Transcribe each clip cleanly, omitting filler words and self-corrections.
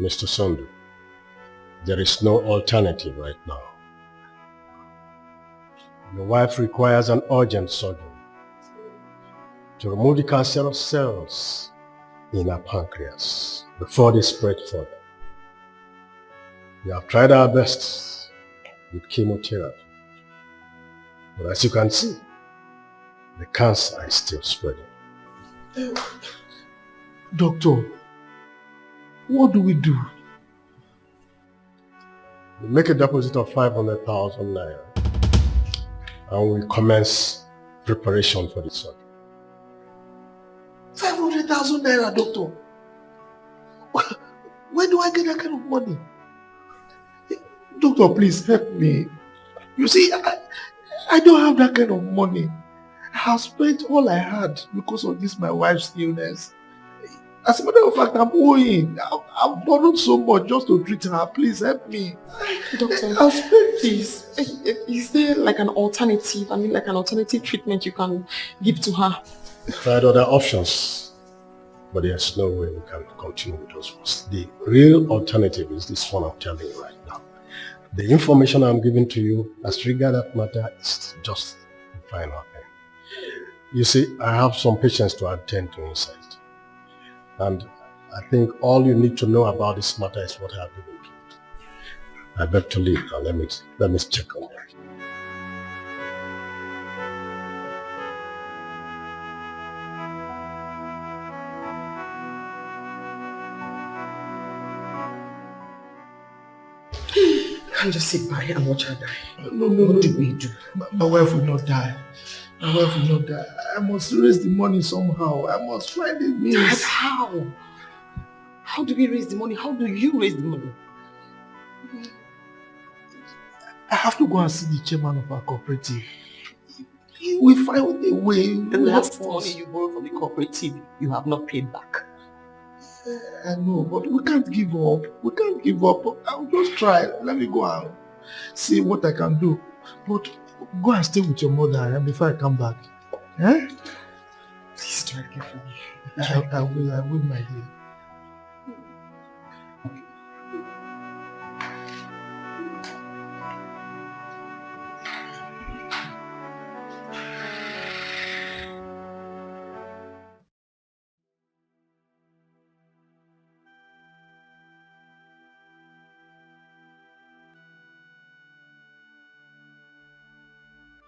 Mr. Sundu, there is no alternative right now. Your wife requires an urgent surgery to remove the cancerous cells in her pancreas before they spread further. We have tried our best with chemotherapy, but as you can see, the cancer is still spreading. Doctor, what do we do? We make a deposit of 500,000 naira and we commence preparation for the surgery. 500,000 naira, doctor? Where do I get that kind of money? Doctor, please help me. You see, I don't have that kind of money. I have spent all I had because of this, my wife's illness. As a matter of fact, I'm owing. I've borrowed so much just to treat her. Please help me. Doctor, please, is there like an alternative? I mean, like an alternative treatment you can give to her? We've tried other options, but there's no way we can continue with those ones. The real alternative is this one I'm telling you right now. The information I'm giving to you as regards that matter is just the final thing. You see, I have some patients to attend to inside. And I think all you need to know about this matter is what I have given to you. I beg to leave now. Let me check on that. Can't just sit by and watch her die. No. What do we do? My wife will not die. My wife will not die. I must raise the money somehow. I must find the means. Dad, how? How do we raise the money? How do you raise the money? I have to go and see the chairman of our cooperative. He will find a way. The last money you borrowed from the cooperative, you have not paid back. I know, but we can't give up. We can't give up. I'll just try. Let me go and see what I can do. But go and stay with your mother before I come back. Eh? Please try to get for me. I will, my dear.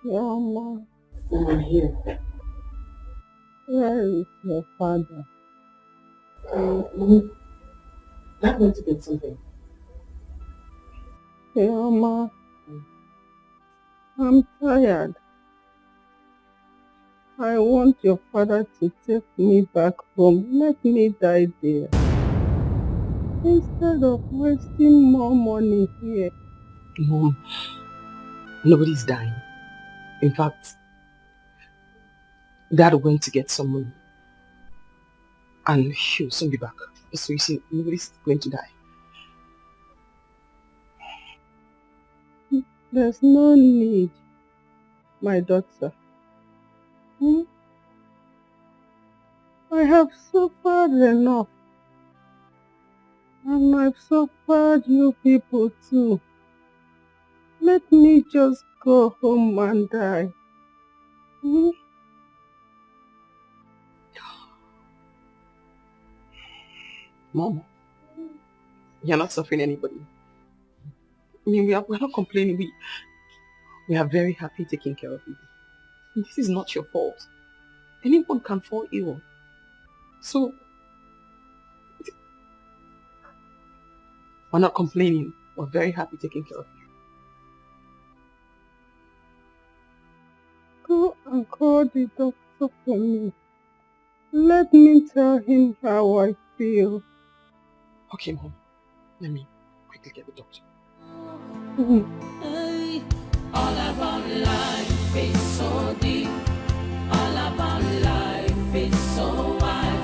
Mama, I'm here. where is your father? Mommy, I'm going to get something. Mama, I'm tired. I want your father to take me back home. Let me die there. Instead of wasting more money here. Mom, nobody's dying. In fact, Dad went to get some money. And he'll soon be back. So you see, nobody's going to die. There's no need, my daughter. I have suffered enough. And I've suffered you people too. Let me just go home and die. Mom, you're not suffering anybody. I mean, we're not complaining. We are very happy taking care of you. This is not your fault. Anyone can fall ill. So, we're not complaining. We're very happy taking care of you. Go and call the doctor for me. Let me tell him how I feel. Okay, Mom. Let me quickly get the doctor. All about life is so deep. All about life is so wide.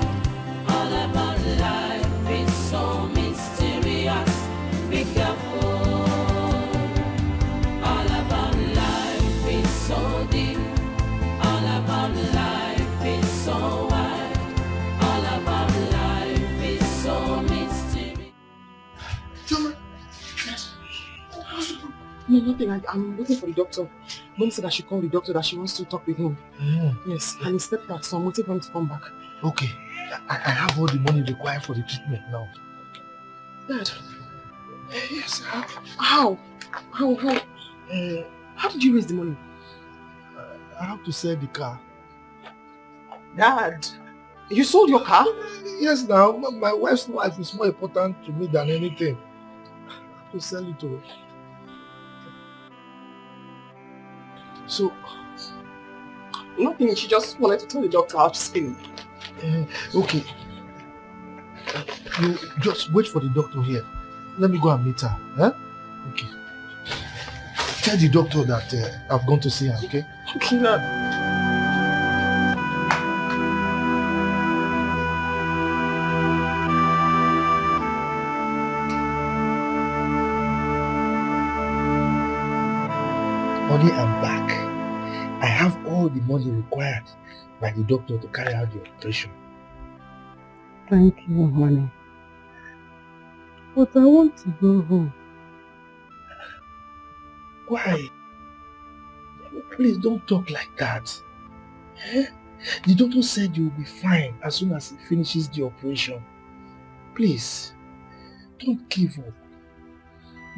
All about life is so mysterious. Be careful. All about life is so deep. All about life is so wide. All about life is so mysterious. No, nothing. I'm waiting for the doctor. Mom said I should call the doctor, that she wants to talk with him. Yes, and he stepped out, so I'm waiting for him to come back. Okay. I have all the money required for the treatment now. Dad? Yes, I have. How? How did you raise the money? I have to sell the car. Dad, you sold your car? Yes, now. My wife's life is more important to me than anything. I have to sell it to her. So, nothing. She just wanted to tell the doctor how to spin. Okay. You just wait for the doctor here. Let me go and meet her. Huh? Okay. Tell the doctor that I've gone to see her, okay? Okay, Dad. Honey, I'm back. I have all the money required by the doctor to carry out the operation. Thank you, honey. But I want to go home. Why? Please don't talk like that. Eh? The doctor said you'll be fine as soon as he finishes the operation. Please, don't give up.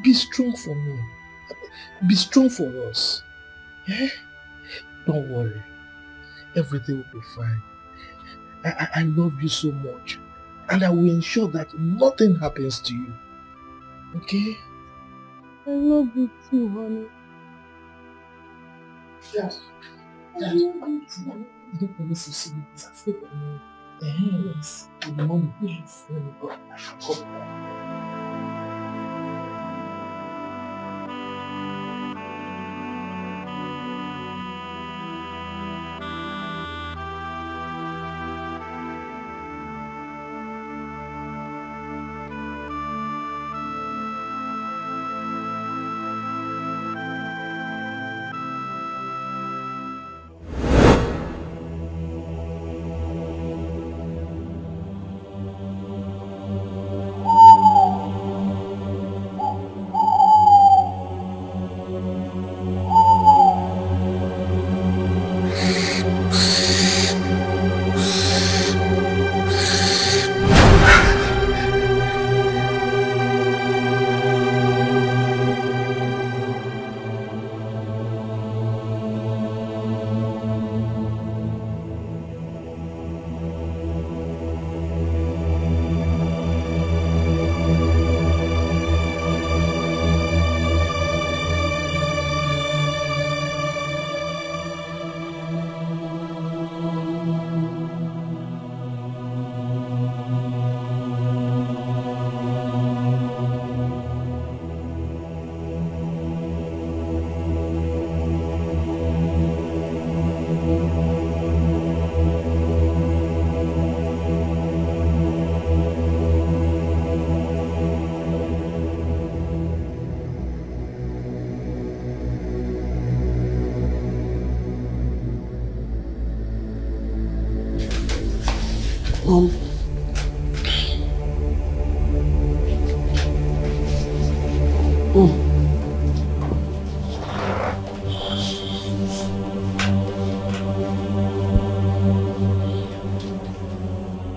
Be strong for me. Be strong for us. Eh? Don't worry. Everything will be fine. I love you so much. And I will ensure that nothing happens to you. Okay? I love you too, honey. Yes. Yes. You don't promise to see me. It's afraid of me. Yes. With the money, please. Let me go. I shall come back. Mom.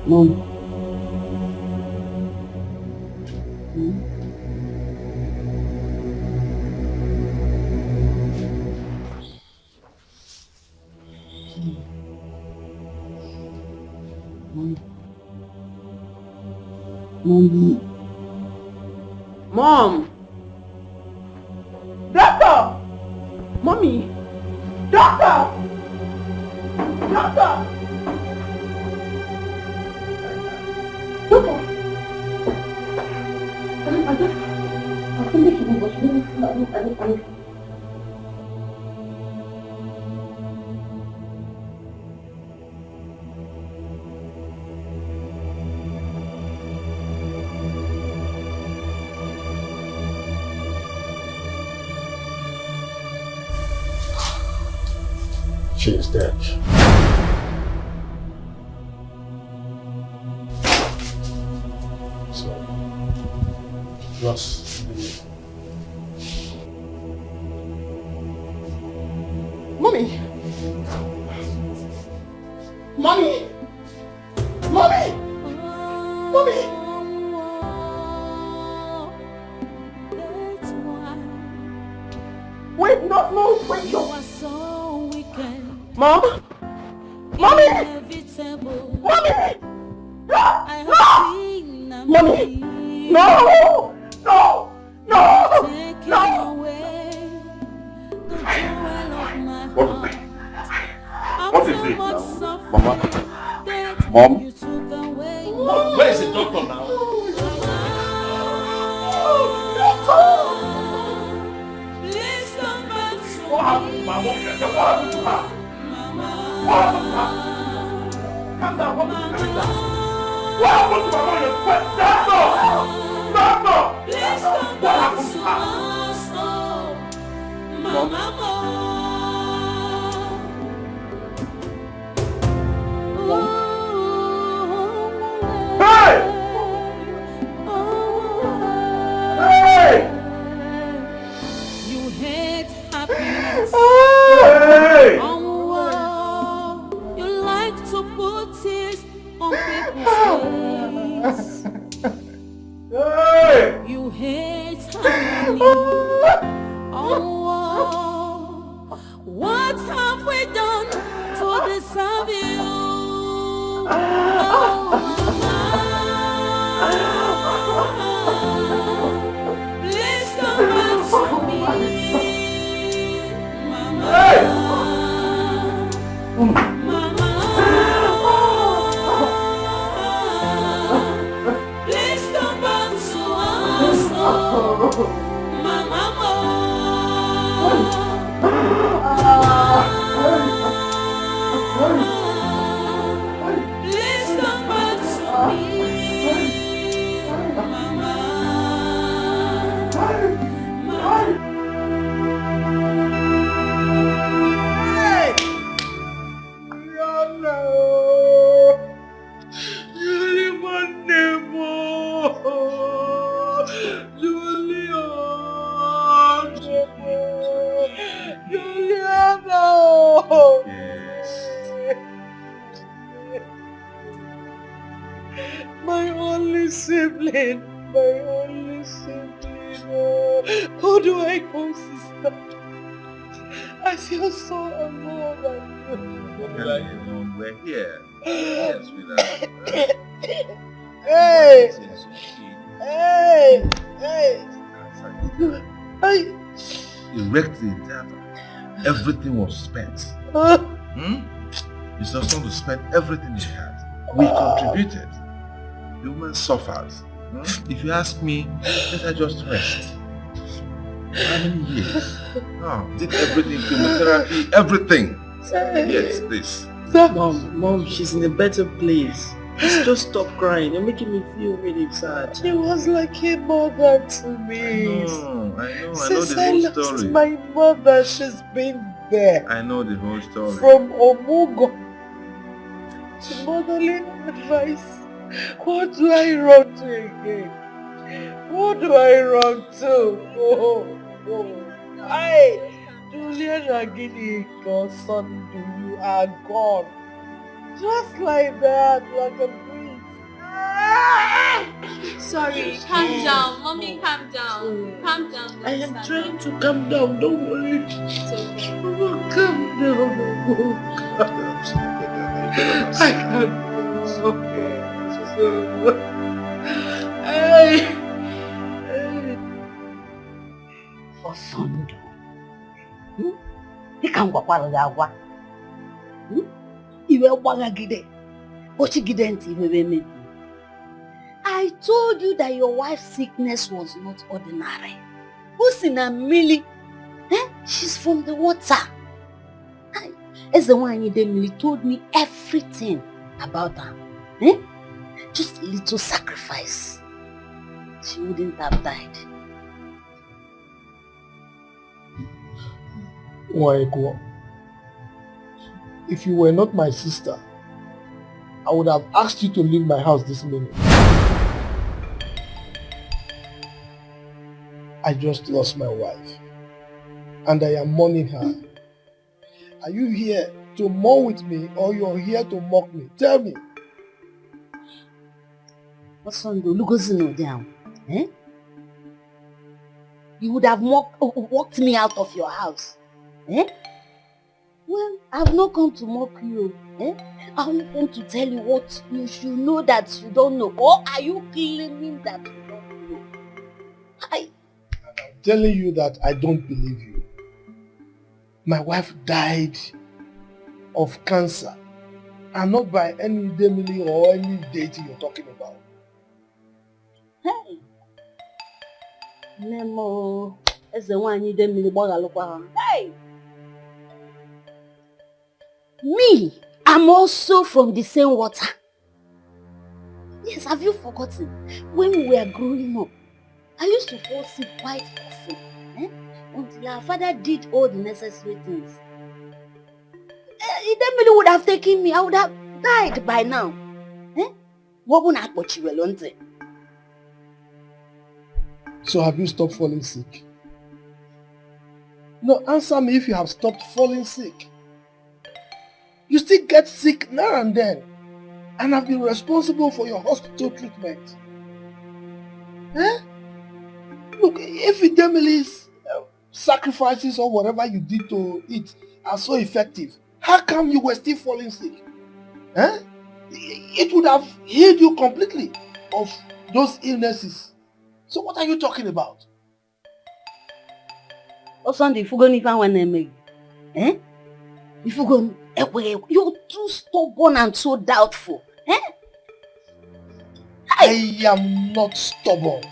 Mom. Mommy. Mom! Doctor! Mommy! Doctor! Doctor! Doctor! I think she was really She is dead. So, Ross, Mommy! Mommy! Mommy! Wait, no, wait, no! Mom? Mommy! Mommy! No! Mommy! No! No! No! No! What is it now? Mama? Mom? Where is the doctor now? What happened to my mom? What happened to her? What happened to her? Calm down, what happened to her? What happened to my mom? Doctor! Doctor! What happened to her? Hey! Hey! You hate happiness. Hey! You like to put tears on people's face. Hey! You hate harmony. What have we done to deserve you? Please come back to me, Mama. Hey! Mama. Please come back to us, oh, Mama. Please come back to me, Mama. Hey! No! Julian! My only sibling. Who do I call sister? I feel so alone. We're here. Yes, sweetheart. Hey! You wrecked the entire family. Everything was spent. You just want to spend everything you had. We contributed. The woman suffers. If you ask me, let her just rest. How many years? Did everything, chemotherapy, everything. Yes, this. Mom, she's in a better place. Just stop crying. You're making me feel really sad. She was like a mother to me. I know Since the I whole lost story. my mother, she's been there. I know the whole story. From Omugo to motherly advice. What do I run to again? What do I run to? Julian Agini, son, you are gone. Just like that, like a breeze. Sorry, calm down. Mommy, calm down. Calm down. I am trying to calm down, don't worry. It's okay. Mama, calm down. I can't. Hey! Osondo. Ị ka m gwakwara gị agwa. Iwe gbagagide. Ochigide ntị iwe mebi. I told you that your wife's sickness was not ordinary. Usina Millie, she's from the water. Ezewanyi Demili told me everything about her. Just a little sacrifice. She wouldn't have died. Waeko, if you were not my sister, I would have asked you to leave my house this minute. I just lost my wife, and I am mourning her. Are you here to mourn with me or you're here to mock me? Tell me. What's on the Lugosino down? Eh? You would have walked me out of your house. Eh? Well, I've not come to mock you. Eh? I only came to tell you what you should know that you don't know. Or are you claiming that you don't know? I'm telling you that I don't believe you. My wife died of cancer. And not by any demily or any deity you're talking about. Hey! Nemo, it's the one you demily boga. Hey! Me, I'm also from the same water. Yes, have you forgotten? When we were growing up, I used to fall sick quite often. Until our father did all the necessary things. Idemili would have taken me, I would have died by now. What would happen to you? So have you stopped falling sick? No, answer me if you have stopped falling sick. You still get sick now and then, and have been responsible for your hospital treatment. Look, if Idemili's sacrifices or whatever you did to it are so effective, how come you were still falling sick? It would have healed you completely of those illnesses. So what are you talking about? Osandi, if you go if I want to make, if you go, you're too stubborn and so doubtful. I am not stubborn.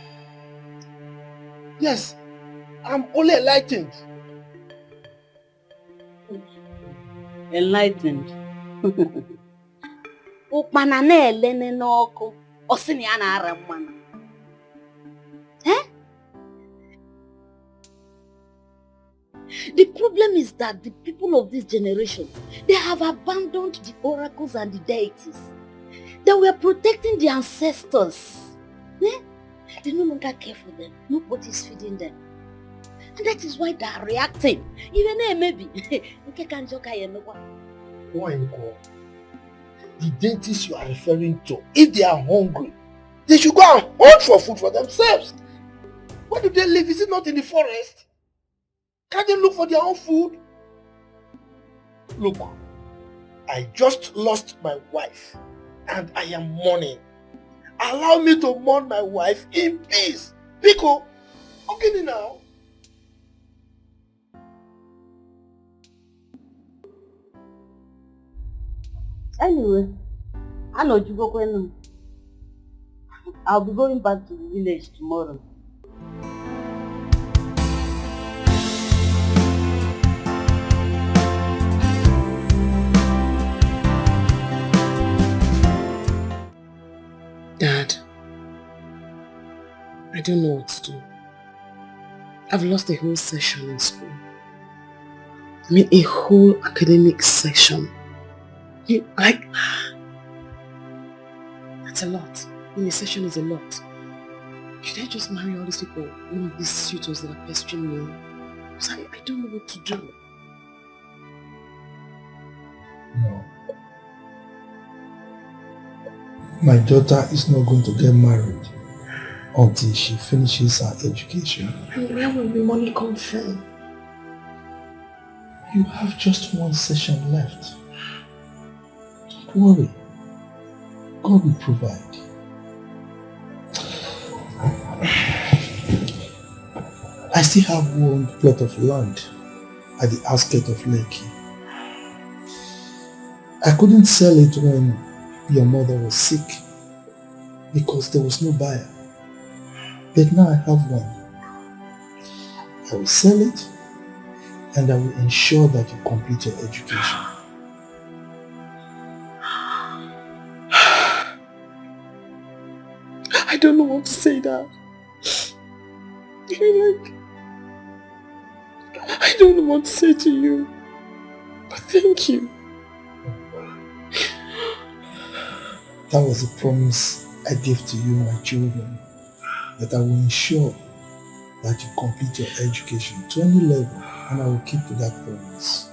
Yes, I'm only enlightened. Enlightened? Ukmana na elene n'ọkụ, osini ya na-ara mmanụ. The problem is that the people of this generation, they have abandoned the oracles and the deities. They were protecting the ancestors. They no longer care for them. Nobody's feeding them. And that is why they are reacting. Even maybe. The deities you are referring to, if they are hungry, they should go and hunt for food for themselves. Where do they live? Is it not in the forest? Can't they look for their own food? Look, I just lost my wife and I am mourning. Allow me to mourn my wife in peace. Pico, okay now. Anyway, I know you go when I'll be going back to the village tomorrow. Dad, I don't know what to do. I've lost a whole session in school. I mean, a whole academic session. That's a lot. I mean, a session is a lot. Should I just marry all these people, one of these suitors that are pestering me? Because I don't know what to do. No. My daughter is not going to get married until she finishes her education. And where will the money come from? You have just one session left. Don't worry. God will provide. I still have one plot of land at the outskirts of Lekki. I couldn't sell it when your mother was sick because there was no buyer. But now I have one. I will sell it and I will ensure that you complete your education. I don't know what to say, Dad. I don't know what to say to you. But thank you. That was a promise I gave to you, my children, that I will ensure that you complete your education to any level, and I will keep to that promise.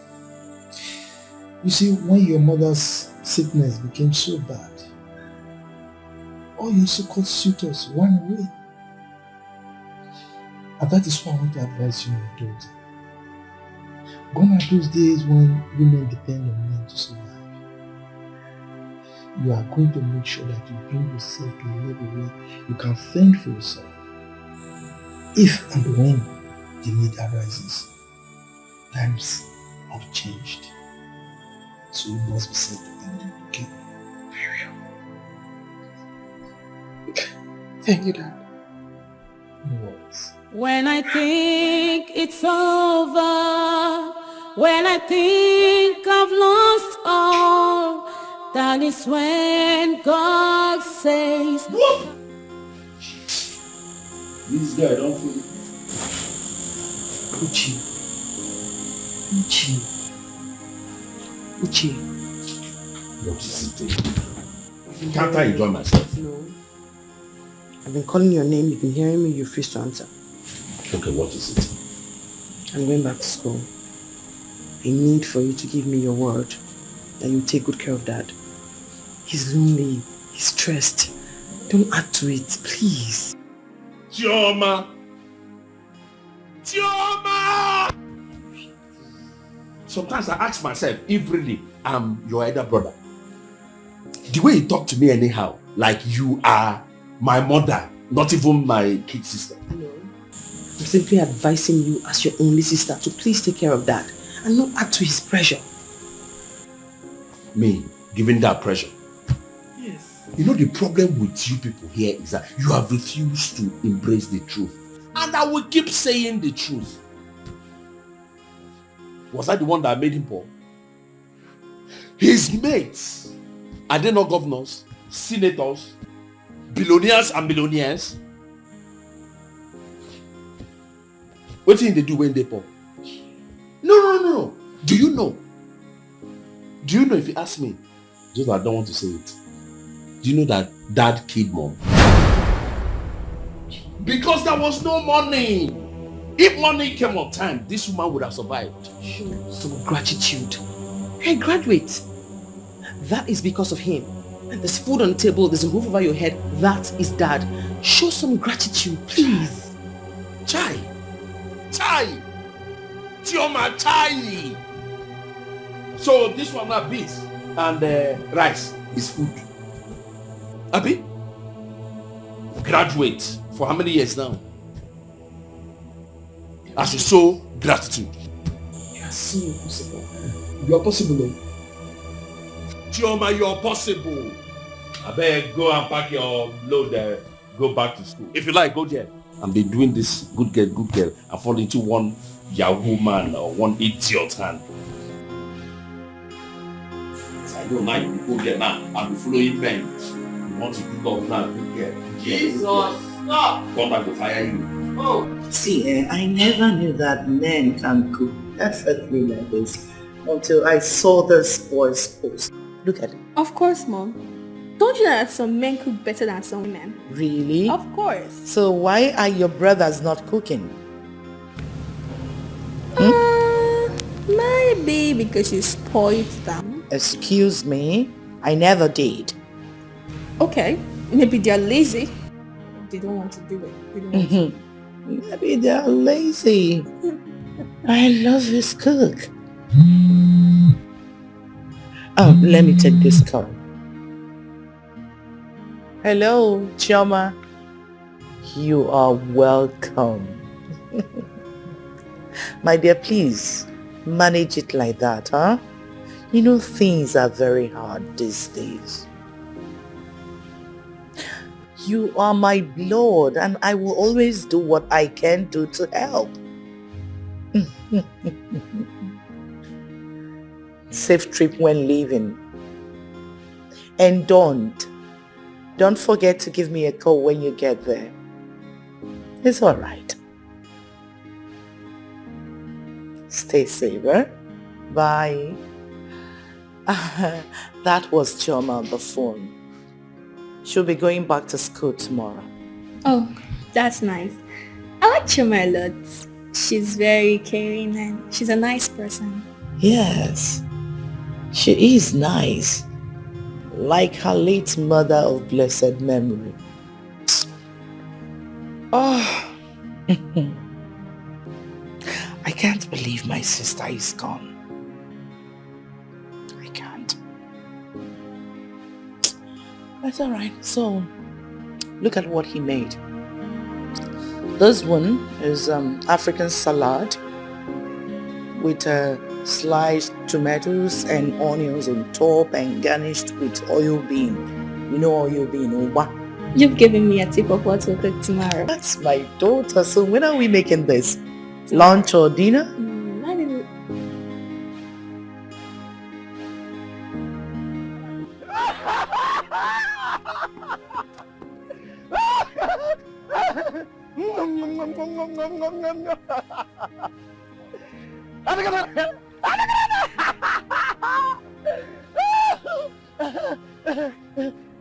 You see, when your mother's sickness became so bad, all your so-called suitors ran away. And that is why I want to advise you, my daughter. Gone are those days when women depend on men to survive. You are going to make sure that you bring yourself to a level where you can fend for yourself. If and when the need arises, times have changed. So you must be self-dependent, okay? Thank you, Dad. No worries. When I think it's over, when I think I've lost all, that is when God says, This guy don't fool. Uchi. What is it? Can't I enjoy myself? No. I've been calling your name, you've been hearing me, you refuse to answer. Okay, what is it? I'm going back to school. I need for you to give me your word that you take good care of Dad. He's lonely, he's stressed. Don't add to it, please. Chioma! Sometimes I ask myself if really I'm your elder brother. The way you talk to me anyhow, like you are my mother, not even my kid sister. No. I'm simply advising you as your only sister to please take care of Dad and not add to his pressure. Me, giving that pressure. Yes. You know the problem with you people here is that you have refused to embrace the truth. And I will keep saying the truth. Was I the one that made him poor? His mates, are they not governors, senators, billionaires and millionaires? What thing they do when they poor? No. Do you know? Do you know if you ask me? Just I don't want to say it. Do you know that Dad killed Mom? Because there was no money. If money came on time, this woman would have survived. Show some gratitude. Hey, graduate. That is because of him. There's food on the table, there's a roof over your head. That is Dad. Show some gratitude, please. Chai. Chioma, chai. So this one now beans and rice is food. Abi? Graduate for how many years now? As you show gratitude. You are so impossible. You are possible. Chioma, you're possible. I beg, go and pack your load there. Go back to school. If you like, go there. I've been doing this good girl. I fall into one Yahoo man or one idiot hand. As I know now, you go there now. I'll be following Ben. You want to pick up now, good girl. Jesus, stop! God, I will fire you. Oh. See, I never knew that men can cook perfectly like this until I saw this boy's post. Look at it. Of course, Mom. Don't you know that some men cook better than some women? Really? Of course. So why are your brothers not cooking? Maybe because you spoiled them. Excuse me? I never did. Okay, maybe they're lazy. They don't want to do it. They don't want to. Maybe they're lazy. I love his cook. Oh, let me take this call. Hello, Chioma. You are welcome. My dear, please manage it like that, huh? You know things are very hard these days. You are my blood and I will always do what I can do to help. Safe trip when leaving. And don't forget to give me a call when you get there. It's all right. Stay safe, eh? Bye. That was Chioma on the phone. She'll be going back to school tomorrow. Oh, that's nice. I like Chuma a lot. She's very caring and she's a nice person. Yes. She is nice, like her late mother of blessed memory. Oh, I can't believe my sister is gone. I can't. That's alright. So, look at what he made. This one is African salad with sliced tomatoes and onions on top and garnished with oil bean. You know oil bean, Oba? You've given me a tip of what to cook tomorrow. That's my daughter. So when are we making this? Lunch or dinner? I didn't...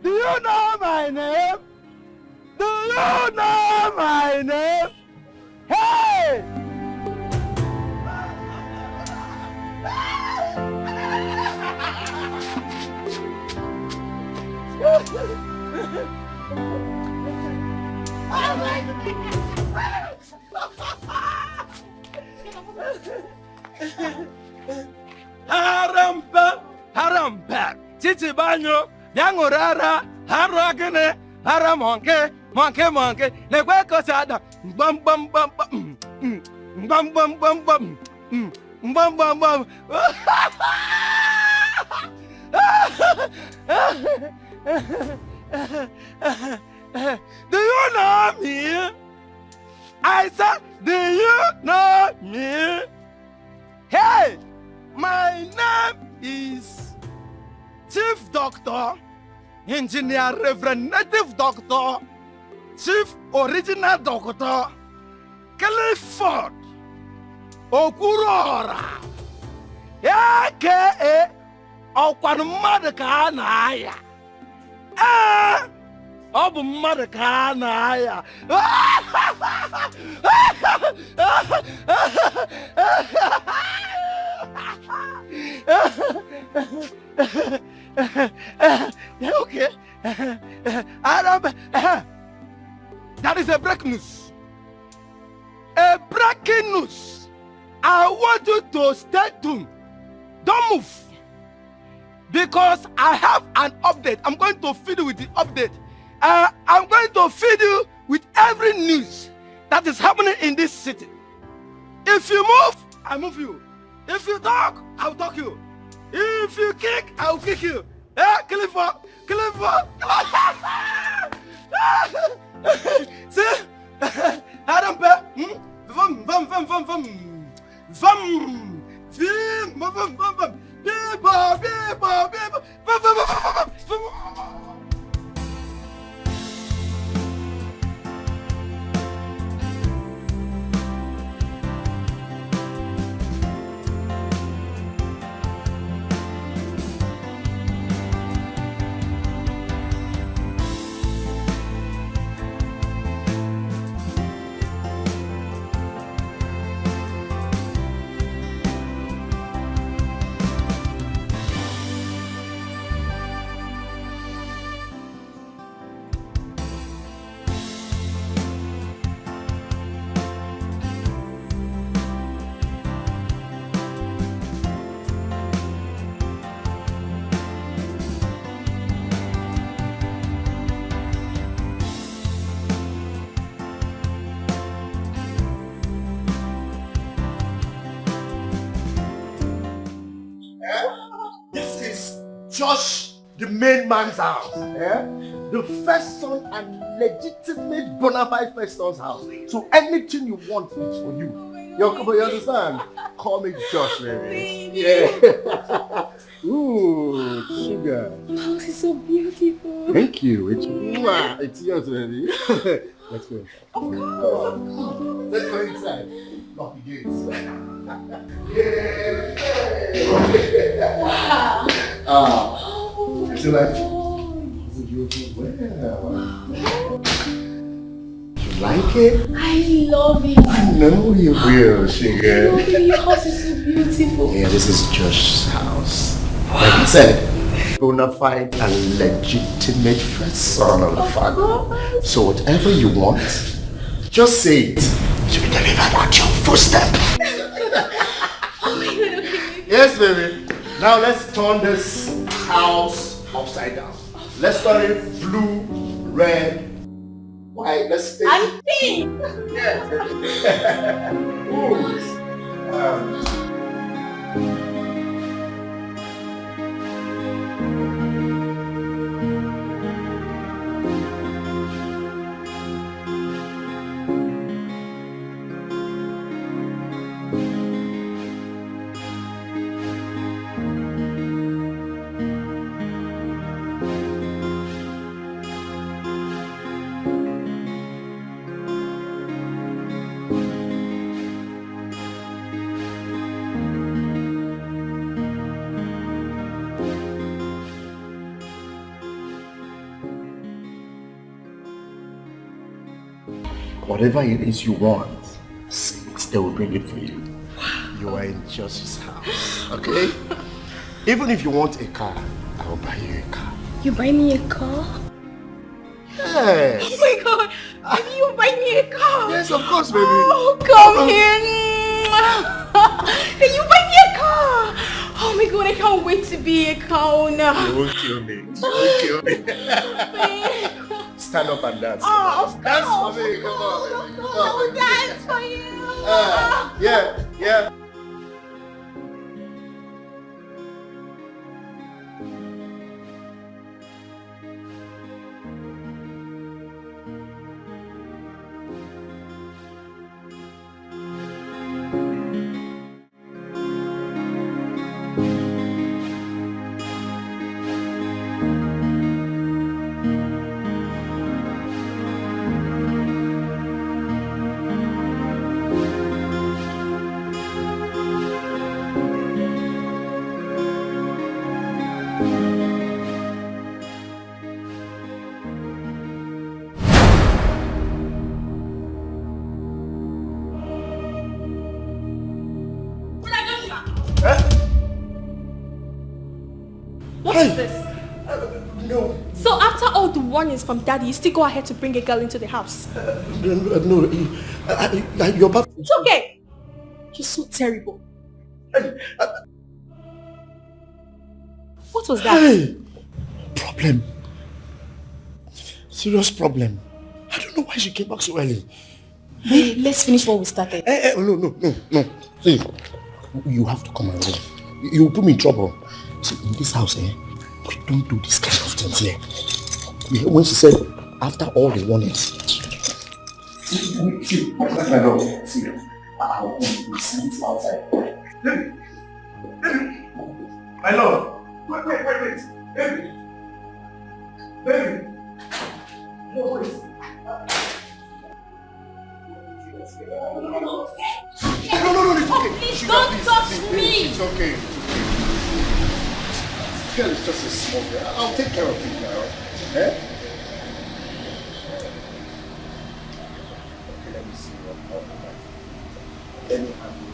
Do you know my name? Do you know my name? Hey! Harampa, harampa, titi banyo, yangorara, haragene, haramonke, monke, negwe kosada, bum bum bum bum, bum bum bum bum, bum bum bum. Do you know me? I said, do you know me? Hey, my name is Chief Doctor, Engineer Reverend Native Doctor, Chief Original Doctor, Clifford Okurora, aka Okwanmadaka Naya. Obu mmadụ ka a na-aya. Okay. That is a breaking news. A breaking news. I want you to stay tuned. Don't move. Because I have an update. I'm going to feed you with the update. I'm going to feed you with every news that is happening in this city. If you move, I move you. If you talk, I'll talk you. If you kick, I'll kick you. Clifford. See? I don't pay. Josh, the main man's house. The first son and legitimate bona fide first son's house. So anything you want is for you. Yo, come on, you understand? Call me Josh, baby. Yeah. Ooh, sugar. Your house is so beautiful. Thank you. It's yours, baby. Let's go. Of course. Let's go inside. Lock the gates. Wow. I feel like you like it? I love it. I know you will, sugar. Your house is so beautiful. Yeah, this is Josh's house. Like I said, bona fide and legitimate first son of the family. So whatever you want, just say it. To be delivered at your footstep. Oh my god, okay. Yes, baby. Now let's turn this house upside down. Let's turn it blue, red, white. Let's take And pink! Yeah. Whatever it is you want, say it, they will bring it for you. You are in Joshua's house, okay? Even if you want a car, I will buy you a car. You buy me a car? Yes! Oh my god! Baby, you buy me a car? Yes, of course, baby. Oh, come here! Can you buy me a car? Oh my god, I can't wait to be a car owner. You won't kill me. You won't kill me. Stand up and dance. Oh, of dance course. for me, come on, baby. Come I on, will baby. dance for you. Yeah. What is this? No. So after all the warnings from daddy, you still go ahead to bring a girl into the house? No, you're about... It's okay. You're so terrible. What was that? Hey! Problem. Serious problem. I don't know why she came back so early. Hey, let's finish what we started. No. See, you have to come around. You put me in trouble. See, in this house, we don't do this kind of things here. When she said, after all the warnings, see, I'll send you outside. My love, wait. Baby. No, wait. No, it's okay. Please don't touch me. It's okay. Girl is just a small girl. I'll take care of it now. Eh? Okay, let me see what Let me handle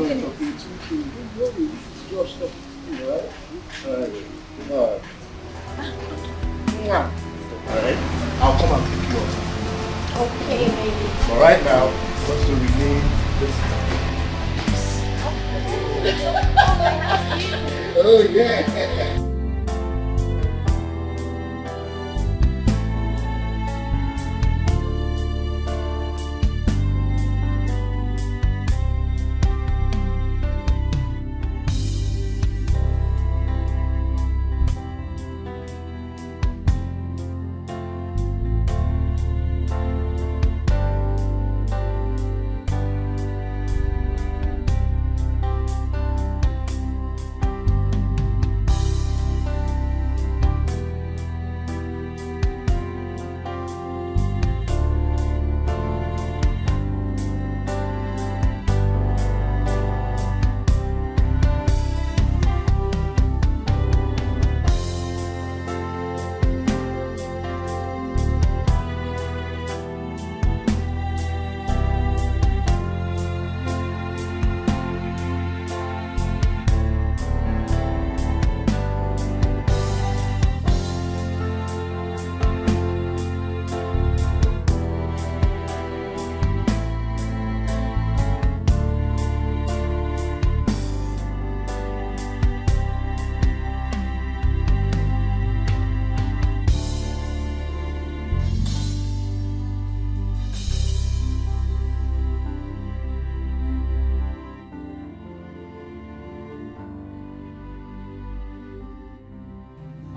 it. No, it's okay. Don't worry. This is your stuff. Alright? Alright? I'll come and pick you up. Okay, baby. Alright now, just to rename this. Oh yeah!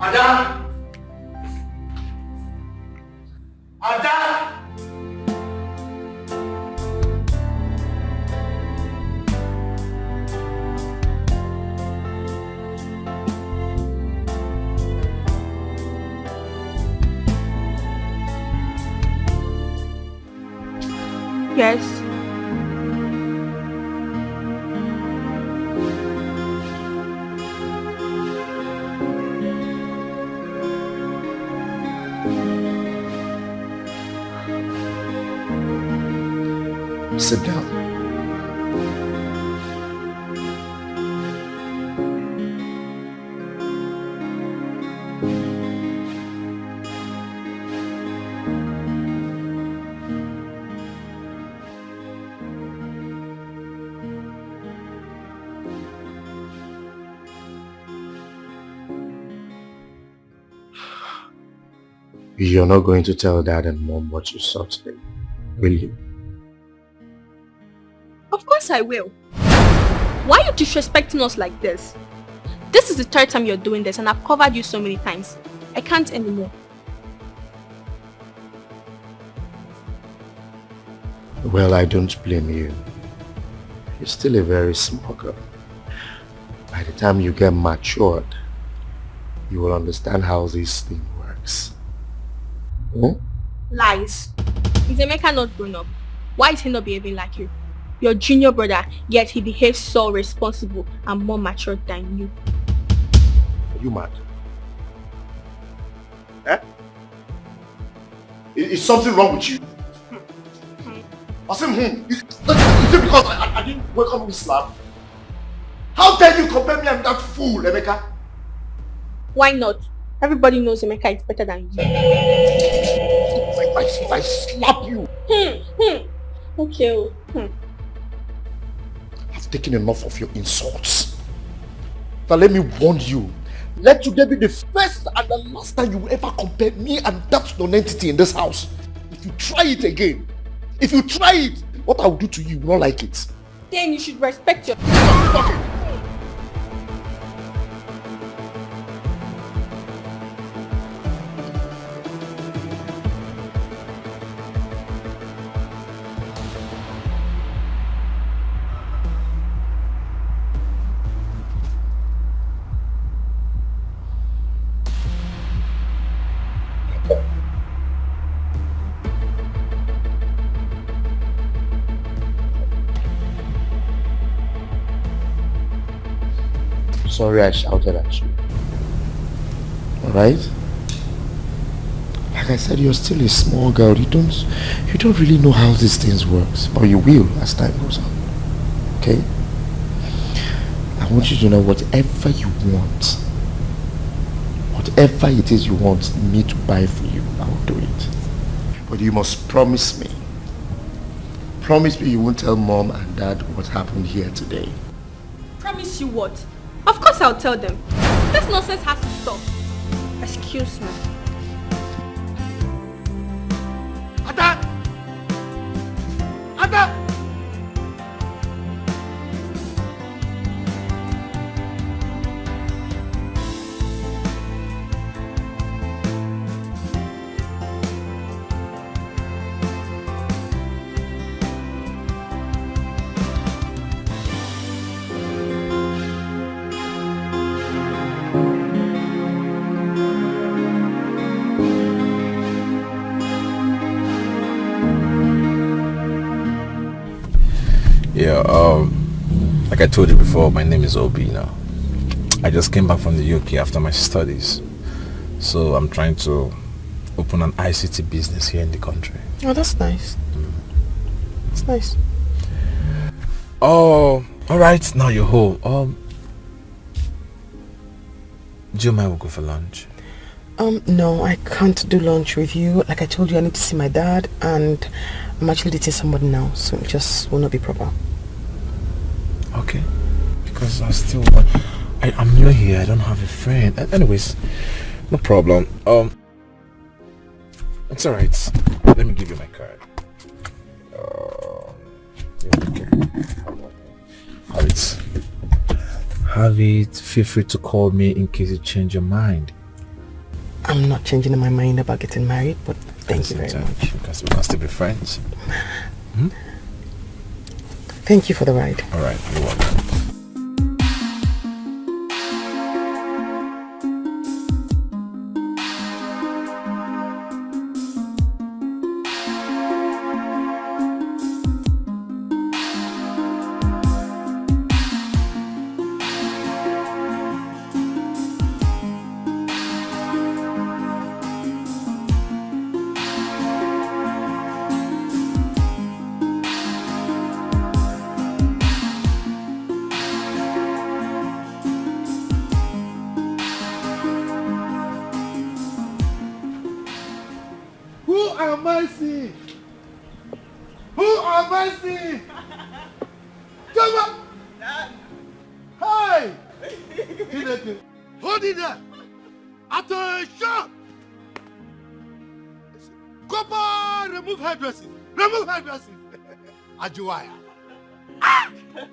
Ada! Ada! Yes. Sit down. You're not going to tell Dad and Mom what you saw today, will you? Of course I will. Why are you disrespecting us like this? This is the third time you're doing this and I've covered you so many times. I can't anymore. Well, I don't blame you. You're still a very small girl. By the time you get matured, you will understand how this thing works. Hmm? Lies. Is Emeka not grown up? Why is he not behaving like you? Your junior brother, yet he behaves so responsible and more mature than you. Are you mad? Eh? Is something wrong with you? I said, is it because I didn't wake up with slap? How dare you compare me and that fool, Emeka? Why not? Everybody knows Emeka is better than you. If I slap you. Okay. I've taken enough of your insults. Now let me warn you. Let today be the first and the last time you will ever compare me and that non-entity in this house. If you try it again, what I will do to you, you will not like it. Then you should respect your... Sorry I shouted at you. Alright? Like I said, you're still a small girl. You don't really know how these things works. But you will as time goes on. Okay? I want you to know whatever you want. Whatever it is you want me to buy for you, I will do it. But you must promise me. Promise me you won't tell Mom and Dad what happened here today. Promise you what? Of course I'll tell them. This nonsense has to stop. Excuse me. Ada! Ada! Yeah, like I told you before, my name is Obi now. I just came back from the UK after my studies. So I'm trying to open an ICT business here in the country. Oh, that's nice. It's nice. Oh, alright, now you're home. Do you mind we'll go for lunch? No, I can't do lunch with you. Like I told you, I need to see my dad, and I'm actually dating somebody now, so it just will not be proper. Okay, because I'm new here. I don't have a friend. Anyways, no problem. It's alright. Let me give you my card. Have it. Feel free to call me in case you change your mind. I'm not changing my mind about getting married, but thank you very much. Because we can still be friends. Hmm? Thank you for the ride. All right, you're welcome.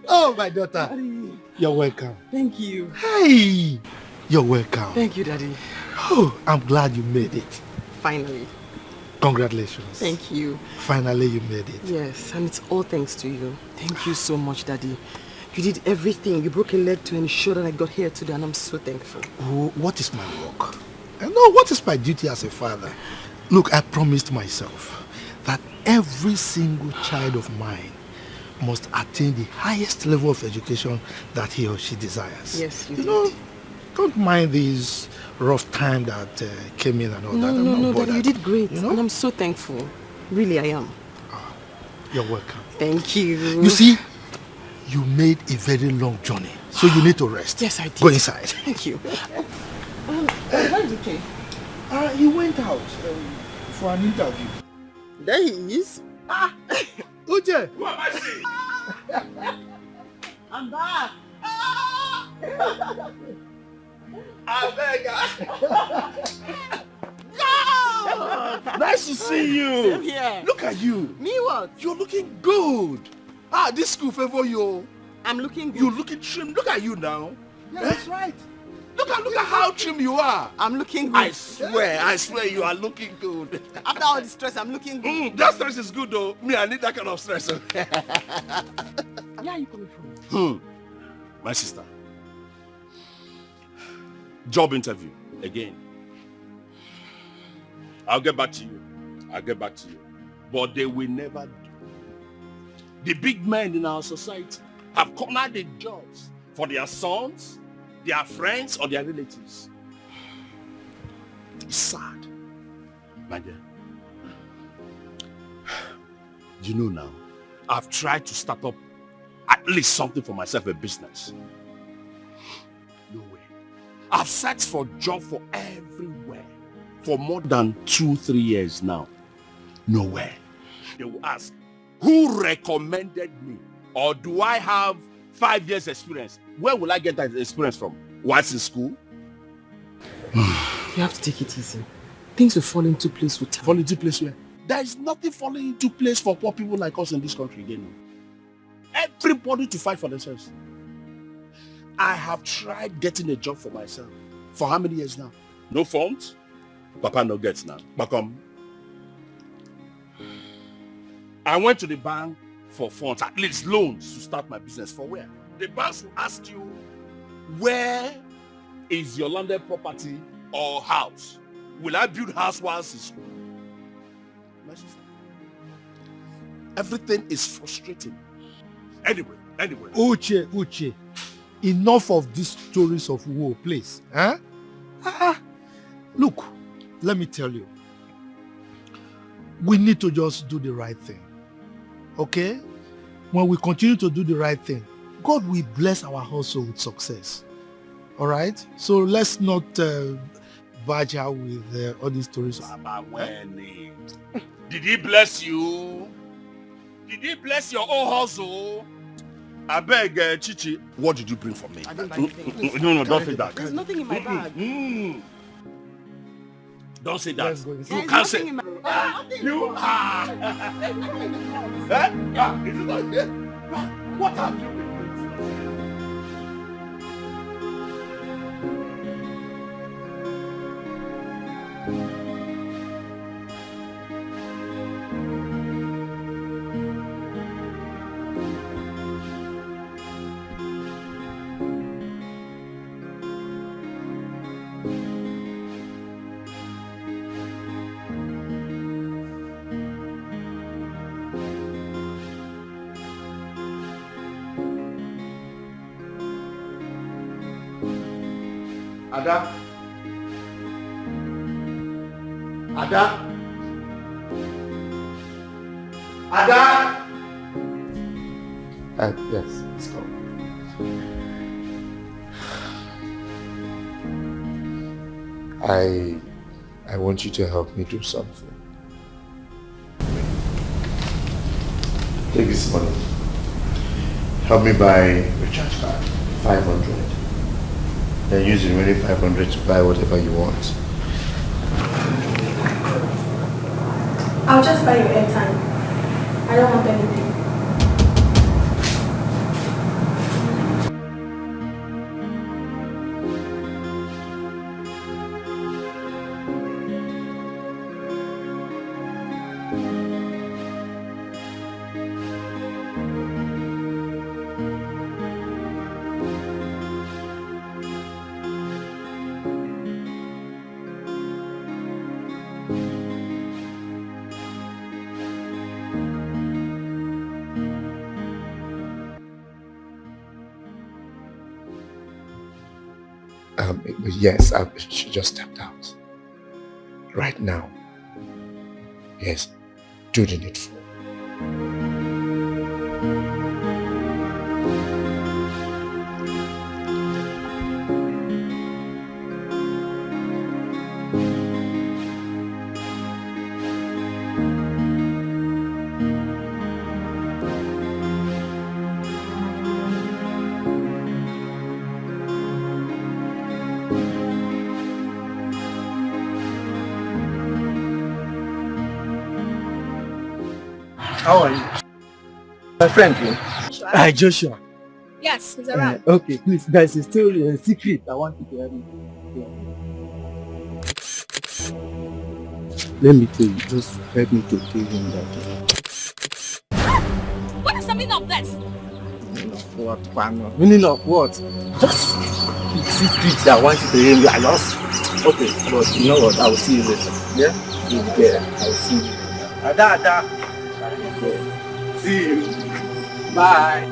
Oh, my daughter. Daddy. You're welcome. Thank you. Hey, you're welcome. Thank you, Daddy. Oh, I'm glad you made it. Finally. Congratulations. Thank you. Finally, you made it. Yes, and it's all thanks to you. Thank you so much, Daddy. You did everything. You broke a leg to ensure that I got here today, and I'm so thankful. Oh, what is my work? I know what is my duty as a father. Look, I promised myself that every single child of mine must attain the highest level of education that he or she desires. Yes, you did. know, don't mind these rough time that came in and all that. No, Daddy, you did great. You know? And I'm so thankful. Really, I am. You're welcome. Thank you. You see, you made a very long journey, so you need to rest. Yes, I did. Go inside. Thank you. Where is Dikeh? He went out for an interview. There he is. Uche! Who am I seeing? I'm back. Nice to see you. Same here. Look at you. Me what? You're looking good. This school favor you. I'm looking good. You're looking trim. Look at you now. Yeah, that's right. Look at how trim you are. I'm looking good. I swear you are looking good. After all the stress, I'm looking good. That stress is good though. Me, I need that kind of stress. Where are you coming from? My sister. Job interview again. I'll get back to you. But they will never do. The big men in our society have cornered the jobs for their sons, their friends, or their relatives. It's sad. My dear. You know now, I've tried to start up at least something for myself, a business. No way. I've searched for job for everywhere for more than 2-3 years now. Nowhere. They will ask, who recommended me? Or do I have 5 years experience? Where will I get that experience from? What's in school? You have to take it easy. Things will fall into place with time. Fall into place where? There is nothing falling into place for poor people like us in this country again. Everybody to fight for themselves. I have tried getting a job for myself. For how many years now? No funds? Papa no gets now. But I went to the bank for funds, at least loans, to start my business. For where? The banks will ask you, where is your landed property or house? Will I build house whilst in school? My sister, everything is frustrating. Anyway. Uche, enough of these stories of woe, please. Huh? Look, let me tell you. We need to just do the right thing. Okay? When we continue to do the right thing, God will bless our hustle with success. All right? So let's not barge out with all these stories. Did he bless you? Did he bless your own hustle? I beg, Chichi, what did you bring for me? I didn't buy anything. No, don't say that. There's nothing in my bag. Don't say that. You can't say. You are. Is it like that? What have you been doing? Ada? Ada? Ada? Yes, let's go. I want you to help me do something. Take this money. Help me buy recharge card. 500. Then use the remaining 500 to buy whatever you want. I'll just buy your airtime. I don't want anything. Yes, she just stepped out. Right now. Yes, do the needful. How are you? My friend, Hi, Joshua. Yes, he's around. Okay, please, guys, it's still a secret. I want you to help me. Let me tell you, just help me to tell him that. What is the meaning of this? Meaning of what, Pano? Meaning of what? Just secret that I want you to hear me. I lost. Okay, but you know what? I will see you later. Yeah? You'll be there. I will see you later. Ada. See you. Bye.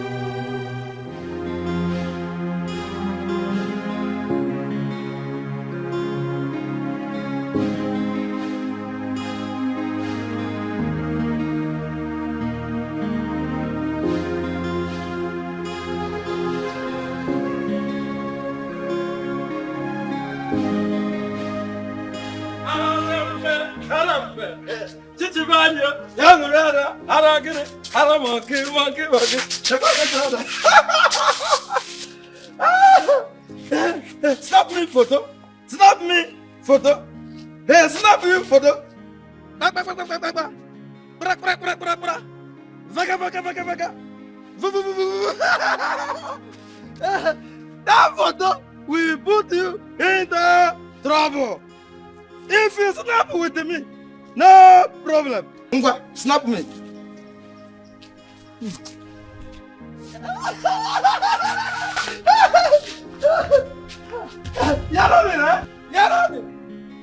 Snap me photo. Snap me photo. Hey, snap me photo. That photo will put you in the trouble. If you snap with me, no problem. Snap me.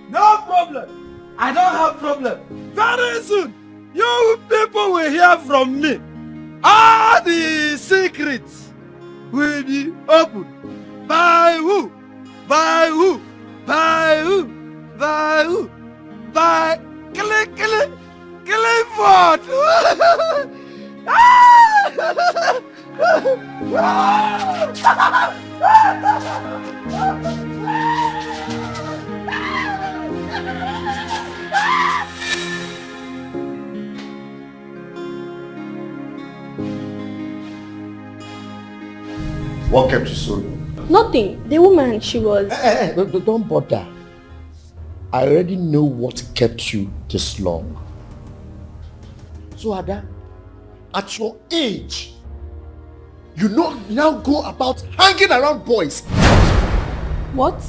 No problem. I don't have problem. Very soon, you people will hear from me. All the secrets will be open. By who? By who? By who? By who? By Clifford. What kept you so long? Nothing. The woman, she was... Don't bother. I already know what kept you this long. So Ada, at your age, you now go about hanging around boys. What?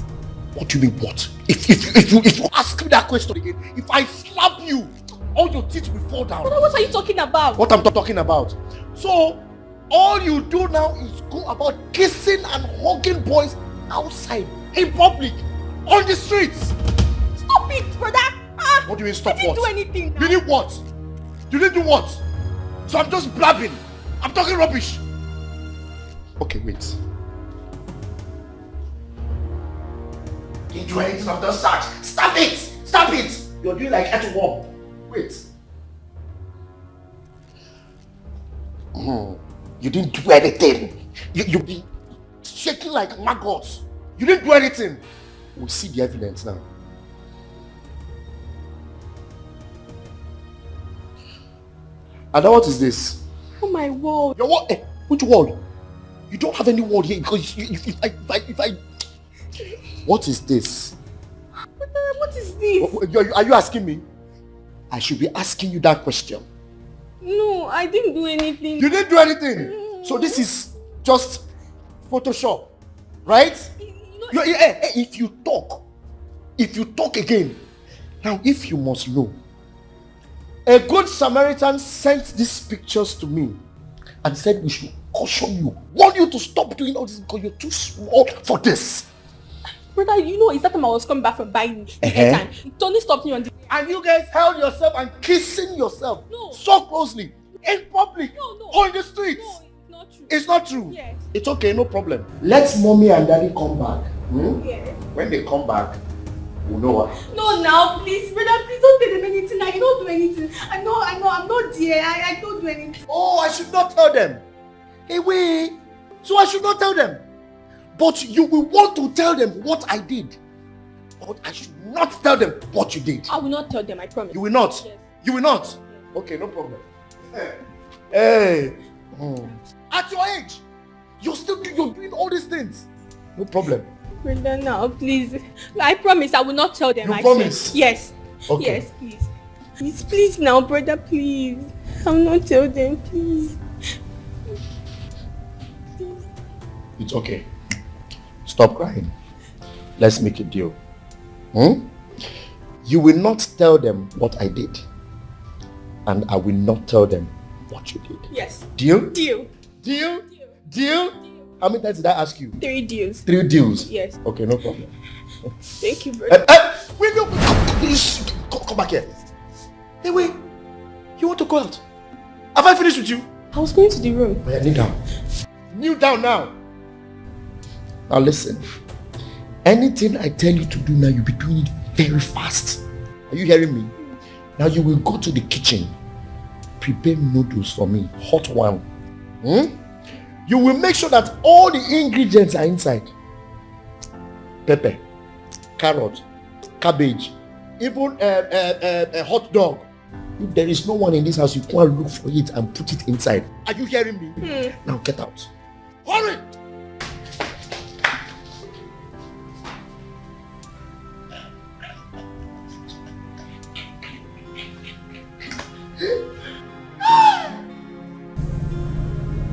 What do you mean what? If you ask me that question again, if I slap you, all your teeth will fall down. Brother, what are you talking about? What I'm talking about. So, all you do now is go about kissing and hugging boys outside, in public, on the streets. Stop it, brother. What do you mean stop I didn't what? do anything now. You did what? You didn't do what? So I'm just blabbing. I'm talking rubbish. Okay, wait. You didn't do anything of that sort. Stop it! Stop it! You're doing like earthworm. Wait. You didn't do anything. You've been shaking like maggots. You didn't do anything. We'll see the evidence now. And what is this? Oh my wall. Your wall? Which wall? You don't have any wall here because if I... What is this? What is this? Are you asking me? I should be asking you that question. No, I didn't do anything. You didn't do anything. So this is just Photoshop, right? If you talk again. Now, if you must know, a good Samaritan sent these pictures to me and said we should caution you, warn you to stop doing all this because you're too small for this. Brother, you know, it's that time I was coming back from buying time. Tony stopped me on the... And you guys held yourself and kissing yourself so closely in public or in the streets. No, it's not true. It's not true? Yes. It's okay, no problem. Let mommy and daddy come back. Yes. When they come back, we'll know what. No, now, please, brother, please don't tell them anything. I don't do anything. I know, I'm not there. I don't do anything. Oh, I should not tell them. Hey, wait. So I should not tell them. But you will want to tell them what I did. But I should not tell them what you did. I will not tell them, I promise. You will not? Yes. You will not? Yes. Okay, no problem. Hey. At your age, you're doing all these things. No problem. Brother, now, please. I promise I will not tell them. You promise? Yes. Okay. Yes, please. Please now, brother, please. I will not tell them, please. It's okay. Stop crying. Let's make a deal. You will not tell them what I did. And I will not tell them what you did. Yes. Deal? Deal. Deal? Deal? How many times did I ask you? 3 deals. 3 deals? Yes. Okay, no problem. Thank you, brother. Wait, no. Come back here. Hey, wait. You want to go out? Have I finished with you? I was going to the room. Oh, yeah, kneel down. Kneel down now. Now listen. Anything I tell you to do now, you'll be doing it very fast. Are you hearing me? Now you will go to the kitchen. Prepare noodles for me. Hot one. You will make sure that all the ingredients are inside. Pepper, carrot, cabbage, even a hot dog. If there is no one in this house, you go and look for it and put it inside. Are you hearing me? Now get out. Hurry!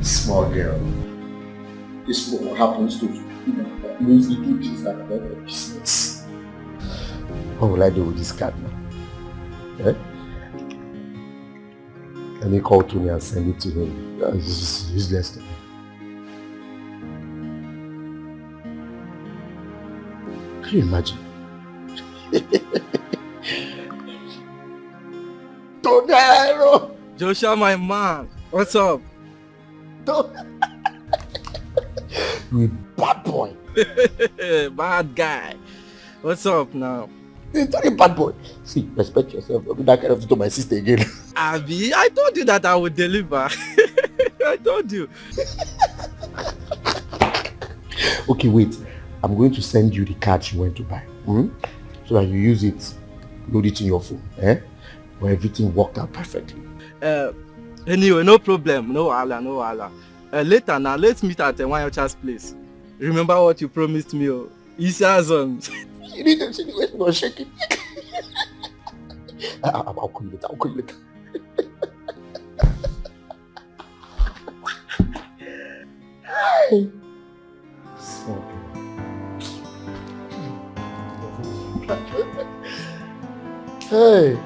Small girl. This is what happens to people that mostly do things like that for business. What will I do with this card now? Let me call Tony and send it to him. This is useless to me. Can you imagine? Tonero! Joshua, my man, what's up? You bad boy. Bad guy. What's up now? It's not a bad boy. See, respect yourself. Don't do that kind of thing to my sister again. Abby, I told you that I would deliver. I told you. Okay, wait. I'm going to send you the card she went to buy. So that you use it, load it in your phone. Where everything worked out perfectly. Anyway, no problem. No Allah, no Allah. Later now, let's meet at Wanyocha's place. Remember what you promised me, oh. Isazons. You need to see the way she was shaking. I'll call you later. Hi. So Hey.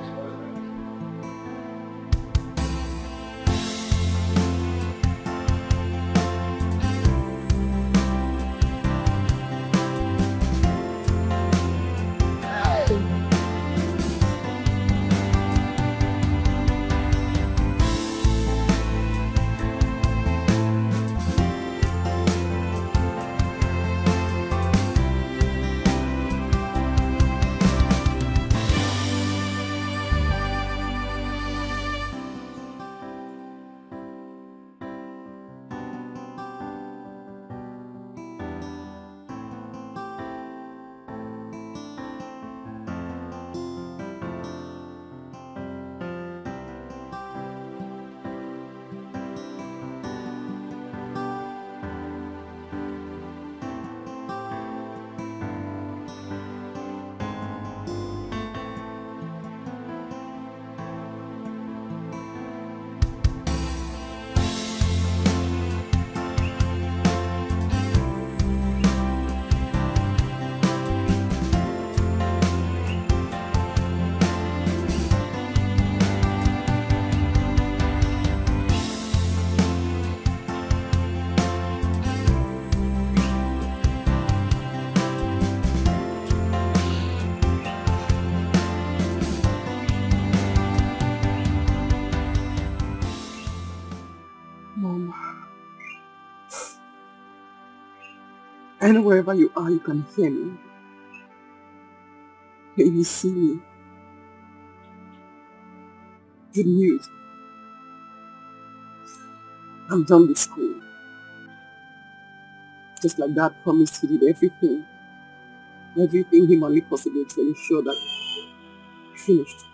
I know wherever you are, you can hear me. You see me. Good news. I'm done with school. Just like Dad promised, he did everything humanly possible to ensure that he finished.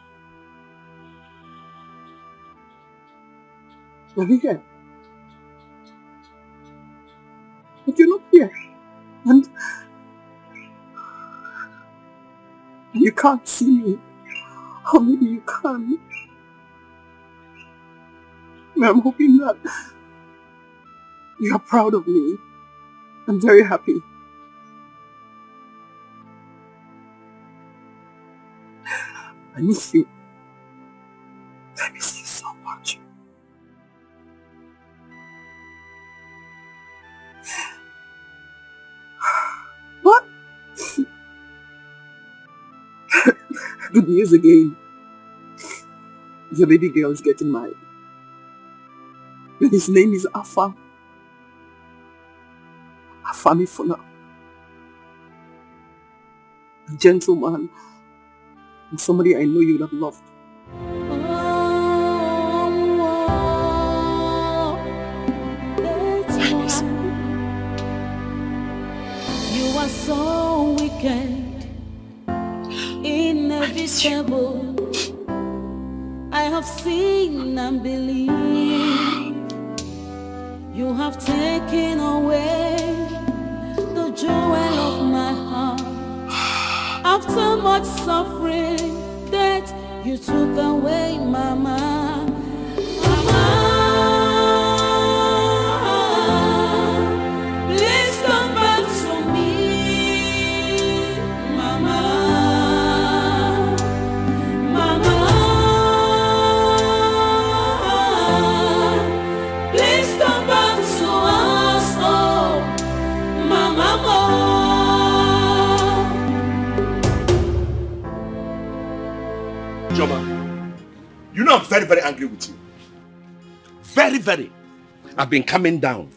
Are you here? But you're not here. And you can't see me. Or maybe you can. I'm hoping that you are proud of me. I'm very happy. I miss you. I miss you so much. What? Good news again. Your baby girl is getting married. And his name is Afam. Afami Funa. A gentleman. And somebody I know you would have loved. You are so wicked, inevitable. I have seen and believed. You have taken away the jewel of my heart. After much suffering, that you took away, Mama. Mama, please come back to me, Mama. Mama, please come back to us, oh, Mama. Joma, you know I'm very, very angry with you. Very, very. I've been coming down.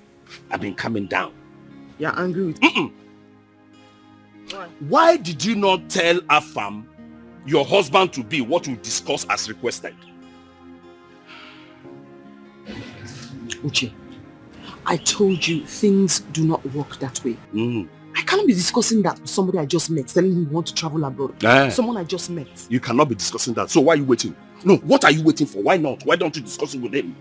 You're angry with me? Why did you not tell Afam, your husband to be, what we discussed as requested? Uche, I told you things do not work that way. I cannot be discussing that with somebody I just met, telling him he wants to travel abroad. Someone I just met. You cannot be discussing that. So why are you waiting? No, what are you waiting for? Why not? Why don't you discuss it with him?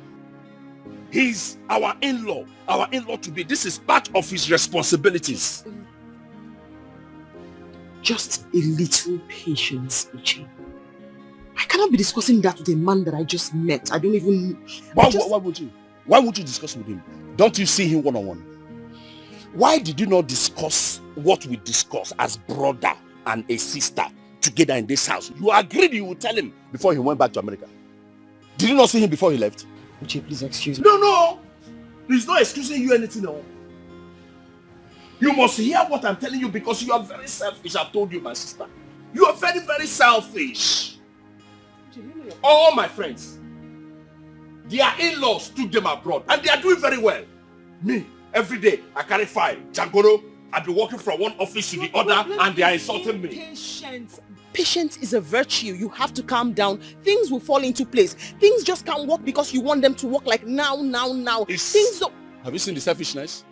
He's our in-law. Our in-law to be. This is part of his responsibilities. Just a little patience, Uche. I cannot be discussing that with a man that I just met. I don't even... Why would you? Why would you discuss with him? Don't you see him one-on-one? Why did you not discuss what we discussed as brother and a sister together in this house. You agreed you would tell him before he went back to America. Did you not see him before he left? Uche, please excuse me. No. He's not excusing you anything. No. You must hear what I'm telling you because you are very selfish. I've told you, my sister. You are very, very selfish. All my friends, their in-laws took them abroad and they are doing very well. Me, every day, I carry file. Jangoro, I've been working from one office to the other and they are insulting me. Patience is a virtue. You have to calm down. Things will fall into place. Things just can't work because you want them to work like now. Things don't... Have you seen the selfishness?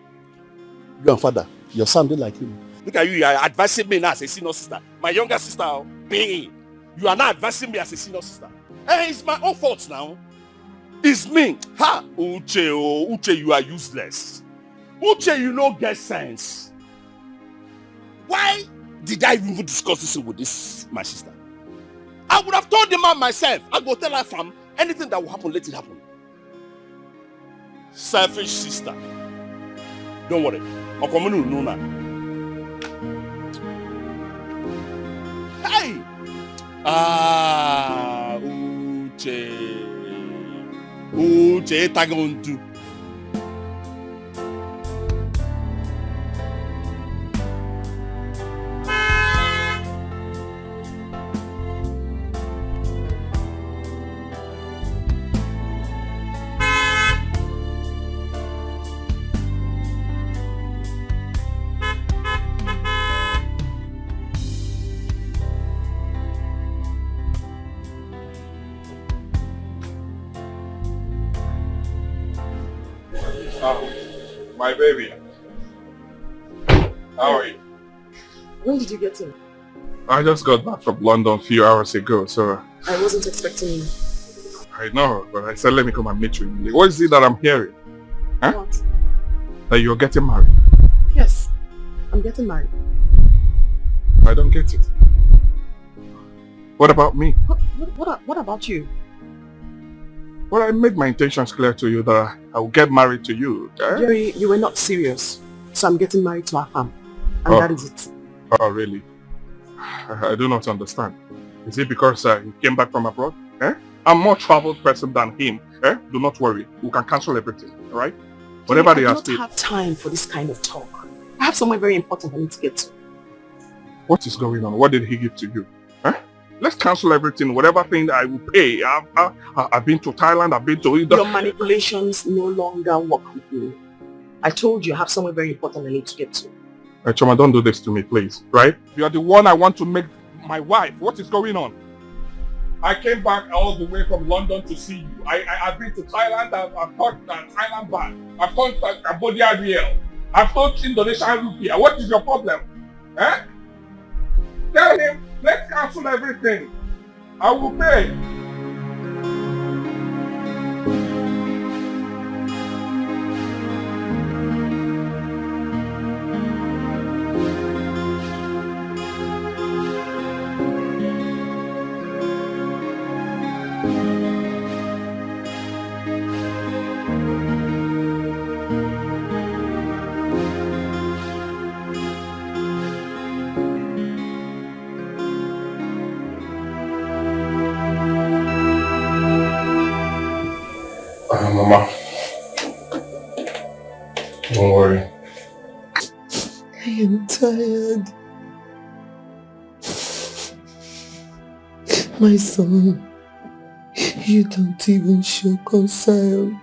You and father, you're sounding like him. Look at you are advising me now as a senior sister. My younger sister, babe. You are not advising me as a senior sister. Hey, it's my own fault now. It's me. Ha! Uche, you are useless. Uche, you don't get sense. Why did I even discuss this with my sister? I would have told the man myself. I go tell her, fam, anything that will happen, let it happen. Selfish sister. Don't worry. I'll come in no now. Hey! Uche, tagondu. My baby. How are you? When did you get in? I just got back from London a few hours ago, so... I wasn't expecting you. I know, but I said let me come and meet you. What is it that I'm hearing? Huh? What? That you're getting married? Yes, I'm getting married. I don't get it. What about me? What about you? Well, I made my intentions clear to you that I will get married to you. Eh? Jerry, you were not serious. So I'm getting married to our fam. And that is it. Oh, really? I do not understand. Is it because he came back from abroad? Eh? I'm a more traveled person than him. Eh? Do not worry. We can cancel everything. Alright? Whatever they ask. I don't have time for this kind of talk. I have somewhere very important I need to get to. What is going on? What did he give to you? Eh? Let's cancel everything. Whatever thing I will pay. I've been to Thailand. I've been to... Your manipulations no longer work with me. I told you I have somewhere very important I need to get to. Choma, don't do this to me, please. Right? You are the one I want to make my wife. What is going on? I came back all the way from London to see you. I've been to Thailand. I've taught Thailand baht. I've taught Cambodia Riel. I've taught Indonesian Rupiah. What is your problem? Eh? Tell him, let's cancel everything. I will pay. Mama, don't worry. I am tired. My son, you don't even show concern.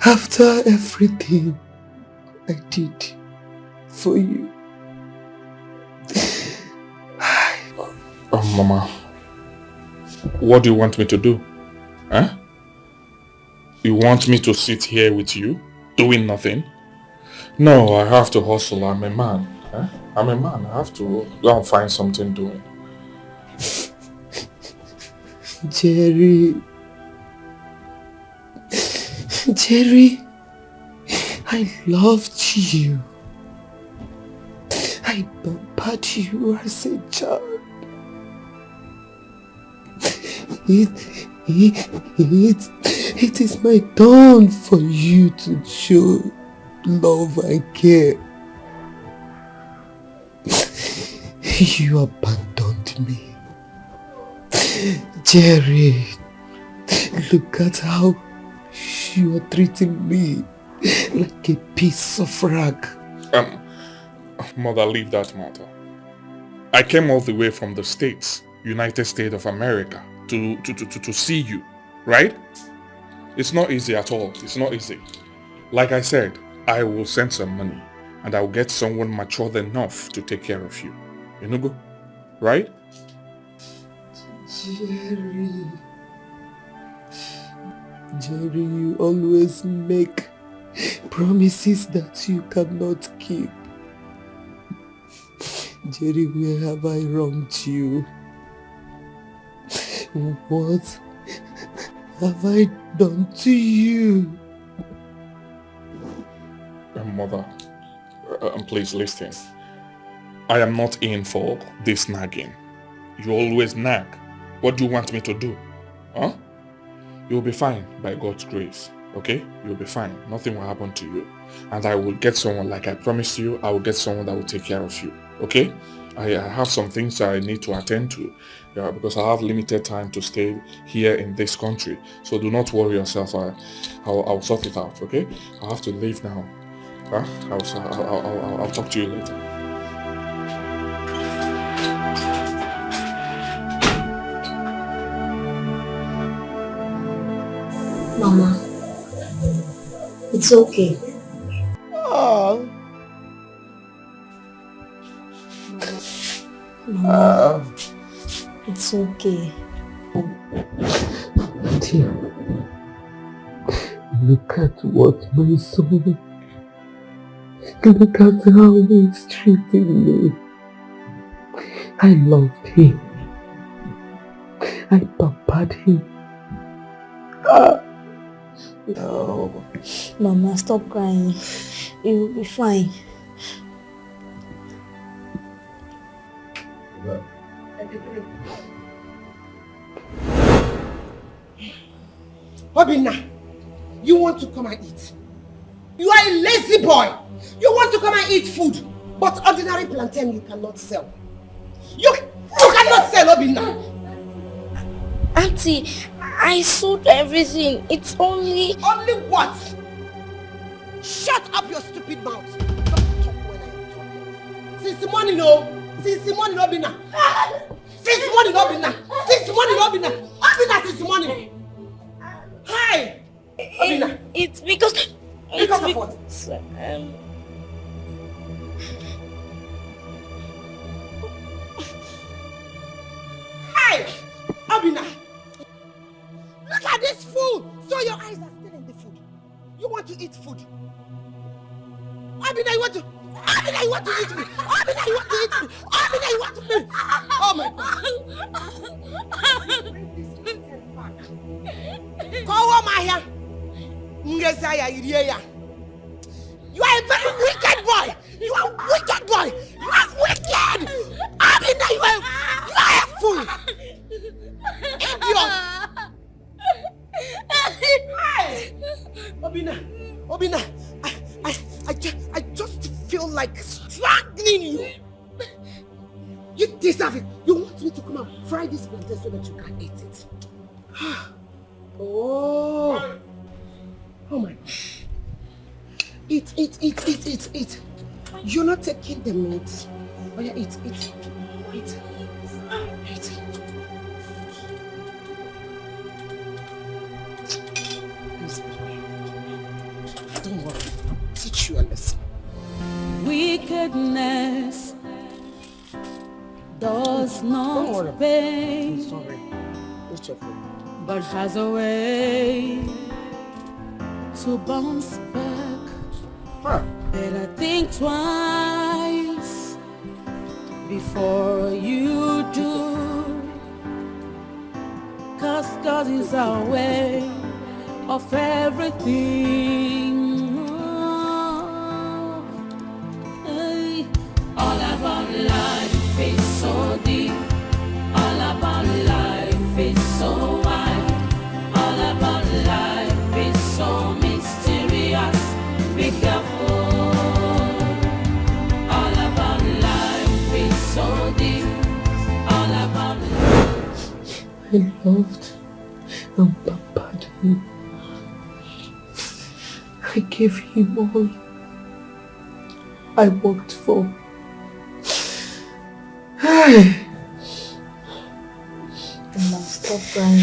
After everything I did for you. Mama, what do you want me to do? Huh? You want me to sit here with you, doing nothing? No, I have to hustle. I'm a man. Huh? I'm a man. I have to go and find something doing. Jerry, I loved you. I pampered you as a child. It is my turn for you to show love and care. You abandoned me. Jerry, look at how you are treating me like a piece of rag. Mother, leave that matter. I came all the way from the States, United States of America, to see you, right? It's not easy at all. It's not easy. Like I said, I will send some money and I'll get someone mature enough to take care of you. Enugu, right? Jerry, you always make promises that you cannot keep. Jerry, where have I wronged you? What have I done to you? Mother, please listen. I am not in for this nagging. You always nag. What do you want me to do? Huh? You'll be fine by God's grace. Okay? You'll be fine. Nothing will happen to you. And I will get someone, like I promised you, I will get someone that will take care of you. Okay? I have some things I need to attend to because I have limited time to stay here in this country. So do not worry yourself. I'll sort it out. Okay? I have to leave now. Huh? I'll talk to you later. Mama, it's okay. Oh. Mama, it's okay. Dear, look at what my son. Look at how he's treating me. I loved him. I pampered him. No. Mama, stop crying. You will be fine. Obinna, you want to come and eat? You are a lazy boy. You want to come and eat food, but ordinary plantain you cannot sell. You cannot sell, Obinna. Auntie, I sold everything. It's only... Only what? Shut up your stupid mouth. Don't talk when I am talking. Since the morning, Since the morning, Obinna. Since the morning, Obinna. Since the morning, Obinna. Obinna, since the morning. Hi! Obinna. It's because... Because of what? Hey! Obinna! Look at this food! So your eyes are still in the food. You want to eat food? Obinna, you want to... Obinna, you want to eat me! Obinna, you want to eat me! Obinna, you want to eat me! Oh my God! Bring this little back. Call on my hand. You are a very wicked boy! You are a wicked boy! You are wicked! Obinna, you are a fool! Idiot! Hey! Obinna, I just feel like strangling you. You deserve it. You want me to come and fry this plantain so that you can eat it. Oh my. Eat. You're not taking the meat. Oh yeah, eat. Don't worry. Teach you a lesson. Wickedness does not pay, but has a way to bounce back. Better think twice before you do, 'cause God is our way of everything. All about life is so deep. All about life is so wide. All about life is so mysterious. Be careful. All about life is so deep. I loved and pampered him. I gave him all I worked for. Mama, stop crying.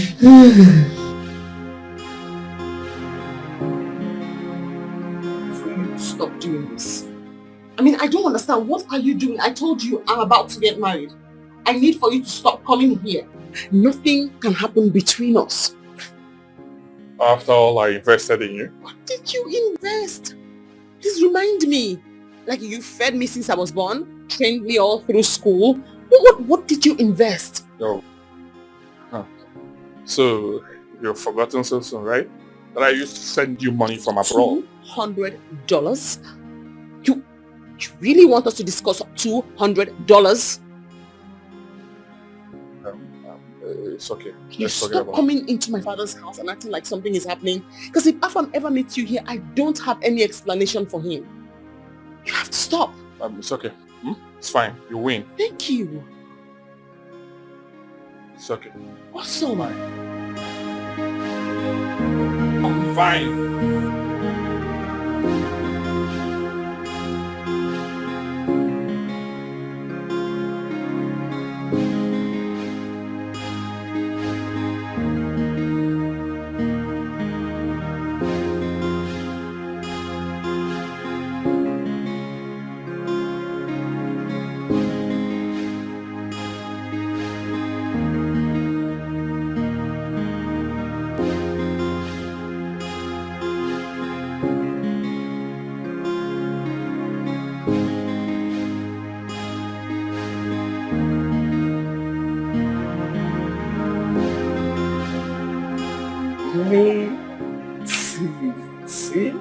Stop doing this. I mean, I don't understand. What are you doing? I told you I'm about to get married. I need for you to stop coming here. Nothing can happen between us. After all I invested in you. What did you invest? Please remind me. Like you fed me since I was born, trained me all through school. What did you invest? Oh. Huh. So, you've forgotten so soon, right? That I used to send you money from abroad. $200? You really want us to discuss $200? It's okay. Please stop coming into my father's house and acting like something is happening. Because if Afam ever meets you here, I don't have any explanation for him. You have to stop. It's okay. It's fine. You win. Thank you. It's okay. Awesome. I'm fine. See?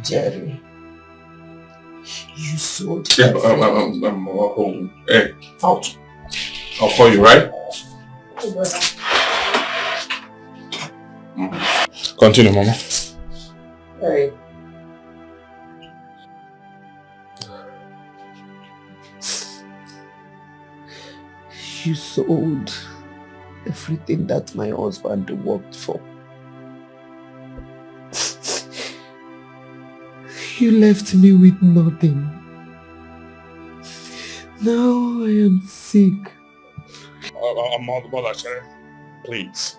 Jerry, you sold. Yeah, home. Hey, out. I'll call you, right? Continue, Mama. Hey. You sold everything that my husband worked for. You left me with nothing. Now I am sick. Mother, please.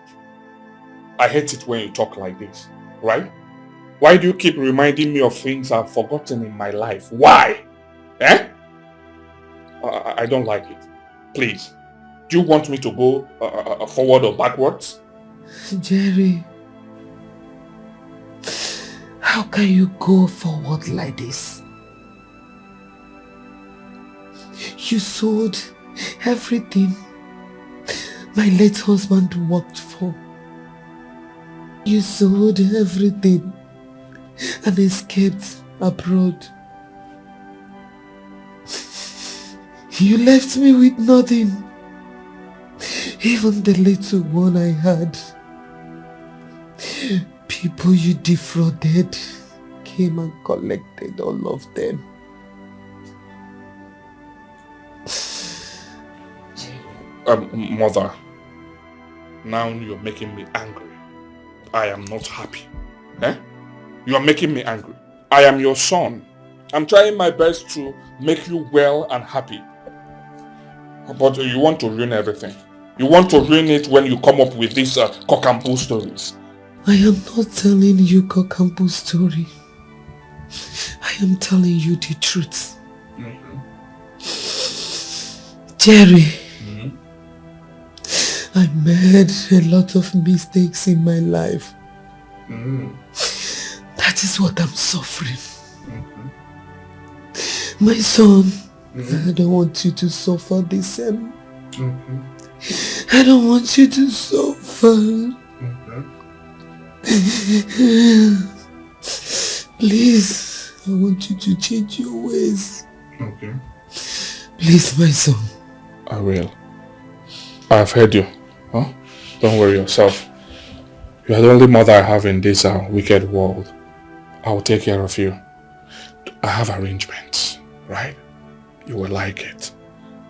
I hate it when you talk like this, right? Why do you keep reminding me of things I've forgotten in my life? Why? Eh? I don't like it. Please. Do you want me to go forward or backwards? Jerry, how can you go forward like this? You sold everything my late husband worked for. You sold everything and escaped abroad. You left me with nothing. Even the little one I had. People you defrauded came and collected all of them. Mother, now you're making me angry. I am not happy. Eh? You are making me angry. I am your son. I'm trying my best to make you well and happy. But you want to ruin everything. You want to ruin it when you come up with these cock and bull stories. I am not telling you cock and bull story. I I am telling you the truth. Jerry, I made a lot of mistakes in my life. That is what I'm suffering. My son, I don't want you to suffer the same. I don't want you to suffer. Please, I want you to change your ways. Please, my son. I will. I've heard you. Huh? Don't worry yourself. You are the only mother I have in this wicked world. I will take care of you. I have arrangements, right? You will like it.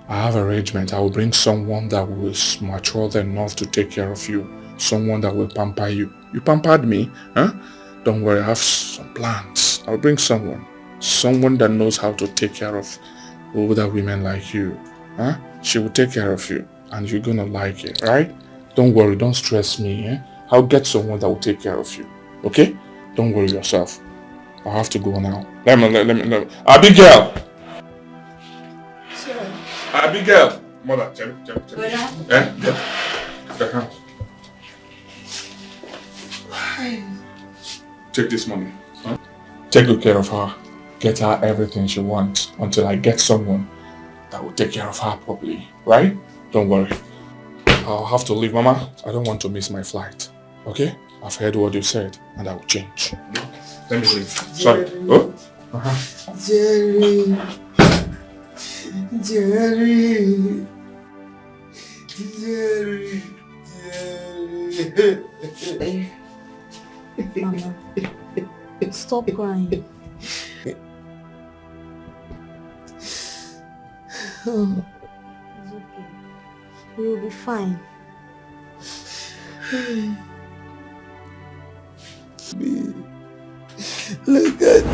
I have arrangements. I will bring someone that was mature enough to take care of you. Someone that will pamper you. You pampered me, huh? Don't worry, I have some plans. I'll bring someone. Someone that knows how to take care of older women like you. Huh? She will take care of you. And you're gonna like it, right? Don't worry, don't stress me, eh? I'll get someone that will take care of you. Okay? Don't worry yourself. I have to go now. Let me. Abigail! Sure. Abigail! Mother, check. Eh? Yeah. Take this money. Huh? Take good care of her. Get her everything she wants until I get someone that will take care of her properly. Right? Don't worry. I'll have to leave, Mama. I don't want to miss my flight. Okay? I've heard what you said and I will change. Let me leave. Sorry. Oh? Jerry. Jerry. Mama, stop crying. Oh. It's okay. You will be fine. Look at me.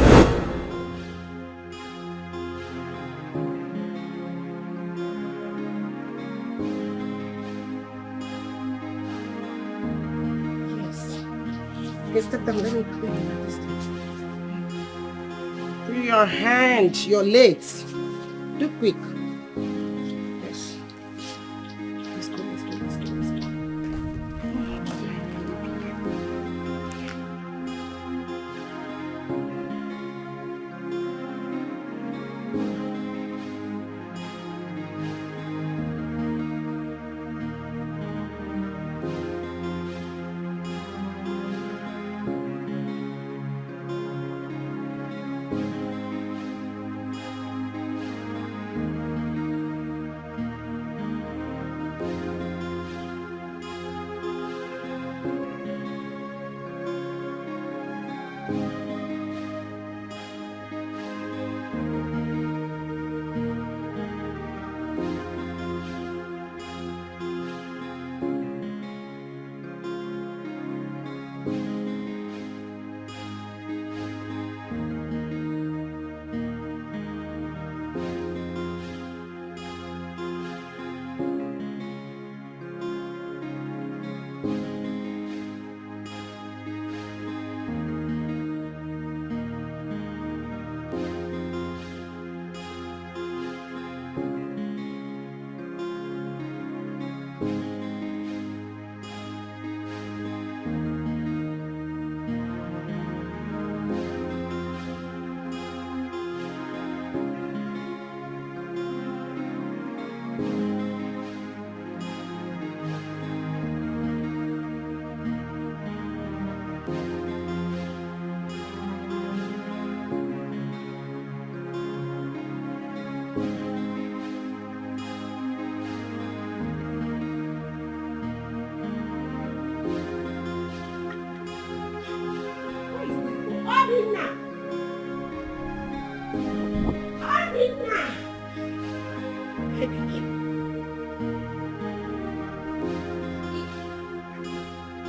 Okay, step down. Let me clean you this time. Free your hand. You're late. Do quick. Yes. Let's go.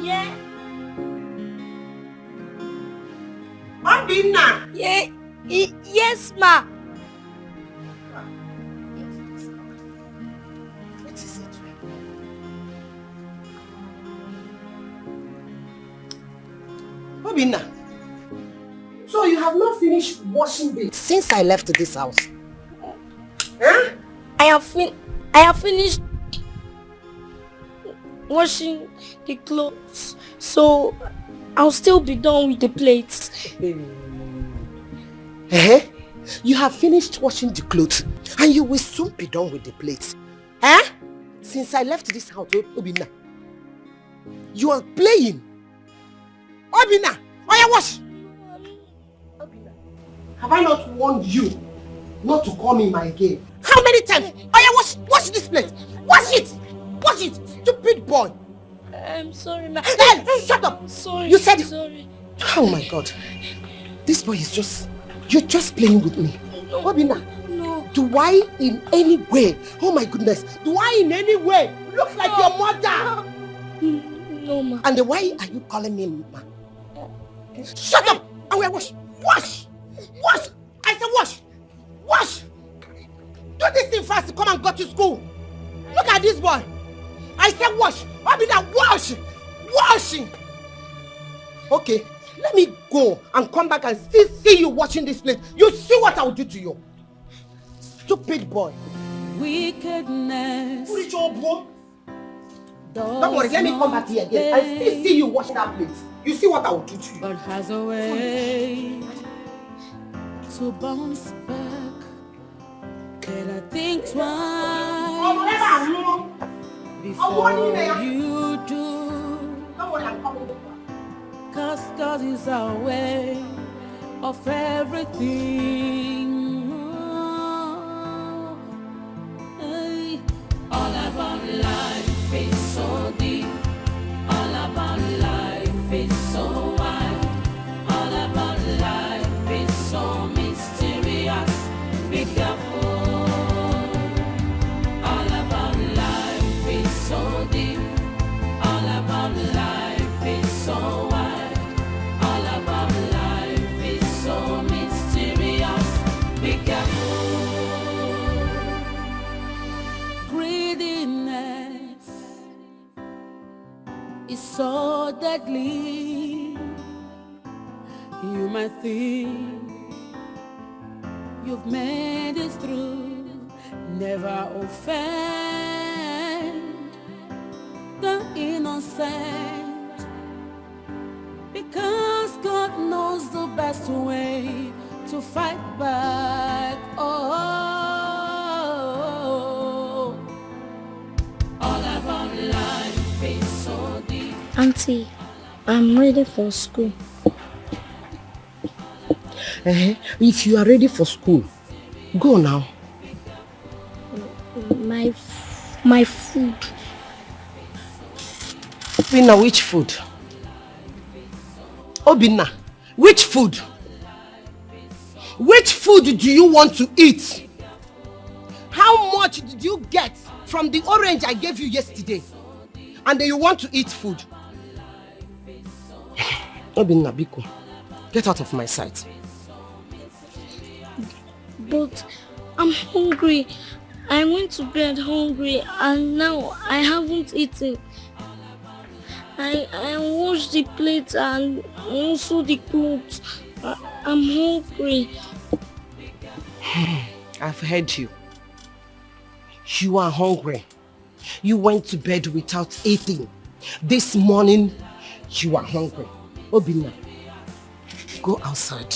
Yeah. Obinna. Yeah. Yes, ma. What is it? Obinna. So you have not finished washing this since I left this house? Huh? I have finished washing the clothes, so I'll still be done with the plates. You have finished washing the clothes and you will soon be done with the plates. Eh? Since I left this house, Obina, you are playing. Obina, wash. Obina, have I not warned you not to call me my game? How many times? Wash this plate. Wash it. Wash it, stupid boy. I'm sorry, ma. Hey, shut up. Sorry. You said. Sorry. Oh my God, this boy is just. You're just playing with me. No. Obina, no. Do I in any way, oh my goodness, do I in any way look like your mother? No, ma. And why are you calling me ma? Shut up! I will wash. Wash! Wash! I said wash! Wash! Do this thing fast. Come and go to school. Look at this boy. I said wash. Obina, wash! Washing! Okay. Let me go and come back and still see you watching this place. You see what I will do to you. Stupid boy. Wickedness. Don't worry, let me come back here again and still see you watching that place. You see what I will do to you. God has a way to bounce back. Better think twice before you do. Don't worry, I'm coming back. Cause God is our way of everything. Hey. All about life is so deep. All about life is so wide. All about life is so mysterious. Be careful. All about life is so deep. All about life is so wide. It's so deadly. You might think you've made it through. Never offend the innocent, because God knows the best way to fight back. Oh, all about life is so deep. Auntie, I'm ready for school. If you are ready for school, go now. My food. Obina, which food? Obina, which food? Which food do you want to eat? How much did you get from the orange I gave you yesterday? And then you want to eat food? Obina, Biko, get out of my sight. But I'm hungry. I went to bed hungry and now I haven't eaten. I washed the plates and also the clothes. I'm hungry. I've heard you. You are hungry. You went to bed without eating. This morning, you are hungry. Obina, go outside.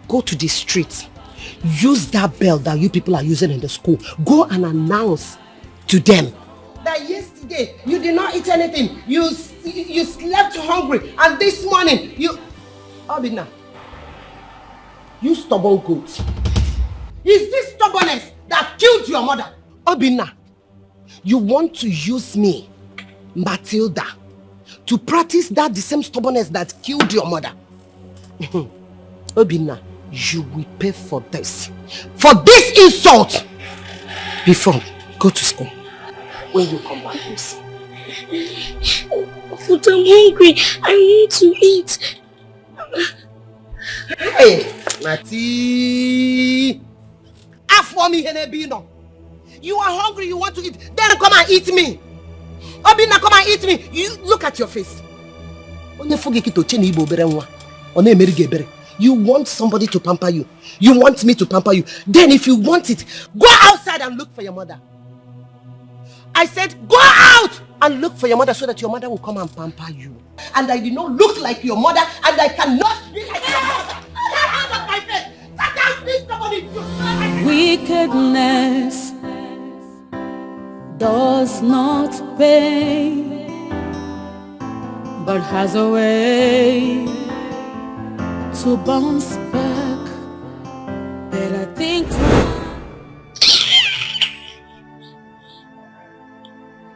Go to the street. Use that bell that you people are using in the school. Go and announce to them that yesterday you did not eat anything. You slept hungry, and this morning you... Obina, you stubborn goat. Is this stubbornness that killed your mother? Obina, you want to use me, Matilda, to practice that the same stubbornness that killed your mother. Obina, you will pay for this. For this insult! Before, go to school. When you come back, you see. But I'm hungry. I need to eat. Hey, Mati! You are hungry, you want to eat. Then come and eat me. Obina, come and eat me. You look at your face. You want somebody to pamper you. You want me to pamper you. Then if you want it, go outside and look for your mother. I said, go out and look for your mother so that your mother will come and pamper you. And I did not look like your mother, and I cannot be like your mother. Get out of my face! Get out, please, somebody! Wickedness does not pay, but has a way to bounce back. Better think.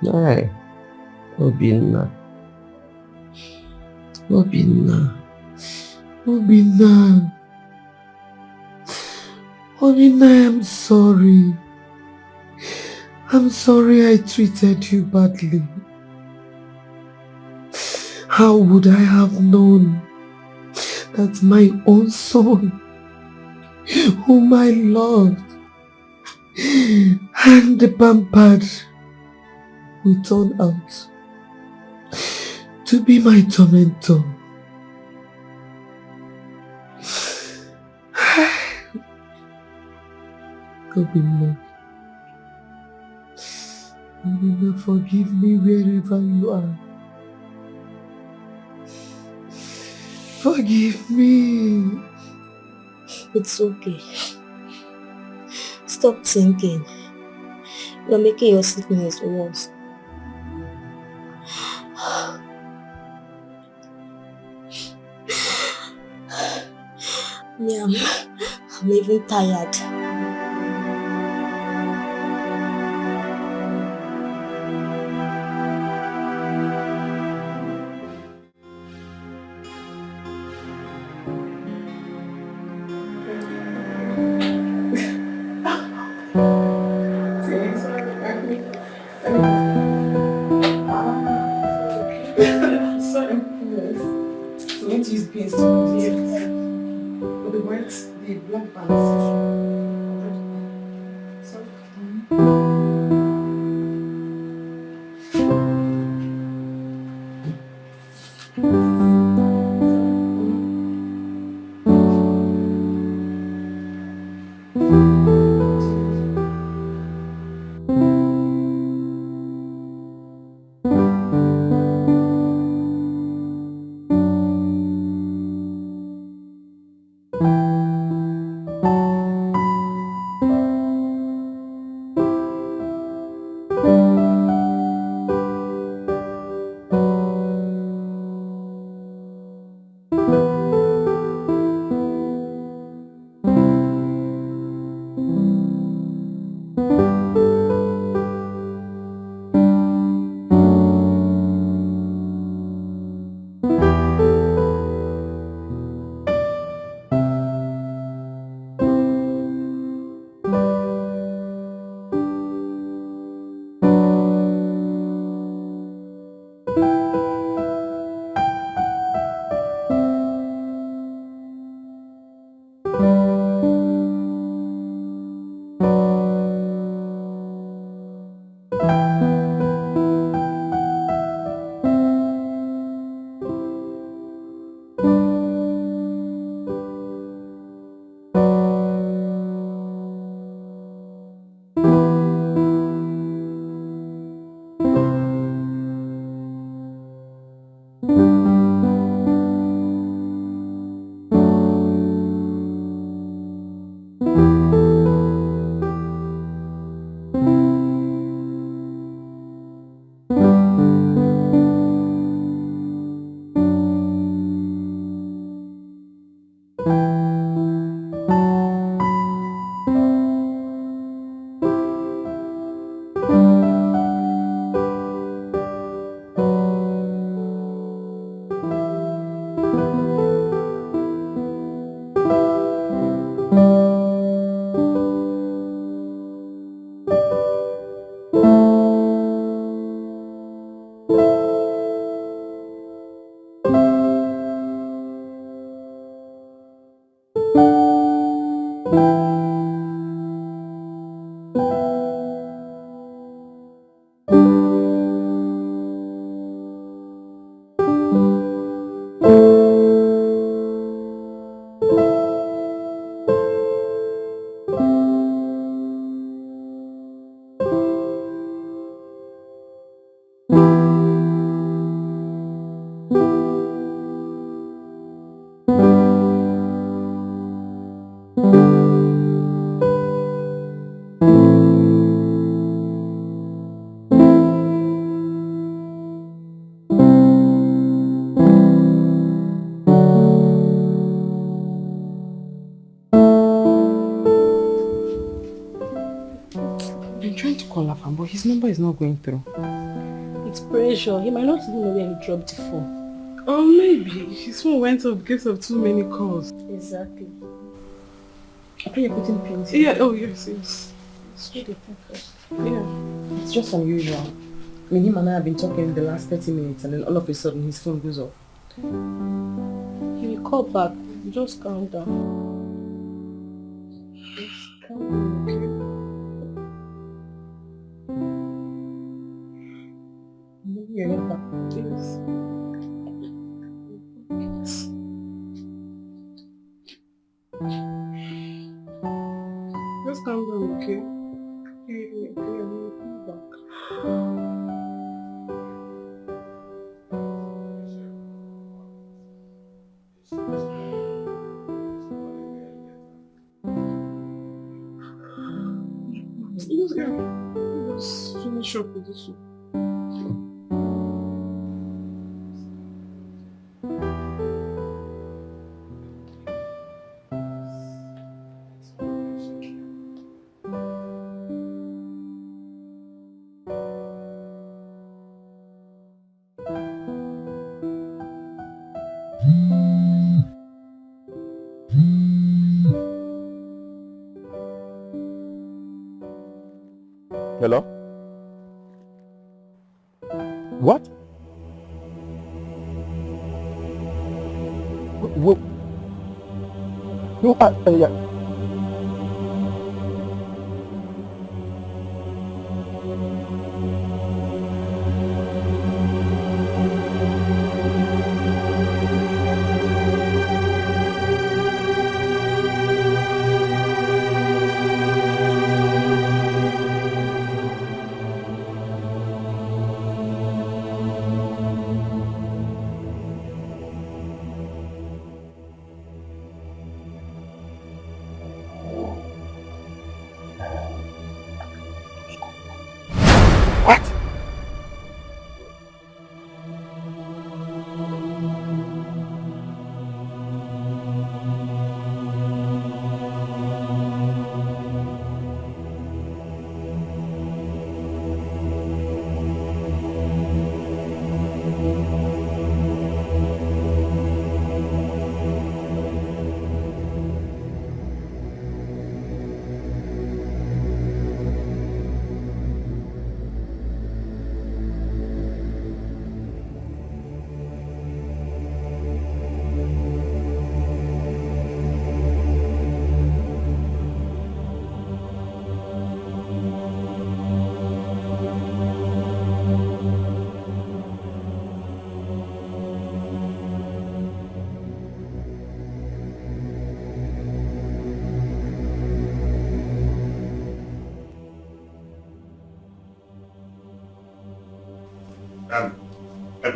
Hey, Obinna. Obinna. Obinna. Obinna, I'm sorry. I'm sorry I treated you badly. How would I have known that my own son, whom I loved and pampered, would turn out to be my tormentor? Obinna, Obinna, forgive me wherever you are. Forgive me. It's okay. Stop thinking. You're making your sickness worse. Yeah, I'm even tired. but his number is not going through. It's pressure. He might not even know where he dropped the phone. Oh, maybe his phone went off because of too many calls. Exactly. I think you're putting pins. Yeah, oh yes. Let's do the thing first. Yeah. It's just unusual. I mean, him and I have been talking the last 30 minutes and then all of a sudden his phone goes off. He will call back. Just calm down. Just calm down, okay? Maybe you're back. Yes. Just calm down, okay? Okay, I'm coming back. Let's finish up with this one. Hello? What? Yeah.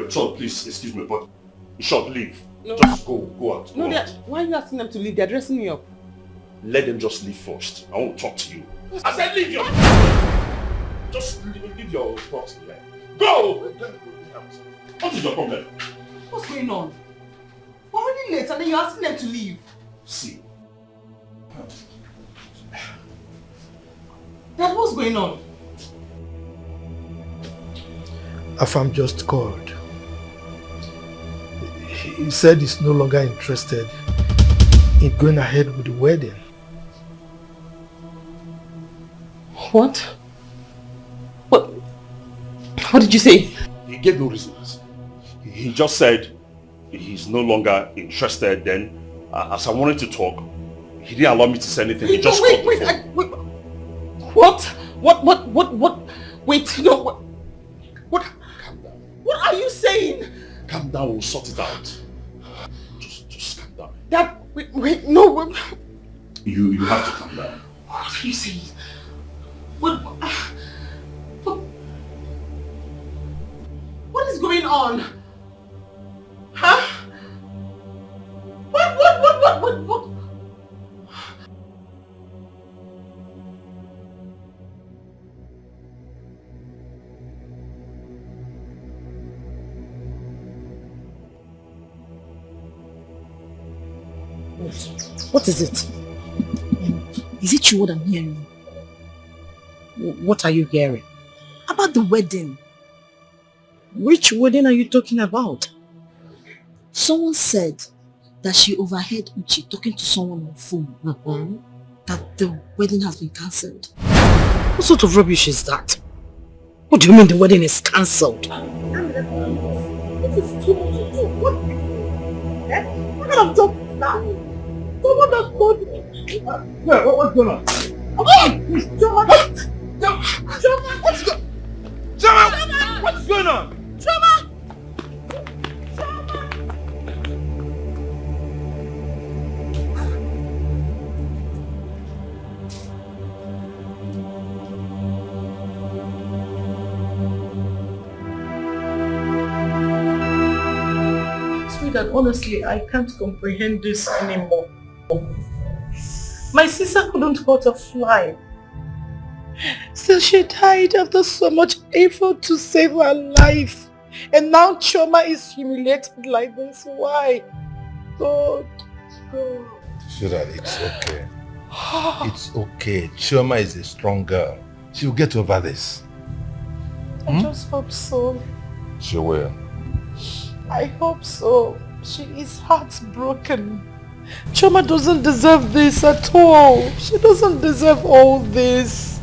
Sean, please excuse me, but you should leave. No. Just go out. No, go out. why are you asking them to leave? They're dressing me up. Let them just leave first. I won't talk to you. I said leave your... Just leave your box here. Go! What is your problem? What's going on? We're already late and then you're asking them to leave. See. Dad, what's going on? Afam just called. He said he's no longer interested in going ahead with the wedding. What? What did you say? He gave no reasons. He just said he's no longer interested. Then, as I wanted to talk, he didn't allow me to say anything. He just called the phone. What? Wait, no, what? Calm down. What are you saying? Calm down, we'll sort it out. Just calm down. Dad, wait, no. You have to calm down. What are you saying? What is going on? Huh? What? What is it? Is it true what I'm hearing? What are you hearing? the wedding. Which wedding are you talking about? Someone said that she overheard Uchi talking to someone on phone. That the wedding has been cancelled. What sort of rubbish is that? What do you mean the wedding is cancelled? It is too much to do. What kind of job is that? Someone that told me. Yeah, what's going on? What's going on? Sweetheart, honestly, I can't comprehend this anymore. My sister couldn't hurt a fly. Still, she died after so much effort to save her life. And now Chioma is humiliated like this. Why? God. Sweetheart, it's okay. It's okay. Chioma is a strong girl. She'll get over this. I just hope so. She will. I hope so. She is heartbroken. Chioma doesn't deserve this at all. She doesn't deserve all this.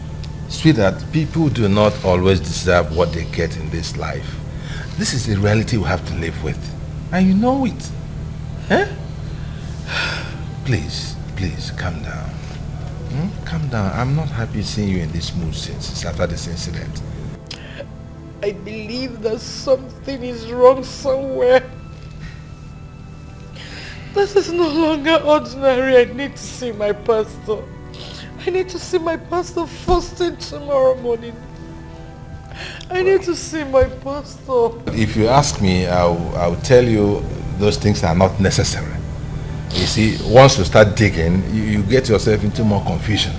Sweetheart, people do not always deserve what they get in this life. This is the reality we have to live with. And you know it. Eh? Please, calm down. Calm down. I'm not happy seeing you in this mood since after this incident. I believe that something is wrong somewhere. This is no longer ordinary. I need to see my pastor. I need to see my pastor first thing tomorrow morning. I need to see my pastor. If you ask me, I'll tell you those things are not necessary. You see, once you start digging, you get yourself into more confusion.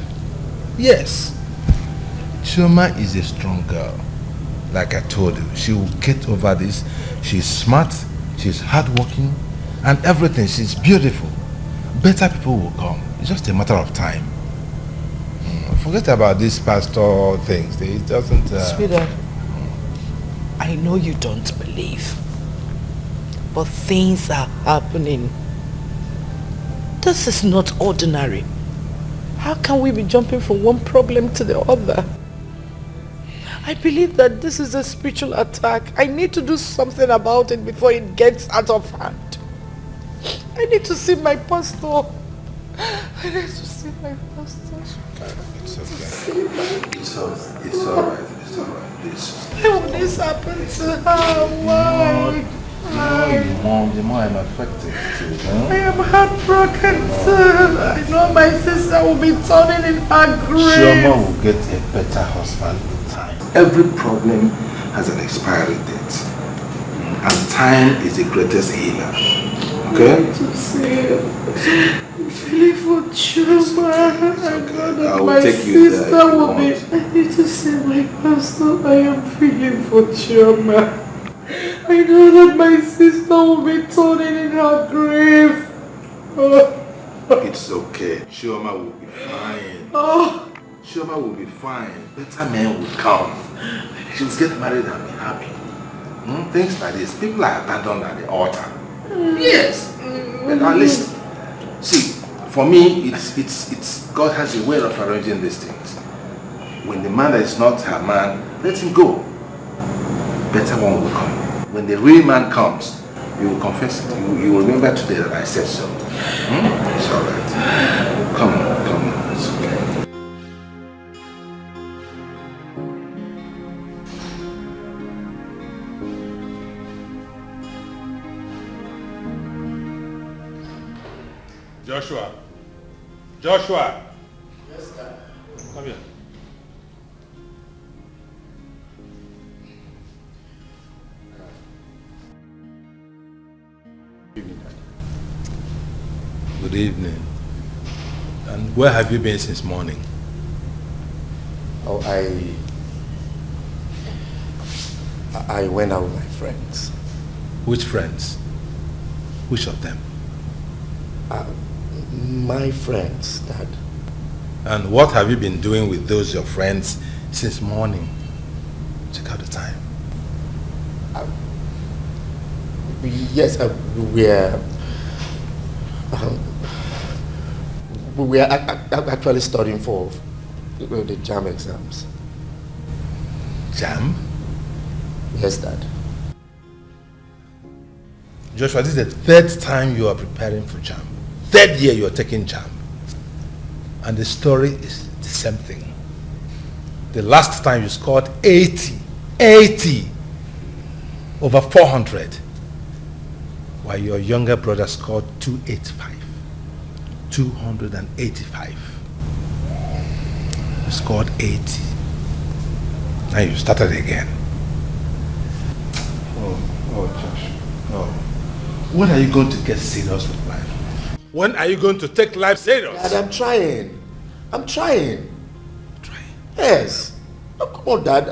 Yes, Chioma is a strong girl. Like I told you, she will get over this. She's smart, she's hardworking, and everything. She's beautiful. Better people will come. It's just a matter of time. Forget about these pastor things. It doesn't... Sweetheart, I know you don't believe, but things are happening. This is not ordinary. How can we be jumping from one problem to the other? I believe that this is a spiritual attack. I need to do something about it before it gets out of hand. I need to see my pastor. I need to see my pastor. It's okay. It's alright. Please. Why would this happen to her? Why? The more I'm affected too. I am heartbroken too. I know my sister will be turning in her grave. Chioma will get a better husband with time. Every problem has an expiry date. And time is the greatest healer. Okay? I'm feeling for Chioma. I know that my sister will be... I need to see my pastor. I am feeling for Chioma. I know that my sister will be turning in her grave. It's okay. Chioma will be fine. Chioma will be fine. Better men will come. She'll get married and be happy. Things like this. People are abandoned at the altar. Yes. But at least, see, for me, it's God has a way of arranging these things. When the man that is not her man, let him go. Better one will come. When the real man comes, you will confess it. You will remember today that I said so. It's alright. Come on. It's okay. Joshua. Yes, sir. Come here. Good evening. And where have you been since morning? Oh, I went out with my friends. Which friends? Which of them? My friends, Dad. And what have you been doing with those your friends since morning? Check out the time. Yes, we are actually studying for the JAM exams. JAM? Yes, Dad. Joshua, this is the third time you are preparing for JAM. Third year you are taking JAM. And the story is the same thing. The last time you scored 80 over 400, while your younger brother scored 285. You scored 80. Now you started again. Oh, Josh. Oh. When are you going to get serious with life? When are you going to take life serious? Dad, I'm trying. Trying? Yes. Oh, come on, Dad.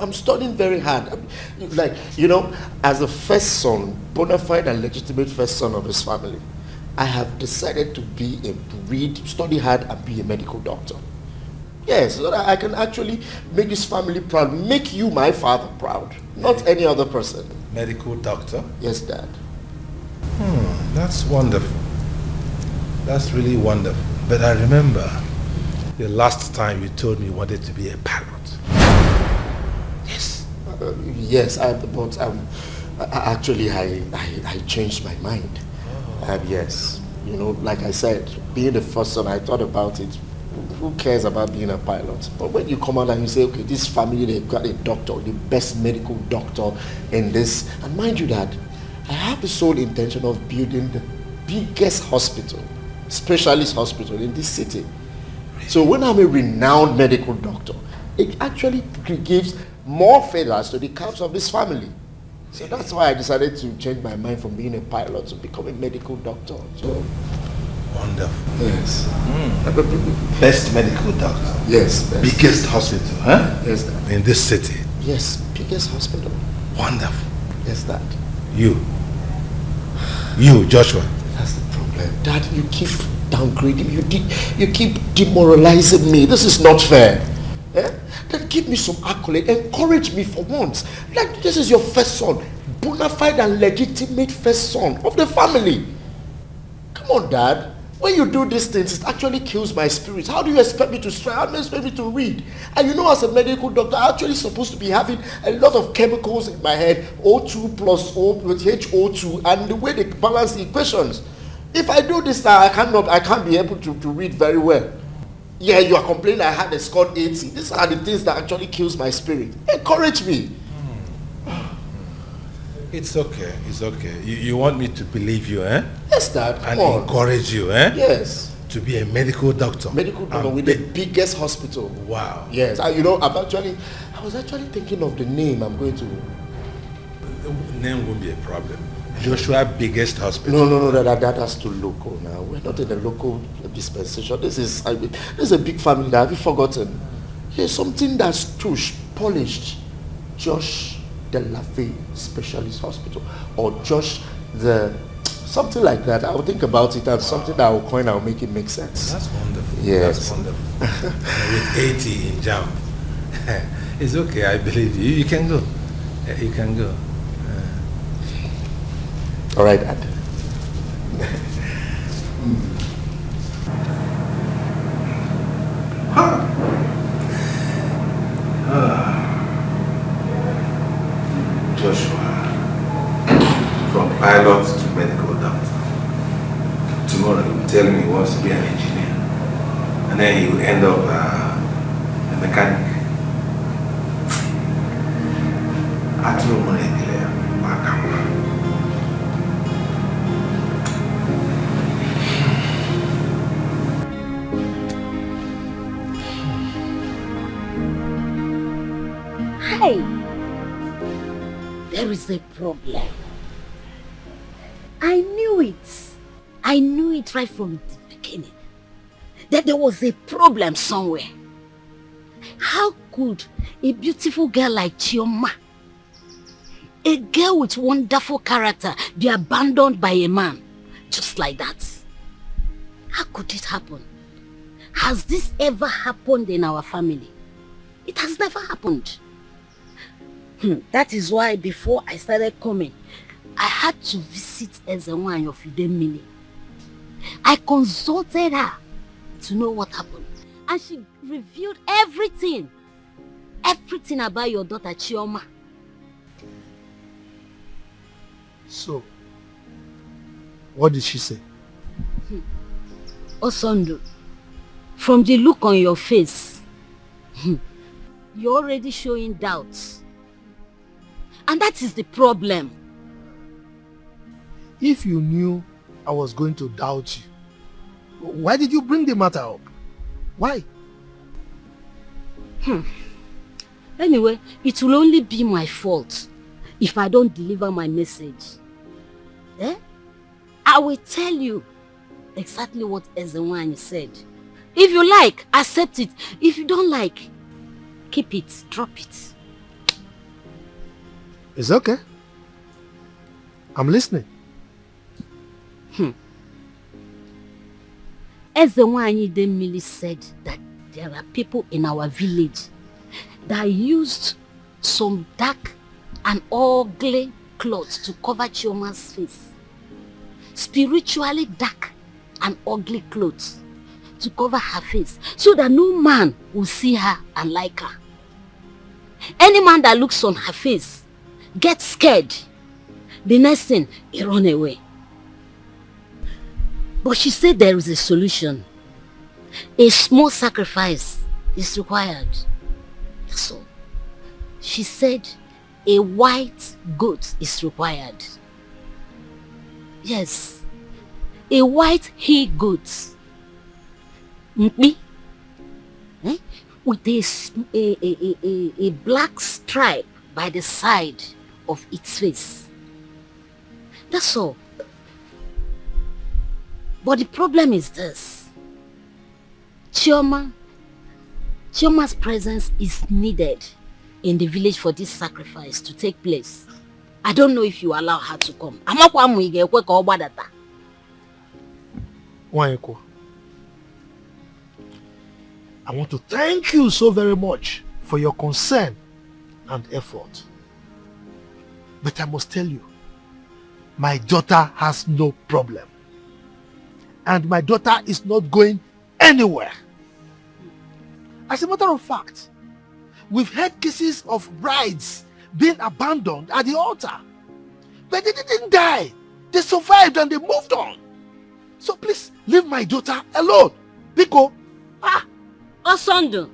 I'm studying very hard. As the first son, bona fide and legitimate first son of his family, I have decided to study hard and be a medical doctor. Yes, so that I can actually make this family proud, make you, my father, proud, not any other person. Medical doctor? Yes, Dad. That's wonderful. That's really wonderful. But I remember the last time you told me you wanted to be a pilot. Yes. I changed my mind. Yes. Like I said, being the first son, I thought about it. Who cares about being a pilot? But when you come out and you say, okay, this family, they've got a doctor, the best medical doctor in this. And mind you that, I have the sole intention of building the biggest hospital, specialist hospital in this city. So when I'm a renowned medical doctor, it actually gives more feathers to the caps of this family. So that's why I decided to change my mind from being a pilot to become a medical doctor. So wonderful. Yes. Best medical doctor. Yes. Best. Biggest hospital, huh? Yes, Dad. In this city. Yes, biggest hospital. Wonderful. Yes, Dad. You, Joshua. That's the problem. Dad, you keep downgrading me. You keep demoralizing me. This is not fair. Then give me some accolade. Encourage me for once. Like, this is your first son. Bona fide and legitimate first son of the family. Come on, Dad. When you do these things, it actually kills my spirit. How do you expect me to strive? How do you expect me to read? And as a medical doctor, I'm actually supposed to be having a lot of chemicals in my head, O2 plus O with HO2, and the way they balance the equations. If I do this now, I can't be able to read very well. Yeah, you are complaining I had a score 80. These are the things that actually kills my spirit. Encourage me. It's okay. You want me to believe you, eh? Yes, Dad. And encourage you, eh? Yes. To be a medical doctor. Medical doctor with the biggest hospital. Wow. Yes. I was actually thinking of the name I'm going to. The name won't be a problem. Joshua biggest hospital. No, that has to local now. We're not in a local dispensation. This is a big family. Have you forgotten? Here's something that's touched, polished. Josh the Lafay Specialist Hospital, or Josh the something like that. I will think about it, and something that I will coin, I will make it make sense. That's wonderful. Yes. That's wonderful. With 80 in JAM. It's okay, I believe you. You can go. You can go. All right, Dad. Joshua, from pilot to medical doctor. Tomorrow he will tell me he wants to be an engineer, and then he will end up a mechanic. Hi. There is a problem. I knew it. I knew it right from the beginning. That there was a problem somewhere. How could a beautiful girl like Chioma, a girl with wonderful character, be abandoned by a man just like that? How could it happen? Has this ever happened in our family? It has never happened. That is why before I started coming, I had to visit Ezenwany of Idemili. I consulted her to know what happened. And she revealed everything. Everything about your daughter Chioma. So, what did she say? Osondo, from the look on your face, you're already showing doubts. And that is the problem. If you knew I was going to doubt you, why did you bring the matter up? Why? Anyway, it will only be my fault if I don't deliver my message. I will tell you exactly what Ezenwany said. If you like, accept it. If you don't like, keep it, drop it. It's okay. I'm listening. Ezenwany Idemili said that there are people in our village that used some dark and ugly clothes to cover Chioma's face. Spiritually dark and ugly clothes to cover her face so that no man will see her and like her. Any man that looks on her face gets scared. The next thing, he run away. But she said there is a solution. A small sacrifice is required. That's all. She said a white goat is required. Yes, a white he-goat. With a black stripe by the side of its face. That's all. But the problem is this. Chioma's presence is needed in the village for this sacrifice to take place. I don't know if you allow her to come. Wanyeko, I want to thank you so very much for your concern and effort. But I must tell you, my daughter has no problem. And my daughter is not going anywhere. As a matter of fact, we've had cases of brides being abandoned at the altar. But they didn't die. They survived and they moved on. So please, leave my daughter alone. Biko. Osondo.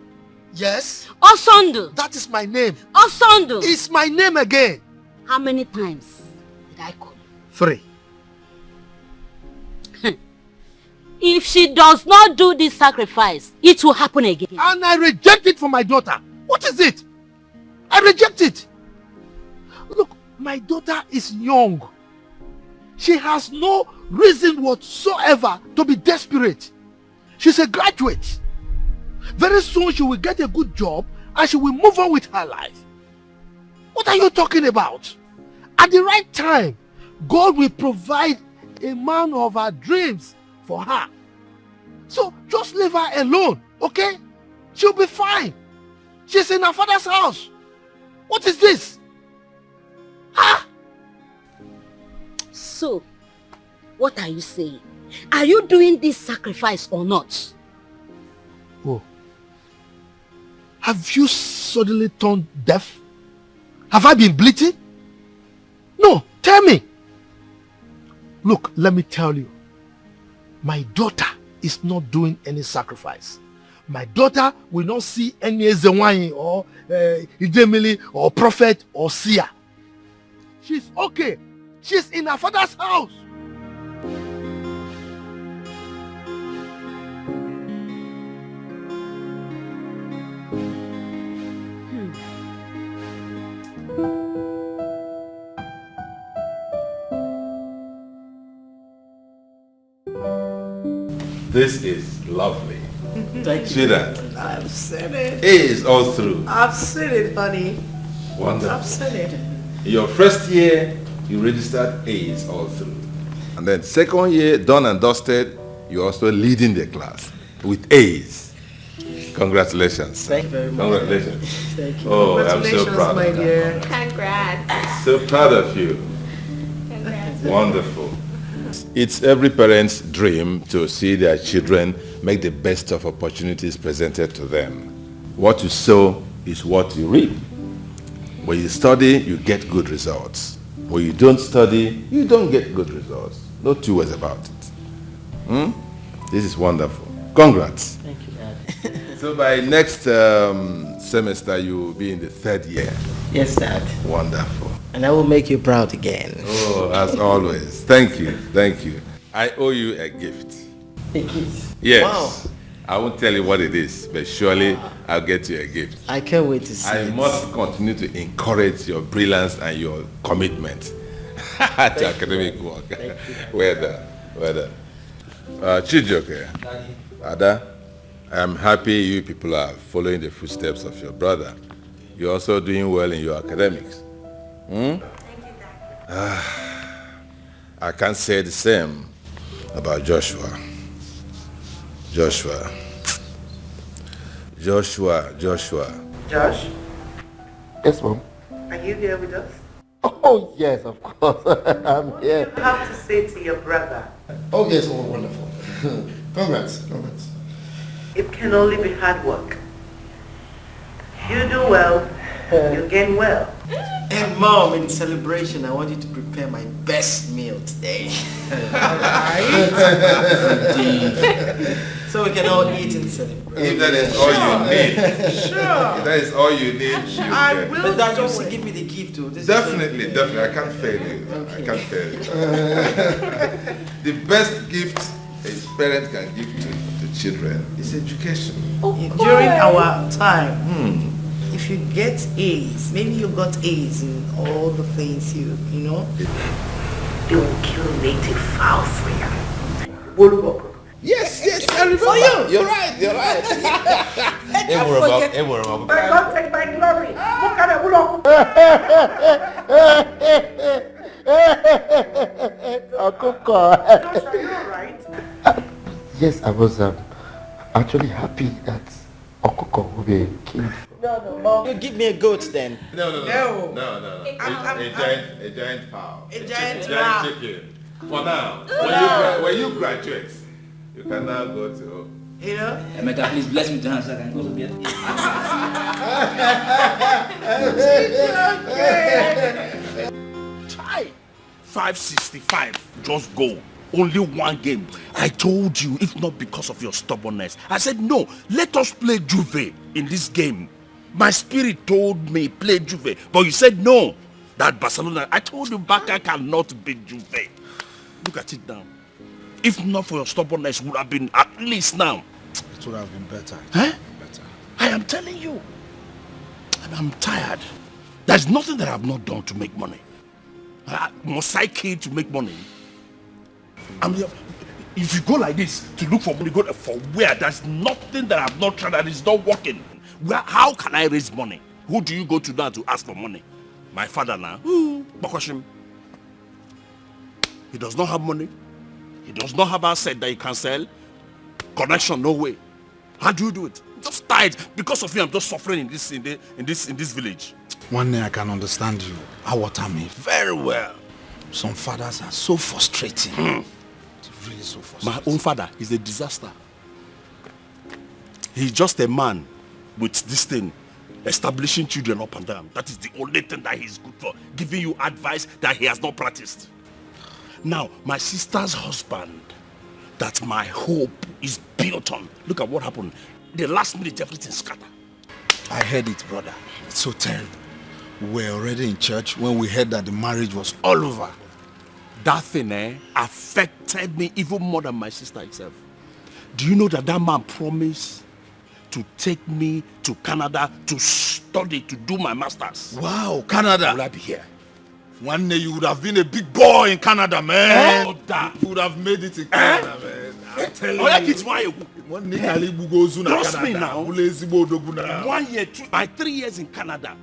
Yes? Osondo. That is my name. Osondo. It's my name again. How many times did I call you? 3. If she does not do this sacrifice, it will happen again. And I reject it for my daughter. What is it? I reject it. Look, my daughter is young. She has no reason whatsoever to be desperate. She's a graduate. Very soon she will get a good job and she will move on with her life. What are you talking about? At the right time, God will provide a man of her dreams for her. So just leave her alone, okay? She'll be fine. She's in her father's house. What is this? So, what are you saying? Are you doing this sacrifice or not? Oh. Have you suddenly turned deaf? Have I been bleating? No, tell me. Look, let me tell you. My daughter is not doing any sacrifice. My daughter will not see any Ezenwany or Idemili or prophet or seer. She's okay. She's in her father's house. This is lovely. Thank you. See that? I've seen it. A is all through. I've seen it, honey. Wonderful. I've seen it. In your first year, you registered A's all through. And then second year, done and dusted, you're also leading the class with A's. Congratulations. Thank you very much. Congratulations. Thank you. Oh, I'm so Congratulations, proud. my dear. Congrats. So proud of you. Congrats. Wonderful. It's every parent's dream to see their children make the best of opportunities presented to them. What you sow is what you reap. When you study, you get good results. When you don't study, you don't get good results. No two ways about it. This is wonderful. Congrats. Thank you, Dad. So by next semester, you will be in the 3rd year. Yes, Dad. Wonderful. And I will make you proud again. Oh, as always. Thank you. Thank you. I owe you a gift. A gift? Yes. Wow. I won't tell you what it is, but surely I'll get you a gift. I can't wait to see I it. must continue to encourage your brilliance and your commitment to academic work. Well done. Well done. Chijioke, Ada, I'm happy you people are following the footsteps of your brother. You're also doing well in your academics. Thank you, Dad. I can't say the same about Joshua. Joshua. Josh? Yes, Mom. Are you here with us? Oh, yes, of course. I'm here. You have to say to your brother. Oh, yes, oh, wonderful. Congrats. It can only be hard work. You do well, you gain well. And Mom, in celebration, I want you to prepare my best meal today. Alright? So we can all eat and celebrate. If that is all you need. Sure. If that is all you need, I will. But that you give me the gift too. Definitely. I can't fail you. Okay. I can't fail you. The best gift a parent can give to the children is education. During our time, if you get A's, maybe you got A's in all the things you know, they will kill native fowl for you. Yes, I remember. For you. You're right. Don't take my glory. Look at it. Yes, I was actually happy that Okoko will be king. No, Mom. You give me a goat then. No. A giant fowl. A giant chicken. For now. When you graduate, you can now go to... You know? Emeka, please bless me to hand so I can go to bed. Try 565. Just go. Only one game. I told you, if not because of your stubbornness. I said, no, let us play Juve in this game. My spirit told me play Juve, but you said no. That Barcelona, I told you Barca cannot beat Juve. Look at it now. If not for your stubbornness, would have been at least now. It would have been better. Better. I am telling you. And I'm tired. There's nothing that I've not done to make money. Must I kill to make money? If you go like this to look for money, go for where? There's nothing that I've not tried that is not working. How can I raise money? Who do you go to now to ask for money? My father now. Bakoshim. He does not have money. He does not have asset that he can sell. Connection, no way. How do you do it? Just tired. Because of you, I'm just suffering in this village. One day I can understand you. Awatami. Very well. Some fathers are so frustrating. It's really so frustrating. My own father is a disaster. He's just a man with this thing, establishing children up and down. That is the only thing that he's good for. Giving you advice that he has not practiced. Now, my sister's husband, that my hope is built on. Look at what happened. The last minute, everything scattered. I heard it, brother. It's so terrible. We were already in church when we heard that the marriage was all over. That thing affected me even more than my sister itself. Do you know that man promised to take me to Canada to study, to do my master's? Wow, Canada. Will I be here? One day you would have been a big boy in Canada, man. You would have made it in Canada, man. I'm telling you. One day, trust me now. 1 year, by 3 years in Canada,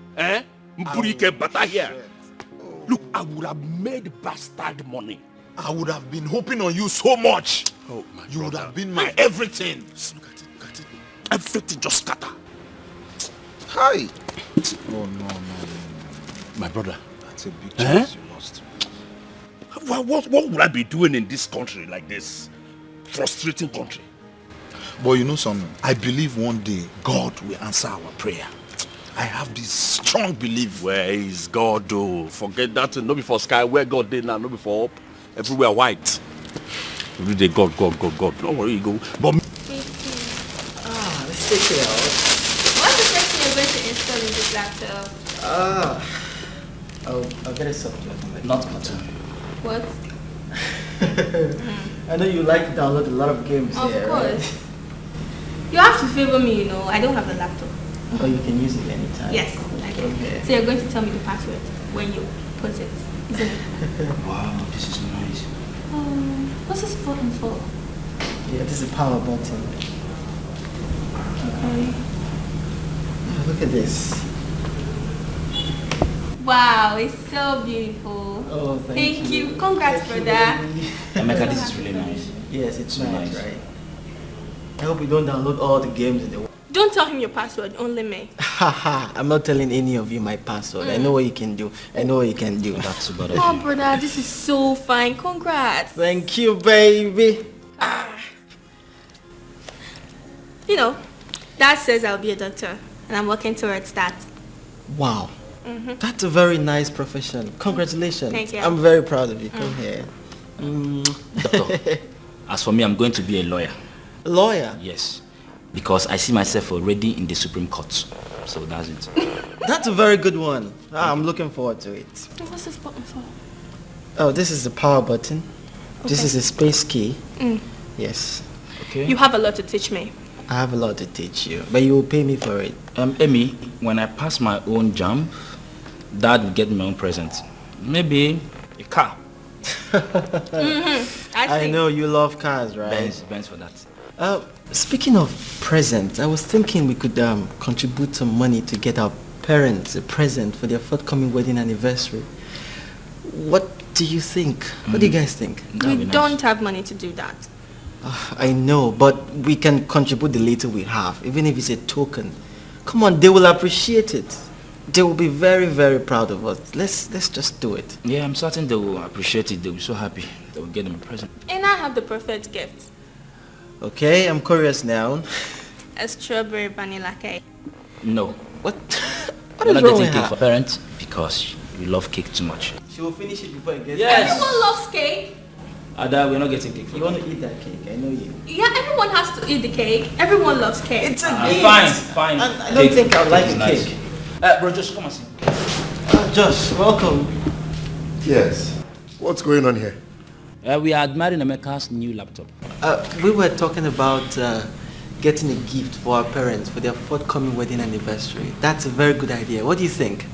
here. Look, I would have made bastard money. I would have been hoping on you so much. Oh, my You would have been my everything. Look at it. everything just scatter. Hi. Oh, no. My brother. That's a big chance you lost. What would I be doing in this country like this? Frustrating country. But you know something? I believe one day God will answer our prayer. I have this strong belief. Where is God though? Forget that. No before sky. Where God did now, no before up. Everywhere white. Every day God. Don't worry, you go. But let's take it out. What's the first thing you're going to install in this laptop? I'll get a software. Not button. What? I know you like to download a lot of games. Of here, course. Right? You have to favor me, I don't have a laptop. Oh, you can use it anytime. Yes, I can. Okay. So you're going to tell me the password when you put it, isn't it? Wow, this is nice. What's this button for? Yeah, this is a power button. Okay. Look at this. Wow, it's so beautiful. Oh, thank you. Congrats, brother. Emeka, this is really nice. Yes, it's nice, right? I hope you don't download all the games in the world. Don't tell him your password, only me. Haha, I'm not telling any of you my password. I know what you can do. I know what you can do. That's about it. Oh, brother, this is so fine. Congrats. Thank you, baby. Dad says I'll be a doctor, and I'm working towards that. Wow. That's a very nice profession. Congratulations. Thank you. I'm very proud of you. Come here. Doctor, as for me, I'm going to be a lawyer. A lawyer? Yes. Because I see myself already in the Supreme Court. So that's it. That's a very good one. I'm looking forward to it. What's this button for? Oh, this is the power button. Okay. This is a space key. Yes. Okay. You have a lot to teach me. I have a lot to teach you, but you will pay me for it. Amy, when I pass my own jam, Dad will get me my own present. Maybe a car. I know you love cars, right? Benz for that. Speaking of presents, I was thinking we could contribute some money to get our parents a present for their forthcoming wedding anniversary. What do you think? What do you guys think? We don't have money to do that. I know, but we can contribute the little we have, even if it's a token. Come on, they will appreciate it. They will be very, very proud of us. Let's just do it. Yeah, I'm certain they will appreciate it. They'll be so happy. They will get them a present. And I have the perfect gift. Okay, I'm curious now. A strawberry vanilla cake. No. What? We're not getting cake for parents because we love cake too much. She will finish it before it gets. Yes. Everyone loves cake. Ada, we're not getting cake. You want to eat that cake? I know you. Yeah, everyone has to eat the cake. Everyone loves cake. It's a gift. Fine. I don't think I would like the cake. Bro, Josh, come and see. Josh, welcome. Yes. What's going on here? We are admiring Emeka's new laptop. We were talking about getting a gift for our parents for their forthcoming wedding anniversary. That's a very good idea. What do you think?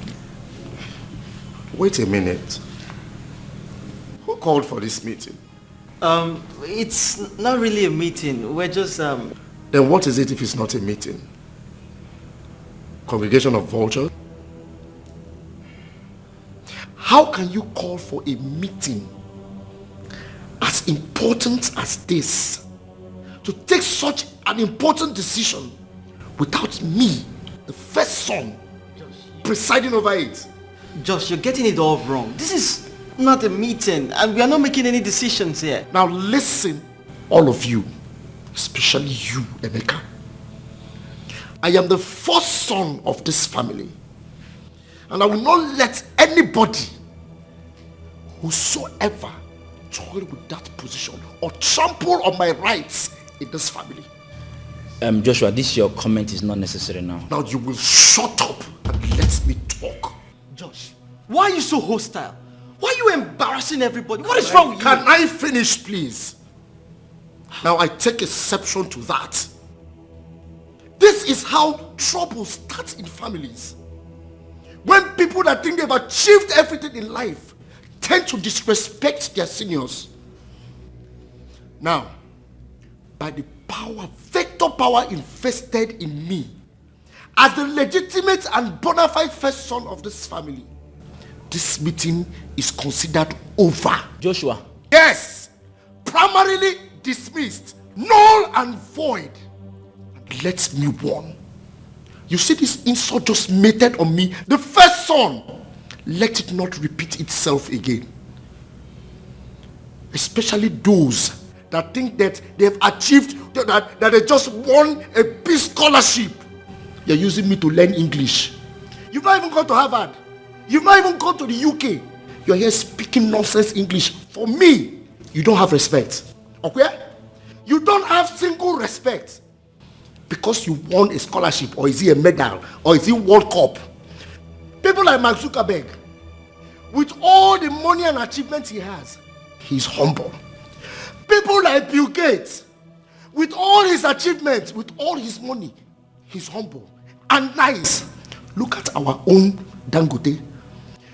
Wait a minute. Who called for this meeting? It's not really a meeting. We're just Then what is it if it's not a meeting? Congregation of vultures? How can you call for a meeting as important as this to take such an important decision without me, the first son, presiding over it? Josh, you're getting it all wrong. This is not a meeting and we are not making any decisions here. Now listen, all of you, especially you, Emeka. I am the first son of this family, and I will not let anybody whosoever toy with that position or trample on my rights in this family. Joshua, your comment is not necessary now. Now you will shut up and let me talk. Josh, why are you so hostile? Why are you embarrassing everybody? What is wrong with you? Can I finish, please? Now I take exception to that. This is how trouble starts in families. When people that think they've achieved everything in life tend to disrespect their seniors. Now, by the vector power invested in me, as the legitimate and bona fide first son of this family, this meeting is considered over. Joshua. Yes, primarily dismissed, null and void. let me warn. You see this insult just meted on me, the first son. Let it not repeat itself again. Especially those that think that they've achieved, that they just won a peace scholarship. You're using me to learn English. You've not even gone to Harvard. You've not even gone to the UK. You're here speaking nonsense English. For me, you don't have respect. Okay? You don't have single respect. Because you won a scholarship, or is it a medal, or is it World Cup? People like Mark Zuckerberg, with all the money and achievements he has, he's humble. People like Bill Gates, with all his achievements, with all his money, he's humble and nice. Look at our own Dangote.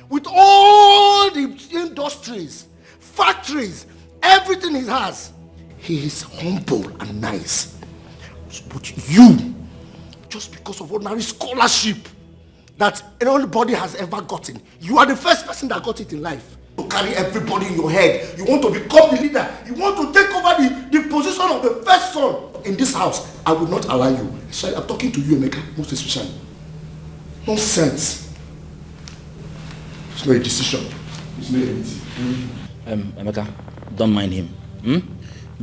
With all the industries, factories, everything he has, he is humble and nice. But you, just because of ordinary scholarship that anybody has ever gotten, you are the first person that got it in life. You carry everybody in your head. You want to become the leader. You want to take over the position of the first son in this house. I will not allow you. So I'm talking to you, Emeka, most especially. Nonsense. It's not a decision. It's not a meeting. Emeka, don't mind him.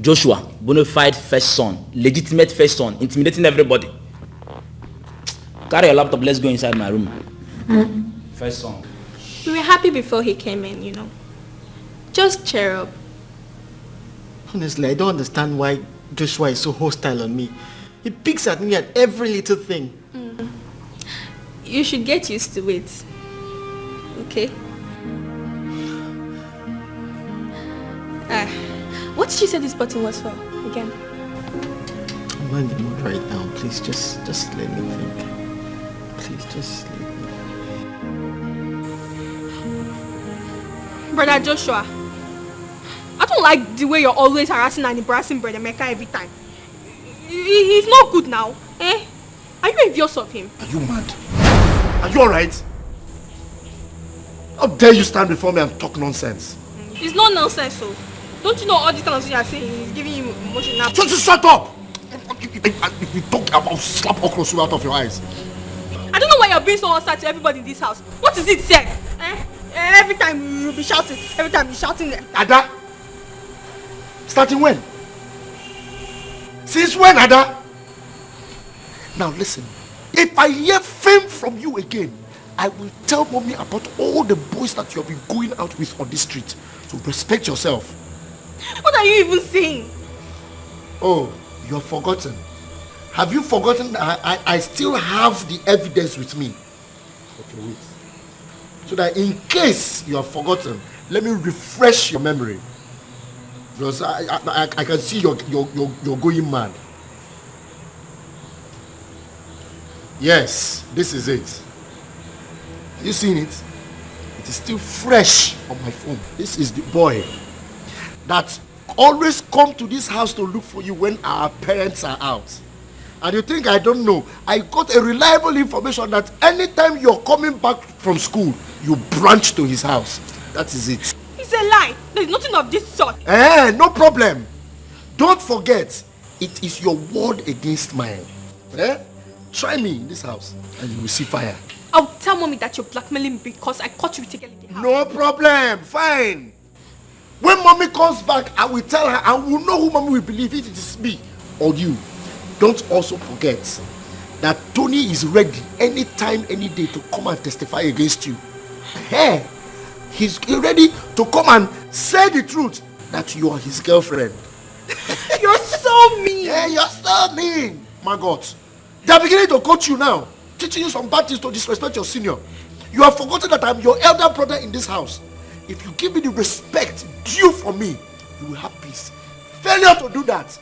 Joshua, bona fide first son, legitimate first son, intimidating everybody. Carry your laptop, let's go inside my room. First son. We were happy before he came in, you know. Just cheer up. Honestly, I don't understand why Joshua is so hostile on me. He picks at me at every little thing. You should get used to it. Okay? What did you say this button was for, again? I'm not in the mood right now. Please, just let me think. Please, just let me. Brother Joshua, I don't like the way you're always harassing and embarrassing Brother Mecca every time. He's not good now, eh? Are you envious of him? Are you mad? Are you alright? How dare you stand before me and talk nonsense? It's not nonsense, so. Don't you know all the things you are saying is giving him emotional... Shut up! If you talk about slap okra out of your eyes. I don't know why you're being so hostile to everybody in this house. What is it, sir? Every time you'll be shouting. Every time you're shouting. Ada? Starting when? Since when, Ada? Now listen. If I hear fame from you again, I will tell mommy about all the boys that you have been going out with on this street. So respect yourself. What are you even saying? Oh, you've forgotten. Have you forgotten that I still have the evidence with me? Okay, wait. So that in case you have forgotten, let me refresh your memory. Because I can see you're going mad. Yes, this is it. You seen it? It is still fresh on my phone. This is the boy that always come to this house to look for you when our parents are out. And you think I don't know? I got a reliable information that anytime you're coming back from school, you branch to his house. That is it. It's a lie. There's nothing of this sort. No problem. Don't forget, it is your word against mine. Try me in this house and you will see fire. I'll tell mommy that you're blackmailing me because I caught you taking the house. No problem. Fine. When mommy comes back, I will tell her. I will know who mommy will believe, if it is me or you. Don't also forget that Tony is ready anytime, any day to come and testify against you. Hey, he's ready to come and say the truth that you are his girlfriend. You're so mean. Yeah, you're so mean. My God. They're beginning to coach you now, teaching you some bad things to disrespect your senior. You have forgotten that I'm your elder brother in this house. If you give me the respect due for me, you will have peace. Failure to do that,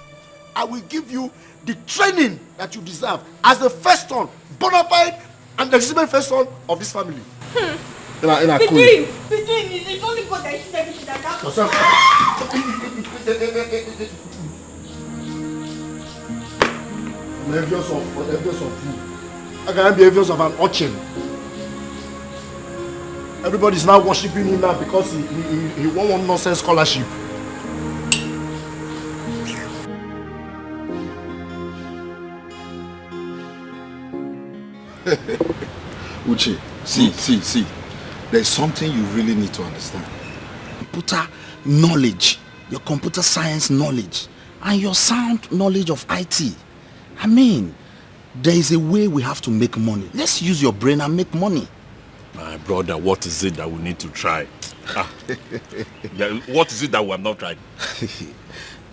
I will give you the training that you deserve as the first son, bona fide and legitimate first son of this family. Between, it's only God that is everything that happens. I'm envious of you. I can't be envious of an urchin. Everybody's now worshiping him now because he won one nonsense scholarship. Uche, see. There's something you really need to understand. Computer knowledge, your computer science knowledge, and your sound knowledge of IT. I mean, there is a way we have to make money. Let's use your brain and make money. My brother, what is it that we need to try? What is it that we have not tried?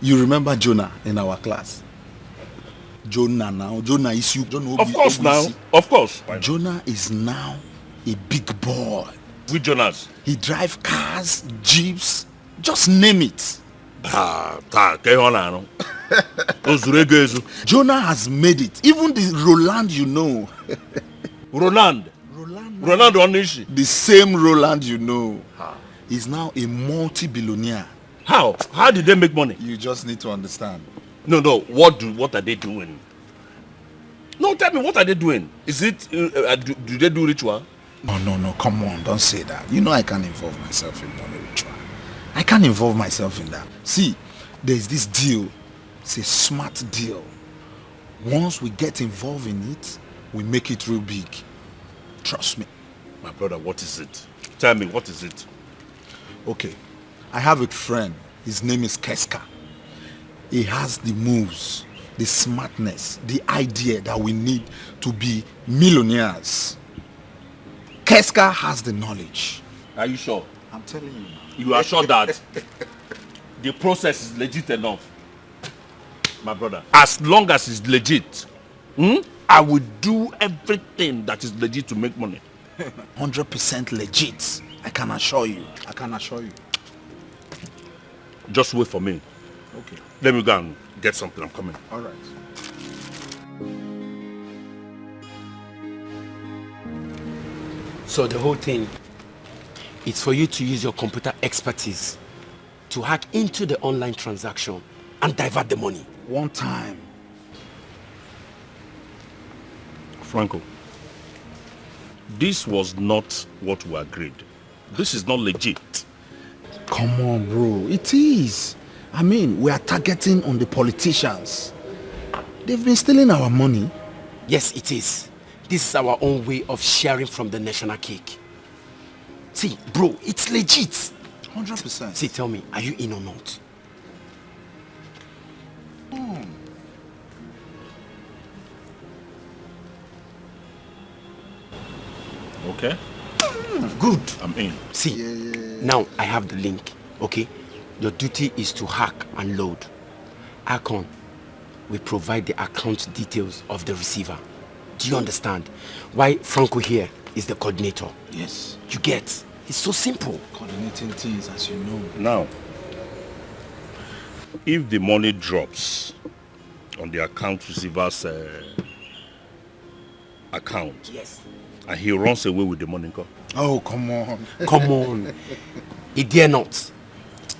You remember Jonah in our class? Jonah is you. Of course now. Of course. Jonah is now a big boy. With Jonas? He drives cars, jeeps, just name it. Jonah has made it. Even the Roland you know. Roland Onishi. The same Roland you know. Is now a multi-billionaire. How? How did they make money? You just need to understand. No. What are they doing? No, tell me, what are they doing? Is it, do they do ritual? No, come on, don't say that. You know I can't involve myself in money ritual. I can't involve myself in that. See, there's this deal. It's a smart deal. Once we get involved in it, we make it real big. Trust me. My brother, what is it? Tell me, what is it? Okay, I have a friend. His name is Keska. He has the moves, the smartness, the idea that we need to be millionaires. Keska has the knowledge. Are you sure? I'm telling you. You are sure that the process is legit enough? My brother, as long as it's legit, I will do everything that is legit to make money. 100% legit. I can assure you. Just wait for me. Okay. Let me go and get something. I'm coming. All right. So the whole thing is for you to use your computer expertise to hack into the online transaction and divert the money. One time. Franco, this was not what we agreed. This is not legit. Come on, bro. It is. I mean, we are targeting on the politicians. They've been stealing our money. Yes, it is. This is our own way of sharing from the national cake. See, bro, it's legit. 100%. See, tell me, are you in or not? Okay. Good. I'm in. See, now I have the link, okay? Your duty is to hack and load. Akon, we provide the account details of the receiver. Do you understand? Why Franco here is the coordinator? Yes. You get? It's so simple. Coordinating things, as you know. Now, if the money drops on the account receiver's account, yes, and he runs away with the money, oh, come on. Come on. He dare not.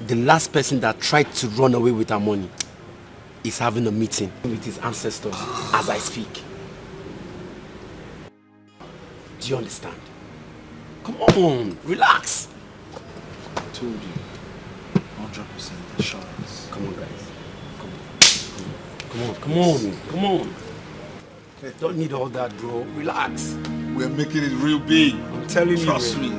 The last person that tried to run away with our money is having a meeting with his ancestors as I speak. Do you understand? Come on, relax. I told you. 100% assurance. Come on, guys. Come on. Don't need all that, bro. Relax. We're making it real big. I'm telling you. Trust me.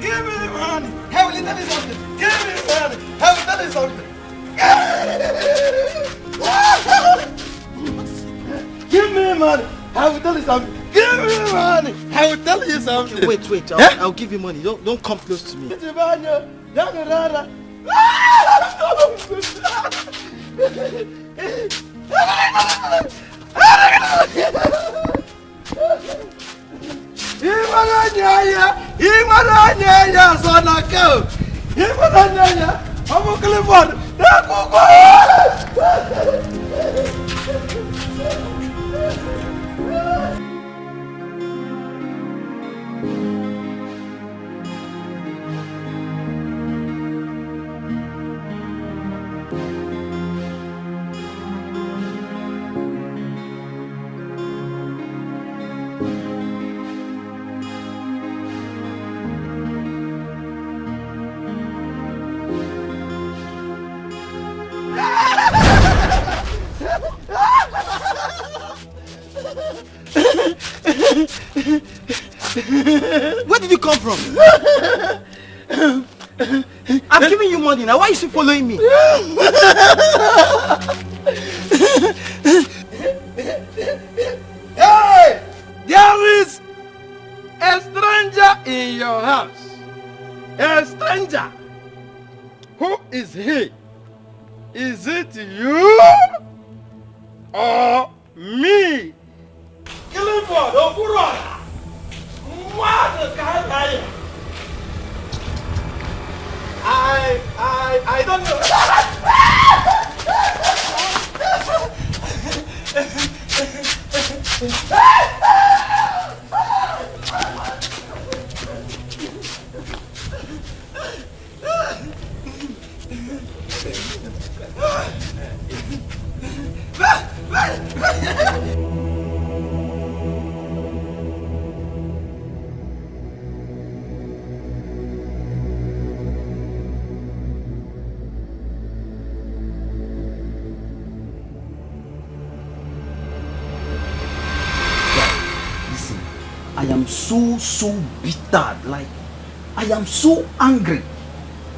Give me the money. Have you done something? Give me the money. Have you done something? Give me the money. Have you done something? Give me the money. Have you done you something? Wait. I'll give you money. Don't come close to me. Imaranya sana kau. Imaranya. Kamu keluar. Where did you come from? I'm giving you money now. Why are you still following me? Hey! There is a stranger in your house. A stranger. Who is he? Is it you or me? Clifford Okurora. What the guy? I don't I am so bitter. Like, I am so angry.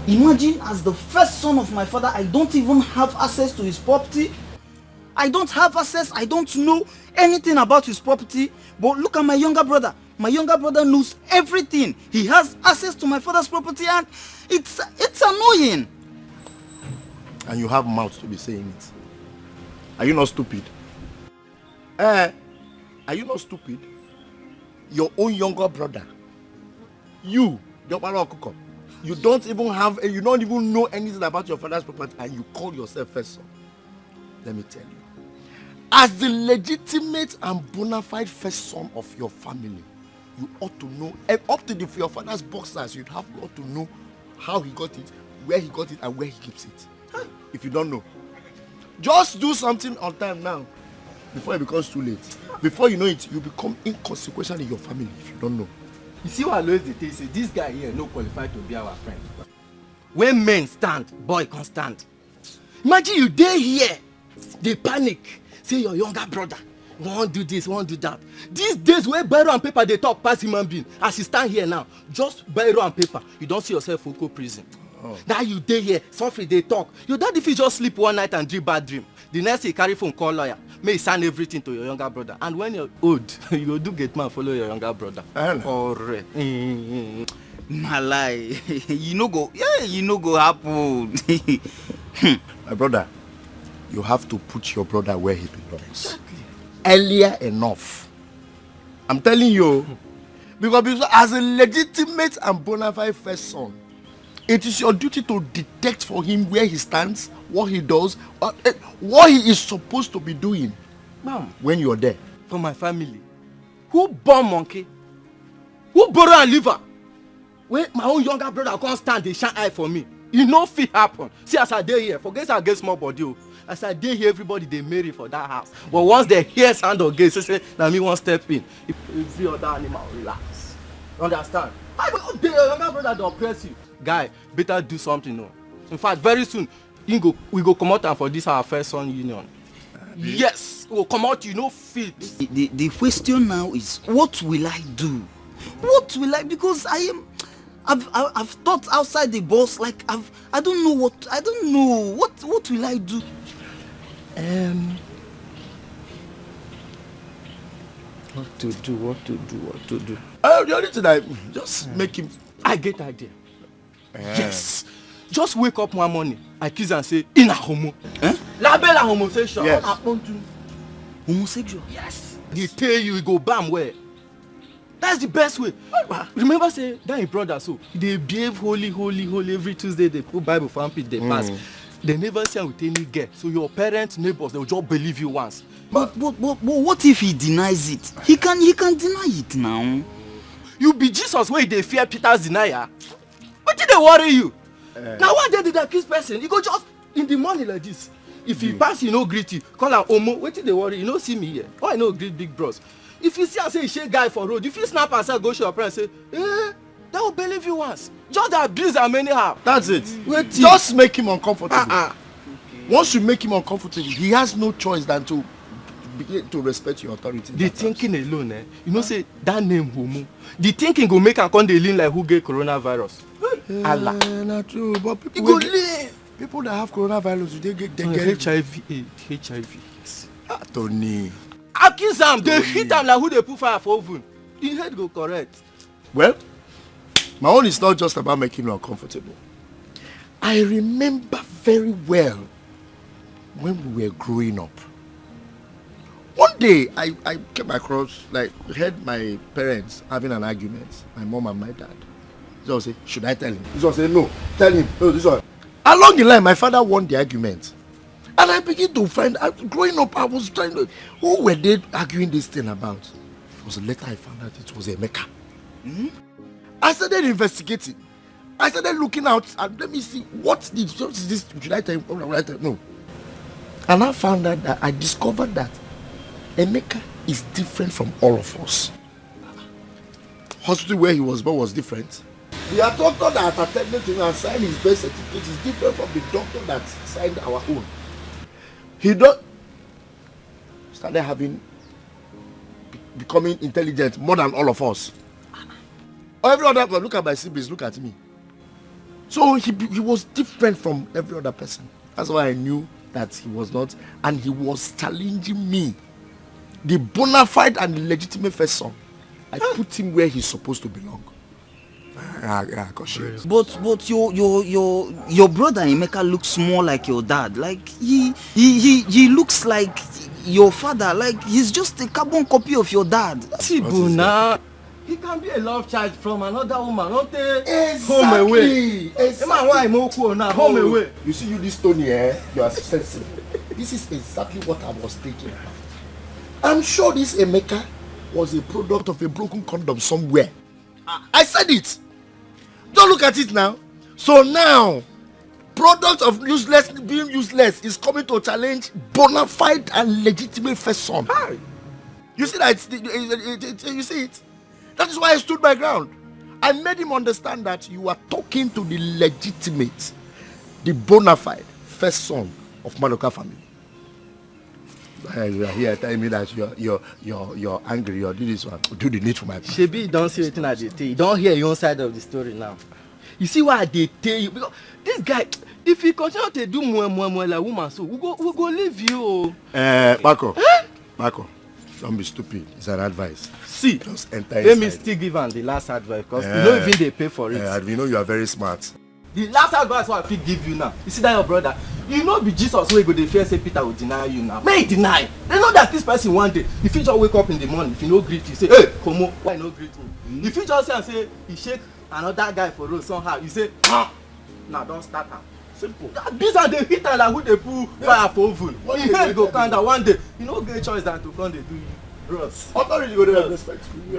Imagine, as the first son of my father, I don't even have access to his property. I don't have access. I don't know anything about his property. But look at my younger brother. My younger brother knows everything. He has access to my father's property, and it's annoying. And you have mouth to be saying it. Are you not stupid? Are you not stupid? Your own younger brother. You don't even have, you don't even know anything about your father's property, and you call yourself first son. Let me tell you, as the legitimate and bona fide first son of your family, you ought to know, and up to your father's boxers, you'd have to know how he got it, where he got it, and where he keeps it. If you don't know, just do something on time now, before it becomes too late. Before you know it, you become inconsequential in your family if you don't know. You see what Alois dey say, this guy here no qualified to be our friend. When men stand, boy can't stand. Imagine you dey here, they panic, say your younger brother won't do this, won't do that. These days where biro and paper they talk past human being, as you stand here now, just biro and paper, you don't see yourself for prison. Now you dey here, suffer they talk. Your daddy fit just sleep one night and dream bad dream. The next day you carry phone call lawyer, may sign everything to your younger brother. And when you're old, you go do get man follow your younger brother. Alright. My lie. You no go happen. My brother, you have to put your brother where he belongs. Exactly. Earlier enough. I'm telling you, because as a legitimate and bona fide first son, it is your duty to detect for him where he stands, what he does, what he is supposed to be doing. Mom, when you're there. For my family, who born monkey? Who borrow and liver? When my own younger brother can't stand, they shine eye for me. You know fit happen. See, as I dey here, forget I get small body. As I dey here, everybody they marry for that house. But once they hear sound of gate, say now me one step in. If every other animal relax. Understand? I go dey your younger brother dey oppress you. Guy, better do something. No. In fact, very soon, we go come out for this our first son union. Yes, we will come out. You know, fit. The question now is, what will I do? What will I? Because I've thought outside the box. Like I don't know what will I do? What to do? The only thing I just make him. I get idea. Yes. Just wake up one morning, accuse and say, Ina homo. Label a homosexual. Yes. Homosexual? Yes. They tell you go bam where. That's the best way. Remember say that your brother so they behave holy every Tuesday they put Bible for armpit they pass. They never see him with any girl. So your parents, neighbors, they'll just believe you once. But what if he denies it? He can deny it now. You be Jesus where they fear Peter's denier. What did they worry you? Now one day did they accuse person? You go just in the morning like this. If he pass, you no greet you. Call am Omo. What did they worry? You no see me here. Why no greet big bros? If you see I say shake guy for road, if you snap and say go show your parents, say, they will believe you once. Just abuse them anyhow. That's it. Just make him uncomfortable. Once you make him uncomfortable, he has no choice than to begin to respect your authority. The thinking alone, you know, say that name Homo. The thinking go make am come dey lean like who get coronavirus. Allah. Not true, but people go lean. People that have coronavirus, they get HIV. Tony. Accuse them. They hit them like who they put fire for oven. The head go correct. Well, my own is not just about making him uncomfortable. I remember very well when we were growing up. One day, I came across, like, heard my parents having an argument, my mom and my dad. So I say, should I tell him? This one say, no, tell him. No, this one. Along the line, my father won the argument. And I began to find out, growing up, I was trying to, who were they arguing this thing about? It was later I found out it was Emeka. I started investigating. I started looking out and let me see what is this? Should I tell him? No. And I found out that I discovered that Emeka is different from all of us. Hospital where he was born was different. The doctor that attended to him and signed his birth certificate is different from the doctor that signed our own. He started becoming intelligent more than all of us. Every other person, look at my siblings, look at me. So he was different from every other person. That's why I knew that he was not, and he was challenging me. The bona fide and legitimate first son. I put him where he's supposed to belong. But your brother Emeka looks more like your dad. Like he looks like your father. Like he's just a carbon copy of your dad. Tibuna. He can be a love child from another woman, not home away. Home away. You see, this Tony, you are sensitive. This is exactly what I was thinking about. I'm sure this Emeka was a product of a broken condom somewhere. I said it. Don't look at it now. So now, product of being useless is coming to challenge bona fide and legitimate first son. You see that? You see it? That is why I stood my ground. I made him understand that you are talking to the legitimate, the bona fide first son of Madoka family. You are here telling me that you're angry, you're doing this one. Do the need for my part. Shebi, you don't see anything I tell you. Don't hear your own side of the story now. You see why they tell you? Because this guy, if he continue to do more like woman, so we go leave you. Marco, don't be stupid. It's an advice. See, just enter let inside. me still give him the last advice because you know even they pay for it. We know you are very smart. The last advice what I fit give you now. You see that your brother, you know be Jesus wey go dey fear say Peter will deny you now. May he deny. They know that this person one day, if he just wake up in the morning, if he no greet you, say, hey, Komo, why no greet me? If he just say and say he shake another guy for road somehow, you say, now don't start am. Simple. These are the hitter like who they put fire for oven. He head go kind of one day, you no get choice than to come dey do you. Bros. Authority go dey respect you.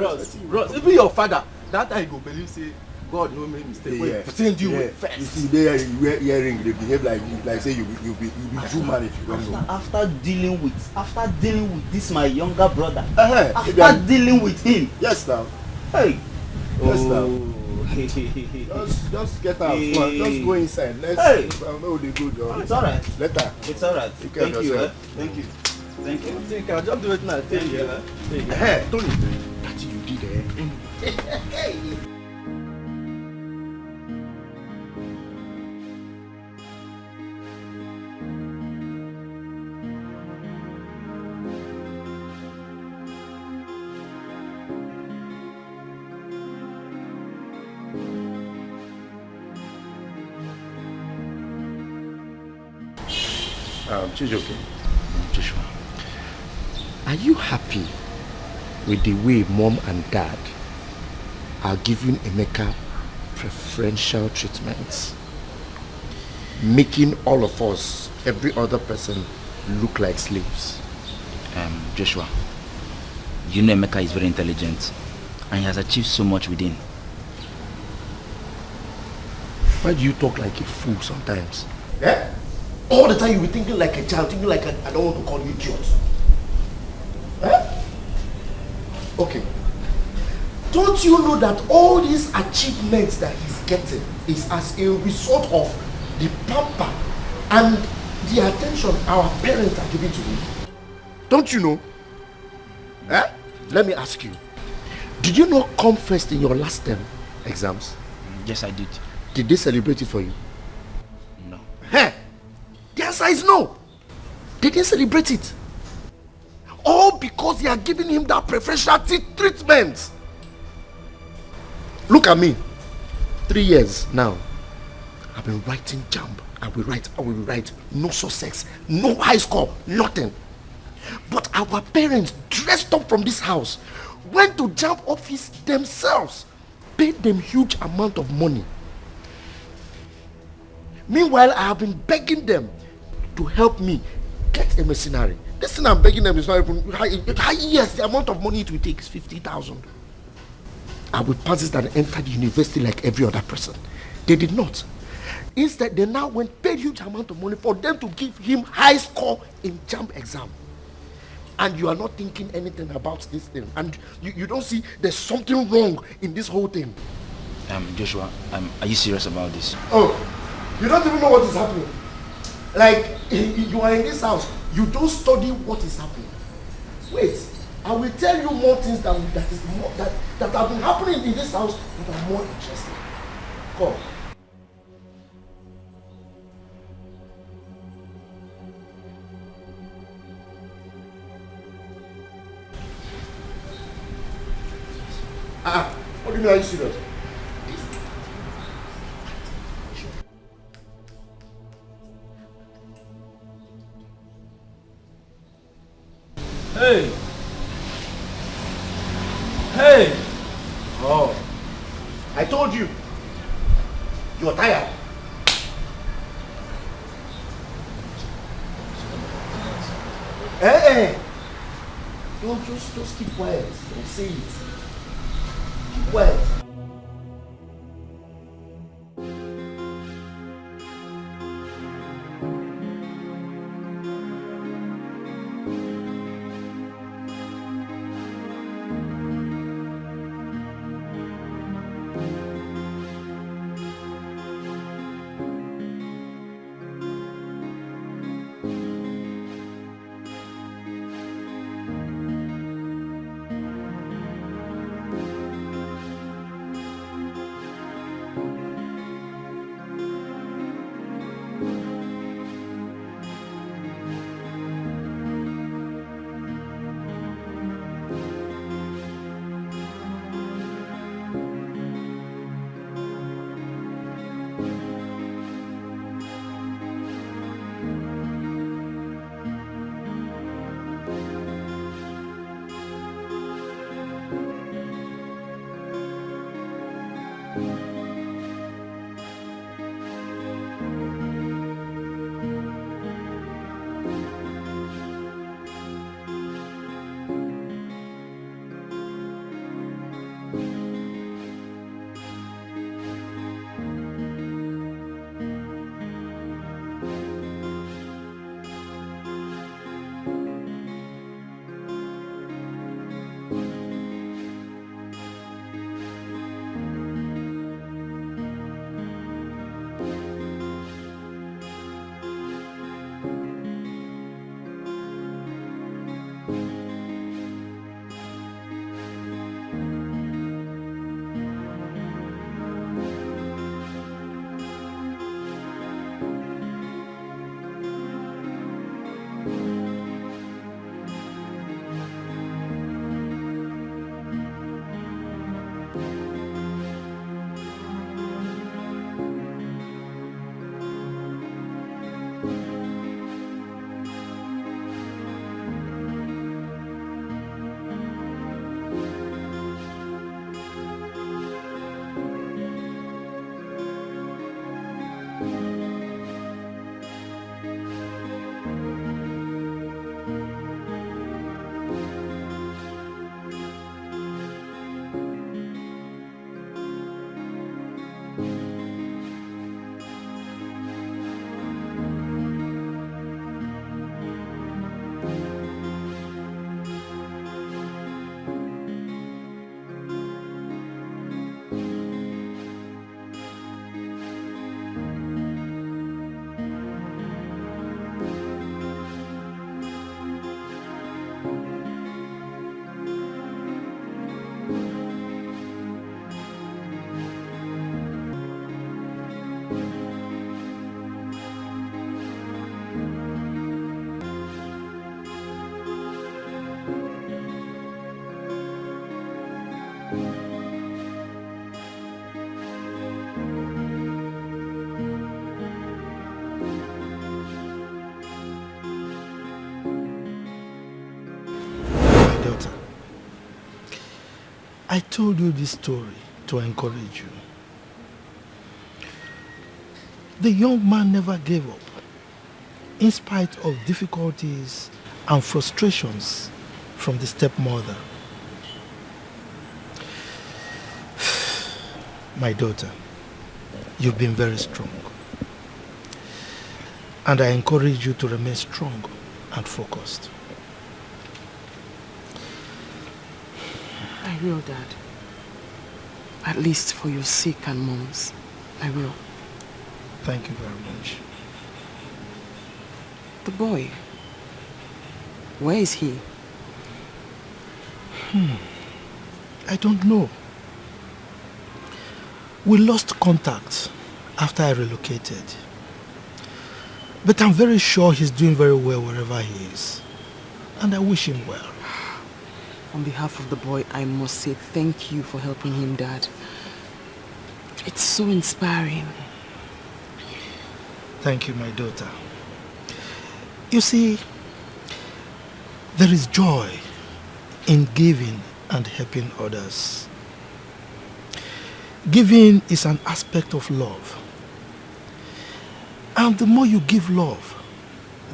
Bros. Even your father, that time he go believe say God no make mistake. When he send you with first. You see, there you wear earring, they behave like say you be Jew man if you don't know. After dealing with this my younger brother. After dealing with him. Yes now. Hey. Yes now. Just get out. Just go inside. Let's know the good. It's alright. Later. It's alright. Thank you. Thank you. I think I'll just do it now. Tell you. Hey, Tony. That's you did Joshua, are you happy with the way mom and dad are giving Emeka preferential treatments? making all of us, every other person, look like slaves. Joshua, you know Emeka is very intelligent and he has achieved so much within. Why do you talk like a fool sometimes? Yeah? All the time you be thinking like a child, thinking like I don't want to call you idiot. Eh? Okay. Don't you know that all these achievements that he's getting is as a result of the pamper and the attention our parents are giving to him? Don't you know? Eh? Let me ask you. Did you not come first in your last term exams? Yes, I did. Did they celebrate it for you? No. Hey! The answer is no. They didn't celebrate it. All because they are giving him that preferential treatment. Look at me. 3 years now. I've been writing jump. I will write. No success. No high score. Nothing. But our parents dressed up from this house, went to jump office themselves, paid them huge amount of money. Meanwhile, I have been begging them to help me get a mercenary. This thing I'm begging them is not even yes, the amount of money it will take is 50,000. I will pass it and enter the university like every other person. They did not. Instead, they now went paid huge amount of money for them to give him high score in jump exam. And you are not thinking anything about this thing. And you don't see there's something wrong in this whole thing. Joshua, are you serious about this? Oh, you don't even know what is happening. Like, you are in this house, you don't study what is happening. Wait, I will tell you more things that have been happening in this house that are more interesting. Come. What do you mean, are you serious? Hey! Hey! Oh, I told you. You're tired. Hey! Don't just keep quiet. Don't say it. Keep quiet. I told you this story to encourage you. The young man never gave up, in spite of difficulties and frustrations from the stepmother. My daughter, you've been very strong. And I encourage you to remain strong and focused. I will, Dad. At least for your sake and Mom's. I will. Thank you very much. The boy. Where is he? I don't know. We lost contact after I relocated. But I'm very sure he's doing very well wherever he is. And I wish him well. On behalf of the boy, I must say thank you for helping him, Dad. It's so inspiring. Thank you, my daughter. You see, there is joy in giving and helping others. Giving is an aspect of love. And the more you give love,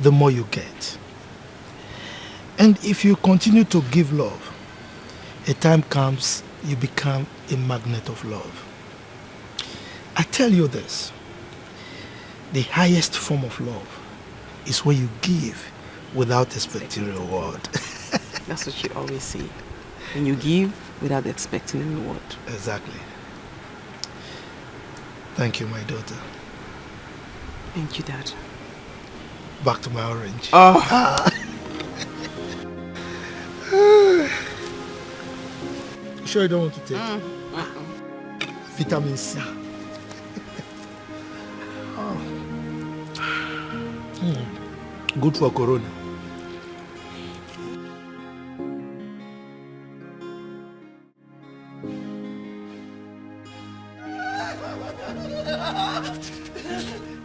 the more you get. And if you continue to give love, a time comes you become a magnet of love. I tell you this, the highest form of love is when you give without expecting reward. That's what you always say. When you give without expecting a reward. Exactly. Thank you, my daughter. Thank you, Dad. Back to my orange. Oh. You sure you don't want to take vitamin C? Good for corona.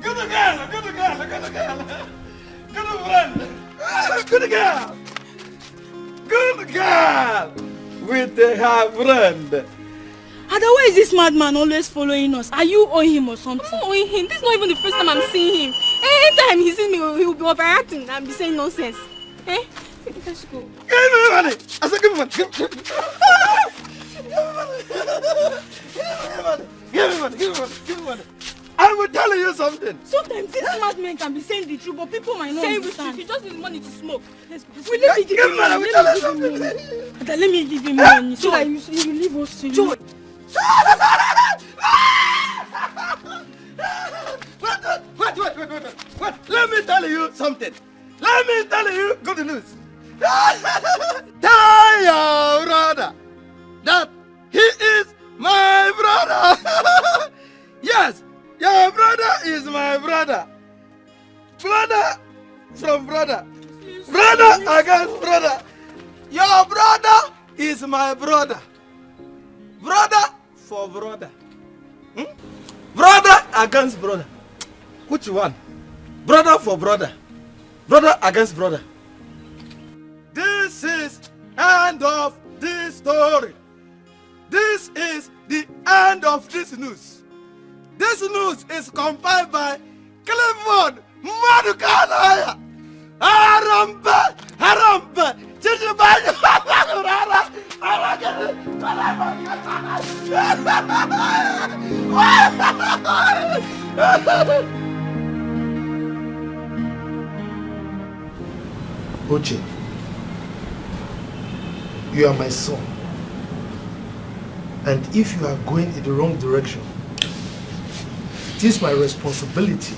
Good girl, good girl, good girl. Good friend. Good girl. Good girl. With her friend. Ada, why is this madman always following us? Are you owing him or something? I'm not owing him. This is not even the first time I'm seeing him. Anytime he sees me, he will be overacting and be saying nonsense. Eh? Let's go. Give me money. I said give me money. Give me money. Give me money. I will tell you something. Sometimes these madmen can be saying the truth, but people might not understand. He just needs money to smoke. Let's go. Let me give him money. Let me give him money so that you will leave us to you. What? Let me tell you something. Let me tell you good news. Tell your brother that he is my brother. Yes, your brother is my brother. Brother from brother. Brother against brother. Your brother is my brother. Brother for brother. Brother against brother. Which one? Brother for brother. Brother against brother. This is end of this story. This is the end of this news. This news is compiled by Clifford Madukanaya. Harambe, Harambe, Chichibanyo, Rara, Oche, you are my son. And if you are going in the wrong direction, it is my responsibility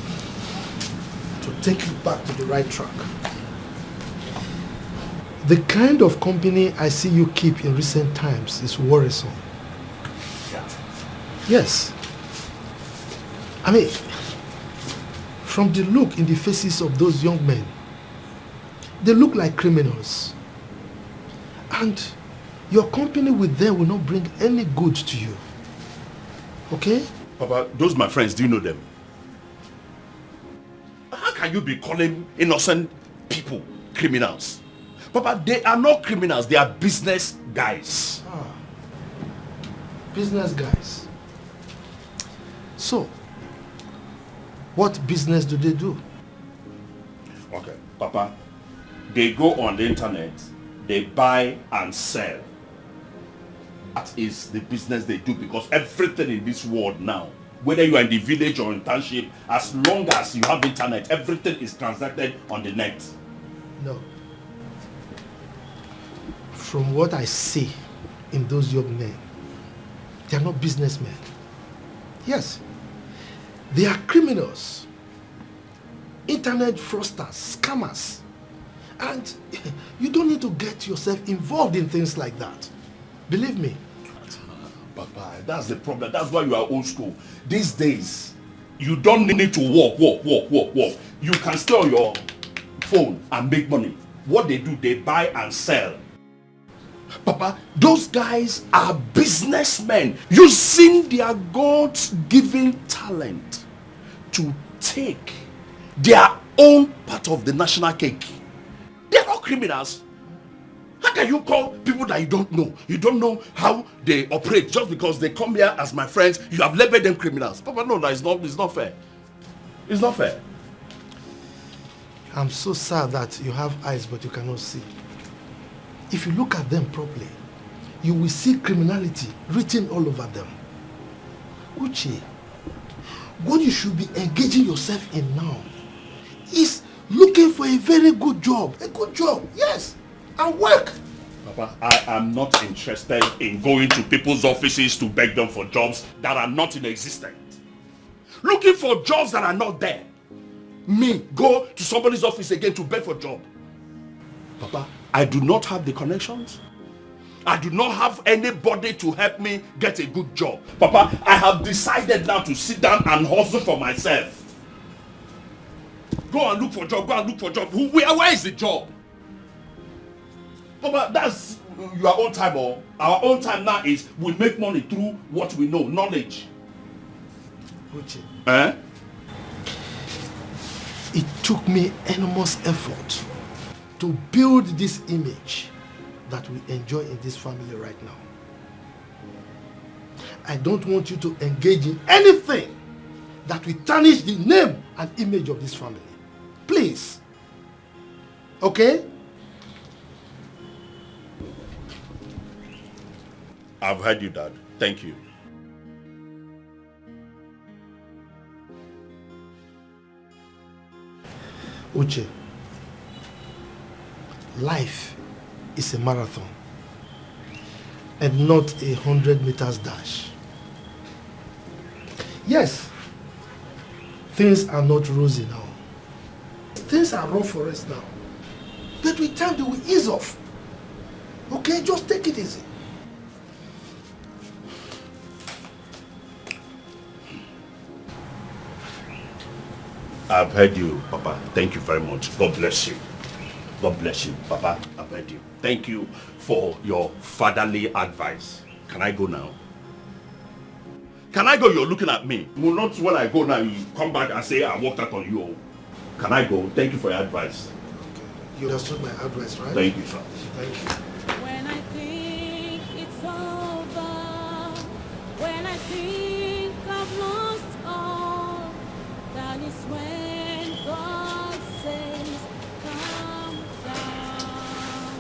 to take you back to the right track. The kind of company I see you keep in recent times is worrisome. Yes. I mean, from the look in the faces of those young men, they look like criminals. And your company with them will not bring any good to you. Okay? Papa, those my friends, do you know them? How can you be calling innocent people criminals? Papa, they are not criminals, they are business guys. Business guys. So, what business do they do? Okay, Papa, they go on the internet, they buy and sell. That is the business they do, because everything in this world now, whether you are in the village or in township, as long as you have internet, everything is transacted on the net. No. From what I see in those young men, they are not businessmen. Yes, they are criminals, internet fraudsters, scammers. And you don't need to get yourself involved in things like that. Believe me. Papa, that's the problem. That's why you are old school. These days, you don't need to walk. You can stay on your phone and make money. What they do, they buy and sell. Papa, those guys are businessmen using their God-given talent to take their own part of the national cake. They are not criminals. How can you call people that you don't know? You don't know how they operate just because they come here as my friends. You have labeled them criminals. Papa, no, it's not fair. It's not fair. I'm so sad that you have eyes but you cannot see. If you look at them properly, you will see criminality written all over them. Uche, what you should be engaging yourself in now is looking for a very good job. A good job, yes, and work. Papa, I am not interested in going to people's offices to beg them for jobs that are not in existence. Looking for jobs that are not there. Me, go to somebody's office again to beg for a job. Papa, I do not have the connections. I do not have anybody to help me get a good job. Papa, I have decided now to sit down and hustle for myself. Go and look for a job, Where is the job? Papa, that's your own time, or our own time now is we make money through what we know, knowledge. Uche. Eh? It took me enormous effort to build this image that we enjoy in this family right now. I don't want you to engage in anything that will tarnish the name and image of this family. Please. Okay? I've heard you, Dad. Thank you. Uche, life is a marathon and not 100 meters dash. Yes, things are not rosy now. Things are rough for us now. But with time they will ease off. Okay, just take it easy. I've heard you, Papa. Thank you very much. God bless you. God bless you, Papa. I've heard you. Thank you for your fatherly advice. Can I go now? Can I go? You're looking at me. Well, not when I go now, you come back and say I walked out on you. Can I go? Thank you for your advice. Okay. You understood my advice, right? Thank you, sir. Thank you. When I think it's over, when I think I've lost all, that is when God says, calm down.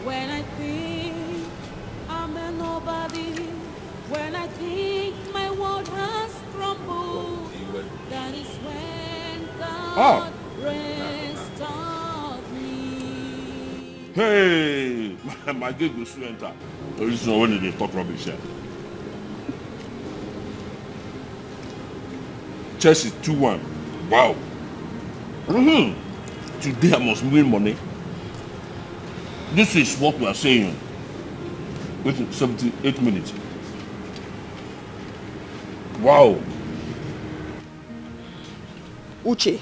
When I think I'm a nobody, when I think my world has crumbled, that is when God rests on. Hey, my gig will soon enter. So this is when they talk rubbish here. Chelsea 2-1. Wow. Today I must win money. This is what we are saying. Wait 78 minutes. Wow. Uche.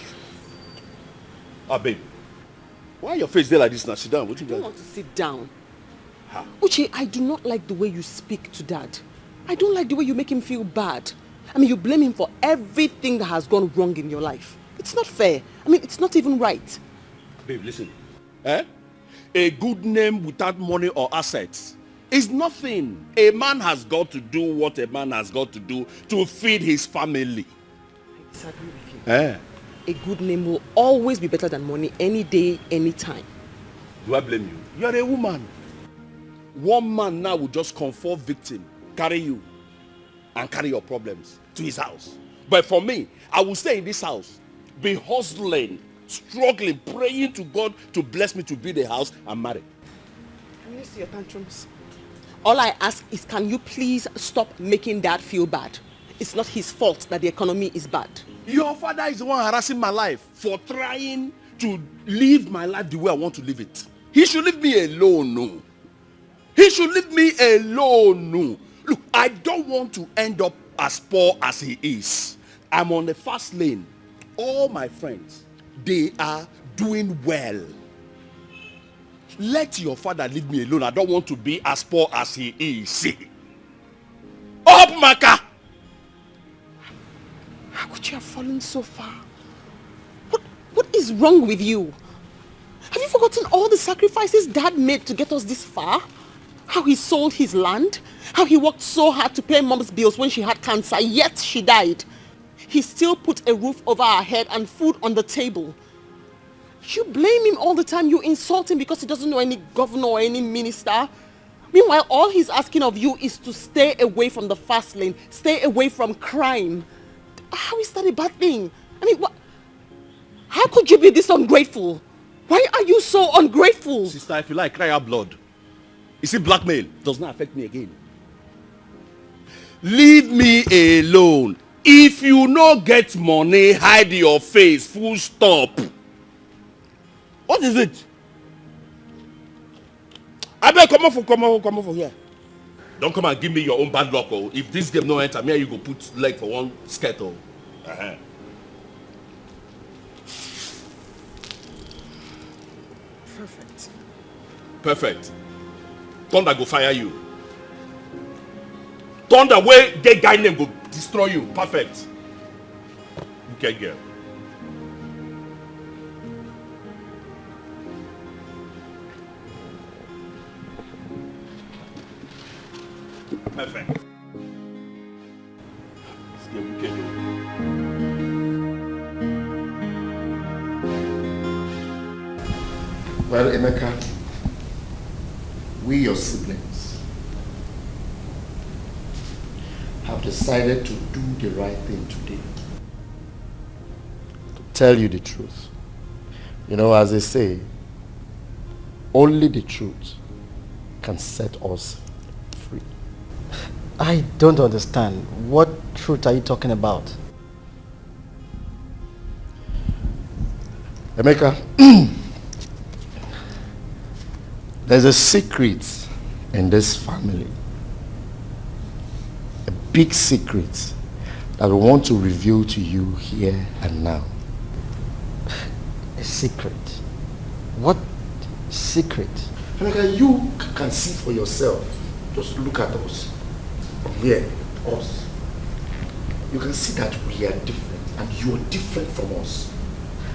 Ah, babe. Why your face there like this now? Sit down. What you I don't got? want to sit down. How? Uche, I do not like the way you speak to Dad. I don't like the way you make him feel bad. I mean, you blame him for everything that has gone wrong in your life. It's not fair. I mean, it's not even right. Babe, listen. A good name without money or assets is nothing. A man has got to do what a man has got to do to feed his family. I disagree with you. A good name will always be better than money any day, any time. Do I blame you? You are a woman. One man now will just comfort victim, carry you, and carry your problems to his house. But for me, I will stay in this house, be hustling, struggling, praying to God to bless me to build a house and marry. Can you see your tantrums? All I ask is, can you please stop making Dad feel bad? It's not his fault that the economy is bad. Your father is the one harassing my life for trying to live my life the way I want to live it. He should leave me alone, no. He should leave me alone, no. Look, I don't want to end up as poor as he is. I'm on the fast lane. All my friends, they are doing well. Let your father leave me alone. I don't want to be as poor as he is. Up, Maka! How could you have fallen so far? What is wrong with you? Have you forgotten all the sacrifices Dad made to get us this far? How he sold his land? How he worked so hard to pay Mom's bills when she had cancer, yet she died. He still put a roof over our head and food on the table. You blame him all the time. You insult him because he doesn't know any governor or any minister. Meanwhile, all he's asking of you is to stay away from the fast lane, stay away from crime. How is that a bad thing? I mean, how could you be this ungrateful? Why are you so ungrateful? Sister, if you like, cry out blood. You see, blackmail does not affect me again. Leave me alone. If you no get money, hide your face. Full stop. What is it? I better come on for here. Don't come and give me your own bad luck. Oh. If this game no enter, me you go put leg for one skirt. Oh. Perfect. Thunder go fire you. Thunder way that guy name go destroy you. Perfect. Okay, girl. Perfect. Let's get wicked. Well, Emeka, we, your siblings, have decided to do the right thing today. To tell you the truth. You know, as they say, only the truth can set us free. I don't understand. What truth are you talking about? Emeka, there's a secret in this family. A big secret that we want to reveal to you here and now. A secret? What secret? Emeka, you can see for yourself. Just look at us. From here, us. You can see that we are different and you are different from us.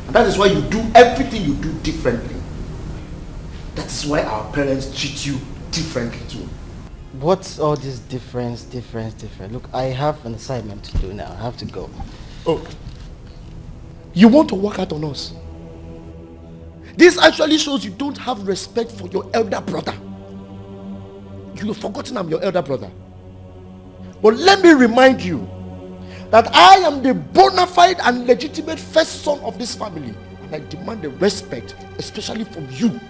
And that is why you do everything you do differently. That's why our parents treat you differently too. What's all this difference? Look, I have an assignment to do now. I have to go. Oh. You want to work out on us? This actually shows you don't have respect for your elder brother. You've forgotten I'm your elder brother. But let me remind you that I am the bona fide and legitimate first son of this family. And I demand the respect, especially from you.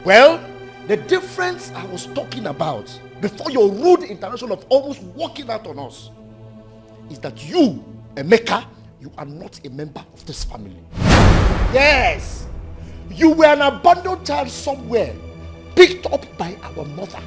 Well, the difference I was talking about before your rude intervention of almost walking out on us is that you, Emeka, you are not a member of this family. Yes, you were an abandoned child somewhere, picked up by our mother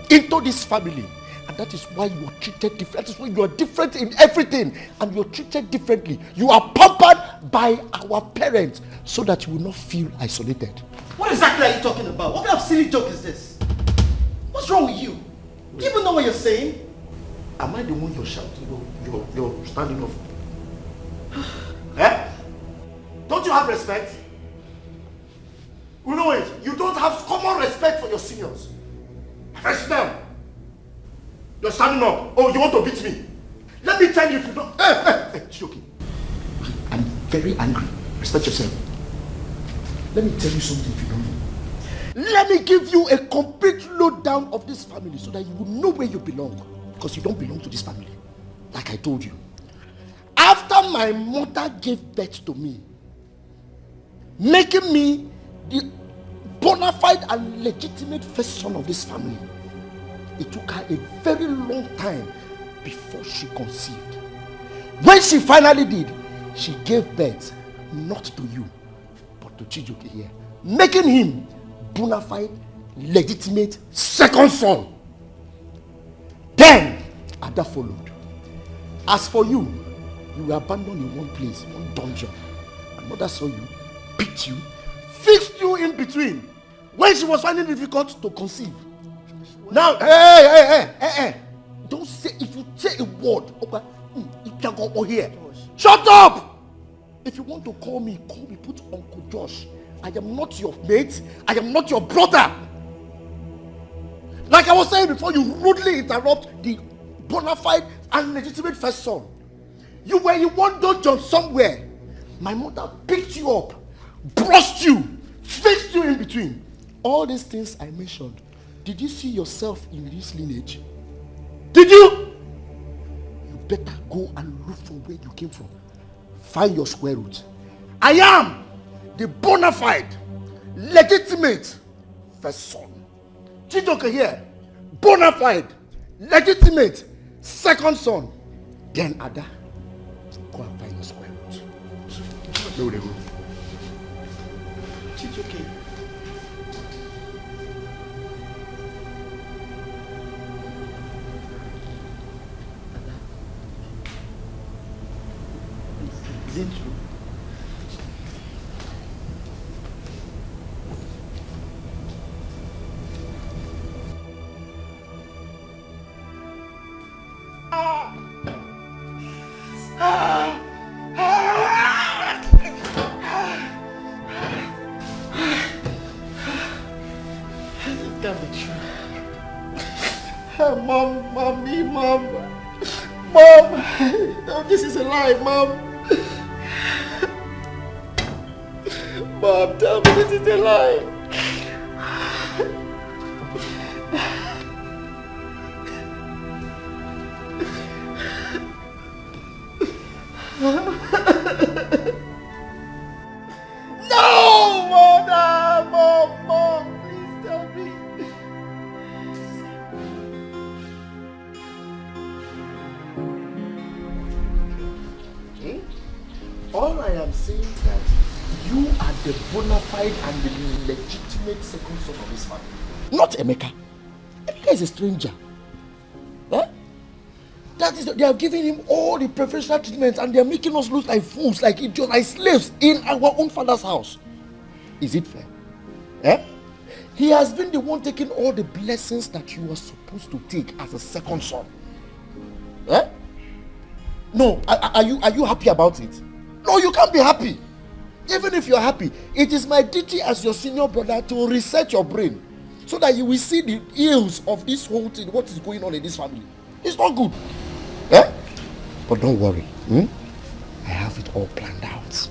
into this family, and that is why you are treated different. That is why you are different in everything, and you are treated differently. You are pampered by our parents so that you will not feel isolated. What exactly are you talking about? What kind of silly joke is this? What's wrong with you? Do you even know what you're saying? Am I the one you're shouting? You're standing off? Eh? Don't you have respect? You know it. You don't have common respect for your seniors. First down. You're standing up. Oh, you want to beat me? Let me tell you if you don't. Hey, joking. I'm very angry. Respect yourself. Let me tell you something if you don't know. Let me give you a complete lowdown of this family so that you will know where you belong. Because you don't belong to this family. Like I told you. After my mother gave birth to me, making me the bona fide and legitimate first son of this family, it took her a very long time before she conceived. When she finally did, she gave birth not to you, but to Chijoke here, making him bona fide, legitimate second son. Then, Ada followed. As for you, you were abandoned in one place, one dungeon. And mother saw you, picked you, fixed you in between when she was finding it difficult to conceive. Now, hey, don't say, if you say a word, okay, you can go over here. Shut up! If you want to call me, put Uncle Josh. I am not your mate, I am not your brother. Like I was saying before, you rudely interrupt the bona fide and legitimate first son. You were in one dungeon somewhere. My mother picked you up, brushed you, fixed you in between. All these things I mentioned, did you see yourself in this lineage? Did you? You better go and look for where you came from. Find your square root. I am the bona fide, legitimate first son. Chijoke here, bona fide, legitimate second son. Then Ada, go and find your square root. Where will they go? Chijoke. Is it true? It can't be true. Mom. No, this is a lie, Mom. Mom, tell me this is a lie. No, Mother! Mom, please tell me. Okay? All I am saying is that you are the bona fide and the legitimate second son of this family. Not Emeka. Emeka is a stranger. Huh? That is, they are giving him all the preferential treatment and they are making us look like fools, like idiots, like slaves in our own father's house. Is it fair? Eh? He has been the one taking all the blessings that you are supposed to take as a second son. Eh? No, are you happy about it? No, you can't be happy. Even if you're happy, it is my duty as your senior brother to reset your brain so that you will see the ills of this whole thing, what is going on in this family. It's not good. Eh? But don't worry. I have it all planned out.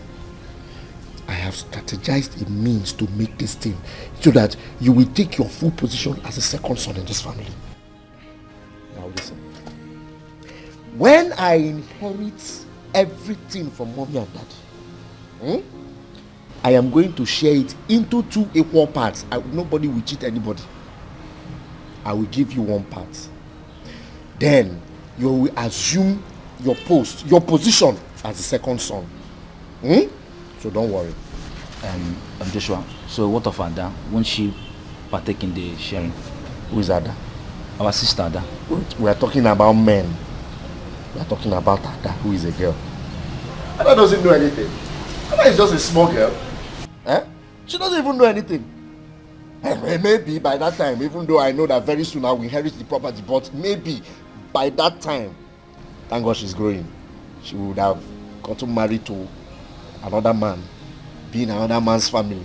I have strategized a means to make this thing so that you will take your full position as a second son in this family. Now listen. When I inherit everything from mommy and daddy, I am going to share it into 2 equal parts. Nobody will cheat anybody. I will give you 1 part. Then you will assume your position as the second son. So don't worry. Joshua, so what of Ada? Won't she partake in the sharing? Who is Ada? Our sister Ada. We are talking about men. We are talking about Ada, who is a girl. Ada doesn't know anything. Ada is just a small girl. She doesn't even know anything. Maybe by that time, even though I know that very soon I will inherit the property, but maybe by that time, thank God she's growing, she would have gotten married to another man, be in another man's family,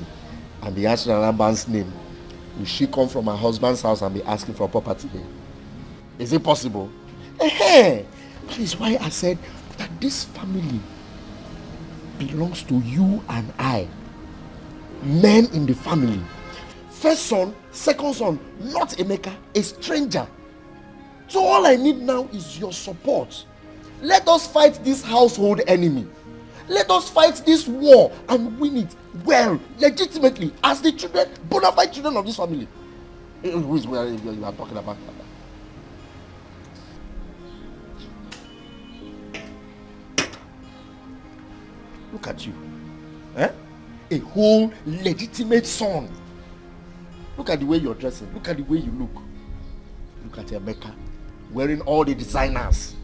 and be asking another man's name. Will she come from her husband's house and be asking for property here? Is it possible? That is why I said that this family belongs to you and I. Men in the family. First son, second son, not Emeka, a stranger. So all I need now is your support. Let us fight this household enemy. Let us fight this war and win it well, legitimately, as the children, bona fide children of this family. Who is where you are talking about? Look at you. A whole legitimate son. Look at the way you're dressing. Look at the way you look. Look at Emeka wearing all the designers.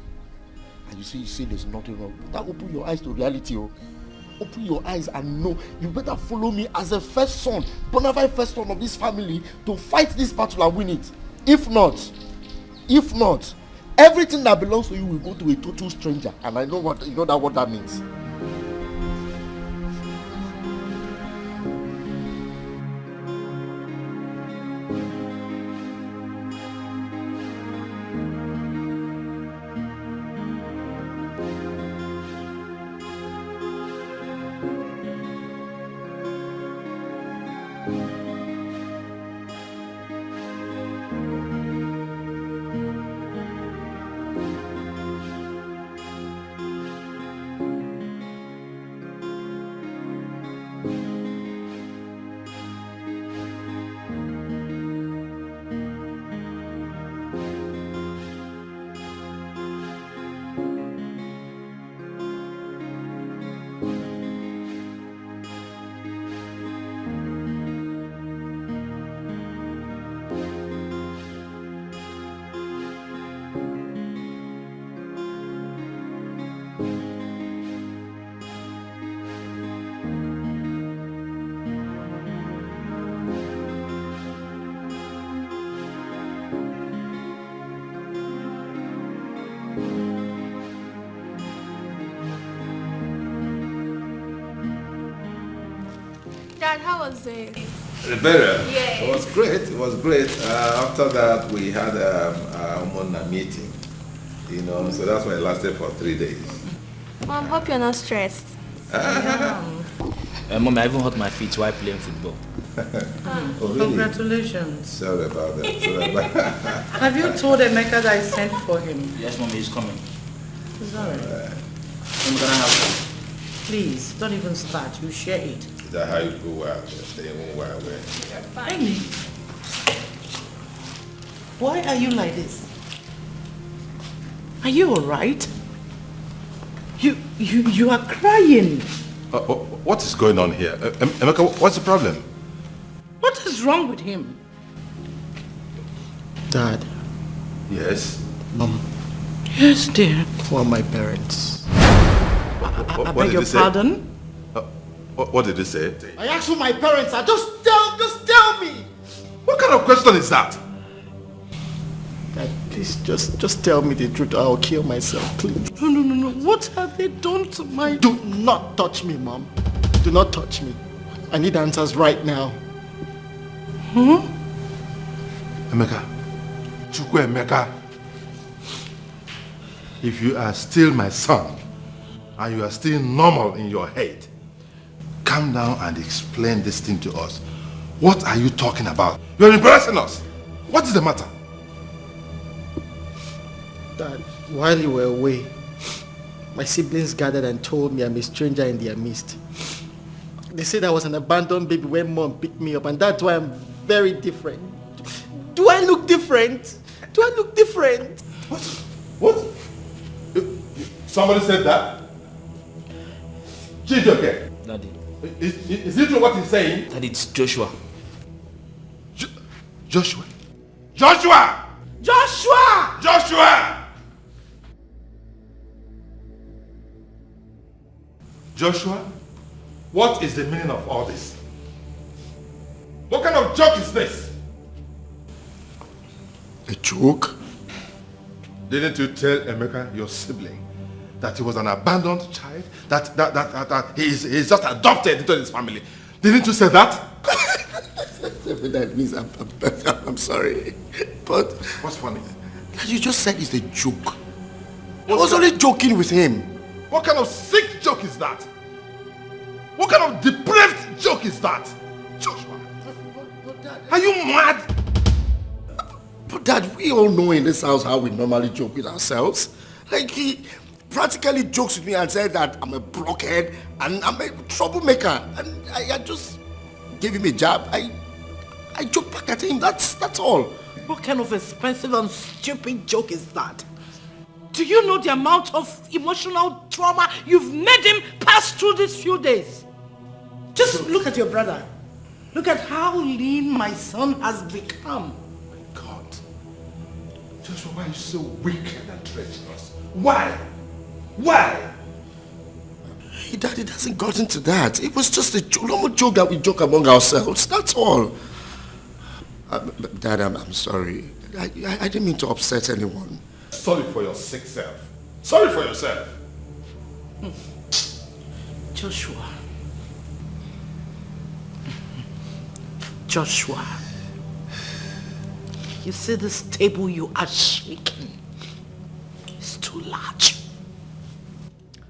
And you say there's nothing wrong. That open your eyes to reality. Open your eyes and know you better follow me as a first son, bona fide first son of this family, to fight this battle and win it. If not, everything that belongs to you will go to a total stranger. And I know what that means. Dad, how was it? Better. Yeah. It was great. It was great. After that, we had a meeting. So that's why it lasted for 3 days. Mom, hope you're not stressed. Mom, I even hurt my feet while playing football. Oh, really? Congratulations. Sorry about that. Have you told Emeka that I sent for him? Yes, Mommy, he's coming. It's alright. I'm gonna have some. Please, don't even start. You share it. Is that how you go wild? Stay in wild way. Ini, why are you like this? Are you alright? You are crying. What is going on here? Emeka, what's the problem? What is wrong with him? Dad. Yes? Mom. Yes, dear. Who are my parents? I beg your pardon? What did he say? I asked who my parents are. Just tell me. What kind of question is that? Dad, please just tell me the truth or I'll kill myself, please. No. What have they done to my... Do not touch me, Mom. Do not touch me. I need answers right now. Emeka. Chukwu Emeka. If you are still my son and you are still normal in your head, calm down and explain this thing to us. What are you talking about? You're embarrassing us. What is the matter? Dad, while you were away, my siblings gathered and told me I'm a stranger in their midst. They said I was an abandoned baby when mom picked me up, and that's why I'm very different. Do I look different? Do I look different? What? Somebody said that? Chijoke. Daddy. Is it true what he's saying? Daddy, it's Joshua. Joshua? Joshua! Joshua! Joshua! Joshua, what is the meaning of all this? What kind of joke is this? A joke? Didn't you tell Emeka, your sibling, that he was an abandoned child? That he is just adopted into his family? Didn't you say that? That means I'm sorry. But... What's funny? You just said it's a joke. I was only joking with him. What kind of sick joke is that? What kind of depraved joke is that? Joshua, are you mad? But Dad, we all know in this house how we normally joke with ourselves. Like, he practically jokes with me and said that I'm a blockhead and I'm a troublemaker. And I just gave him a jab. I joked back at him, that's all. What kind of expensive and stupid joke is that? Do you know the amount of emotional trauma you've made him pass through these few days? Just look at your brother. Look at how lean my son has become. God. Joshua, why are you so wicked and treacherous? Why? Why? Hey, Dad, it hasn't gotten to that. It was just a normal joke that we joke among ourselves, that's all. Dad, I'm sorry. I didn't mean to upset anyone. Sorry for your sick self. Sorry for yourself. Joshua. Joshua. You see this table you are shaking? It's too large.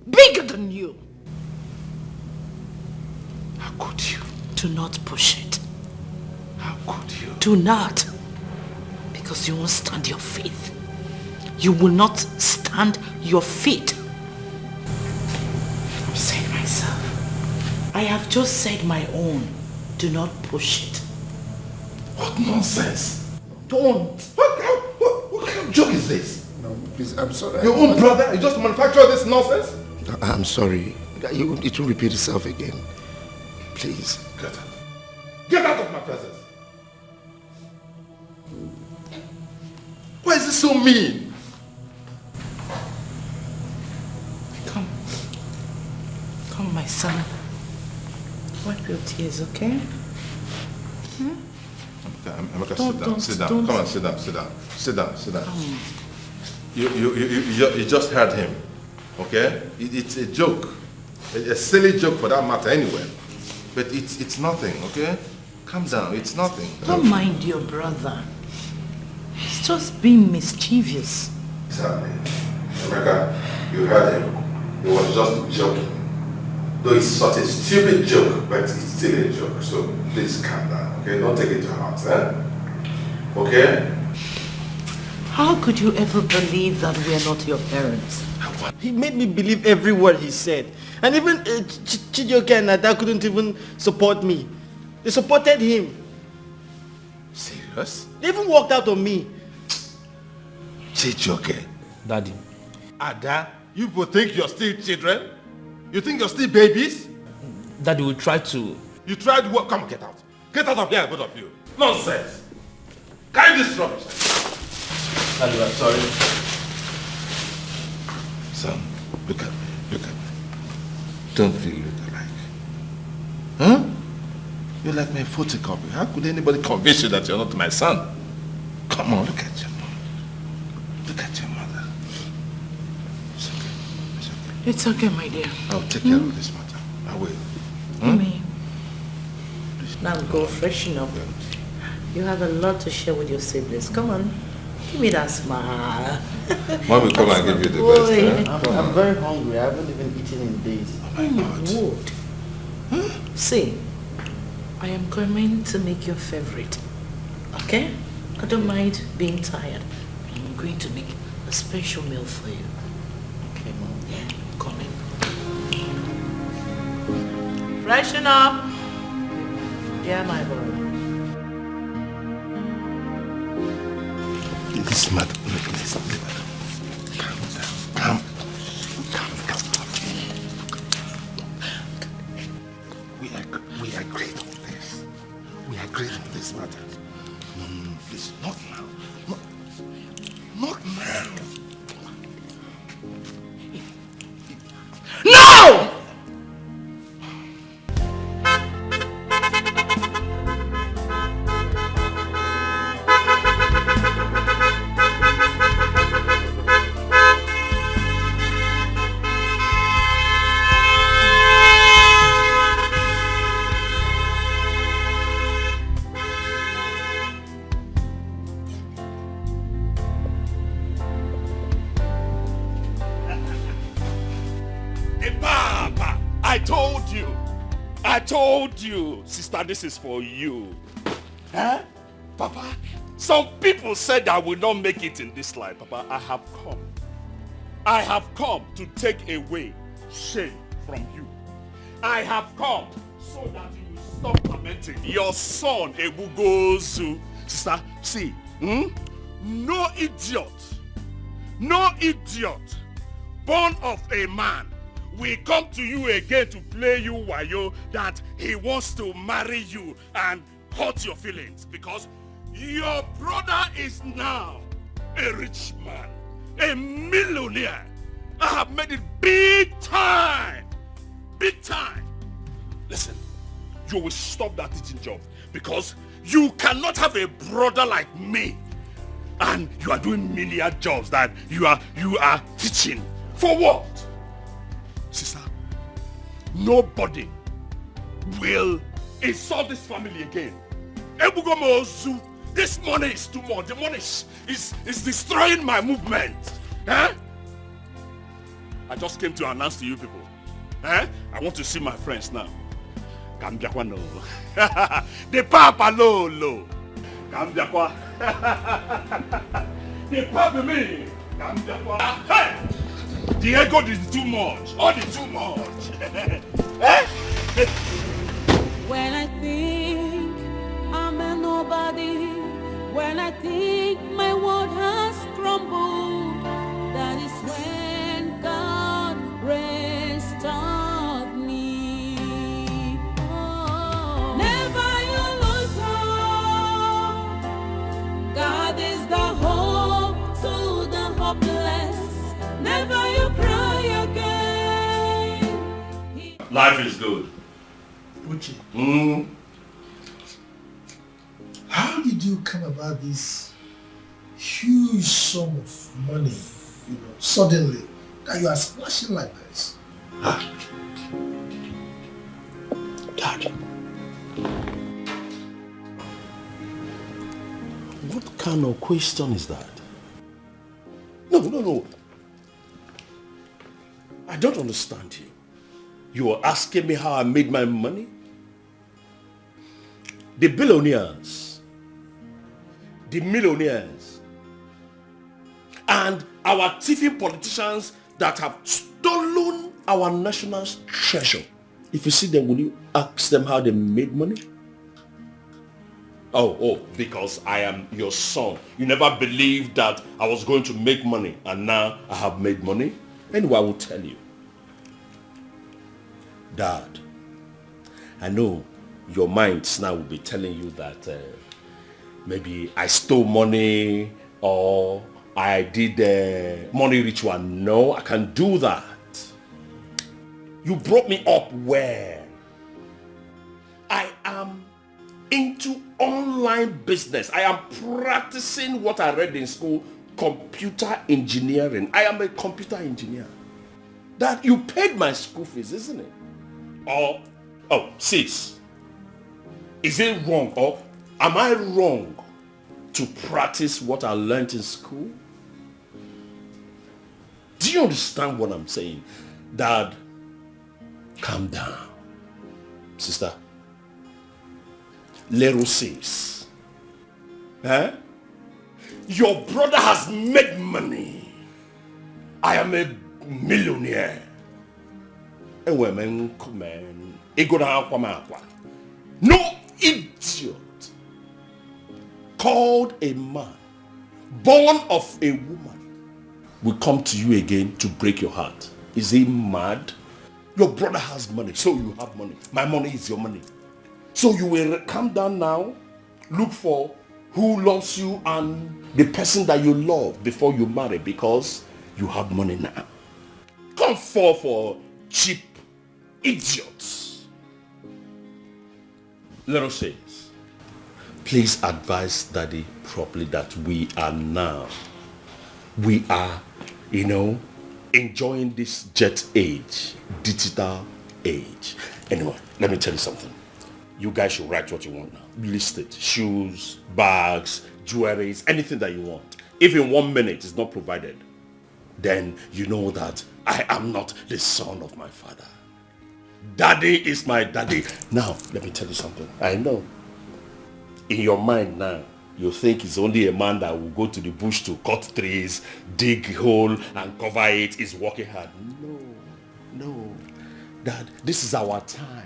Bigger than you. How could you? Do not push it. How could you? Do not. Because you won't stand your faith. You will not stand your feet. I'm saying myself. I have just said my own. Do not push it. What nonsense? Don't. What kind of joke is this? No, please, I'm sorry. Your own brother? You just manufacture this nonsense? I'm sorry. It will repeat itself again. Please. Get out. Get out of my presence. Why is this so mean? Come, my son. Wipe your tears, okay? Okay, sit down. Come on, sit down. You just heard him, okay? It's a joke, a silly joke for that matter anyway. But it's nothing, okay? Calm down, it's nothing. Don't mind your brother. He's just being mischievous. Exactly. Emeka, you heard him. He was just joking. Though it's such a stupid joke, but it's still a joke. So please calm down, okay? Don't take it to heart, eh? Okay? How could you ever believe that we are not your parents? He made me believe every word he said. And even Chijoke and Ada couldn't even support me. They supported him. Serious? They even walked out on me. Chijoke. Daddy. Ada, you people think you're still children? You think you're still babies? Daddy will try to... You tried what? Come on, get out. Get out of here, both of you. Nonsense. Carry this rubbish. Daddy, I'm sorry. Son, look at me. Don't feel look alike. Huh? You're like my photocopy. How could anybody convince you that you're not my son? Come on, look at your mom. Look at your mother. It's okay, my dear. I'll take care of this matter. I will. Me. Now go freshen up. You have a lot to share with your siblings. Come on. Give me that smile. Mom will come and give you the best. Eh? I'm very hungry. I haven't even eaten in days. Oh my God. Wood. See, I am coming to make your favorite. Okay? I don't mind being tired. I'm going to make a special meal for you. Okay, Mom. Yeah, come in. Freshen up. Yeah, my boy. Listen, madam. Listen, madam. Calm down. Calm down. We agreed on this. We agreed on this matter. No, please, not now. Not now. No! Papa, I told you, sister, this is for you. Huh? Papa, some people said I will not make it in this life. Papa, I have come to take away shame from you. I have come so that you will stop lamenting your son, Ebugozu. Sister, see, no idiot, born of a man, we come to you again to play you wayo that he wants to marry you and hurt your feelings because your brother is now a rich man, a millionaire. I have made it big time. Listen, you will stop that teaching job because you cannot have a brother like me and you are doing menial jobs that you are teaching. For what? Sister, nobody will insult this family again. Ebugomozu, this money is too much. The money is destroying my movement. Huh? I just came to announce to you people. Huh? I want to see my friends now. Kambiakwa no. The Papa Lolo. Kambiakwa. The Papa me. Kambiakwa. Hey! The ego is too much. All the too much. Eh? When I think I'm a nobody, when I think my world has crumbled, that is when God restored me. Oh. Never you lose hope. God is the hope to the hopeless. Never you cry again. Life is good. Uchi, how did you come about this huge sum of money, suddenly, that you are splashing like this? Dad, what kind of question is that? No. I don't understand you. You are asking me how I made my money? The billionaires, the millionaires, and our thieving politicians that have stolen our national treasure. If you see them, will you ask them how they made money? Oh, because I am your son. You never believed that I was going to make money, and now I have made money? Anyway, I will tell you. Dad, I know your minds now will be telling you that maybe I stole money or I did money ritual. No, I can't do that. You brought me up where I am into online business. I am practicing what I read in school, computer engineering. I am a computer engineer. Dad, you paid my school fees, isn't it? Sis, is it wrong or am I wrong to practice what I learned in school? Do you understand what I'm saying? Dad, calm down. Sister, little sis, your brother has made money. I am a millionaire. And women come in, No idiot called a man, born of a woman, will come to you again to break your heart. Is he mad? Your brother has money, so you have money. My money is your money. So you will calm down now, look for who loves you and the person that you love before you marry, because you have money now. Come fall for cheap idiots. Little says, please advise Daddy properly that we are, enjoying this jet age, digital age. Anyway, let me tell you something. You guys should write what you want now. List it. Shoes, bags, jewelries, anything that you want. If in 1 minute is not provided, then you know that I am not the son of my father. Daddy is my daddy. Now, let me tell you something. I know. In your mind now, you think it's only a man that will go to the bush to cut trees, dig a hole and cover it is working hard. No. Dad, this is our time.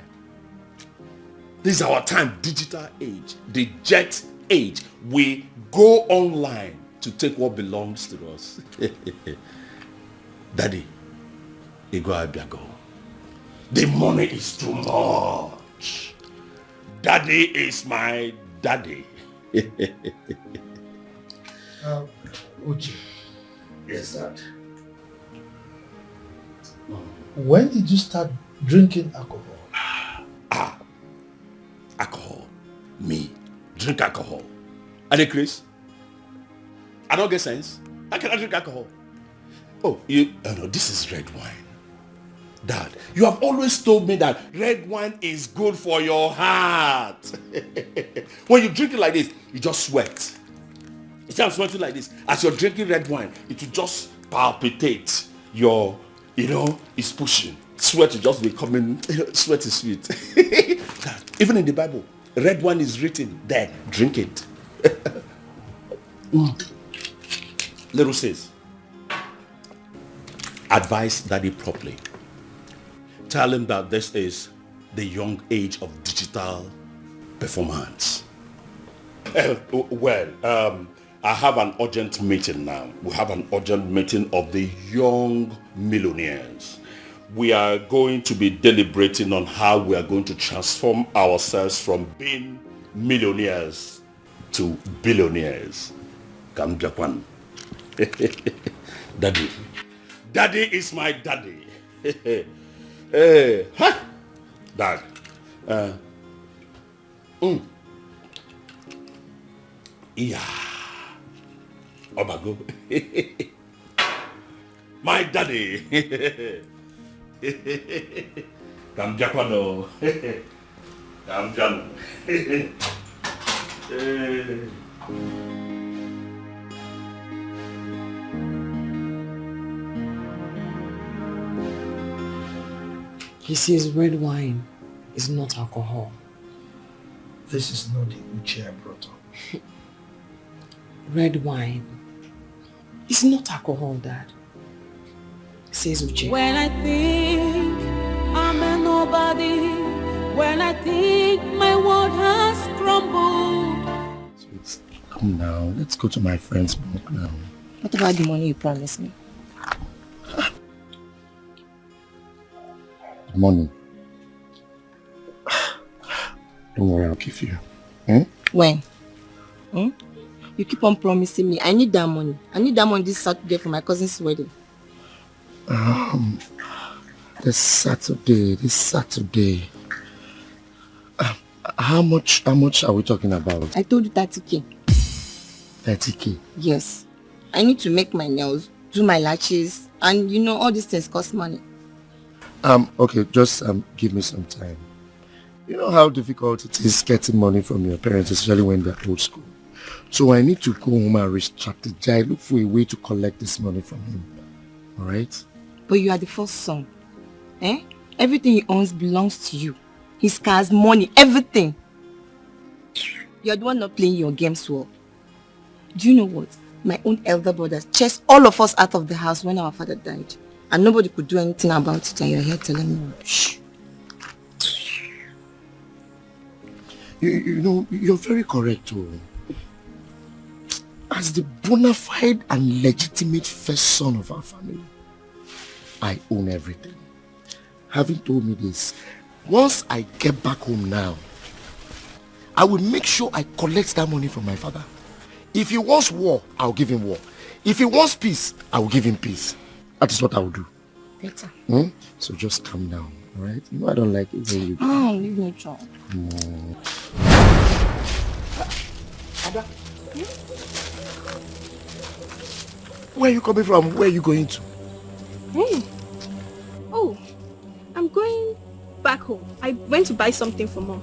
This is our time, digital age, the jet age. We go online to take what belongs to us. Daddy, Ego Abiago, the money is too much. Daddy is my daddy. Uche. Yes, Dad. When did you start drinking alcohol? Alcohol. Me. Drink alcohol. Are they crazy? I don't get sense. How can I drink alcohol? Oh, no, this is red wine. Dad, you have always told me that red wine is good for your heart. When you drink it like this, you just sweat. You see, I'm sweating like this. As you're drinking red wine, it will just palpitate. It's pushing. Sweat will just be coming. Sweat is sweet. Dad, even in the Bible, red wine is written there. Drink it. Little says, advise Daddy properly. Tell him that this is the young age of digital performance. I have an urgent meeting now. We have an urgent meeting of the young millionaires. We are going to be deliberating on how we are going to transform ourselves from being millionaires to billionaires. Kamjakwan. Daddy. Daddy is my daddy. Dad. Yeah. Obago. My daddy. Kamjakwano. Kamjano. He says red wine is not alcohol. This is not the Uche I brought up. Red wine is not alcohol, Dad. Says Uche. When I think I'm a nobody, when I think my world has crumbled. Come now, let's go to my friend's book now. What about the money you promised me? Money. Don't worry, I'll give you. When? You keep on promising me. I need that money. I need that money this Saturday for my cousin's wedding. This Saturday. How much are we talking about? I told you 30K. 30K? Yes. I need to make my nails, do my lashes, and all these things cost money. Okay, just give me some time. You know how difficult it is getting money from your parents, especially when they're old school. So I need to go home and re-strategize, look for a way to collect this money from him. Alright? But you are the first son. Everything he owns belongs to you. His cars, money, everything. You're the one not playing your games well. Do you know what? My own elder brother chased all of us out of the house when our father died. And nobody could do anything about it, and you're here telling me, shh. You know, you're very correct too. As the bona fide and legitimate first son of our family, I own everything. Having told me this, once I get back home now, I will make sure I collect that money from my father. If he wants war, I'll give him war. If he wants peace, I will give him peace. That is what I will do. Better. So just calm down, alright? You know I don't like it when you... Oh, leave me alone. No. Ada? Where are you coming from? Where are you going to? Hey. Oh, I'm going back home. I went to buy something for Mom.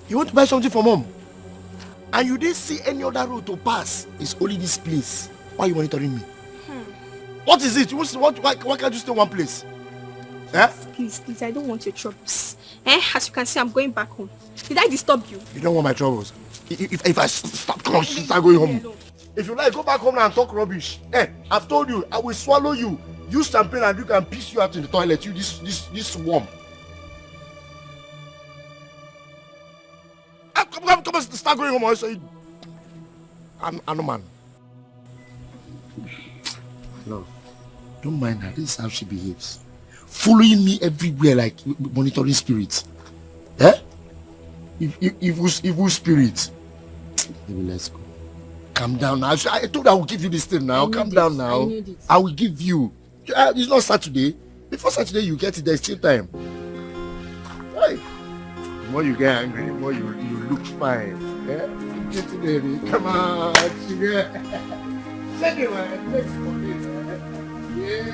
You want to buy something for Mom? And you didn't see any other road to pass? It's only this place. Why are you monitoring me? What is it? Why can't you stay one place? Please, I don't want your troubles. As you can see, I'm going back home. Did I disturb you? You don't want my troubles. If I start going home. If you like, go back home now and talk rubbish. I've told you, I will swallow you. Use champagne and you can piss you out in the toilet. You this worm. Come and start going home. I say, I'm a man. No, don't mind her. This is how she behaves. Following me everywhere like monitoring spirits. Evil spirits. Maybe let's go. Calm down now. I told you I will give you this thing now. Calm down now. I will give you. It's not Saturday. Before Saturday you get it. There's still time. Hey. The more you get angry, the more you look fine. Get it, baby. Come on, sugar. Take it, man. Take it for me, man. Yeah.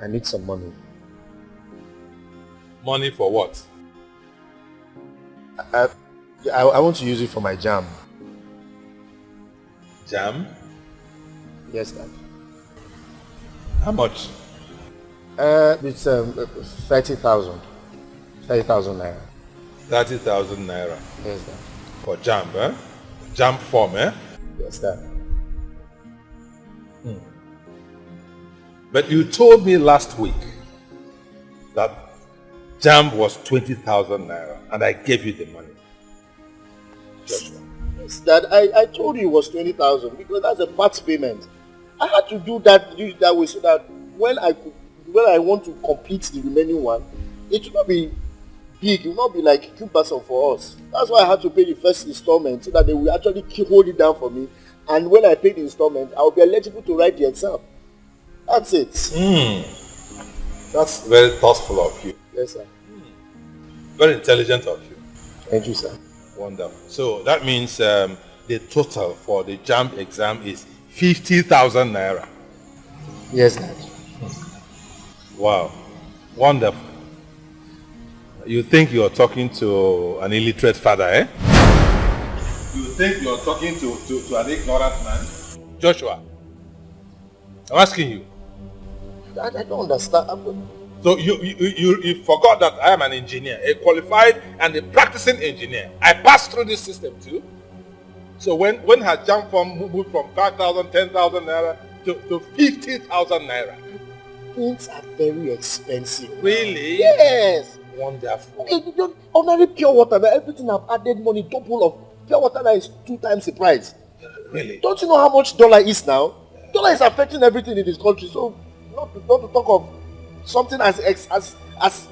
I need some money. Money for what? I want to use it for my jam. Jam? Yes, Dad. How much? It's 30,000. 30,000 naira. 30,000 naira. Yes, Dad. For jam, Jam form, Yes, Dad. But you told me last week that jam was 20,000 naira and I gave you the money. Yes, Dad. I told you it was 20,000 because that's a part payment. I had to do it that way so that when I want to complete the remaining one, it will not be big. It will not be like cumbersome for us. That's why I had to pay the first installment so that they will actually hold it down for me. And when I pay the installment, I will be eligible to write the exam. That's it. That's very thoughtful of you. Yes, sir. Very intelligent of you. Thank you, sir. Wonderful. So that means the total for the JAMB exam is 50,000 naira. Yes, Dad. Wow. Wonderful. You think you're talking to an illiterate father, You think you're talking to an ignorant man? Joshua, I'm asking you. I don't understand. So you forgot that I am an engineer, a qualified and a practicing engineer. I passed through this system too. So when her jam form moved from 5,000, 10,000 naira to 50,000 naira. Things are very expensive. Really? Yes. Wonderful. Ordinary pure water, everything I've added money, double of pure water that is 2 times the price. Really? Don't you know how much dollar is now? Dollar is affecting everything in this country. So not to talk of something as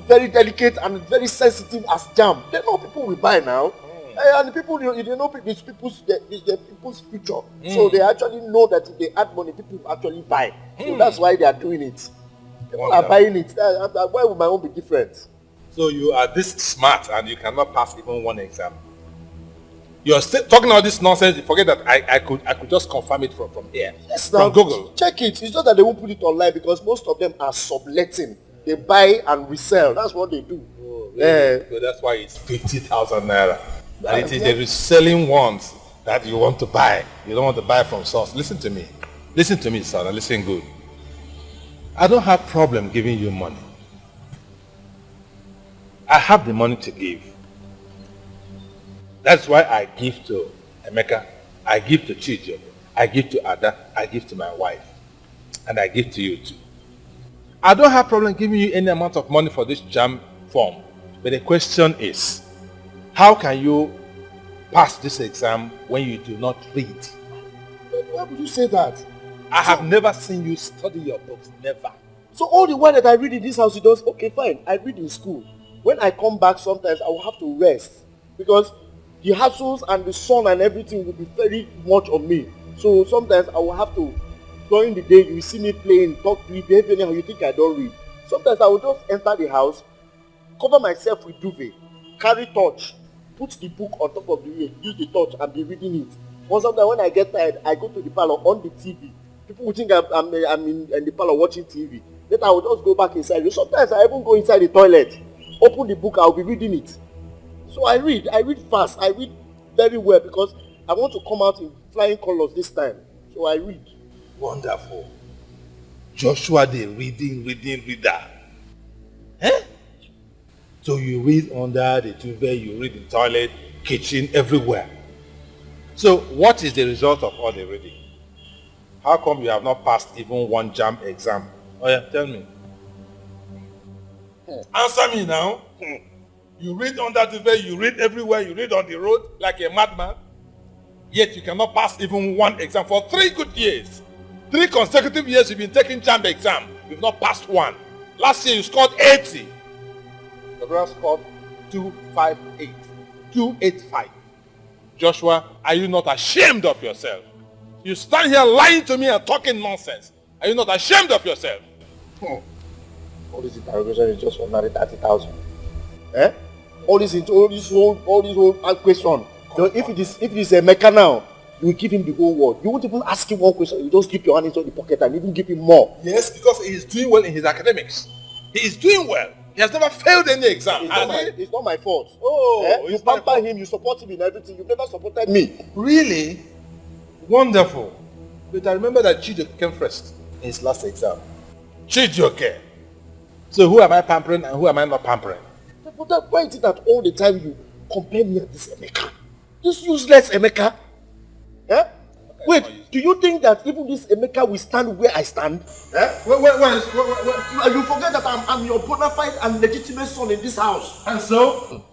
very delicate and very sensitive as jam. They know people will buy now. And the people, they know it's their people's future. So they actually know that if they add money, people actually buy. So that's why they are doing it. People are buying it. Why would my own be different? So you are this smart and you cannot pass even one exam. You're still talking all this nonsense. You forget that I could just confirm it from here. Yes, from now Google. Check it. It's just that they won't put it online because most of them are subletting. They buy and resell. That's what they do. Oh, really? So that's why it's 50,000 naira. And it is the reselling ones that you want to buy. You don't want to buy from source. Listen to me. Listen to me, son, and listen good. I don't have problem giving you money. I have the money to give. That's why I give to Emeka I give to Chijo, I give to Ada, I give to my wife, and I give to you too. I don't have problem giving you any amount of money for this jam form, but the question is, how can you pass this exam when you do not read? Why would you say that? I have never seen you study your books, never. So all the while that I read in this house, you don't, okay fine, I read in school. When I come back sometimes, I will have to rest because the hassles and the sun and everything will be very much on me. So sometimes I will have to, during the day, you see me playing, talk, behave anyhow, you think I don't read. Sometimes I will just enter the house, cover myself with duvet, carry torch, put the book on top of the bed, use the torch and be reading it. Or sometimes when I get tired, I go to the parlor on the TV. People will think I'm in the parlor watching TV. Then I will just go back inside. Sometimes I even go inside the toilet, open the book, I'll be reading it. So I read fast, I read very well because I want to come out in flying colors this time. So I read. Wonderful. Joshua the reading reader. Eh? So you read under the duvet, you read in toilet, kitchen, everywhere. So what is the result of all the reading? How come you have not passed even one jam exam? Oh yeah, tell me. Answer me now. You read under duvet, you read everywhere, you read on the road like a madman. Yet you cannot pass even one exam for 3 good years. 3 consecutive years you've been taking jam exam. You've not passed one. Last year you scored 80. The brother scored 258. 285. Joshua, are you not ashamed of yourself? You stand here lying to me and talking nonsense. Are you not ashamed of yourself? All this interrogation is just for 30,000. Eh? All this whole question. If it is a Emeka now, you will give him the whole world. You won't even ask him one question. You just keep your hand inside the pocket and even give him more. Yes, because he is doing well in his academics. He is doing well. He has never failed any exam. It's not my fault. Oh, you pamper him, you support him in everything. You've never supported me. Really? Wonderful. But I remember that Chijoke came first in his last exam. Chijoke. So who am I pampering and who am I not pampering? But why is it that all the time you compare me with this Emeka? This useless Emeka? Eh? Wait, do you think that even this Emeka will stand where I stand? Eh? You forget that I'm your bona fide and legitimate son in this house. And so?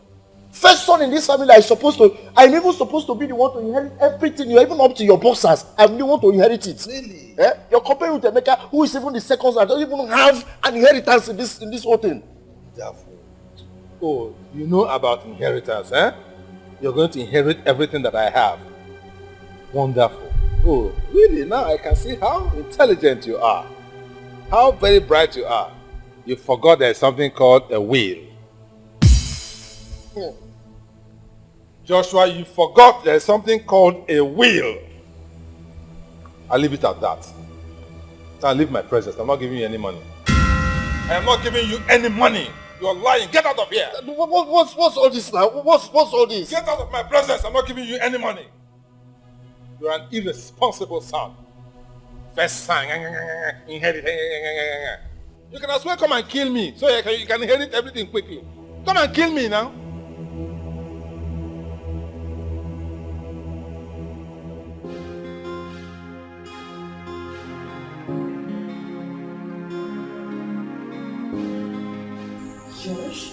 First son in this family, I'm even supposed to be the one to inherit everything. You're even up to your bosses. I'm the one to inherit it. Really? Eh? You're comparing with Emeka, who is even the second son. I don't even have an inheritance in this whole thing. Oh, you know about inheritance, eh? You're going to inherit everything that I have. Wonderful. Oh, really? Now I can see how intelligent you are. How very bright you are. You forgot there's something called a will. Joshua, you forgot there's something called a will. I'll leave it at that. I'll leave my presence. I'm not giving you any money. I am not giving you any money. You're lying. Get out of here. What's all this now? What's all this? Get out of my presence. I'm not giving you any money. You're an irresponsible son. First son, inherit. You can as well come and kill me so you can inherit everything quickly. Come and kill me now. Josh,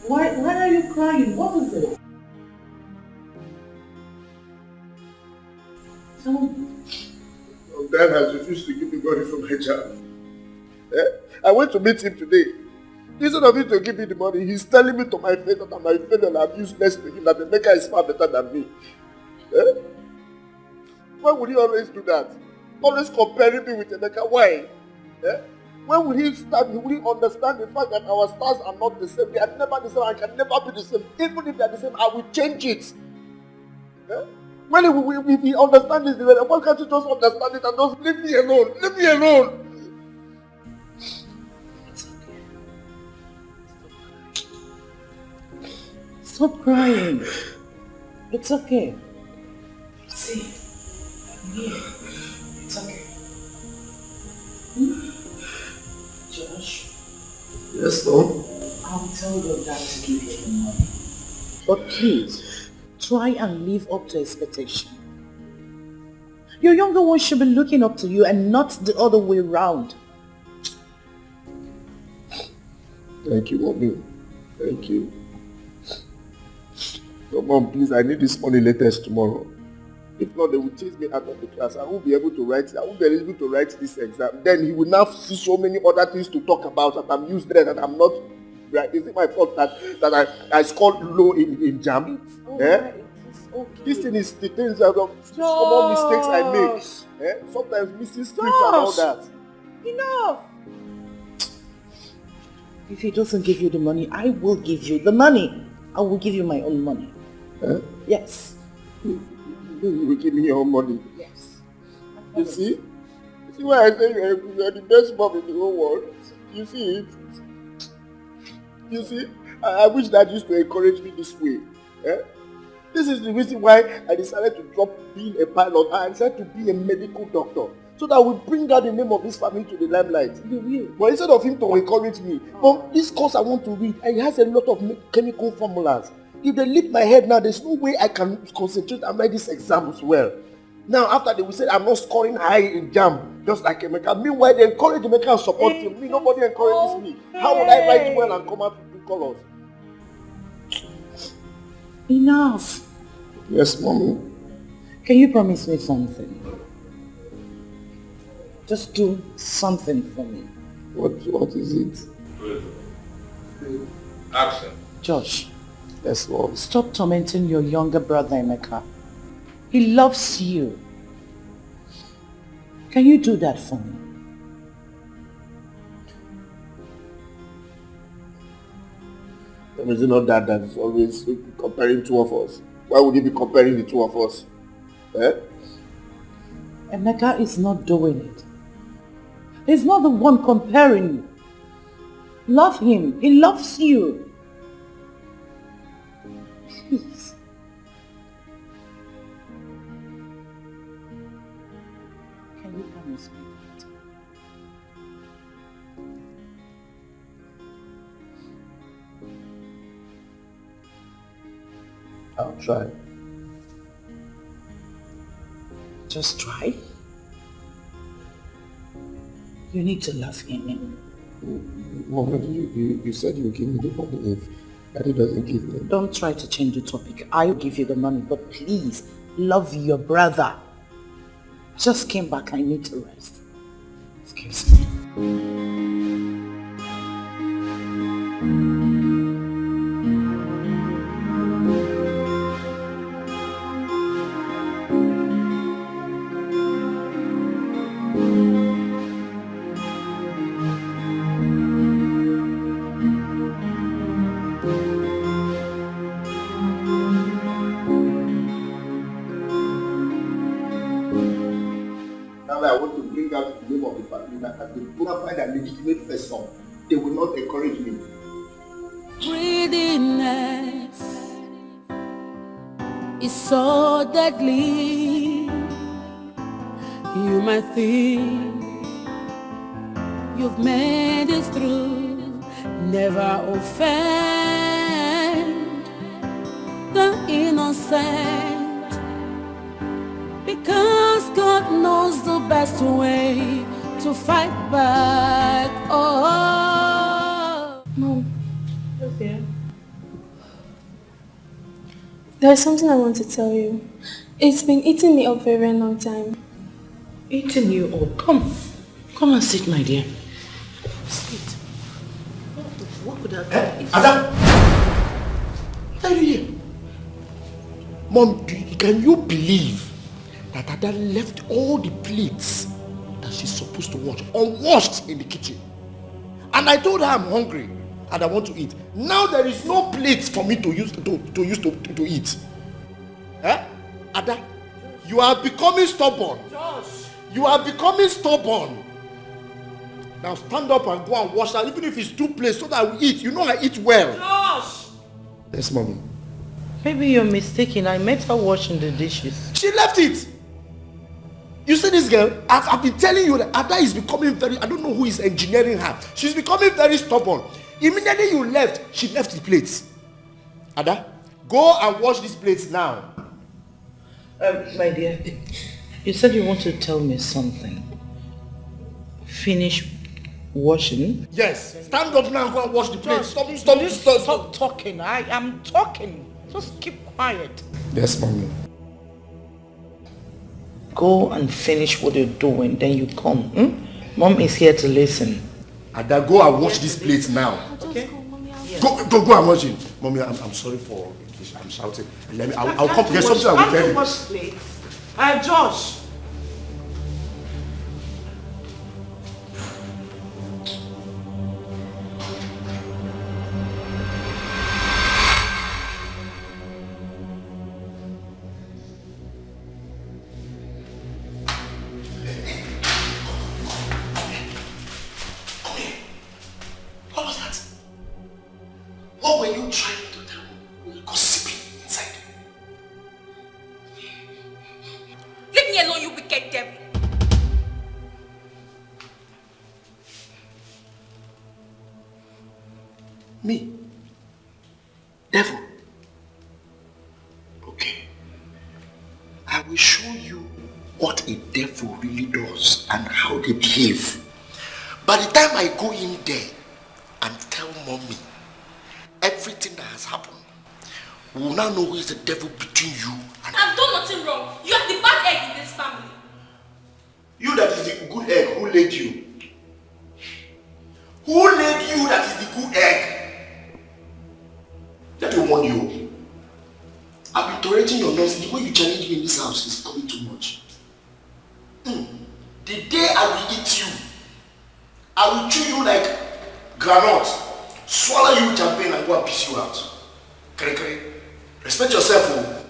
why are you crying? What is it? Tell me. Dad has refused to give me money from my job. I went to meet him today. Instead of him to give me the money, he's telling me to my face that I'm my friend and I'm useless to him, that the maker is far better than me. Why would he always do that? Always comparing me with Emeka. Why? When will he start? Will he understand the fact that our stars are not the same? They are never the same and can never be the same. Even if they are the same, I will change it. When if he understands this, why can't you just understand it and just leave me alone? Leave me alone. Stop crying. It's okay. See, I'm here. It's okay. Josh. Yes, Mom? I'll tell your dad to give you the money. But please, try and live up to expectation. Your younger one should be looking up to you and not the other way round. Thank you, Mommy. Thank you. So, Mom, please, I need this money latest tomorrow. If not, they will chase me out of the class. I won't be able to write this exam. Then he will now see so many other things to talk about that I'm useless and I'm not right. Is it my fault that I scored low in JAM? Okay. This thing is the things that common mistakes I make. Sometimes missing scripts and all that. Enough! If he doesn't give you the money, I will give you the money. I will give you my own money. Yes. You will give me your own money? Yes. You see? You see why I say you are the best mom in the whole world? You see it? You see? I wish Dad used to encourage me this way. This is the reason why I decided to drop being a pilot and I decided to be a medical doctor. So that we bring out the name of this family to the limelight. You will. But instead of him to encourage me, Mom, this course I want to read, it has a lot of chemical formulas. If they lift my head now, there's no way I can concentrate and write these exams well. Now, after they will say I'm not scoring high in JAM, just like Emeka. Meanwhile, they encourage Emeka and support him. Me, nobody encourages me. How would I write well and come out with good colors? Enough. Yes, Mommy. Can you promise me something? Just do something for me. What is it? Action. Josh. Yes, Mom. Stop tormenting your younger brother, Emeka. He loves you. Can you do that for me? Is it not that is always comparing two of us? Why would he be comparing the two of us? Emeka is not doing it. He's not the one comparing you. Love him. He loves you. Please. Can you promise me that? I'll try. Just try. You need to love him. Mom, you said you give me the money if Daddy doesn't give me. Don't try to change the topic. I'll give you the money, but please love your brother. Just came back. I need to rest. Excuse me. They will not encourage me. Greediness is so deadly. You might think you've made it through. Never offend the innocent, because God knows the best way to fight back. Oh, Mom. Okay. There's something I want to tell you. It's been eating me up for a very long time. Eating you up? Come and sit, my dear. Sit. What could have done? Adam! What are you here? Mom, can you believe that Ada left all the plates that she's supposed to wash unwashed in the kitchen? And I told her I'm hungry and I want to eat. Now there is no plates for me to use to eat. Ada, you are becoming stubborn. Josh. You are becoming stubborn. Now stand up and go and wash that, even if it's 2 plates, so that I will eat. You know I eat well. Josh! Yes, Mommy. Maybe you're mistaken. I met her washing the dishes. She left it. You see this girl? I've been telling you that Ada is becoming very, I don't know who is engineering her. She's becoming very stubborn. Immediately you left, she left the plates. Ada, go and wash these plates now. My dear, You said you want to tell me something. Finish washing? Yes. Stand up now and go and wash the plate. Stop talking. I am talking. Just keep quiet. Yes, mommy. Go and finish what you're doing, then you come. Mom is here to listen. Ada, go and wash this plate now. Okay? Go and wash it. Mommy, I'm sorry for I'm shouting. I'll come. There's something I will tell you. Wash plates. Josh. What were you trying to tell me? Gossiping inside. Leave me alone, you wicked devil. Me? Devil? Okay. I will show you what a devil really does and how they behave. By the time I go in there and tell mommy everything that has happened, we will now know who is the devil between you and I've done nothing wrong. You are the bad egg in this family. you. That is the good egg. Who laid you? Who laid you that is the good egg? Let me warn you. I've been tolerating your nonsense. The way you challenge me in this house is becoming too much. The day I will eat you, I will chew you like granite, swallow you with champagne and go and piss you out. Kere. Respect yourself, oh.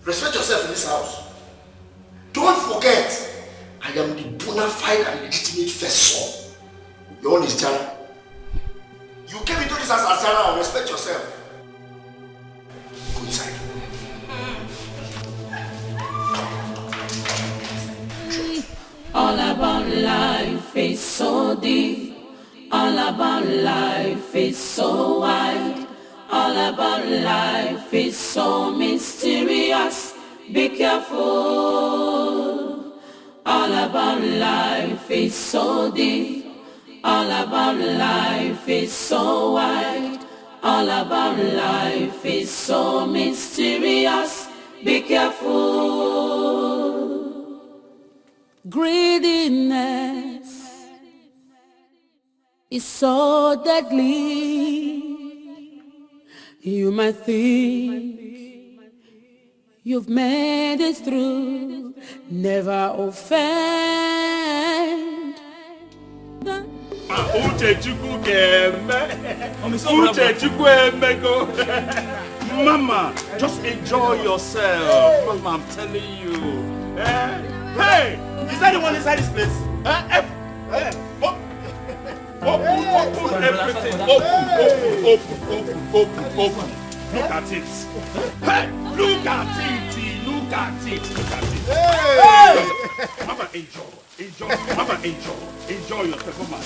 Respect yourself in this house. Don't forget, I am the bona fide and legitimate first son. Your own is Jana. You came into this house as Jana and respect yourself. Go inside. All about life is so deep. All about life is so wide. All about life is so mysterious. Be careful. All about life is so deep. All about life is so wide. All about life is so mysterious. Be careful. Greediness is so deadly. You might think you've made it through, never offend. Mama, just enjoy yourself. Mama, I'm telling you. Hey, is that the one inside this place? Open everything. Open. Look at it. Hey, look at it. Hey! Mama, enjoy. Mama, enjoy yourself. Mama,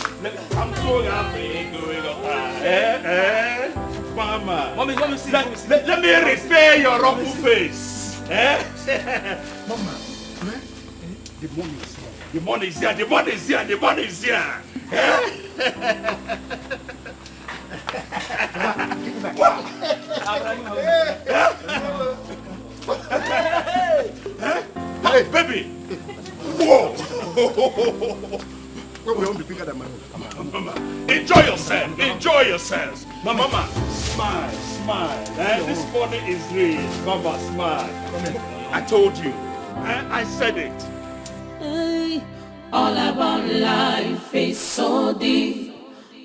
I'm so happy going on. Mama. Mommy, let me repair your rotten face. Mama, the money is here. The money is here. Hey, baby! Whoa! We won't be bigger than my Mama, enjoy yourselves. Mama, smile. This money is real. Mama, smile. I told you. I said it. All about life is so deep.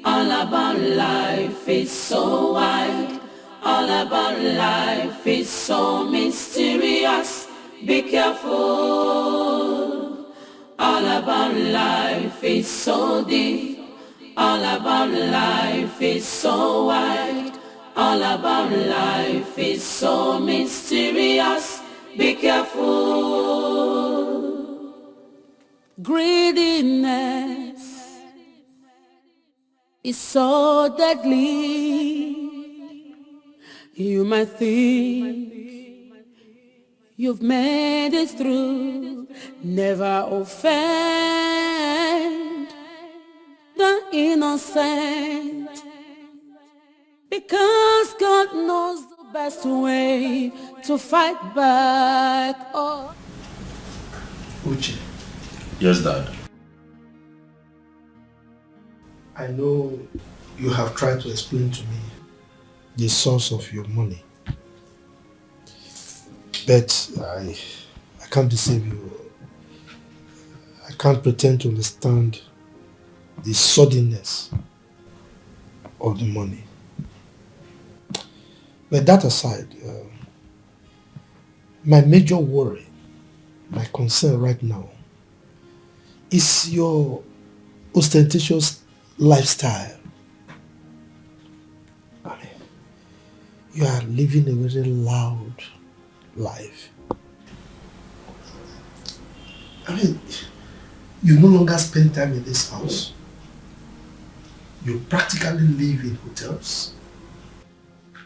All about life is so wide. All about life is so mysterious. Be careful. All about life is so deep. All about life is so wide. All about life is so mysterious. Be careful. Greediness is so deadly. You might think you've made it through, never offend the innocent, because God knows the best way to fight back. Oh. Uche, Yes, Dad. I know you have tried to explain to me the source of your money, but I can't deceive you. I can't pretend to understand the suddenness of the money. But that aside, my major worry, my concern right now, is your ostentatious lifestyle. I mean, you are living a very loud life. I mean, you no longer spend time in this house. You practically live in hotels.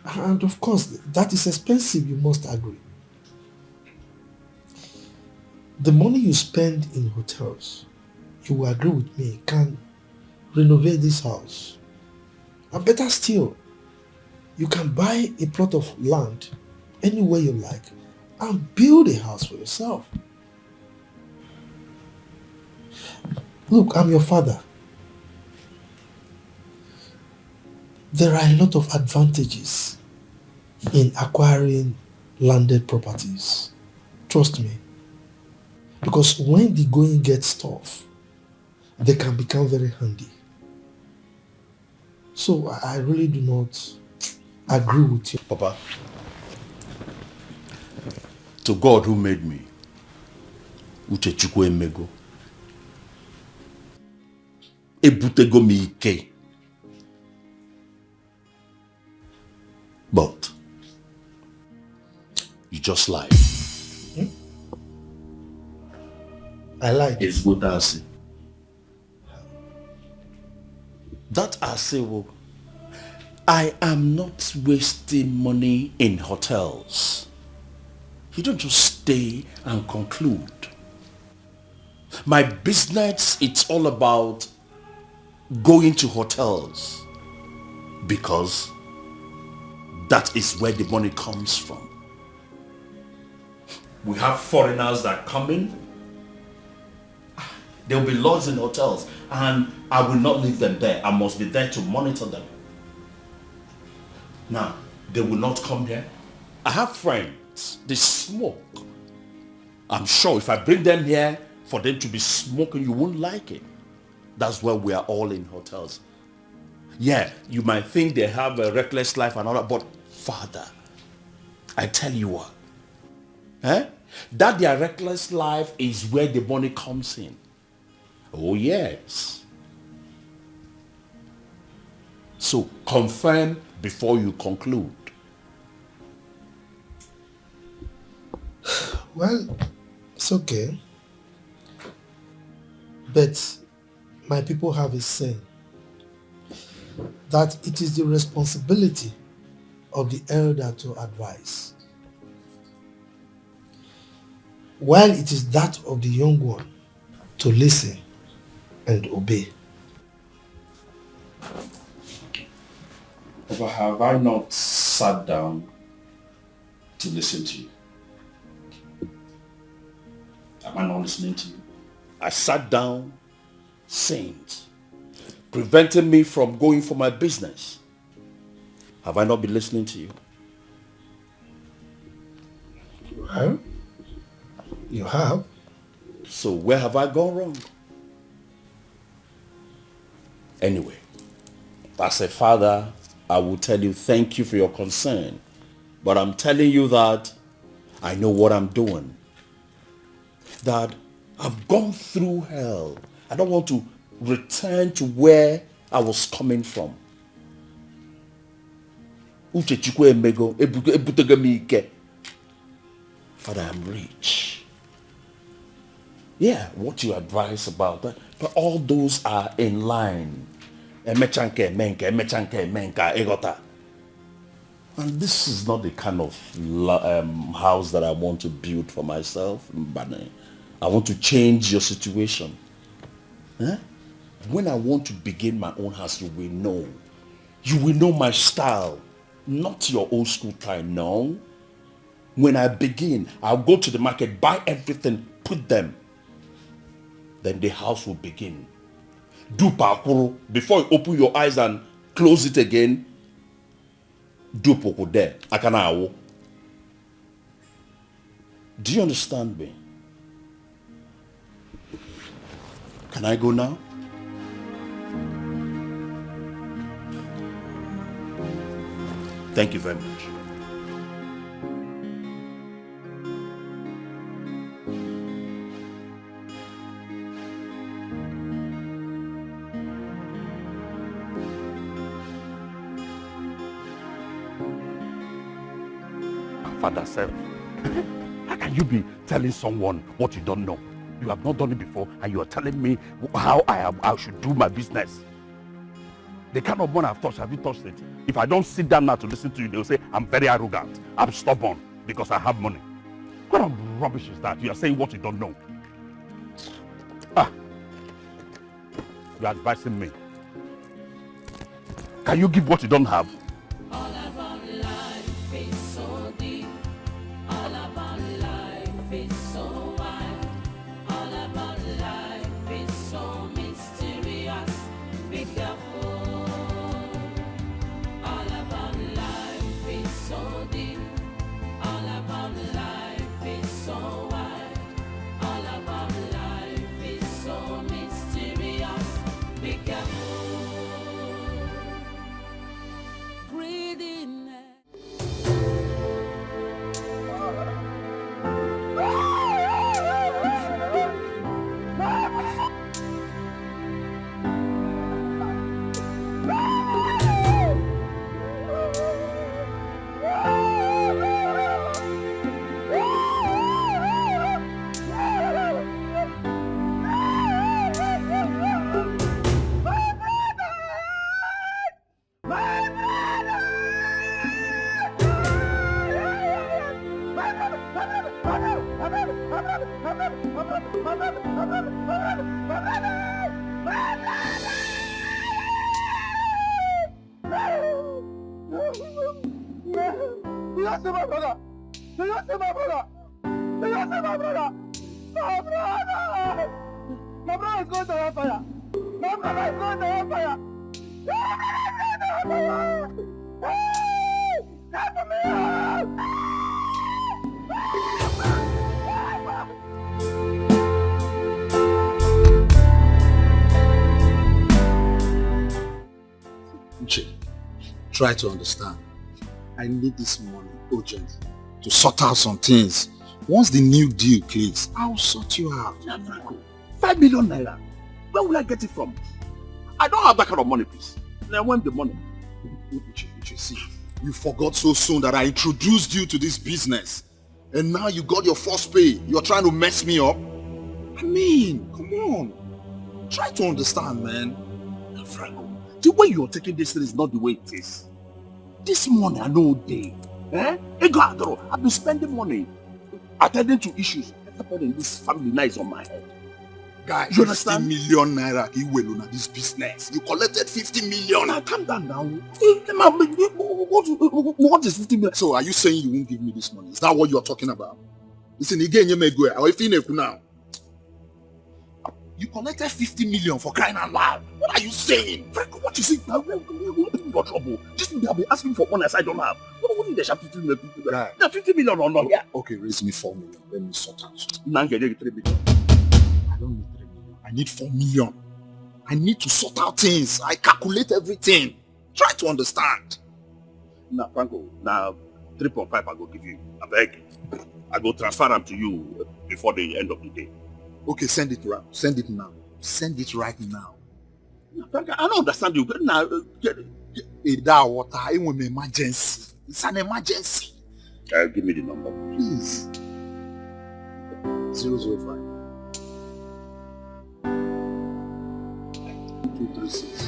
And of course, that is expensive, you must agree. The money you spend in hotels, you will agree with me, can renovate this house. And better still, you can buy a plot of land anywhere you like and build a house for yourself. Look, I'm your father. There are a lot of advantages in acquiring landed properties. Trust me. Because when the going gets tough, they can become very handy. So I really do not agree with you. Papa, to God who made me, Uche Chukwu emego, ebutego mi ike. But you just lied. I lied. It's good to see. That I say, well, I am not wasting money in hotels. You don't just stay and conclude. My business, it's all about going to hotels because that is where the money comes from. We have foreigners that come in. There will be lodged in hotels and I will not leave them there. I must be there to monitor them. Now, they will not come here. I have friends, they smoke. I'm sure if I bring them here for them to be smoking, you won't like it. That's why we are all in hotels. Yeah, you might think they have a reckless life and all that, but Father, I tell you what, that their reckless life is where the money comes in. Oh yes. So confirm before you conclude. Well, it's okay. But my people have a saying that it is the responsibility of the elder to advise, while it is that of the young one to listen and obey. But have I not sat down to listen to you? Am I not listening to you? I sat down, saint, preventing me from going for my business. Have I not been listening to you? Well, you have. So where have I gone wrong? Anyway, as a father, I will tell you thank you for your concern. But I'm telling you that I know what I'm doing. That I've gone through hell. I don't want to return to where I was coming from. Father, I'm rich. Yeah, what you advise about that, but all those are in line. And this is not the kind of house that I want to build for myself. I want to change your situation. Huh? When I want to begin my own house, you will know. You will know my style. Not your old school time, no. When I begin, I'll go to the market, buy everything, put them. Then the house will begin. Do parkour before you open your eyes and close it again. Do poko there. Akana. Do you understand me? Can I go now? Thank you very much. Father said, how can you be telling someone what you don't know? You have not done it before and you are telling me how I should do my business. The kind of money I've touched, have you touched it? If I don't sit down now to listen to you, they'll say I'm very arrogant. I'm stubborn because I have money. What kind of rubbish is that? You are saying what you don't know. You are advising me. Can you give what you don't have? Try to understand. I need this money urgently to sort out some things. Once the new deal clears, I'll sort you out. 5 million naira. Where will I get it from? I don't have that kind of money, please. Now when the money? See, you forgot so soon that I introduced you to this business. And now you got your first pay. You're trying to mess me up? I mean, come on. Try to understand, man. Franco, the way you're taking this thing is not the way it is. This money I know day. I've been spending money attending to issues. Everybody in this family now is on my head. Guy, you understand? 50 million naira you this business. You collected 50 million. Now calm down now. What is 50 million? So are you saying you won't give me this money? Is that what you're talking about? Listen, again, you may go. Or if you now. You collected 50 million for crying out loud. What are you saying? Franco, what you saying? Now, you're trouble. Just I'll be asking for money as I don't have. What is the 50 million? Right. 50 million or not? Yeah. Okay, raise me 4 million. Let me sort out. Now get 3 million. I don't need 3 million. I need 4 million. I need to sort out things. I calculate everything. Try to understand. Now, Franco, now 3.5 I go give you. I beg. I go transfer them to you before the end of the day. Okay, send it around. Send it now. Send it right now. Franco, I don't understand you. Now, that water, it will be emergency. It's an emergency. Give me the number. Please. 005 236.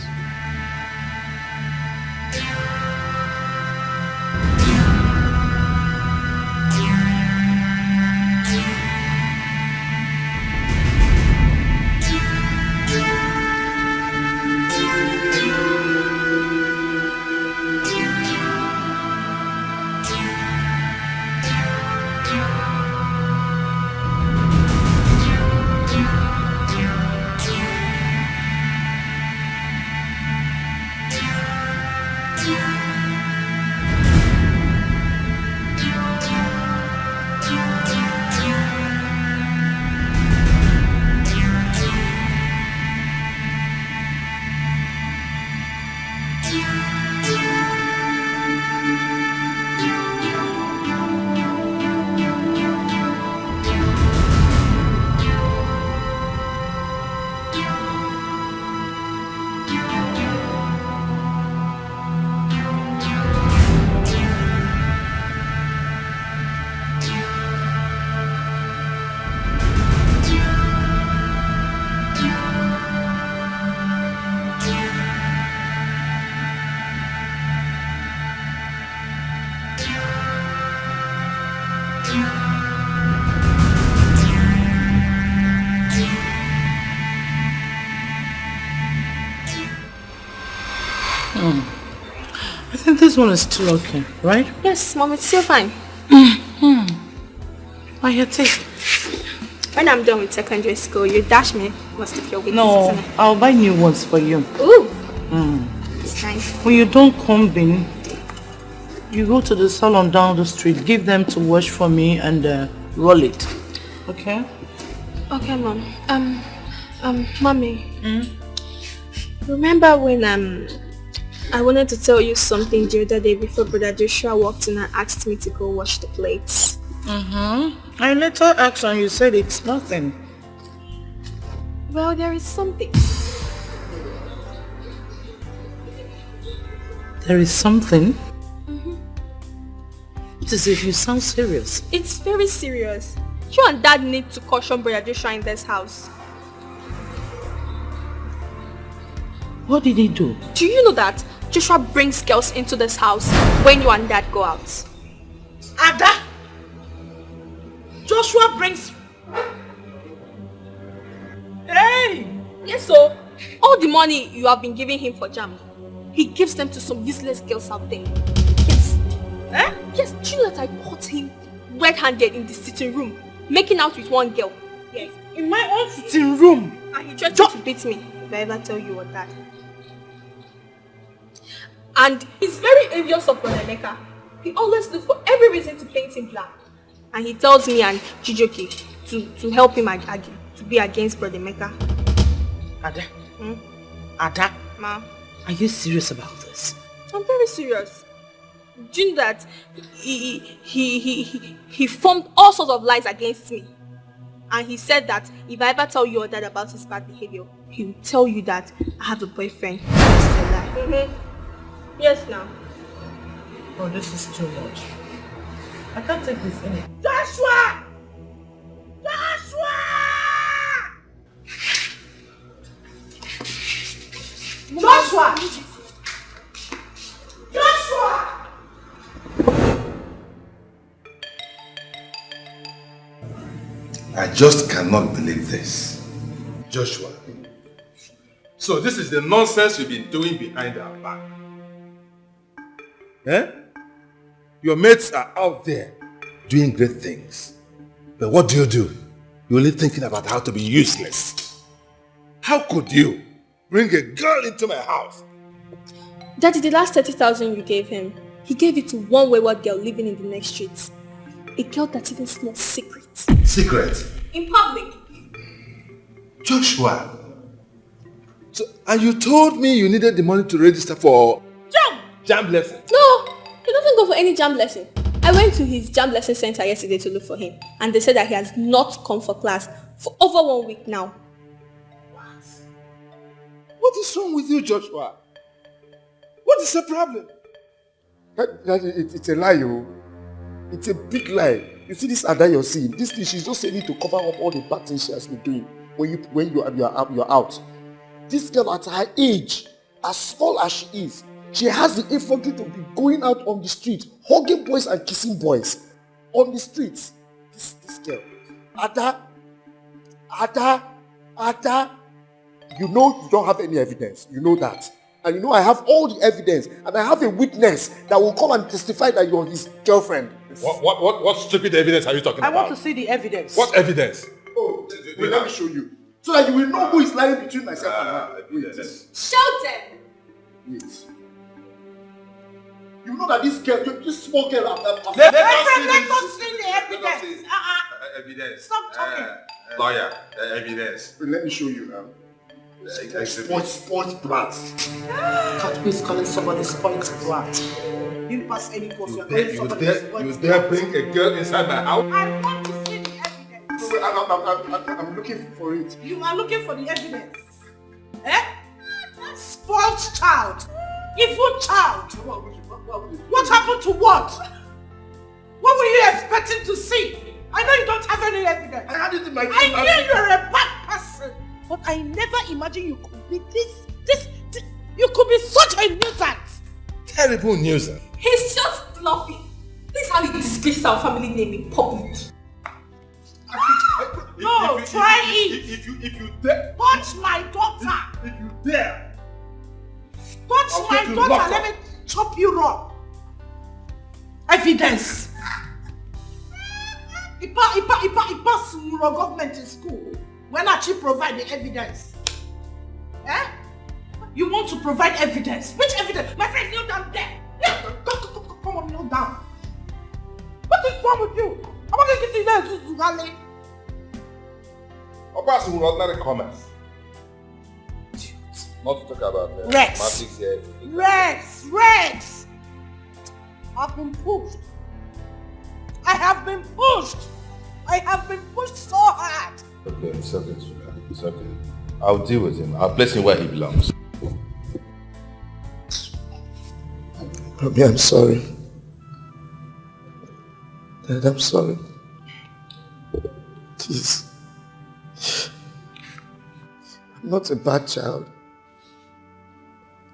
I think this one is still okay, right? Yes, Mom, it's still fine. Why you take? When I'm done with secondary school, you dash me most of your weeks. No, I'll buy new ones for you. Ooh. It's nice. When you don't comb in, you go to the salon down the street, give them to wash for me and roll it. Okay? Okay, Mom. Mommy. Remember when I wanted to tell you something the other day before Brother Joshua walked in and asked me to go wash the plates? I later asked and you said it's nothing. Well, there is something. There is something? What is it? You sound serious. It's very serious. You and Dad need to caution Brother Joshua in this house. What did he do? Do you know that Joshua brings girls into this house when you and Dad go out? Ada! Joshua brings... Hey! Yes, so all the money you have been giving him for jam, he gives them to some useless girls out there. Yes. Yes, do you know that I caught him red-handed in the sitting room, making out with one girl? Yes. In my own sitting room? And he tried to beat me if I ever tell you what that. And he's very envious of Brother Emeka. He always looks for every reason to paint him black. And he tells me and Chijoke to help him argue, to be against Brother Emeka. Ada? Ada? Ma? Are you serious about this? I'm very serious. Do you know that he formed all sorts of lies against me? And he said that if I ever tell your dad about his bad behavior, he will tell you that I have a boyfriend. It's a lie. Yes, now. Oh, this is too much. I can't take this anymore. Joshua! Joshua! Joshua! Joshua! I just cannot believe this. Joshua. So this is the nonsense you've been doing behind our back. Your mates are out there doing great things. But what do? You're only thinking about how to be useless. How could you bring a girl into my house? Daddy, the last 30,000 you gave him, he gave it to one wayward girl living in the next street. A girl that even smells secret. Secret? In public. Joshua. So, and you told me you needed the money to register for jam lesson. No, he doesn't go for any jam lesson. I went to his jam lesson center yesterday to look for him, and they said that he has not come for class for over 1 week now. What is wrong with you, Joshua? What is the problem? It's a lie, yo. It's a big lie. You see this Ada you're seeing? This thing, she's just saying it to cover up all the bad things she has been doing when you're out. This girl at her age, as small as she is, she has the infantry to be going out on the street, hugging boys and kissing boys on the streets. This girl, Ada, you know you don't have any evidence. You know that. And you know I have all the evidence, and I have a witness that will come and testify that you're his girlfriend. What stupid evidence are you talking about? I want to see the evidence. What evidence? Oh, well, let me show you. So that you will know who is lying between myself and her. Wait. Shout them! Wait. You know that this girl, this small girl... Let us see the evidence. Evidence. Stop talking. Lawyer, evidence. Let me show you now. Spoilt brat. God, who is calling somebody spoilt brat? You didn't pass any post. You dare bring a girl inside my house? I want to see the evidence. I'm looking for it. You are looking for the evidence. Spoiled child. Evil child. What happened to what? What were you expecting to see? I know you don't have any evidence. I had it in my dream. I knew you were a bad person. But I never imagined you could be this. You could be such a nuisance. Terrible nuisance. He's just fluffy. This is how he disgraces our family name in public. No, try it. If you dare. Touch my daughter. If you dare. Touch my daughter. Let me chop you raw. Evidence. Ipa sumuro government in school. When actually provide the evidence. Eh? You want to provide evidence? Which evidence? My friend, kneel down there. Come on, kneel down. What is wrong with you? I'm not going to get you there, Zuzugale. Opas will ordinary comments. Not to talk about Rex. mathematics here. Rex! I've been pushed. I have been pushed so hard. Okay, it's okay, Suga. It's okay. I'll deal with him. I'll place him where he belongs. Mommy, I'm sorry. Dad, I'm sorry. Please. I'm not a bad child.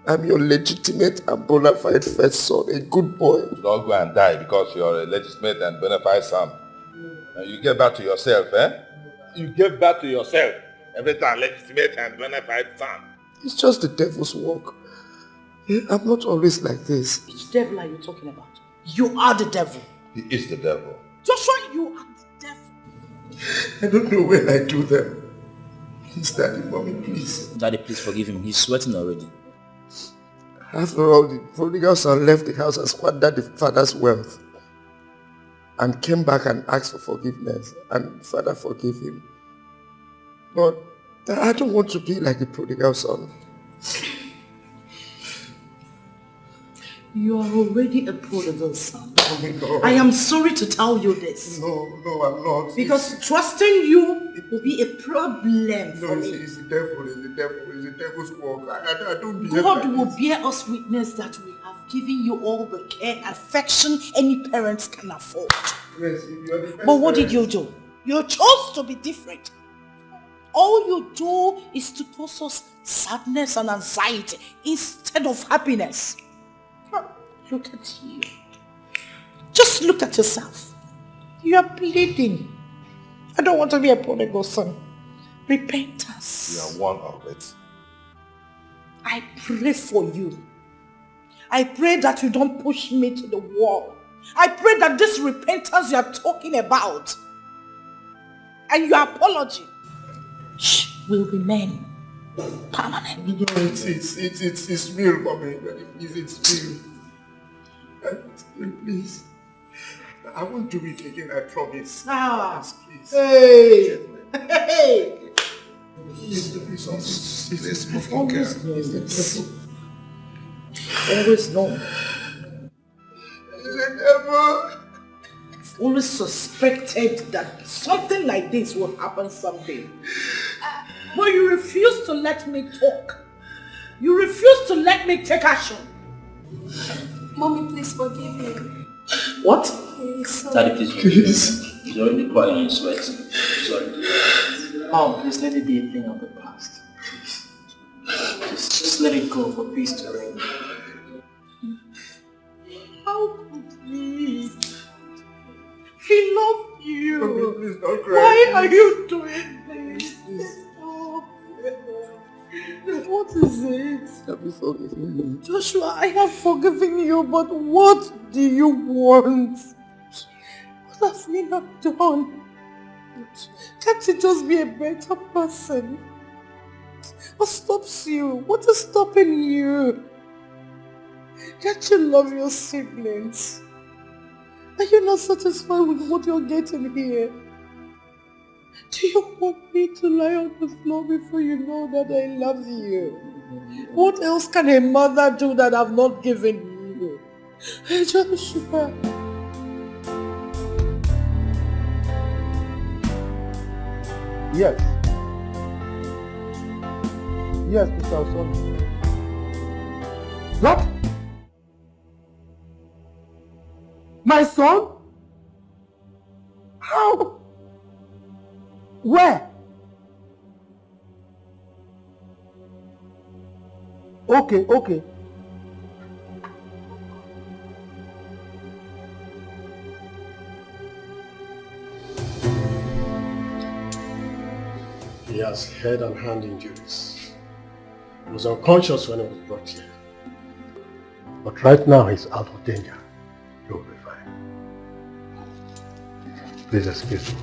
I'm your legitimate and bona fide first son, a good boy. Don't go and die because you're a legitimate and bona fide son. And you get back to yourself, eh? You get back to yourself. Every time legitimate and bona fide son. It's just the devil's work. I'm not always like this. Which devil are you talking about? You are the devil. He is the devil. Joshua, you are the devil. I don't know when I do them. Please, Daddy, Mommy, please. Daddy, please forgive him. He's sweating already. After all, the prodigal son left the house and squandered the father's wealth and came back and asked for forgiveness, and father forgave him. But I don't want to be like the prodigal son. You are already a prodigal son. No. I am sorry to tell you this. No, I'm not. Because trusting you will be a problem for me. It's the devil, it's the devil's work. I don't behave God like will this. bear us witness that we have given you all the care and affection any parents can afford. Yes, you're the best But what did parent. you do? You chose to be different. All you do is to cause us sadness and anxiety instead of happiness. Look at you. Just look at yourself. You are bleeding. I don't want to be a prodigal son. Repentance. You are one of it. I pray for you. I pray that you don't push me to the wall. I pray that this repentance you are talking about and your apology will remain permanent. No, it's real, Mommy. It's real. Please. I won't do it again, I promise. Please. Hey! Please, move on, Always know. Never. Always suspected that something like this will happen someday. But you refuse to let me talk. You refuse to let me take action. Mommy, please forgive him. What? Daddy, please forgive him. He's already crying and sweating. Sorry. Mom, please let it be a thing of the past. Just let it go for peace to reign. How could he? He loved you. Mommy, please don't cry. Why are you doing this? What is it? Have you forgiven me? Joshua, I have forgiven you, but what do you want? What have we not done? Can't you just be a better person? What stops you? What is stopping you? Can't you love your siblings? Are you not satisfied with what you're getting here? Do you want me to lie on the floor before you know that I love you? What else can a mother do that I've not given you? Hey, Joshua. Yes. Yes, Mr. Son. What? My son? How? Where? Okay. He has head and hand injuries. He was unconscious when he was brought here. But right now he's out of danger. He will be fine. Please excuse me.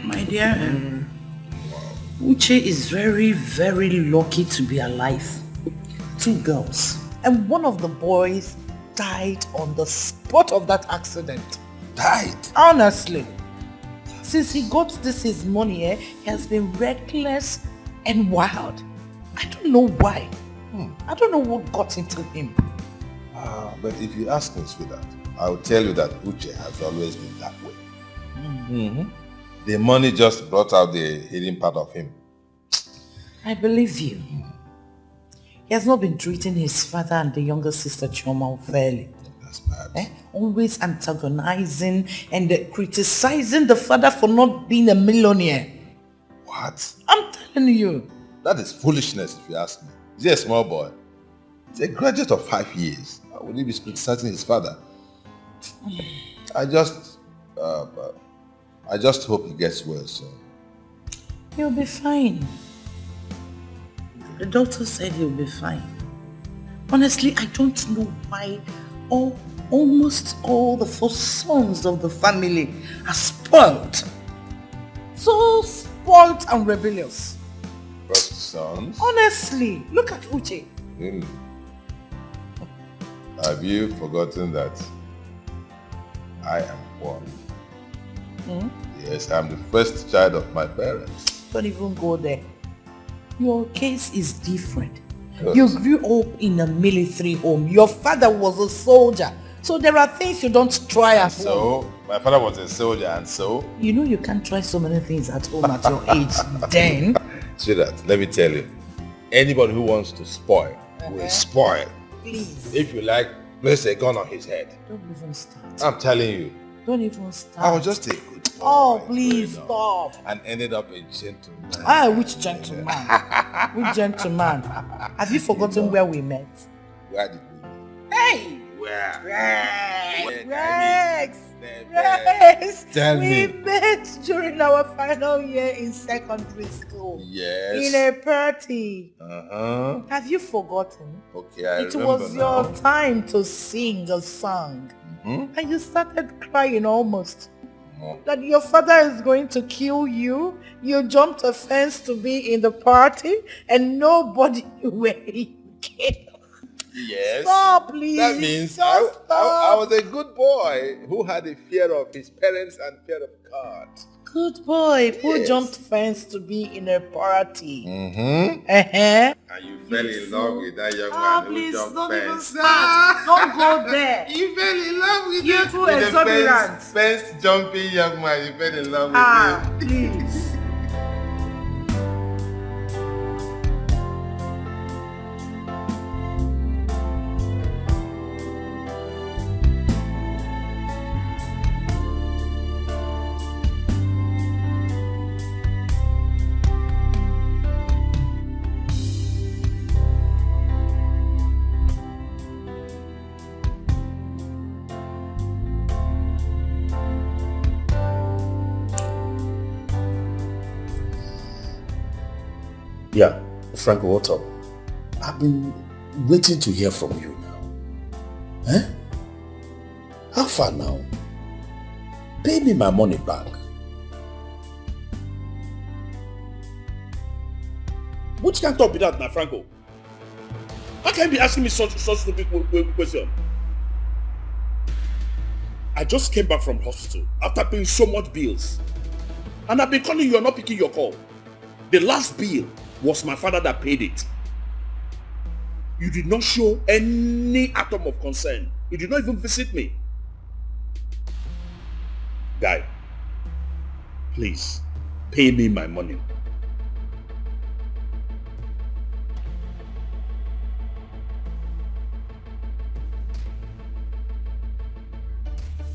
My dear, Uche is very, very lucky to be alive. 2 girls. And one of the boys died on the spot of that accident. Died? Honestly. Since he got this his money, he has been reckless and wild. I don't know why. I don't know what got into him. But if you ask me, sweetheart, I will tell you that Uche has always been that way. The money just brought out the hidden part of him. I believe you. He has not been treating his father and the younger sister Chioma fairly. That's bad. Always antagonizing and criticizing the father for not being a millionaire. What? I'm telling you. That is foolishness if you ask me. Is he a small boy? He's a graduate of 5 years. How would he be criticizing his father? I just hope he gets well soon. He'll be fine. The doctor said he'll be fine. Honestly, I don't know why almost all the 4 sons of the family are spoiled. So spoiled and rebellious. First sons? Honestly, look at Uche. Really? Have you forgotten that I am one? Yes, I'm the first child of my parents. Don't even go there. Your case is different. Yes. You grew up in a military home. Your father was a soldier. So there are things you don't try at home. So, my father was a soldier and so? You know you can't try so many things at home at your age then. Sweetheart, let me tell you. Anybody who wants to spoil will spoil. Please. If you like, place a gun on his head. Don't even start. I'm telling you. Don't even start. I was just a good boy. Oh, please stop. And ended up a gentleman. Which gentleman? Which gentleman? Have you forgotten where we met? Where did we meet? Hey! Where? Rex! Tell we me. met during our final year in secondary school. Yes. In a party. Uh-huh. Have you forgotten? Okay, I It remember was now. your time to sing a song. And you started crying almost. That your father is going to kill you. You jumped a fence to be in the party and nobody knew where you came. Yes. Stop, please. That means Just I was a good boy who had a fear of his parents and fear of God. Good boy who Yes. jumped fence to be in a party. Mm-hmm. Uh-huh. And you fell in love with that young Oh, man who please, jumped don't even fence. start. Don't go there. You fell in love with You him. too With the exorbitant. fence jumping young man. You fell in love with him. Please. Yeah, Franco, what's up? I've been waiting to hear from you now. Eh? How far now? Pay me my money back. Which can't talk be that, now, Franco? How can you be asking me such stupid question? I just came back from hospital after paying so much bills. And I've been calling you, you're not picking your call. The last bill was my father that paid it. You did not show any atom of concern. You did not even visit me. Guy, please, pay me my money.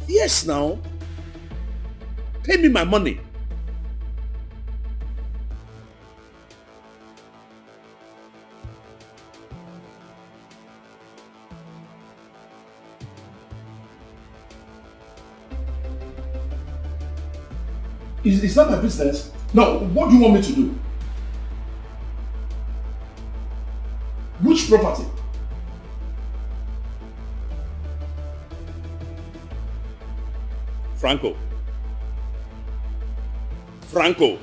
Yes, now. Pay me my money. It's not my business. Now, what do you want me to do? Which property? Franco. Franco.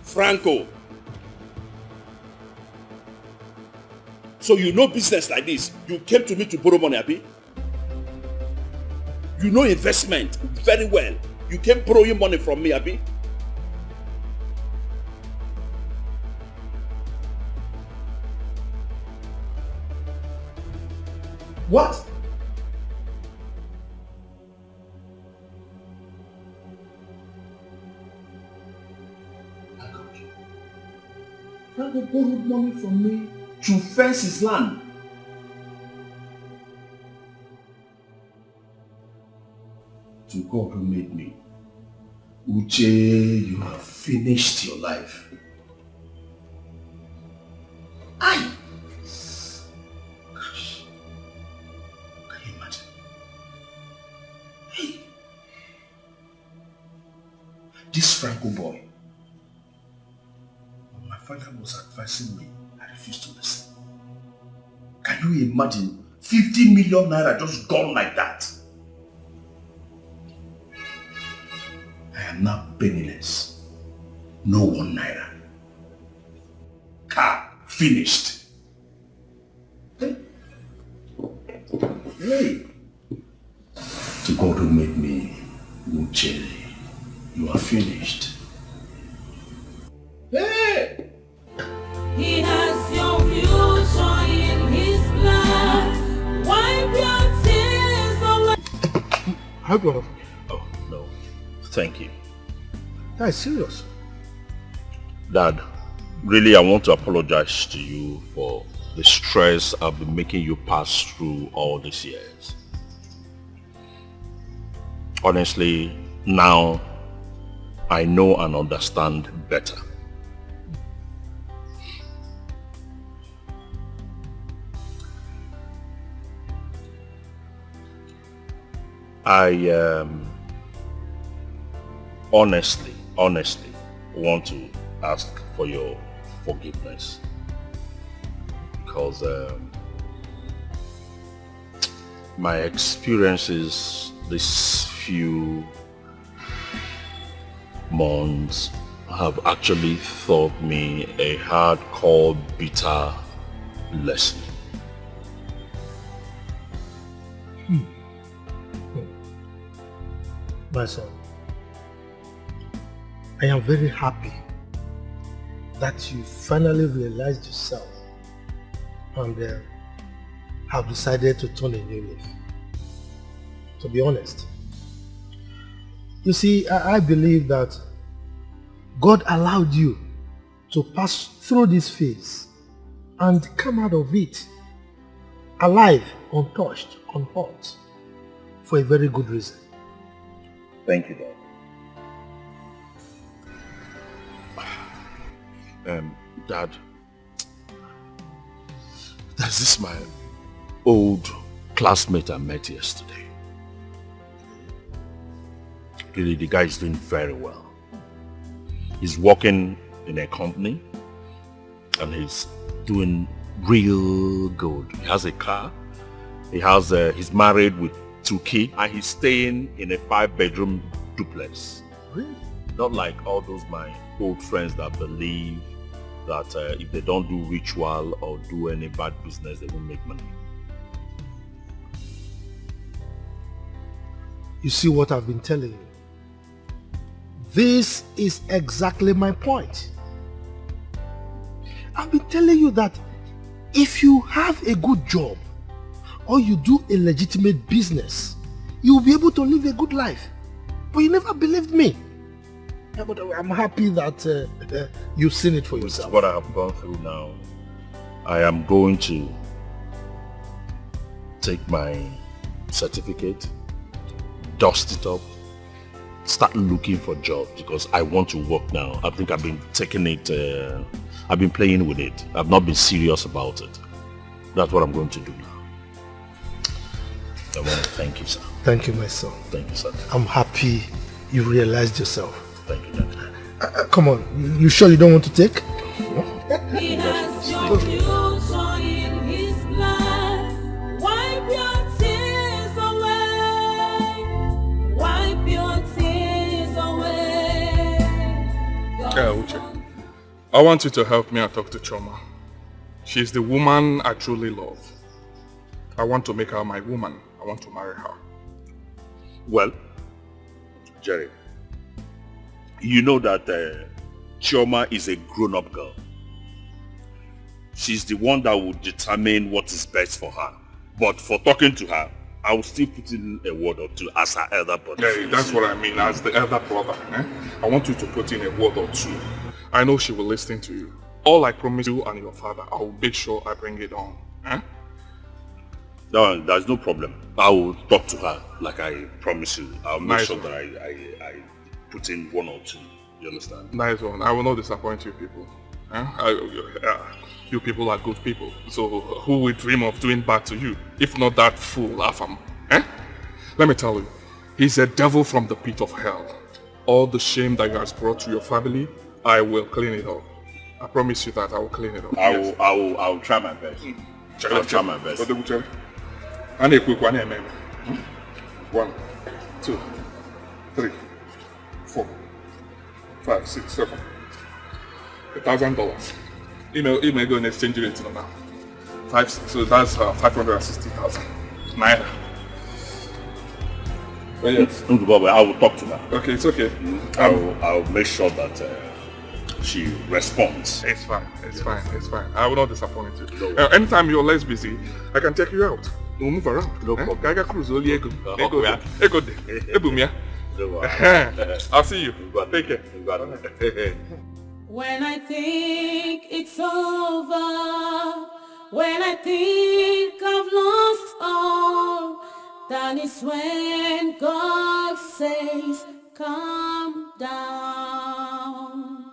Franco. So you know business like this. You came to me to borrow money, Abi? You know investment very well. You came borrowing money from me, Abi? What? Franco borrowed money from me to fence his land. To God who made me. Uche, you have finished your life. Aye. Gosh. Can you imagine? Hey. This Franco boy. When my father was advising me, I refused to listen. Can you imagine 50 million naira just gone like that? I am now penniless. No 1 naira. Car finished. Hey. Hey. To God who made me, Uche, you are finished. Hey! He has your future in his blood. Wipe your tears away. How do you? Oh, no. Thank you. That is serious. Dad, really I want to apologize to you for the stress I've been making you pass through all these years. Honestly, now I know and understand better. I honestly want to ask for your forgiveness because my experiences this few months have actually taught me a hardcore, bitter lesson. My son, I am very happy that you finally realized yourself and have decided to turn a new leaf. To be honest, you see, I believe that God allowed you to pass through this phase and come out of it alive, untouched, unhurt, for a very good reason. Thank you, Dad. Dad, there's this my old classmate I met yesterday. Really, the guy is doing very well. He's working in a company and he's doing real good. He has a car. He's married with 2 kids and he's staying in a 5-bedroom duplex. Really? Not like all those my old friends that believe that if they don't do ritual or do any bad business, they won't make money. You see what I've been telling you? This is exactly my point. I've been telling you that if you have a good job or you do a legitimate business, you will be able to live a good life. But you never believed me. Yeah, but I'm happy that you've seen it for yourself. What I have gone through now, I am going to take my certificate, dust it up, start looking for jobs because I want to work now. I think I've been taking it, I've been playing with it. I've not been serious about it. That's what I'm going to do now. I want to thank you, sir. Thank you, my son. Thank you, sir. I'm happy you realized yourself. Thank you, Daddy. Come on, you sure you don't want to take? He has your future in his plan. Wipe your tears away. Wipe your tears away. Yeah, Uche. I want you to help me and talk to Choma. She's the woman I truly love. I want to make her my woman. I want to marry her. Well, Jerry, you know that Chioma is a grown-up girl. She's the one that will determine what is best for her. But for talking to her, I will still put in a word or two as her elder brother. Yeah, that's what I mean, as the elder brother. I want you to put in a word or two. I know she will listen to you. All I promise you and your father, I will make sure I bring it on. No, there's no problem. I will talk to her like I promised you. I'll make sure that I put in one or two. You understand? Nice one. I will not disappoint you people. You people are good people. So who will dream of doing bad to you? If not that fool, Afam. Let me tell you, he's a devil from the pit of hell. All the shame that he has brought to your family, I will clean it up. I promise you that I will clean it up. I will try my best. I'll try my best. And a quick one, 1, 2, 3, 4, 5, 6, 7. $1,000. Email go and exchange rate now. 5, so that's 560,000 naira. Well, yes. I will talk to her. Okay, it's okay. I'll make sure that she responds. It's fine. It's fine. I will not disappoint you. Anytime you're less busy, I can take you out. We'll move around. No problem. Gaga cruise only ego. I'll see you. Take care. When I think it's over, when I think I've lost all, that is when God says, calm down.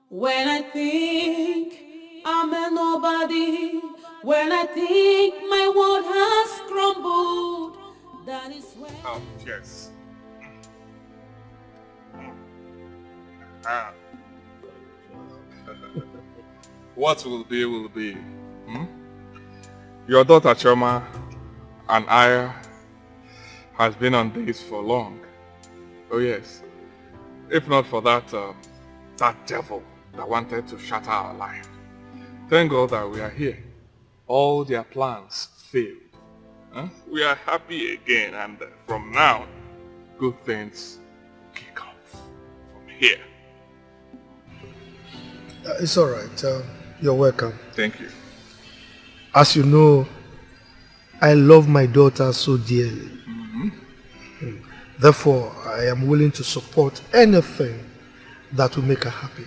When I think I'm a nobody, when I think my world has crumbled, that is when... Oh, yes. What will be, will be. Your daughter Choma and I has been on this for long. Oh yes. If not for that, that devil that wanted to shatter our life. Thank God that we are here. All their plans failed. We are happy again, and from now, good things kick off from here. It's all right. You're welcome. Thank you. As you know, I love my daughter so dearly. Therefore, I am willing to support anything that will make her happy.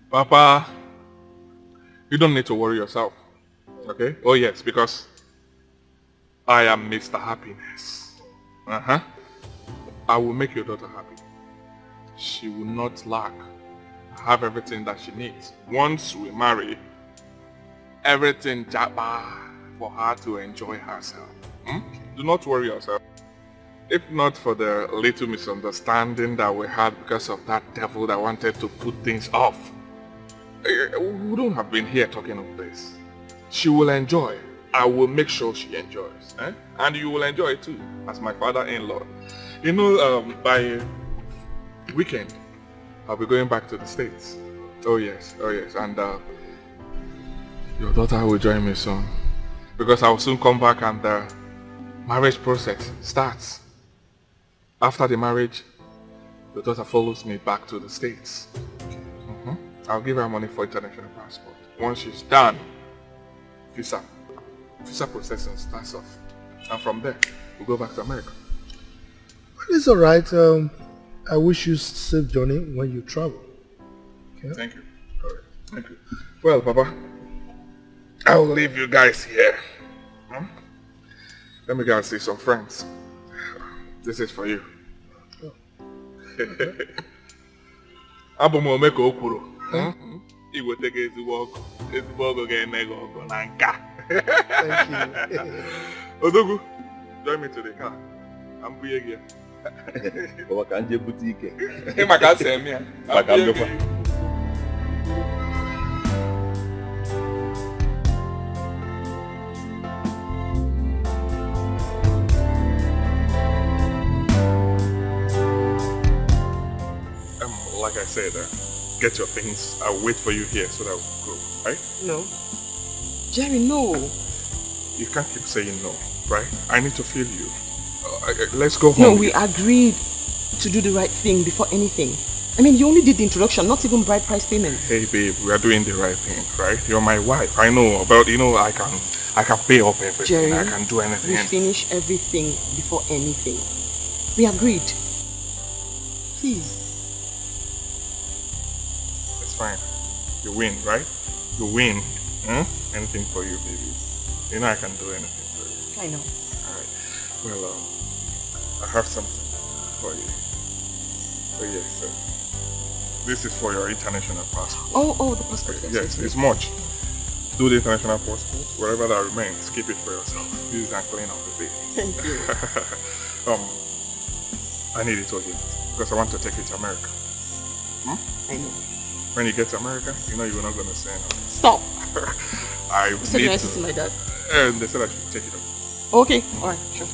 Papa, you don't need to worry yourself. Okay? Oh yes, because I am Mr. Happiness. I will make your daughter happy. She will not lack. Have everything that she needs. Once we marry, everything jabba for her to enjoy herself. Do not worry yourself. If not for the little misunderstanding that we had because of that devil that wanted to put things off, we wouldn't have been here talking of this. She will enjoy. I will make sure she enjoys. And you will enjoy it too, as my father-in-law. You know, by weekend, I'll be going back to the States. Oh yes. And your daughter will join me soon. Because I will soon come back and the marriage process starts. After the marriage, your daughter follows me back to the States. I'll give her money for international passport. Once she's done, visa processing starts off. And from there, we'll go back to America. Well, it's all right. I wish you safe journey when you travel. Okay? Thank you. All right. Thank you. Well, Papa, I'll leave you guys here. Let me go and see some friends. This is for you. Abụ m ome ka o kwuru. Iwetega ezigbo ọgụ ga-eme gị ọgụ na nka. Odogwu, join me to the car. I'm buying here. What can you put Dikeh? I'm like I said, get your things. I'll wait for you here so that we'll go, right? No. Jerry, no. You can't keep saying no, right? I need to feel you. Let's go home. No, we agreed to do the right thing before anything. I mean, you only did the introduction, not even bride price payments. Hey babe, we are doing the right thing, right? You're my wife. I know, but you know, I can pay up everything. Jerry, I can do anything. We finish everything before anything. We agreed. Please. It's fine. You win, right? You win. Anything for you, baby. You know I can do anything for you. I know. Alright. Well, I have something for you. Oh yes, sir. This is for your international passport. Oh, the passport. Yes, it's much. Do the international passport. Whatever that remains, keep it for yourself. Use and clean up the day. Thank you. I need it again because I want to take it to America. I know. When you get to America, you know you're not going to say no. Stop. I You said need you're nice to. to see my dad. And they said I should take it up. Okay, alright, sure.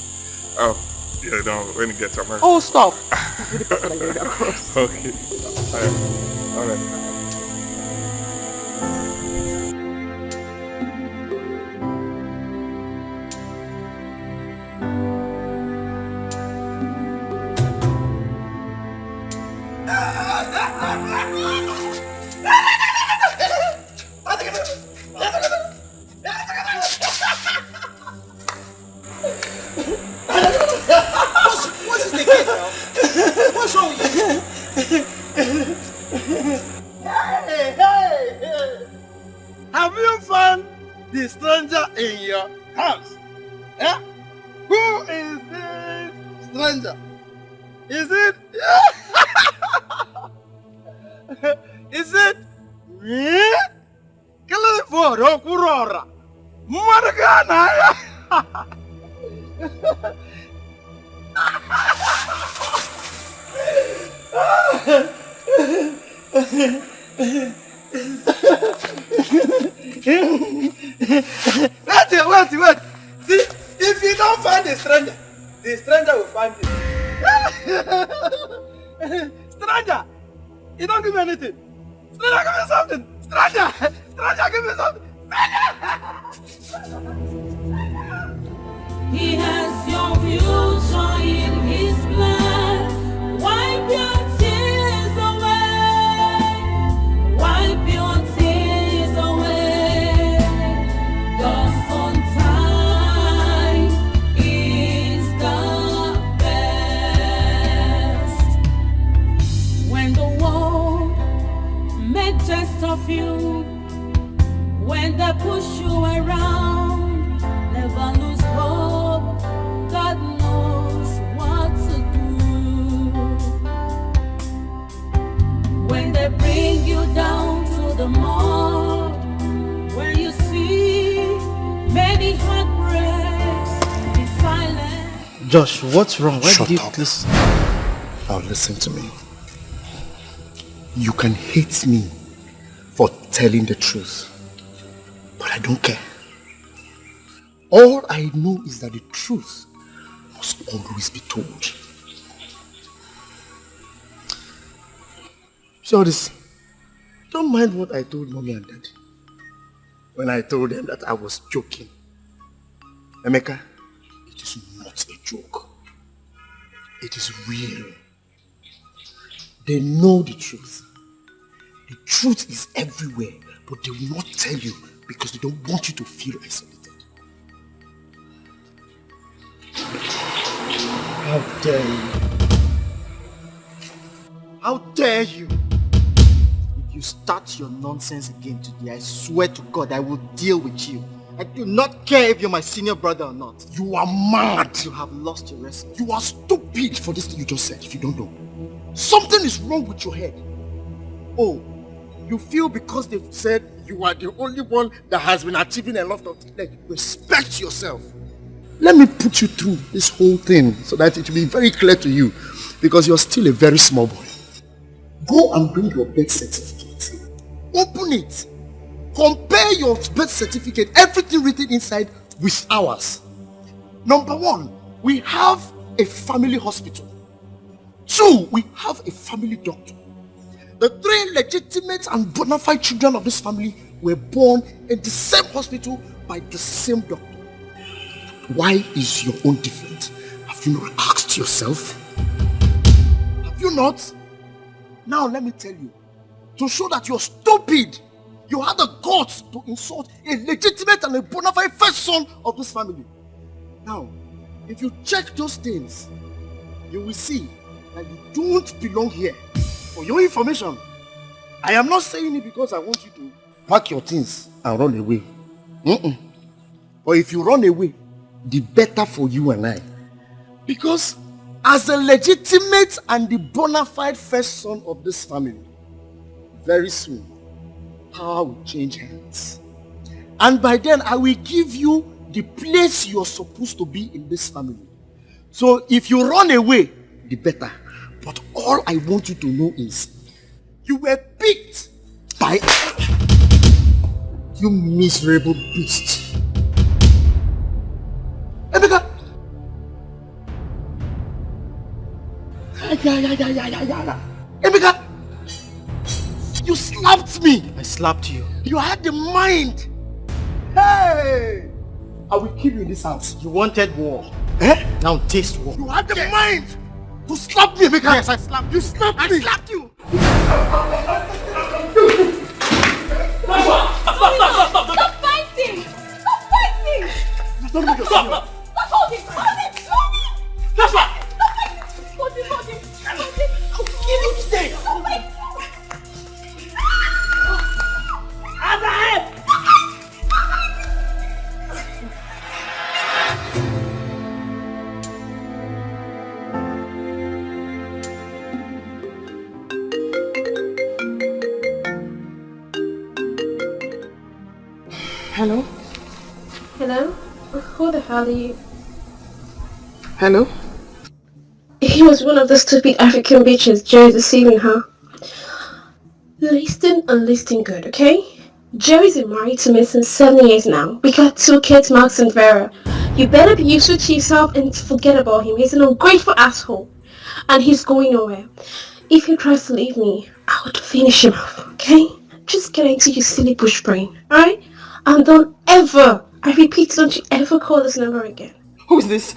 Oh, yeah, no, when you get to America. Oh, stop. Really pass like that across. Okay. Alright. What's this again now? What's wrong with you? Hey! Have you found the stranger in your house? Eh? Who is this stranger? Is it? Is it me? California, Kurora. Margana. Wait. See, if you don't find the stranger will find you. Stranger, you don't give me anything. Stranger, give me something. Stranger, give me something. He has your future in his plan. Wipe your tears away. Wipe your tears away. Cause on time is the best. When the world make jest of you, when they push you around, never lose hope. God knows what to do. When they bring you down to the mall, when you see many heartbreaks, be silent. Josh, what's wrong? Why Shut did you up. listen? Now listen to me. You can hate me for telling the truth, but I don't care. All I know is that the truth must always be told. So this, don't mind what I told mommy and daddy when I told them that I was joking. Emeka, it is not a joke. It is real. They know the truth. The truth is everywhere, but they will not tell you because they don't want you to feel isolated. How dare you? How dare you? If you start your nonsense again today, I swear to God I will deal with you. I do not care if you're my senior brother or not. You are mad. You have lost your respect. You are stupid for this thing you just said, if you don't know. Something is wrong with your head. Oh, you feel because they've said you are the only one that has been achieving a lot of things. Like, respect yourself. Let me put you through this whole thing so that it will be very clear to you, because you're still a very small boy. Go and bring your birth certificate. Open it. Compare your birth certificate, everything written inside, with ours. Number 1, we have a family hospital. 2, we have a family doctor. The 3 legitimate and bona fide children of this family were born in the same hospital by the same doctor. Why is your own different? Have you not asked yourself? Have you not? Now let me tell you, to show that you're stupid, you had the guts to insult a legitimate and a bona fide first son of this family. Now, if you check those things, you will see that you don't belong here. For your information, I am not saying it because I want you to pack your things and run away. Or if you run away, the better for you and I. Because as a legitimate and the bona fide first son of this family, very soon, power will change hands. And by then, I will give you the place you're supposed to be in this family. So if you run away, the better. But all I want you to know is, you were picked by you miserable beast. Emeka! Emeka! You slapped me! I slapped you. You had the mind! Hey! I will kill you in this house. You wanted war. Eh? Now taste war. You had the mind to slap me, Emeka! Yes, I slapped you. You slapped me! I slapped you! Stop fighting! Stop fighting! Don't make yourself. Stop holding! Hold it! Stop fighting! Hold him! Hold him! Hold him! I'll kill you today! Stop fighting! Hello? Hello? Who the hell are you? Hello? He was one of the stupid African bitches Jerry deceiving her. Listen and listen good, okay? Jerry's been married to me since 7 years now. We got 2 kids, Max and Vera. You better be used to yourself and forget about him. He's an ungrateful asshole. And he's going nowhere. If he tries to leave me, I would finish him off, okay? Just get into your silly bush brain, alright? And don't ever, I repeat, don't you ever call this number again. Who is this?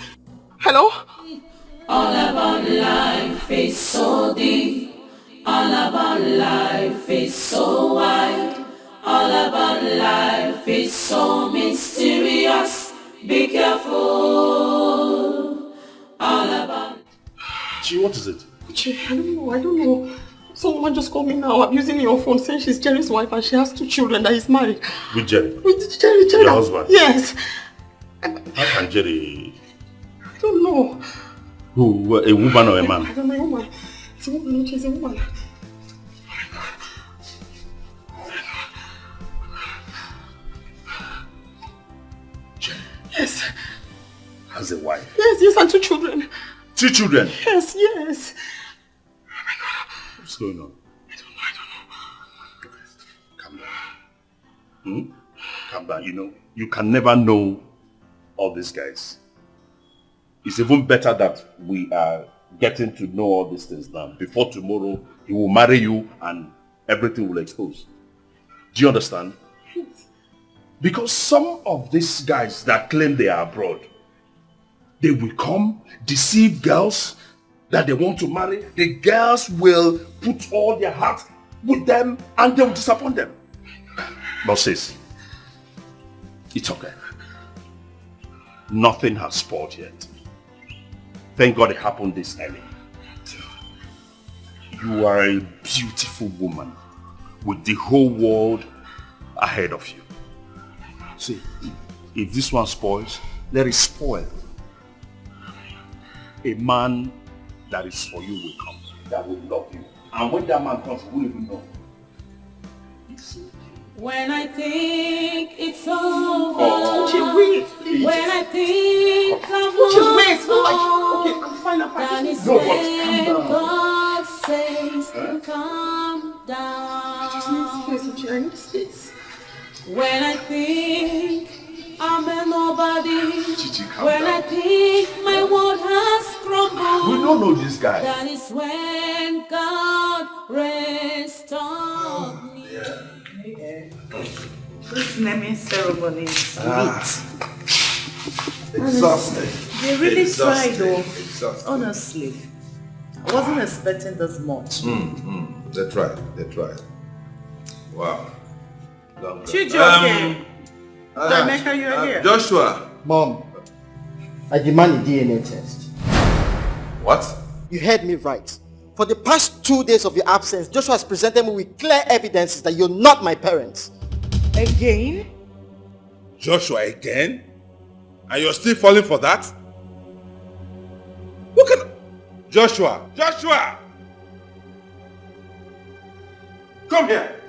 Hello? All about life is so deep. All about life is so wide. All about life is so mysterious. Be careful. All about... Chi, what is it? Chi, I don't know. Someone just called me now abusing your phone, saying she's Jerry's wife and she has 2 children that he's married. With Jerry? With Jerry. Your husband? Yes. How can Jerry... I don't know. Who? A woman or a man? I don't know, a woman. It's a woman, she's a woman. Jerry? Yes. Has a wife? Yes, and 2 children. 2 children? Yes. What's going on? I don't know. Calm down. Calm down. You know, you can never know all these guys. It's even better that we are getting to know all these things now. Before tomorrow, he will marry you and everything will expose. Do you understand? Because some of these guys that claim they are abroad, they will come, deceive girls that they want to marry. The girls will put all their heart with them and they will disappoint them. But sis, it's okay. Nothing has spoiled yet. Thank God it happened this early. You are a beautiful woman with the whole world ahead of you. See, If this one spoils, let it spoil. A man that is for you will come, that will love you. And when that man comes, you won't even know. When I think it's over, when I think I'm lost, that is when God says, calm down. When I think I'm a nobody, when I think my world has crumbled, We don't know this guy. that is when God restores me. This naming ceremony is sweet. Exhausting. They really Exhausting. tried though. Exhausting. Honestly. I wasn't expecting this much. They tried. Wow. Chijioke. Jamaica, you're here. Joshua. Mom, I demand a DNA test. What? You heard me right. For the past 2 days of your absence, Joshua has presented me with clear evidences that you're not my parents. Again? Joshua again? And you're still falling for that? Look at Joshua! Joshua! Come here!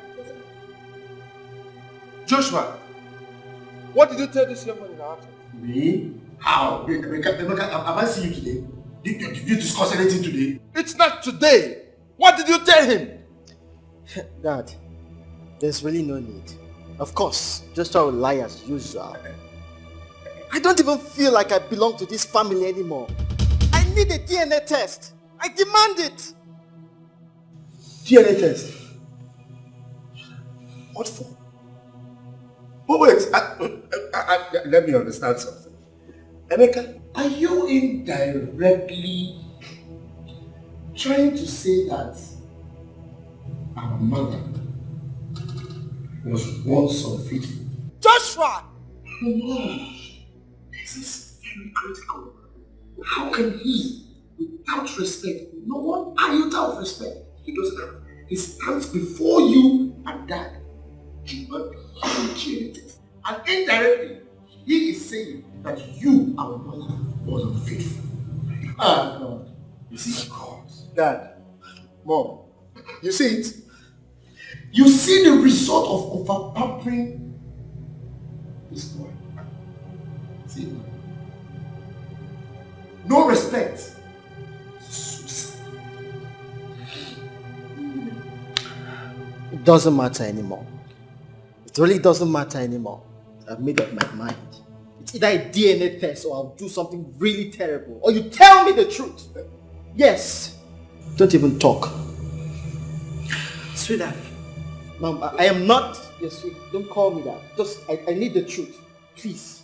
Joshua! What did you tell this young man in our absence? Me? How? Have I seen you today? Did you discuss anything today? It's not today! What did you tell him? Dad, there's really no need. Of course, Joshua will lie as usual. I don't even feel like I belong to this family anymore. I need a DNA test. I demand it. DNA test? What for? Oh wait, let me understand something. Emeka, are you indirectly trying to say that our mother was once unfaithful? Joshua! No, this is very critical. How can he, without respect, no one iota of respect, he doesn't have, he stands before you and dad, demand it. And indirectly, he is saying that you, our mother, was unfaithful. Ah, God. You see, God. Dad, Mom, you see it? You see the result of over-pampering this boy. See? No respect. It doesn't matter anymore. It really doesn't matter anymore. I've made up my mind. It's either a DNA test or I'll do something really terrible. Or you tell me the truth. Yes. Don't even talk. Sweetheart. Mom, I am not your sweet. Don't call me that. Just, I need the truth. Please.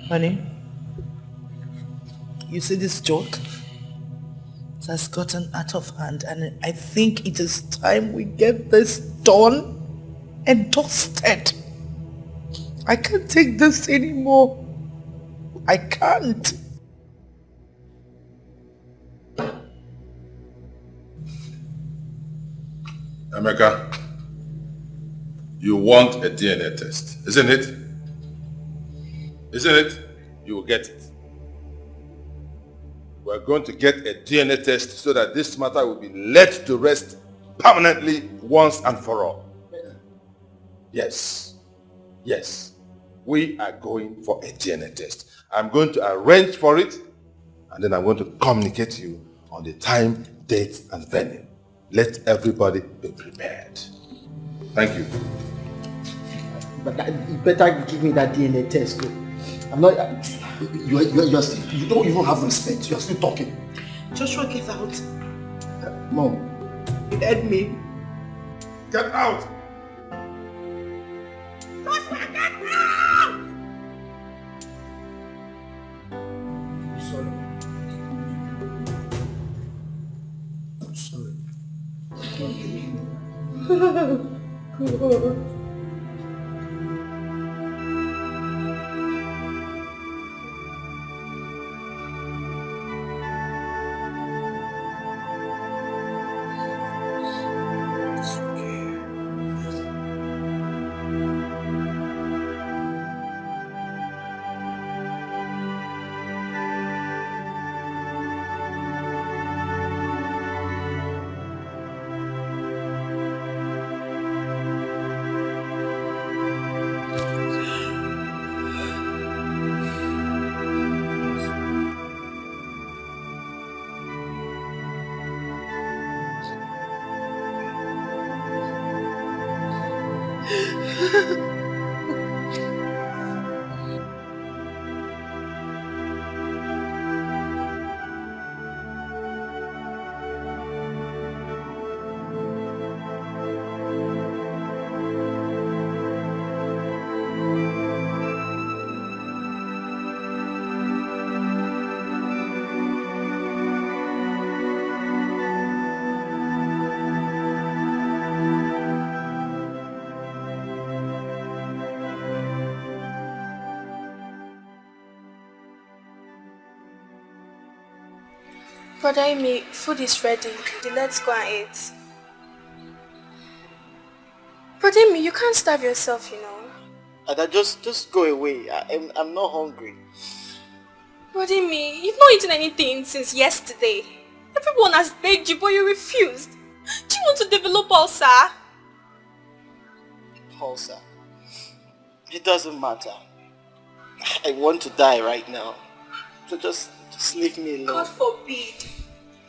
Honey, you see this joke? It has gotten out of hand and I think it is time we get this done and dusted. I can't take this anymore. I can't. Emeka, you want a DNA test, isn't it? Isn't it? You will get it. We're going to get a DNA test so that this matter will be laid to rest permanently once and for all. Yes. Yes. We are going for a DNA test. I'm going to arrange for it and then I'm going to communicate to you on the time, date and venue. Let everybody be prepared. Thank you. But you better give me that DNA test, though. I'm not... You're still, you don't even have respect. You're still talking. Joshua, get out. Mom. You heard me. Get out! Joshua, get out! I'm sorry. I'm sorry. God. Brother Amy, food is ready. Let's go and eat. Brother Amy, you can't starve yourself, you know. Ada, just go away. I'm not hungry. Brother Amy, you've not eaten anything since yesterday. Everyone has begged you, but you refused. Do you want to develop ulcer? Ulcer. It doesn't matter. I want to die right now. So just leave me alone. God forbid.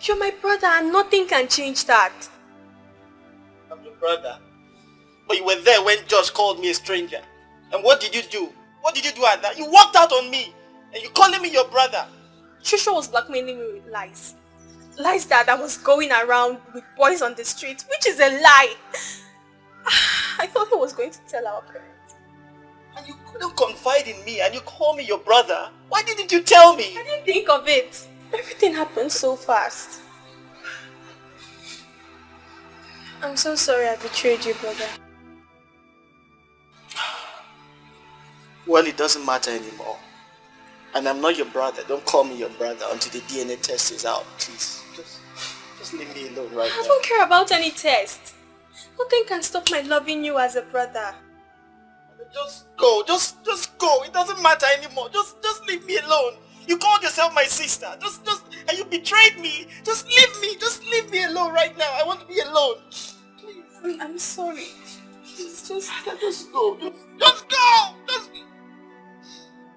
You're my brother and nothing can change that. I'm your brother. But you were there when Josh called me a stranger. And what did you do? What did you do at that? You walked out on me. And you calling me your brother. Shusha was blackmailing me with lies. Lies that I was going around with boys on the street, which is a lie. I thought he was going to tell our parents. And you couldn't confide in me and you call me your brother. Why didn't you tell me? I didn't think of it. Everything happened so fast. I'm so sorry I betrayed you, brother. Well, it doesn't matter anymore. And I'm not your brother. Don't call me your brother until the DNA test is out, please. Just leave me alone right now. I don't care about any test. Nothing can stop my loving you as a brother. Just go. Just go. It doesn't matter anymore. Just leave me alone. You called yourself my sister. And you betrayed me. Just leave me. Just leave me alone right now. I want to be alone. Please. I'm sorry. Just go. Just go. Just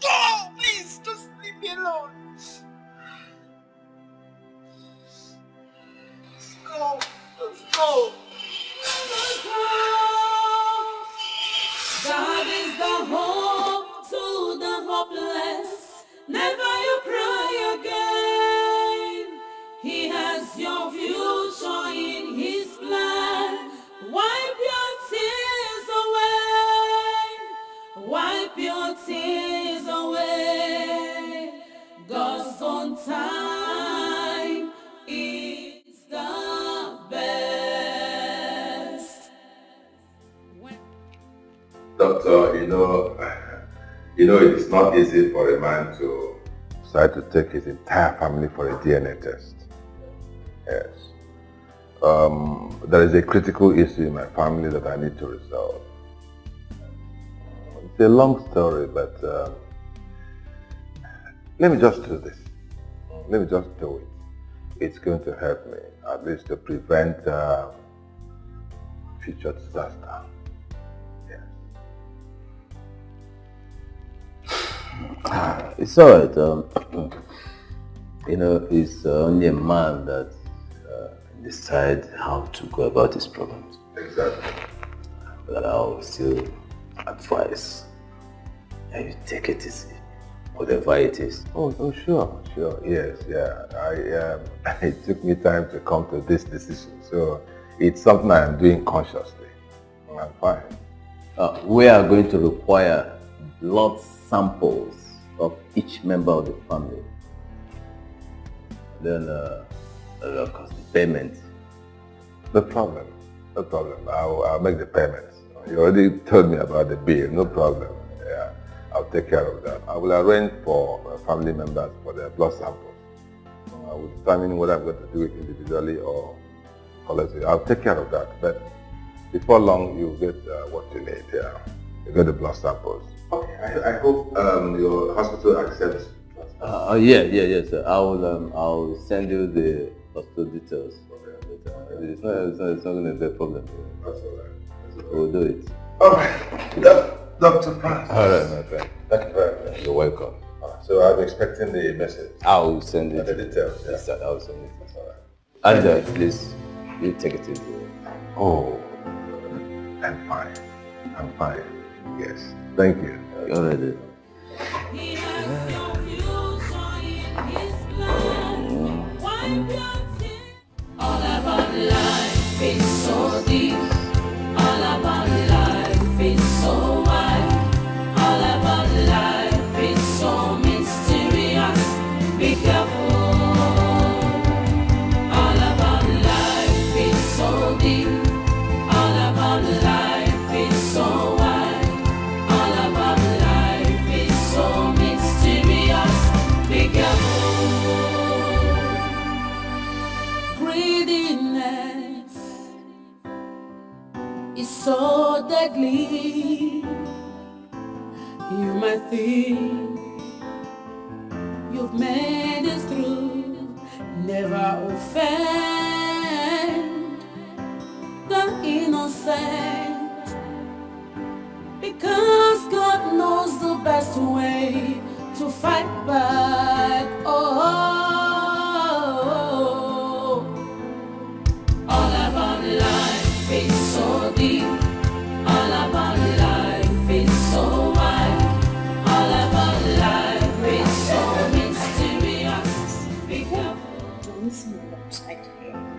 go. Please. Just leave me alone. Just go. Just go. God is the hope to the hopeless. Never you cry again. He has your future in his plan. Wipe your tears away. Wipe your tears away. God's on time is the best. Doctor, you know it is not easy for a man to decide to take his entire family for a DNA test. Yes. There is a critical issue in my family that I need to resolve. It's a long story, but let me just do this. Let me just do it. It's going to help me, at least to prevent future disaster. It's alright. He's only a man that decide how to go about his problems. Exactly. But I'll still advise that you take it easy, whatever it is. Oh, sure. Yes, yeah. It took me time to come to this decision, so it's something I am doing consciously. I'm fine. We are going to require blood samples of each member of the family. Then, of course, the payment. No problem. I'll make the payments. You already told me about the bill. No problem. Yeah, I'll take care of that. I will arrange for family members for their blood samples. I will determine whether I'm going to do it individually or collectively. I'll take care of that. But before long, you'll get what you need. Yeah, you get the blood samples. Okay. I hope your hospital accepts. Yeah, sir. I'll send you the hospital details. Okay. It's not going to be a problem. That's all right. We'll do it. All right. Dr. Francis. All right, my friend. Thank you very much. You're welcome. So I'm expecting the message. I'll send it. The details. Yes, sir. I'll send it. That's all right. And please, you take it easy. Oh, I'm fine. Yes. Thank you. You're ready. He has your future in his plan. Wipe your tears. All about life is so deep. All about life is so wide. All about life is so mysterious. Be careful. All about life is so deep. All about life is so wide. All about life is so mysterious. Be careful. deadly. You might think you've made it through, never offend the innocent, because God knows the best way to fight back. Oh, all about life is so deep, all about life is so wide, all about life is so mysterious. Be careful.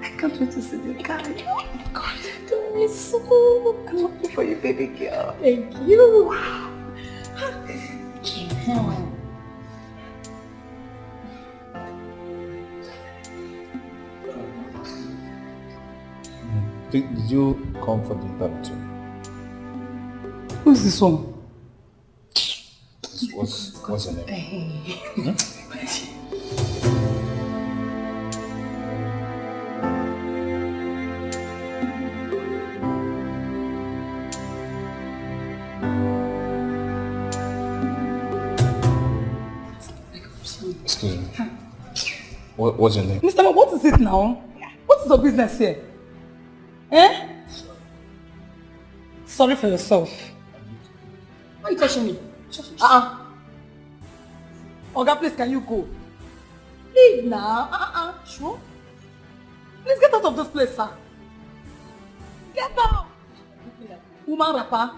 I can't wait to see the guy. Oh God, I don't miss so. I'm looking for you, baby girl. Thank you. Wow. Did you come for the interview? Who's this one? What's your name? Hey. Excuse me. What's your name? Mr. Man, what is it now? What is your business here? Eh? Sorry for yourself. Why are you touching me? Oga, please, can you go? Leave now. Sure? Please get out of this place, sir. Get out! Woman rapper.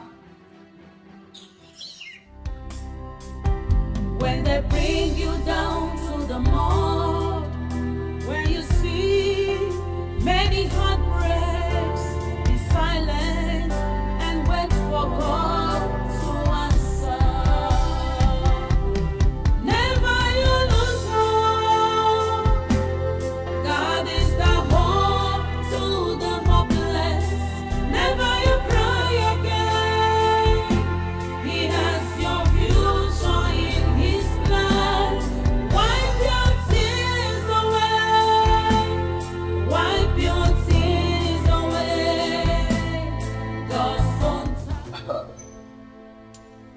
When they bring you down to the mall, when you see many heartbreaks, be silent and wait for God to answer. Never you lose hope. God is the hope to the hopeless. Never you cry again. He has your future in His plan. Wipe your tears away. Wipe your tears away. God's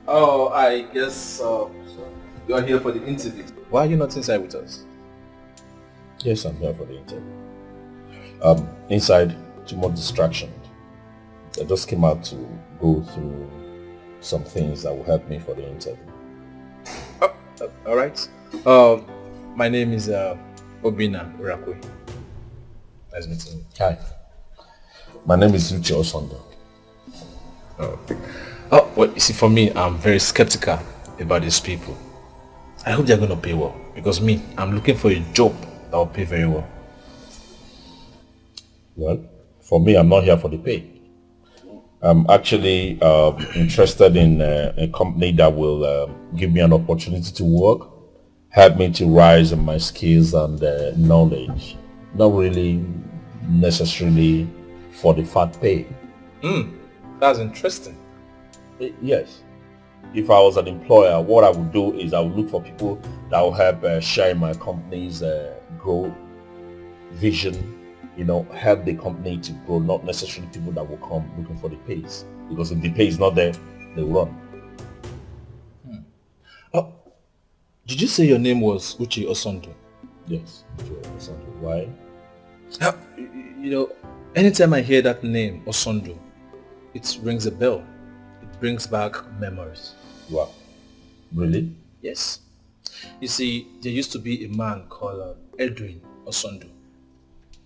Oh, I guess you are here for the interview. Why are you not inside with us? Yes, I'm here for the interview. Inside, too much distraction. I just came out to go through some things that will help me for the interview. All right. My name is Obina Urakwe. Nice meeting you. Hi. My name is Uche Osondo. Well, you see, for me, I'm very skeptical about these people. I hope they're going to pay well, because me, I'm looking for a job that will pay very well. Well, for me, I'm not here for the pay. I'm actually interested in a company that will give me an opportunity to work, help me to rise in my skills and knowledge. Not really necessarily for the fat pay. That's interesting. Yes. If I was an employer, what I would do is I would look for people that will help share in my company's growth vision, help the company to grow, not necessarily people that will come looking for the pays. Because if the pay is not there, they'll run. Did you say your name was Uche Osondo? Yes, Uche Osondo. Why? Anytime I hear that name, Osondo, it rings a bell. It brings back memories. Wow. Really? Yes. You see, there used to be a man called Edwin Osondo.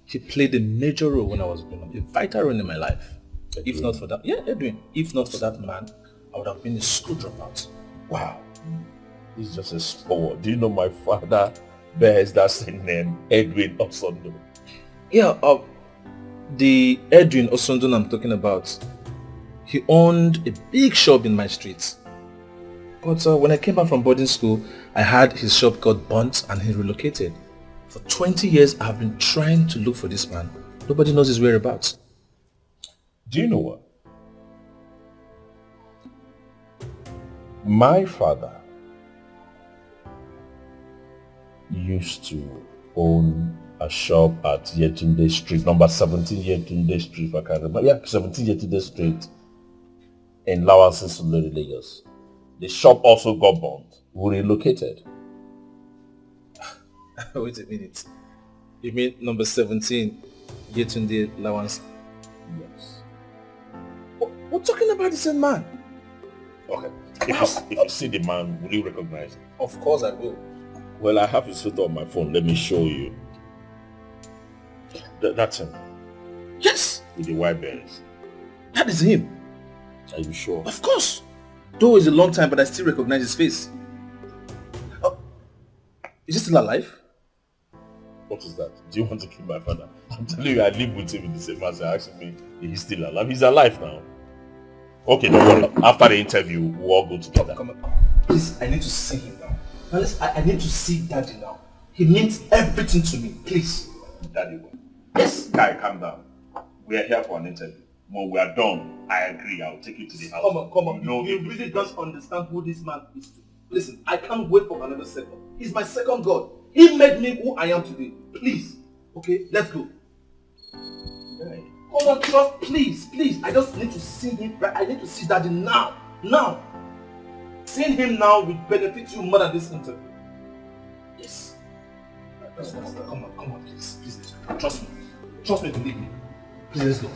He played a major role when I was growing up, a vital role in my life. Edwin. If not for that, Edwin. If not for that man, I would have been a school dropout. Wow. He's just a sport. Do you know my father bears that same name, Edwin Osondo? Yeah, the Edwin Osondo I'm talking about, he owned a big shop in my street. But when I came back from boarding school, I had his shop got burnt and he relocated. For 20 years, I have been trying to look for this man. Nobody knows his whereabouts. Do you know what? My father used to own a shop at Yetunde Street, number 17 Yetunde Street, if I can remember. Yeah, 17 Yetunde Street. in Lawan's Lagos. The shop also got bombed. We relocated. Wait a minute. You mean number 17, Yetunde Lawan's? Yes. We're talking about the same man. Okay. If you see the man, will you recognize him? Of course I will. Well, I have his photo on my phone. Let me show you. That's him. Yes. With the white bears. That is him. Are you sure? Of course. Though it's a long time, but I still recognize his face. Is he still alive? What is that? Do you want to kill my father? I'm telling you, I live with him in the same house. You're asking me if he's still alive. He's alive now. Okay, don't worry. After the interview, we'll all go together. Come on. Please, I need to see him now. I need to see Daddy now. He means everything to me. Please. Daddy will. Yes. Guy, calm down. We are here for an interview. When we are done, I agree. I'll take you to the house. Come on. You really don't understand who this man is to. Listen, I can't wait for another second. He's my second God. He made me who I am today. Please. Okay, let's go. Right. Come on, trust. Please. I just need to see him. Right? I need to see Daddy now. Now. Seeing him now will benefit you more than this interview. Yes. Come on, please. Let's go. Trust me. Trust me, believe me. Please, let's go.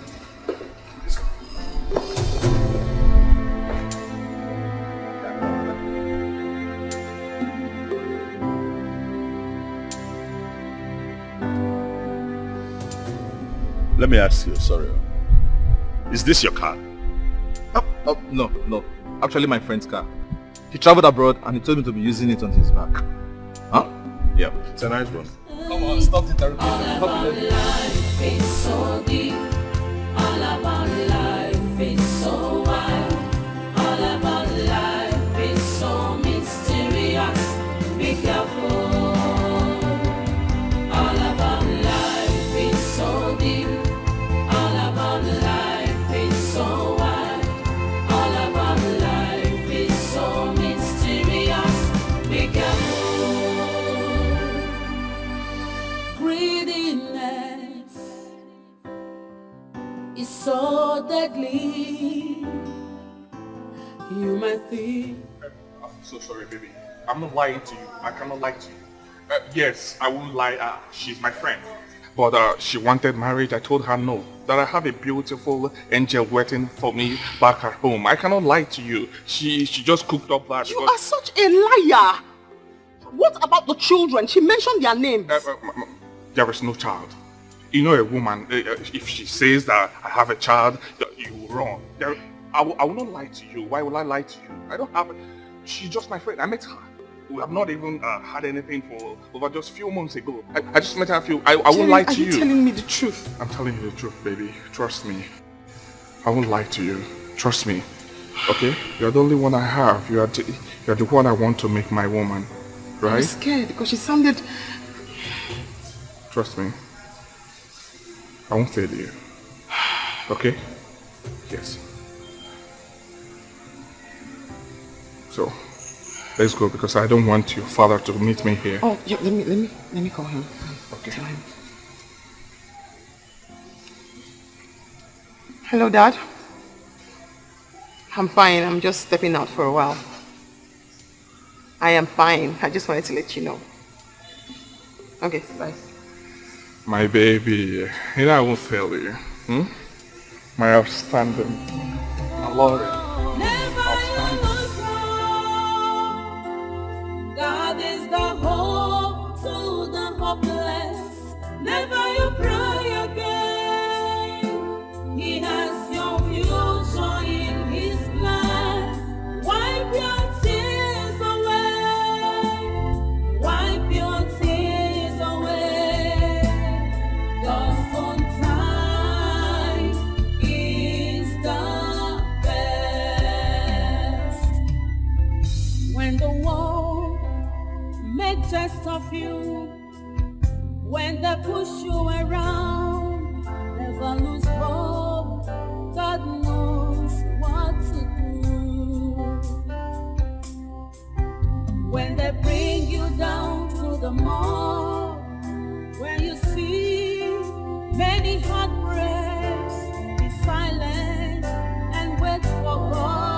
Let me ask you, sorry. Is this your car? No. Actually, my friend's car. He traveled abroad and he told me to be using it on his back. Huh? Yeah, it's a nice one. Come on, stop interrupting. All about life is so deep. All about life is so wide. All about life is so mysterious. Be careful. All about life is so deep. All about life is so wide. All about life is so mysterious. Be careful. Greediness is so deadly. You might think. I'm so sorry, baby. I'm not lying to you. I cannot lie to you. Yes, I won't lie. She's my friend. But she wanted marriage. I told her no. That I have a beautiful angel waiting for me back at home. I cannot lie to you. She just cooked up that. You are such a liar. What about the children? She mentioned their names. There is no child. You know a woman, if she says that I have a child, you will run. I will not lie to you. Why will I lie to you? I don't have. She's just my friend. I met her. We have not even had anything for over just a few months ago. I just met her I won't lie to you. Are you telling me the truth? I'm telling you the truth, baby. Trust me. I won't lie to you. Trust me. Okay? You're the only one I have. You're the one I want to make my woman. Right? I'm scared because she sounded... Trust me. I won't fail you. Okay? Yes. So, let's go because I don't want your father to meet me here. Oh, yeah, let me call him. Okay. Tell him. Hello, Dad. I'm fine. I'm just stepping out for a while. I am fine. I just wanted to let you know. Okay, bye. My baby, you know I won't fail you. My outstanding, my Lord. God is the hope to the hopeless. Never you cry again. He has your future in his plan. Wipe your tears away. Wipe your tears away. God's own time is the best. When the world make jest of you, when they push you around, never lose hope. God knows what to do. When they bring you down to the mall, when you see many heartbreaks, be silent and wait for God.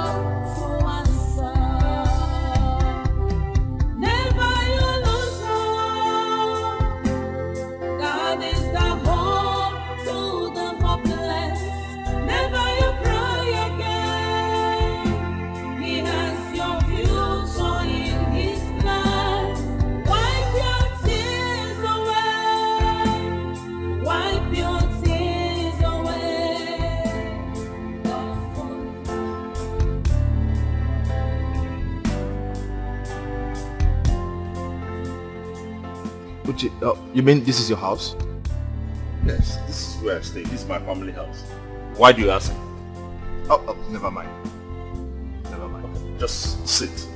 Uche, you mean this is your house? Yes, this is where I stay. This is my family house. Why do you ask? Oh, never mind. Never mind. Okay, just sit.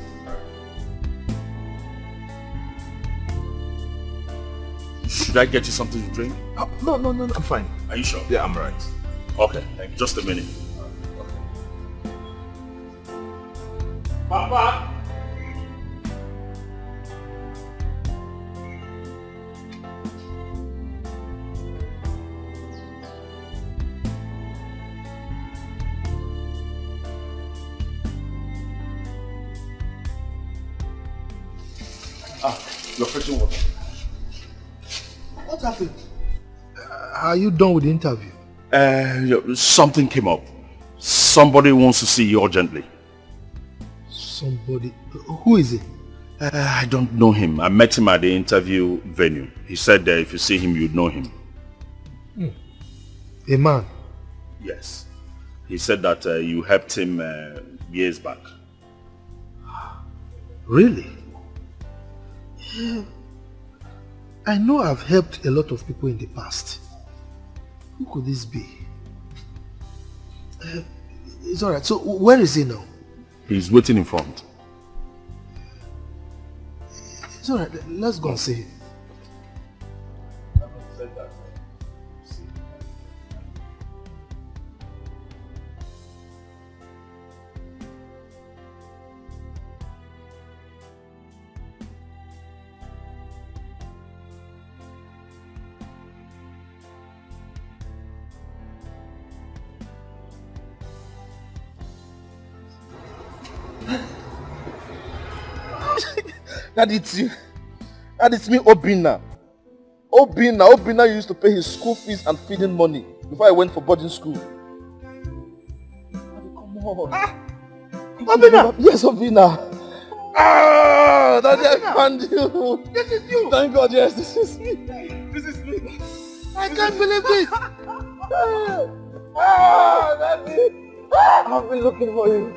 Should I get you something to drink? Oh, no, I'm fine. Are you sure? Yeah, I'm right. Okay, thank you. Just a minute. Papa! You're fetching water. What happened? Are you done with the interview? Something came up. Somebody wants to see you urgently. Somebody? Who is it? I don't know him. I met him at the interview venue. He said that if you see him, you'd know him. A man? Yes. He said that you helped him years back. Really? I know I've helped a lot of people in the past. Who could this be? It's alright. So where is he now? He's waiting in front. It's alright. Let's go and see him. That it's you. That is me, Obina. Obina used to pay his school fees and feeding money before I went for boarding school. Come on. Obina! Yes, Obina. Daddy, I found you. This is you. Thank God, yes, this is me. This is me. I can't believe this. Daddy. I've been looking for you.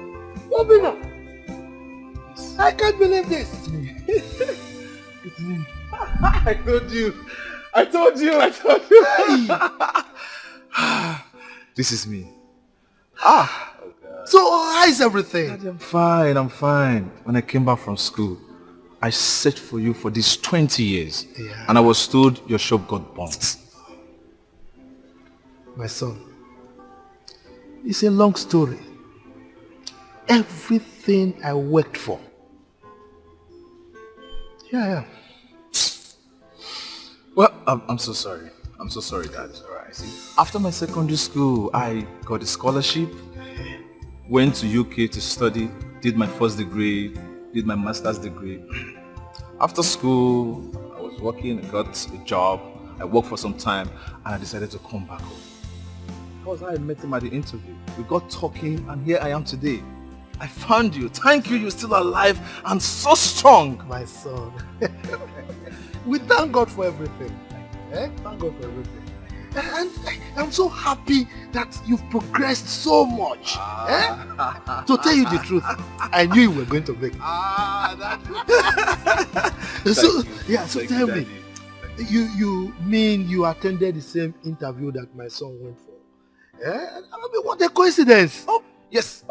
Obina. I can't believe this. It's me. It's me. I told you. This is me. So how is everything? Daddy, I'm fine. When I came back from school, I searched for you for these 20 years. Yeah. And I was told your shop got burnt. My son, it's a long story. Everything I worked for. Yeah. Well, I'm so sorry. I'm so sorry, Dad. After my secondary school, I got a scholarship, went to UK to study, did my first degree, did my master's degree. After school, I was working, I got a job, I worked for some time, and I decided to come back home. That was how I met him at the interview. We got talking, and here I am today. I found you. Thank you, you're still alive and so strong. My son. We thank God for everything. Thank God for everything. And I'm so happy that you've progressed so much. To tell you the truth, I knew you were going to make it. So tell me, you mean you attended the same interview that my son went for? I mean, what a coincidence. Oh, yes.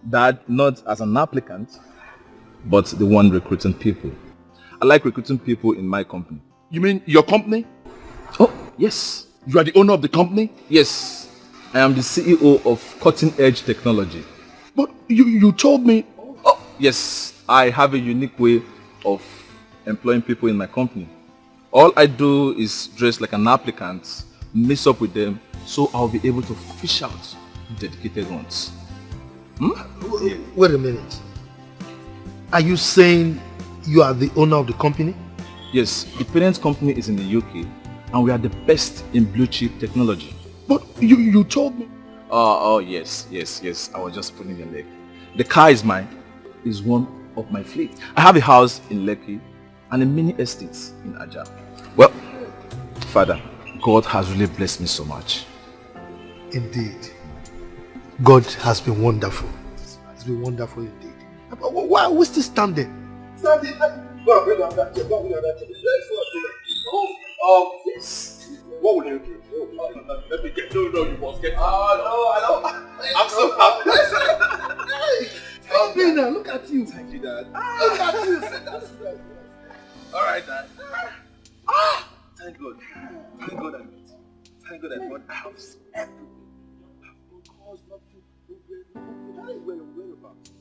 Dad, not as an applicant, but the one recruiting people. I like recruiting people in my company. You mean your company? Oh, yes. You are the owner of the company? Yes. I am the CEO of Cutting Edge Technology. But you told me... Oh, yes. I have a unique way of employing people in my company. All I do is dress like an applicant, mix up with them, so I'll be able to fish out dedicated ones. Wait a minute. Are you saying you are the owner of the company? Yes, the parent company is in the UK and we are the best in blue chip technology. But you told me. Oh yes. I was just pulling your leg. The car is mine, is one of my fleet. I have a house in Lekki and a mini estate in Aja. Well, Father, God has really blessed me so much. Indeed. God has been wonderful. It's been wonderful indeed. Why are we still standing? Go and bring on that chair. right now. Thank God. Thank God I met. Thank God I met. I have everything. I have no cause, nothing, no whereabouts.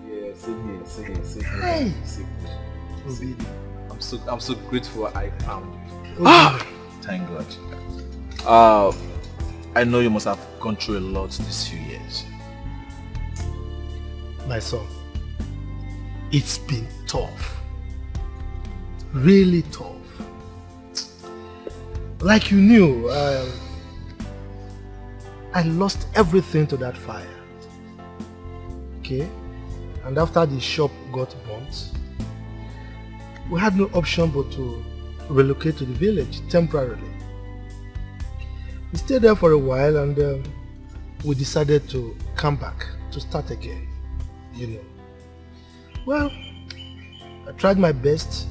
Yeah, same here. Hey. I'm so grateful I found you. Thank God. I know you must have gone through a lot these few years. My son, it's been tough. Really tough. Like you knew, I lost everything to that fire. Okay? And after the shop got burnt, we had no option but to relocate to the village temporarily. We stayed there for a while and we decided to come back to start again, you know. Well, I tried my best.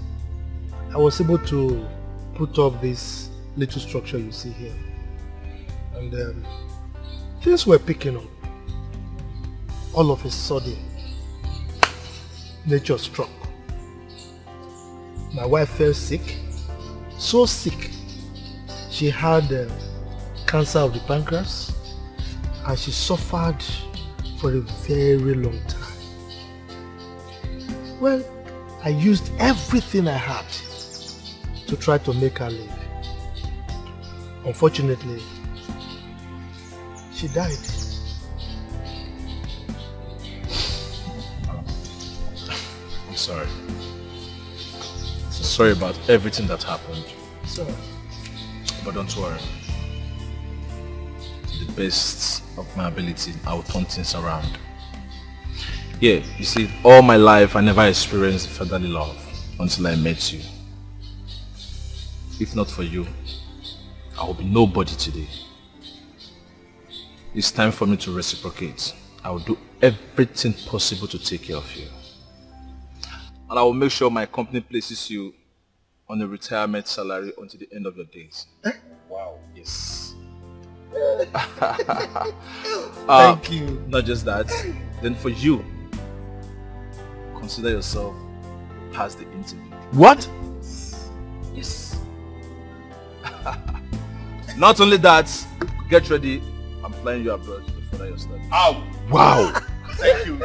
I was able to put up this little structure you see here. And things were picking up. All of a sudden, nature struck. My wife fell sick, so sick. She had cancer of the pancreas and she suffered for a very long time. Well, I used everything I had to try to make her live. Unfortunately, she died. I'm sorry. So sorry about everything that happened. Sorry. But don't worry. To the best of my ability, I will turn things around. Yeah, you see, all my life I never experienced fatherly love until I met you. If not for you, I will be nobody today. It's time for me to reciprocate. I will do everything possible to take care of you. And I will make sure my company places you on a retirement salary until the end of your days. Wow. Yes. Thank you. Not just that. Then for you, consider yourself past the interview. What? Yes. Not only that, get ready. I'm flying you abroad to further your studies. Oh, wow. Thank you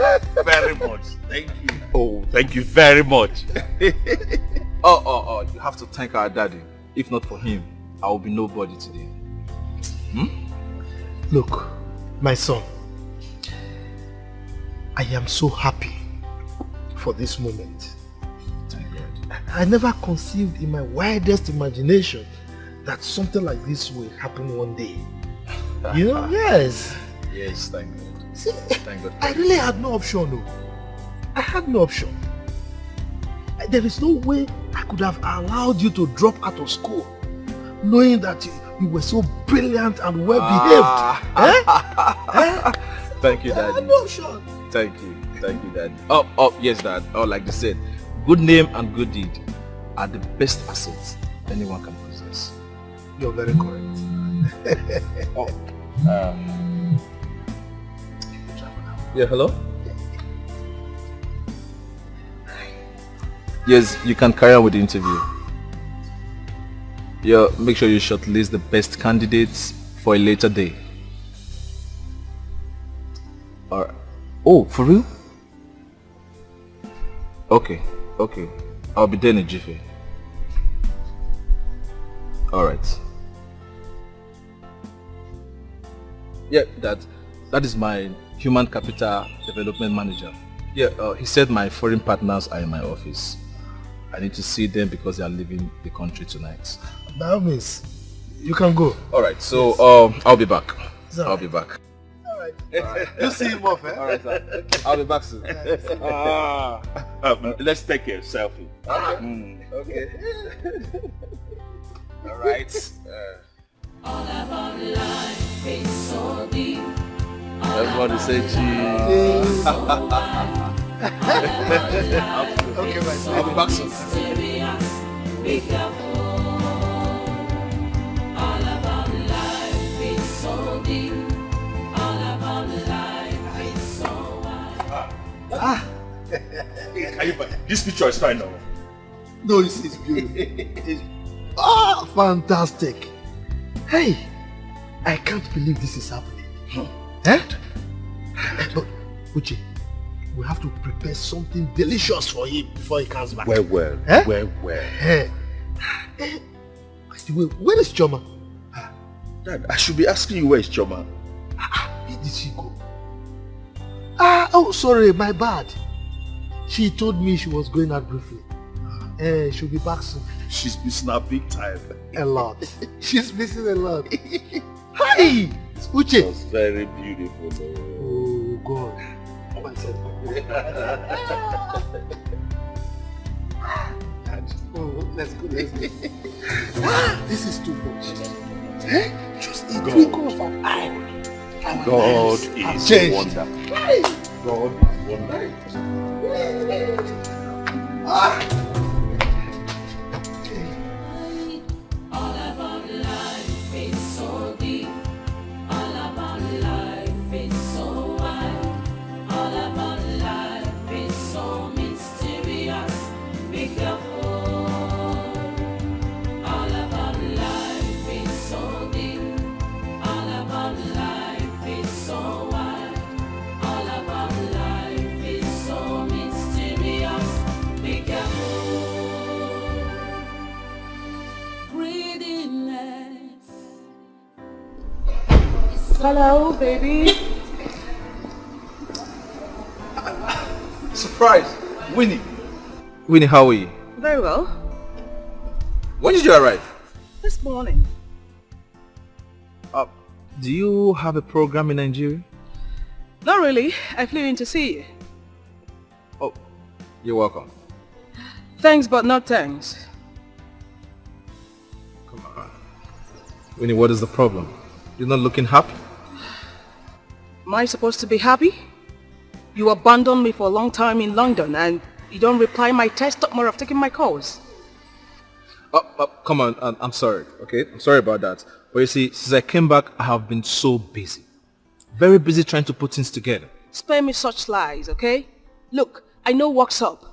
very much. Thank you. Oh, thank you very much. Oh, you have to thank our daddy. If not for him, I will be nobody today. Look, my son, I am so happy for this moment. Thank God. I never conceived in my wildest imagination that something like this will happen one day. You know, yes. Yes, thank God. See, thank God. I really had no option, no. I had no option. There is no way I could have allowed you to drop out of school, knowing that you were so brilliant and well behaved. Thank you, Daddy. No option. Thank you, Daddy. Oh, yes, Dad. Oh, like they said, good name and good deed are the best assets anyone can possess. You're very correct. Yeah, hello? Yes, you can carry on with the interview. Yeah, make sure you shortlist the best candidates for a later day. Alright. Oh, for real? Okay. I'll be there in a jiffy. Alright. Yeah, that is my human capital development manager. Yeah, he said my foreign partners are in my office. I need to see them because they are leaving the country tonight. By all means, you can go. Alright, so I'll be back. I'll be back. Alright. You see him off, eh? Alright, sir. I'll be back soon. Let's take a selfie. Okay. Alright. All about life is so deep. Everybody say cheese. Okay, my son. I'll be back soon. Be careful. All about life is so deep. All about life. This picture is fine now. No, it's beautiful. Fantastic. Hey, I can't believe this is happening. Eh? But, Uche, we have to prepare something delicious for him before he comes back. Well. Eh? Well. By the way, where is Choma? Dad, I should be asking you where is Choma. Where did she go? Oh, sorry, my bad. She told me she was going out briefly. She'll be back soon. She's missing her big time. A lot. She's missing a lot. Hi! Uche! It was very beautiful. Oh, God. Let's go. This is too much. Just a twinkle of an eye. God is a wonder. God is wonder. All about life is so deep. All about life is so wide. All about life is so mysterious. Be careful. All about life is so deep. All about life is so wide. All about life is so mysterious. Be careful. Greediness. Hello, baby. Surprise! Winnie! Winnie, how are you? Very well. When did you arrive? This morning. Do you have a program in Nigeria? Not really. I flew in to see you. Oh, you're welcome. Thanks, but not thanks. Come on. Winnie, what is the problem? You're not looking happy? Am I supposed to be happy? You abandoned me for a long time in London and you don't reply my text more of taking my calls. Come on, I'm sorry, okay? I'm sorry about that. But you see, since I came back, I have been so busy. Very busy trying to put things together. Spare me such lies, okay? Look, I know what's up.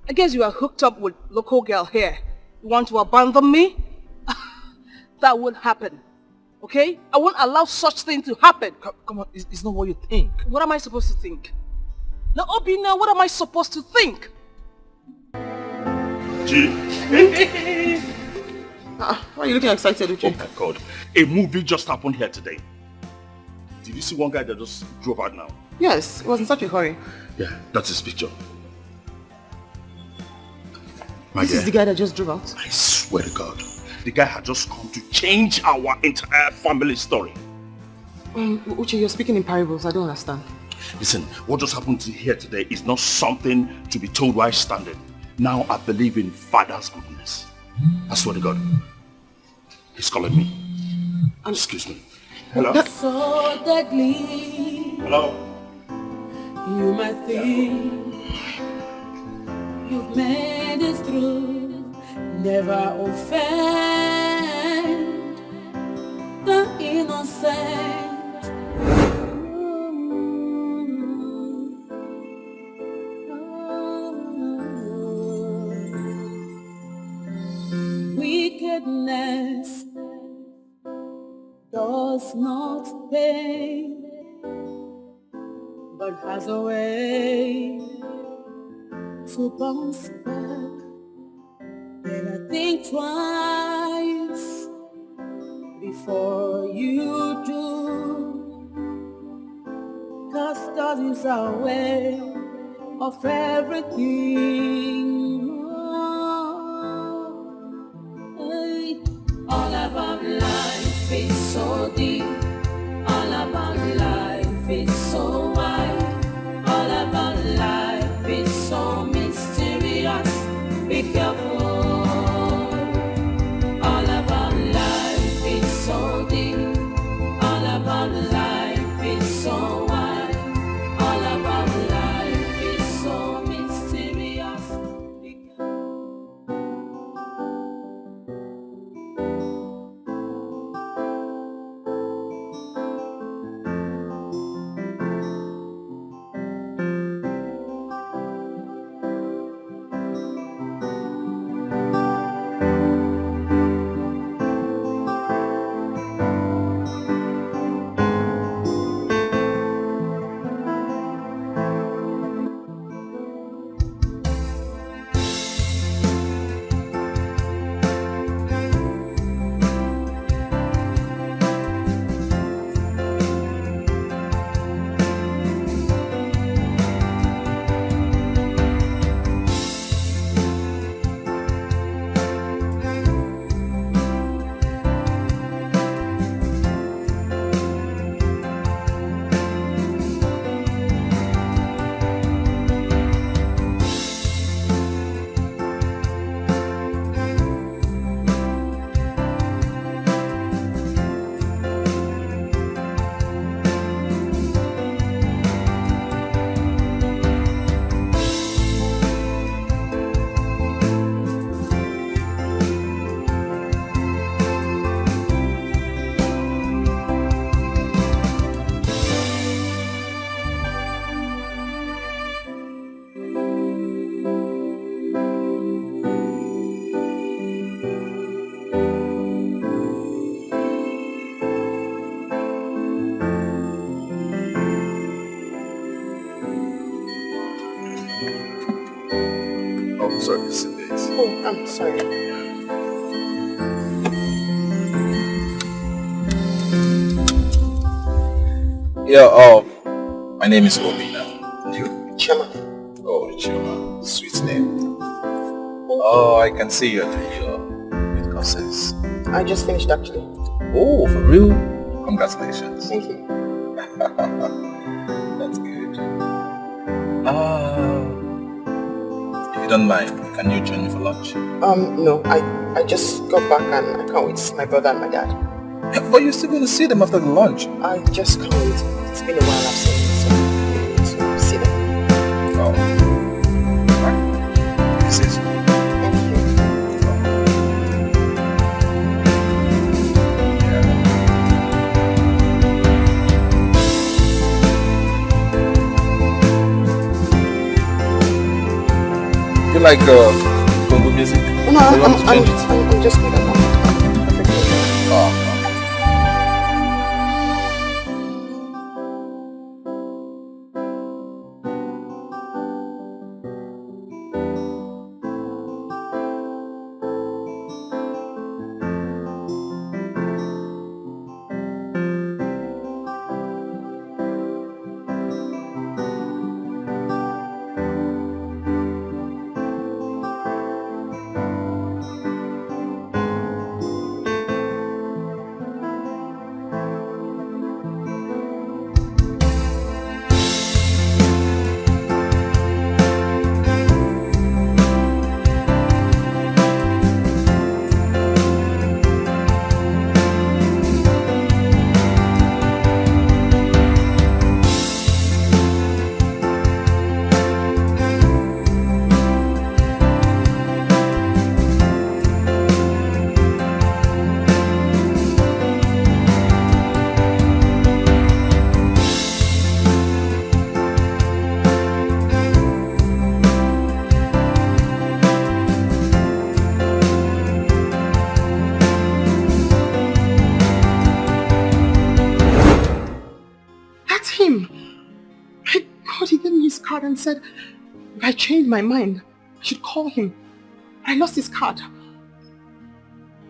I guess you are hooked up with local girl here. You want to abandon me? That won't happen, okay? I won't allow such thing to happen. Come on, it's not what you think. What am I supposed to think? Now, Obina, what am I supposed to think? Why are you looking excited, Uche? Oh my God. A movie just happened here today. Did you see one guy that just drove out now? Yes, it was in such a hurry. Yeah, that's his picture. This is the guy that just drove out? I swear to God. The guy had just come to change our entire family story. Uche, you're speaking in parables. I don't understand. Listen, what just happened here today is not something to be told while standing. Now I believe in Father's goodness. I swear to God. He's calling me. Excuse me. Hello? So deadly. Hello? You might think you've made it through. Never offend the innocent. Wickedness does not pay, but has a way to bounce back. Better think twice before you do, 'cause that is our way of everything. All about life is so deep. All about life is so wide. All about life is so mysterious. Be careful. All about life is so deep. All about life is so wide. All about life is so mysterious. Be sorry, sit there. Oh, I'm sorry. Yeah, my name is Obina. And you? Chema. Oh, Chema. Sweet name. Oh, I can see you're doing your courses. I just finished actually. Oh, for real? Congratulations. Thank you. That's good. If you don't mind, can you join me for lunch? No, I just got back and I can't wait to see my brother and my dad. But you're still going to see them after the lunch. I just can't wait. It's been a while I've seen them, so I need to see them. Oh. Right. This is. You like Congo music? No, I'm just good at that. Oh. And said, if I changed my mind, I should call him. I lost his card.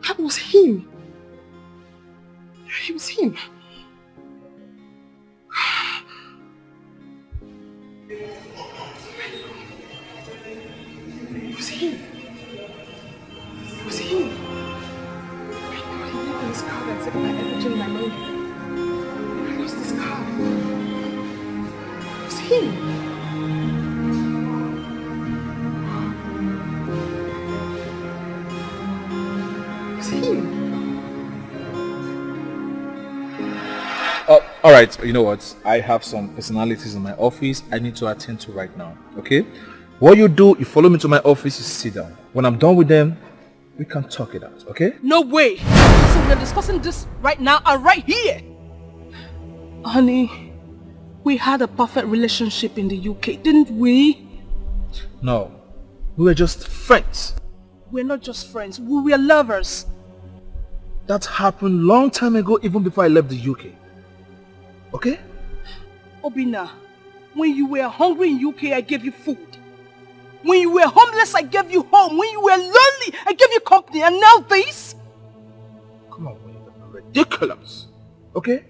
That was him. It was him. It was him. It was him. I thought he left his card and said, if I ever change my mind, I lost his card. It was him. All right, you know what? I have some personalities in my office I need to attend to right now, okay? What you do, you follow me to my office, you sit down. When I'm done with them, we can talk it out, okay? No way! So we're discussing this right now and right here! Honey, we had a perfect relationship in the UK, didn't we? No, we were just friends. We're not just friends, we were lovers. That happened long time ago, even before I left the UK. Okay? Obina, when you were hungry in UK, I gave you food. When you were homeless, I gave you home. When you were lonely, I gave you company. And now this? Come on, you're ridiculous. Okay?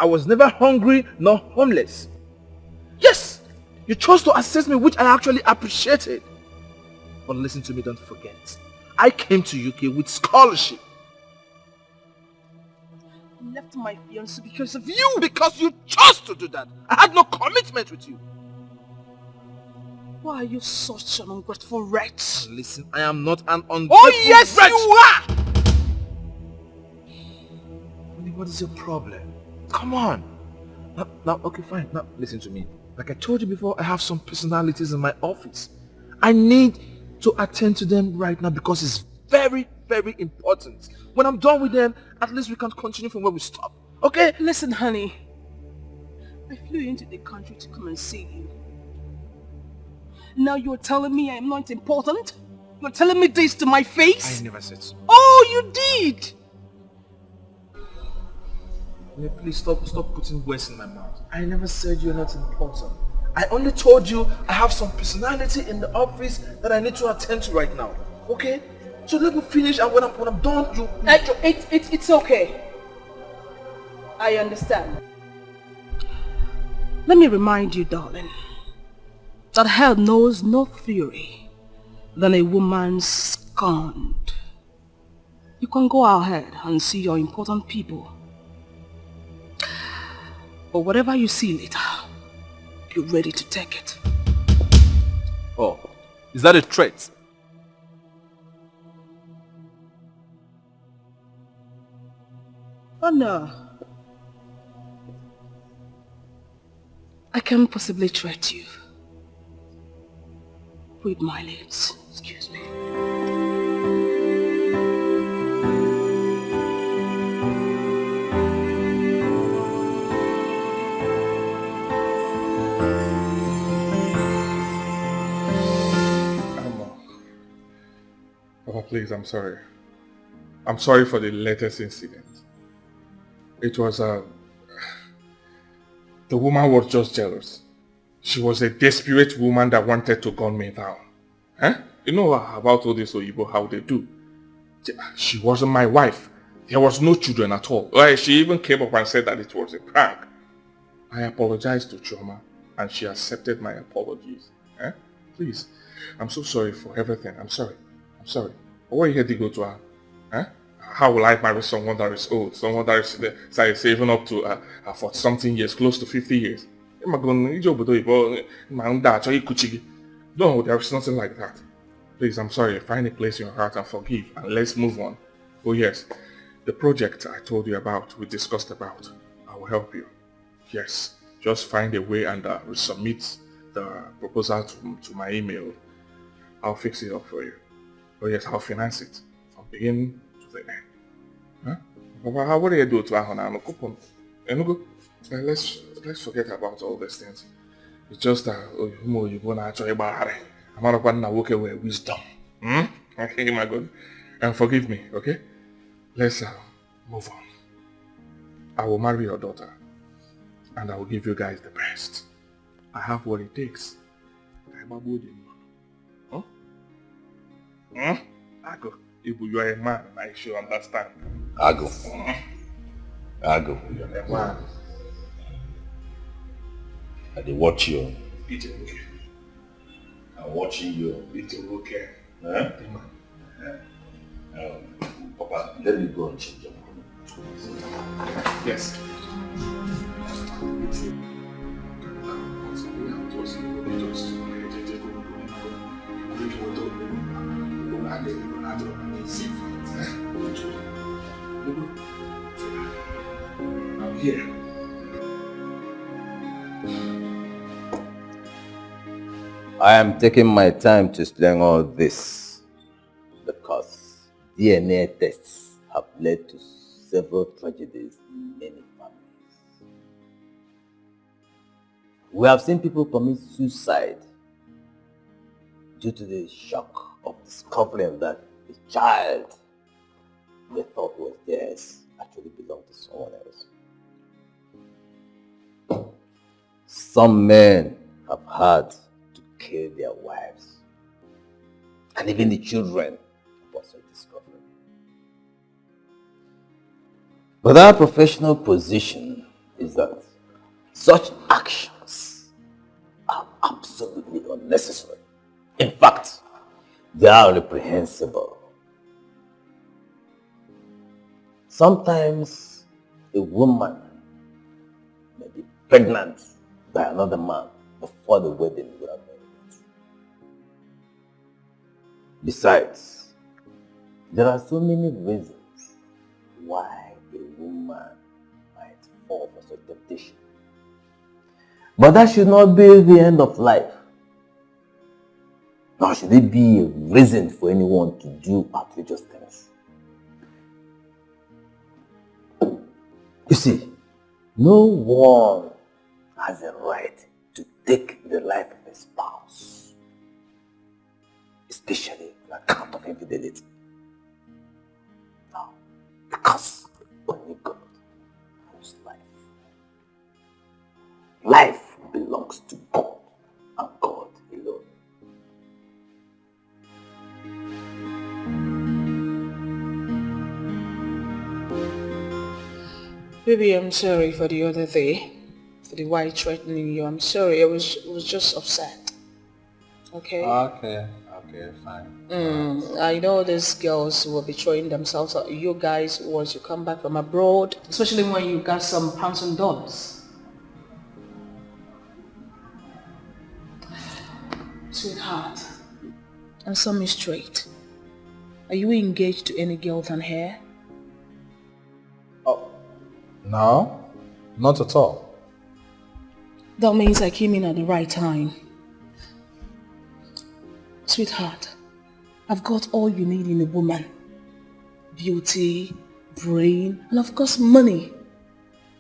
I was never hungry nor homeless. Yes! You chose to assist me, which I actually appreciated. But listen to me, don't forget. I came to UK with scholarship. I left my fiancé because of you! Because you chose to do that! I had no commitment with you! Why are you such an ungrateful wretch? Listen, I am not an ungrateful wretch! Oh yes, wretch. You are! What is your problem? Come on! Now, okay, fine. Now, listen to me. Like I told you before, I have some personalities in my office. I need to attend to them right now because it's very, very important. When I'm done with them, at least we can continue from where we stopped. Okay? Listen, honey. I flew into the country to come and see you. Now you're telling me I'm not important? You're telling me this to my face? I never said so. Oh, you did! Please stop putting words in my mouth. I never said you're not important. I only told you I have some personality in the office that I need to attend to right now. Okay? So let me finish, and when I'm done, you... It's okay. I understand. Let me remind you, darling, that hell knows no fury than a woman scorned. You can go ahead and see your important people. But whatever you see later, you're ready to take it. Oh, is that a threat? Oh no. I can't possibly threat you. Read my lips. Excuse me. Papa, please, I'm sorry. I'm sorry for the latest incident. It was the woman was just jealous. She was a desperate woman that wanted to gun me down. Huh? You know about all this Oyibo, how they do. She wasn't my wife. There was no children at all. She even came up and said that it was a prank. I apologized to Chioma and she accepted my apologies. Huh? Please, I'm so sorry for everything. I'm sorry. I'm sorry. But why you had to go to her? Huh? How will I marry someone that is old? Someone that is saving up to 40 something years, close to 50 years? No, there is nothing like that. Please, I'm sorry. Find a place in your heart and forgive, and let's move on. Oh yes, the project I told you about, we discussed about, I will help you. Yes, just find a way and resubmit the proposal to my email. I'll fix it up for you. Oh yes, I'll finance it from beginning to the end. Huh? How would I do it to Ahona? Let's forget about all these things. It's just that you want to about I'm not going to walk away with wisdom. Okay, my God. And forgive me, okay? Let's move on. I will marry your daughter. And I will give you guys the best. I have what it takes. Huh? Ago, if you are a man, I should understand. Ago. Ago. You are a man. I dey watch you. It's okay. I'm watching you. It's okay. Huh? Papa, let me go and change your mind. Yes. I'm here. I am taking my time to explain all this because DNA tests have led to several tragedies in many families. We have seen people commit suicide due to the shock of discovering that the child they thought was theirs actually belonged to someone else. Some men have had to kill their wives and even the children upon such discovery. But our professional position is that such actions are absolutely unnecessary. In fact, they are reprehensible. Sometimes a woman may be pregnant by another man before the wedding would have been. Besides, there are so many reasons why a woman might fall for such temptation. But that should not be the end of life. Nor should it be a reason for anyone to do outrageous things. You see, no one has a right to take the life of a spouse, especially on account of infidelity. No, because only God owns life. Life belongs to God. Baby, I'm sorry for the other day. For the way threatening you. I'm sorry. I was just upset. Okay? Okay, fine. I know these girls will be throwing themselves at you guys once you come back from abroad. Especially when you got some pounds and dollars. Sweetheart, answer me straight. Are you engaged to any girl than her? No, not at all. That means I came in at the right time. Sweetheart, I've got all you need in a woman. Beauty, brain, and of course money.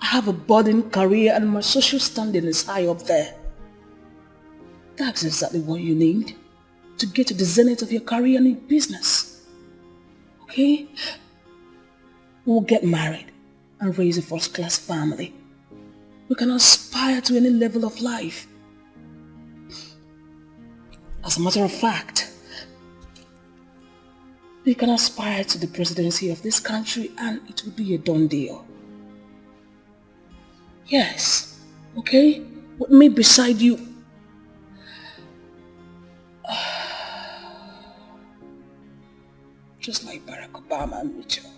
I have a budding career and my social standing is high up there. That's exactly what you need to get to the zenith of your career and in business. Okay? We'll get married and raise a first-class family. We can aspire to any level of life. As a matter of fact, we can aspire to the presidency of this country and it will be a done deal. Yes, okay? With me beside you. Just like Barack Obama and Mitchell.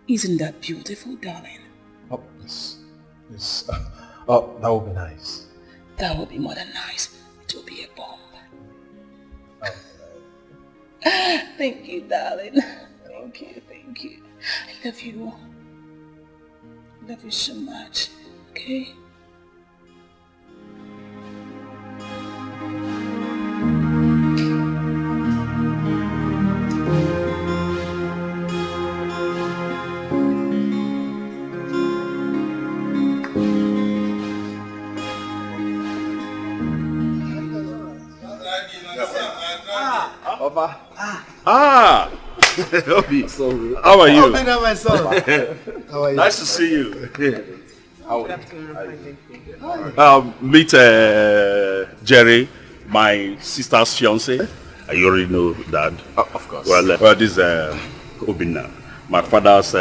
Isn't that beautiful, darling? Oh, yes. Oh, that would be nice. That would be more than nice. It will be a bomb. Thank you, darling. Thank you. I love you. I love you so much. Okay? Obi, how are you? Obi, now my son. How are you? Nice to see you. Meet Jerry, my sister's fiance. You already know that. Of course. Well, this is Obina, my father's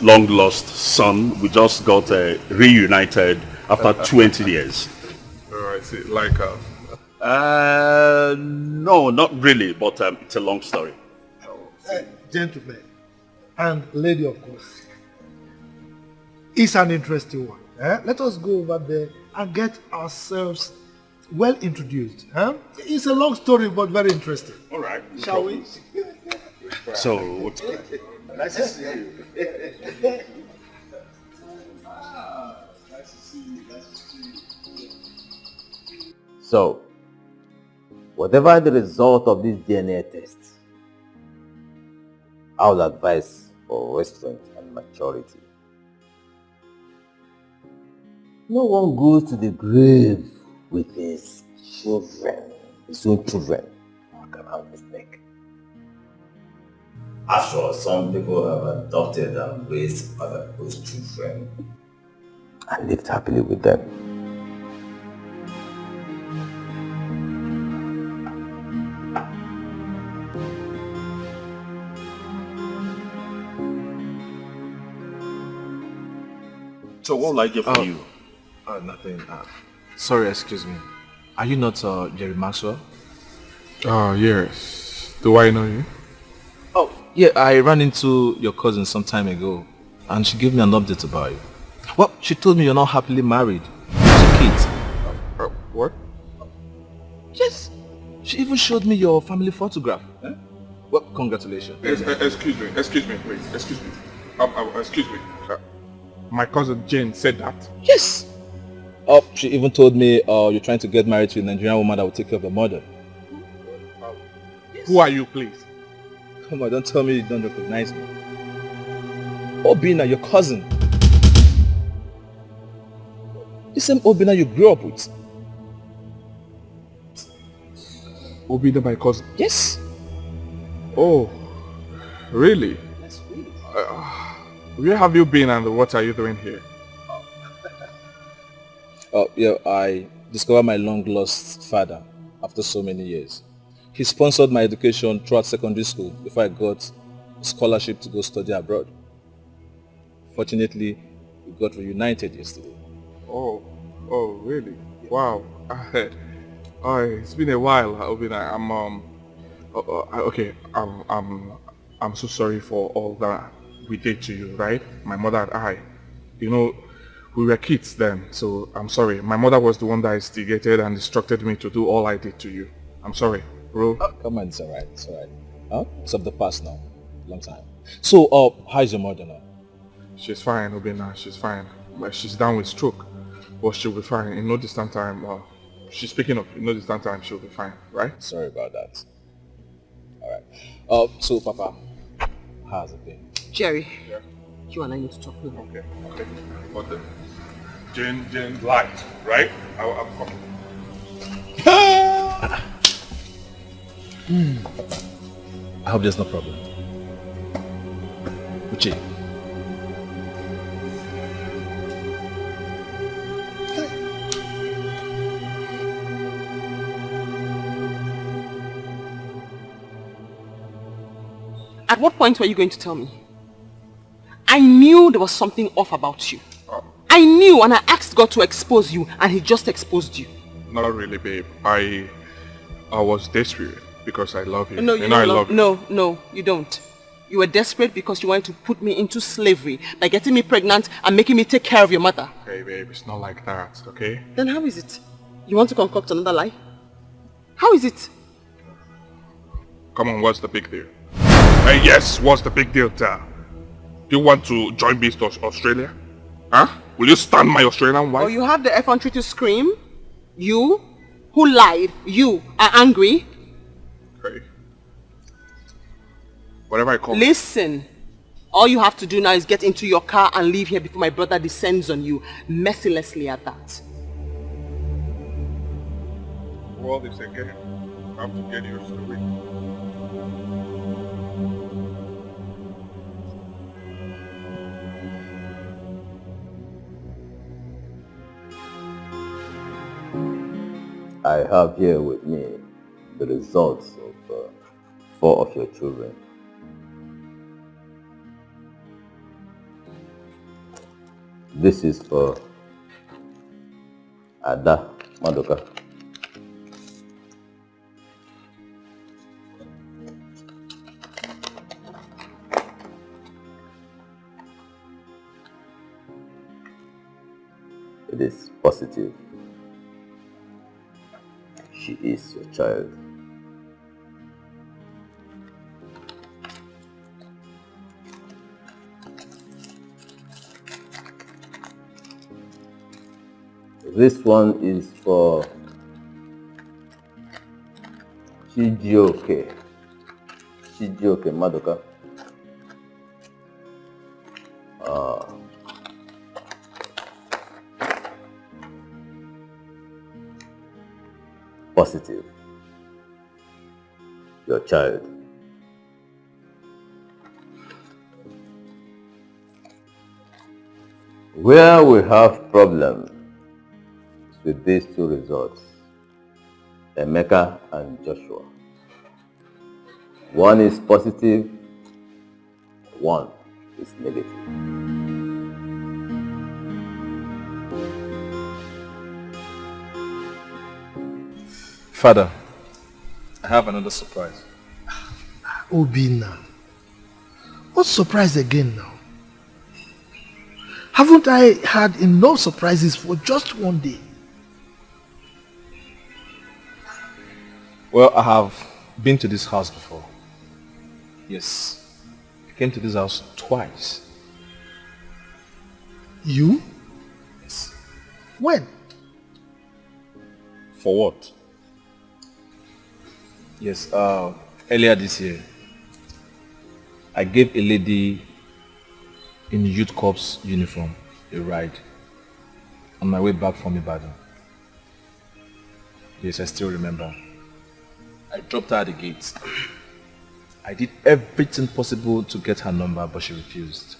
long-lost son. We just got reunited after 20 years. Oh, I see. Like no, not really, but it's a long story. Gentlemen and lady, of course. It's an interesting one. Let us go over there and get ourselves well introduced. It's a long story, but very interesting. All right. Shall we? So, nice to see you. So, whatever the result of this DNA test, I would advise for restraint and maturity. No one goes to the grave with his children, his own children, who can have his neck. After all, some people have adopted and raised other people's children and lived happily with them. So what will I get for you? Nothing. Sorry, excuse me. Are you not Jerry Maxwell? Oh, yes. Do I know you? Oh, yeah, I ran into your cousin some time ago and she gave me an update about you. Well, she told me you're not happily married. Two kids. What? Yes. She even showed me your family photograph. Well, congratulations. Excuse me, please. Excuse me. Excuse me. My cousin Jane said that. Yes. Oh, she even told me you're trying to get married to a Nigerian woman that will take care of your mother. Who are you, please? Come on, don't tell me you don't recognize me. Obina, your cousin. The same Obina you grew up with. Obina, my cousin? Yes. Oh, really? Where have you been and what are you doing here? Oh, yeah, I discovered my long-lost father after so many years. He sponsored my education throughout secondary school before I got a scholarship to go study abroad. Fortunately, We got reunited yesterday. Oh, really? Yeah. Wow. It's been a while, Obina. I'm so sorry for all that we did to you, right? My mother and I. You know, we were kids then, so I'm sorry. My mother was the one that instigated and instructed me to do all I did to you. I'm sorry, bro. Come on, it's alright, it's alright. Huh? It's of the past now. Long time. So, how's your mother now? She's fine, Obina. She's fine. She's down with stroke. But she'll be fine. In no distant time, she's speaking of, in no distant time, she'll be fine, right? Sorry about that. Alright. So, Papa, how's it been? Jerry, yeah. You and I need to talk now. Okay. But Jane lied, right? I'm coming. I hope there's no problem. Uche. At what point were you going to tell me? I knew there was something off about you. I knew, and I asked God to expose you, and he just exposed you. Not really, babe. I was desperate because I love you. No, I love you. No, you don't. You were desperate because you wanted to put me into slavery by getting me pregnant and making me take care of your mother. Okay, babe, it's not like that, okay? Then how is it? You want to concoct another lie? How is it? Come on, what's the big deal? Yes, what's the big deal, Dad? Do you want to join me to Australia? Huh? Will you stand my Australian wife? Or you have the effrontery to scream? You, who lied, you are angry? Okay. Whatever I call. Listen, all you have to do now is get into your car and leave here before my brother descends on you, mercilessly at that. World is a game. You have to get used to it. I have here with me the results of 4 of your children. This is for Ada Madoka. It is positive. She is your child. This one is for Chijioke Madoka. Positive. Your child. Where we have problems with these 2 results, Emeka and Joshua. One is positive, one is negative. Father, I have another surprise. Obina, what surprise again now? Haven't I had enough surprises for just one day? Well, I have been to this house before. Yes, I came to this house twice. You? Yes. When? For what? Yes, earlier this year, I gave a lady in youth corps uniform a ride on my way back from Ibadan. Yes, I still remember. I dropped her at the gate. I did everything possible to get her number, but she refused.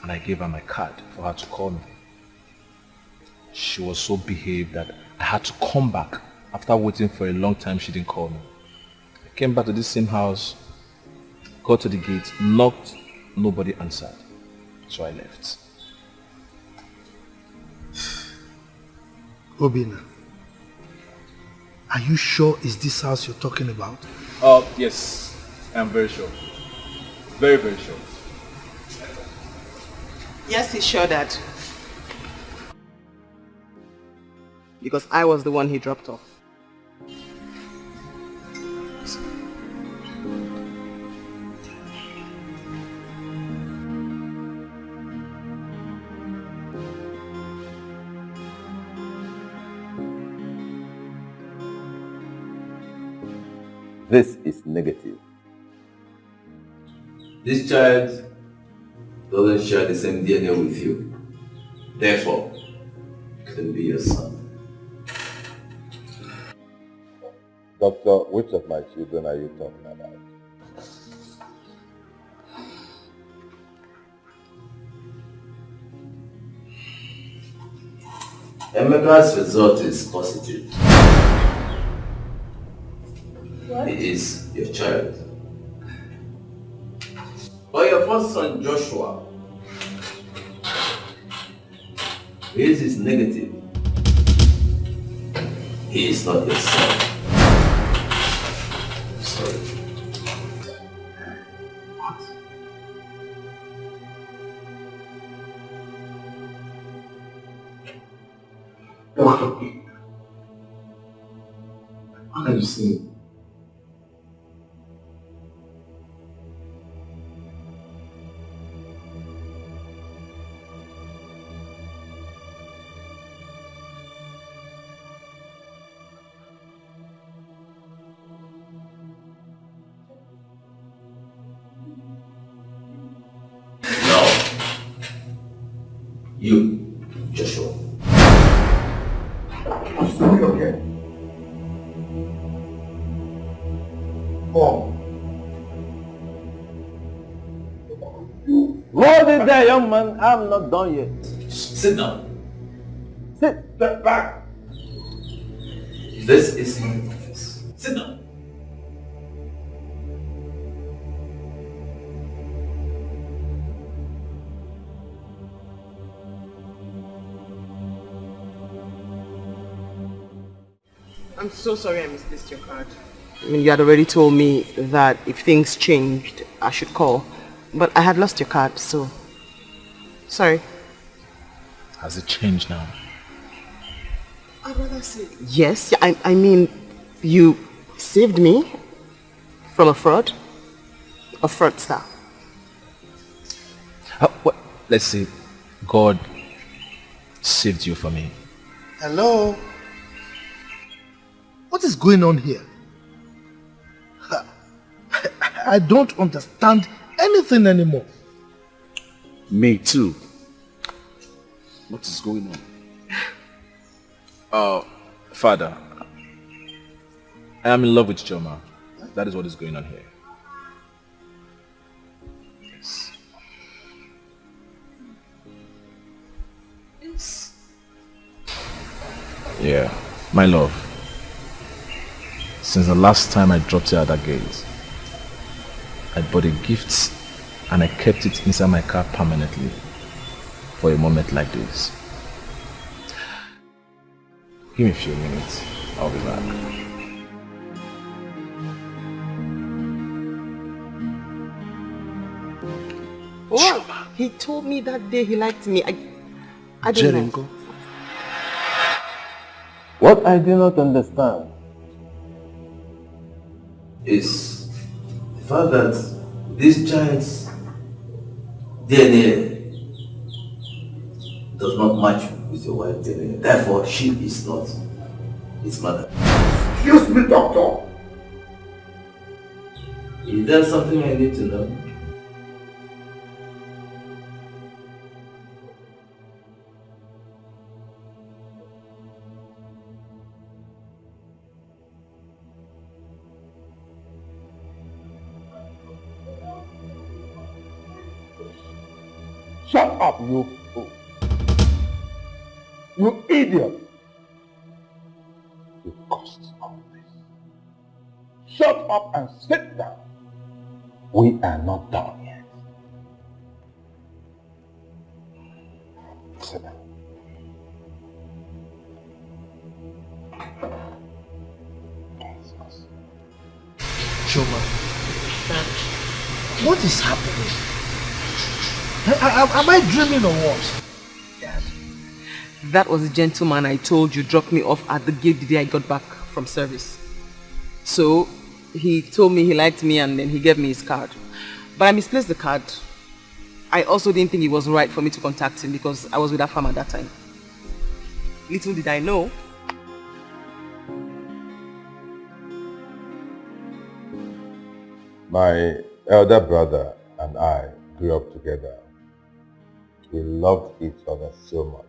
And I gave her my card for her to call me. She was so behaved that I had to come back. After waiting for a long time, she didn't call me. I came back to this same house, got to the gate, knocked, nobody answered. So I left. Obina, are you sure it's this house you're talking about? Yes, I'm very sure. Very, very sure. Yes, he's sure, Dad. Because I was the one he dropped off. This is negative. This child doesn't share the same DNA with you. Therefore, it couldn't be your son. Doctor, which of my children are you talking about? Emeka's result is positive. What? He is your child. But your first son, Joshua, his is negative. He is not your son. Sorry. What are you saying? You, Joshua. I'm sorry, okay? Mom. Hold it there, young man. I'm not done yet. Sit down. Sit. Step back. This is my office. Sit down. I'm so sorry I misplaced your card. I mean, you had already told me that if things changed, I should call. But I had lost your card, so... Sorry. Has it changed now? I'd rather say... Yes, I mean, you saved me from a fraudster. What? Let's see. God saved you from me. Hello? What is going on here? I don't understand anything anymore. Me too. What is going on? Father, I am in love with Choma. That is what is going on here. Yes. Yes. Yeah, my love. Since the last time I dropped you at that gate, I bought a gift and I kept it inside my car permanently for a moment like this. Give me a few minutes, I'll be back. Oh, he told me that day he liked me. I don't know. What I do not understand is the fact that this child's DNA does not match with your wife's DNA. Therefore, she is not his mother. Excuse me, doctor. Is there something I need to know? Shut up, you fool. You idiot. You caused all this. Shut up and sit down. We are not done yet. Sit down. Choma, what is happening? Am I dreaming or what? Dad, that was the gentleman I told you dropped me off at the gate the day I got back from service. So, he told me he liked me and then he gave me his card. But I misplaced the card. I also didn't think it was right for me to contact him because I was with that farm at that time. Little did I know. My elder brother and I grew up together. We loved each other so much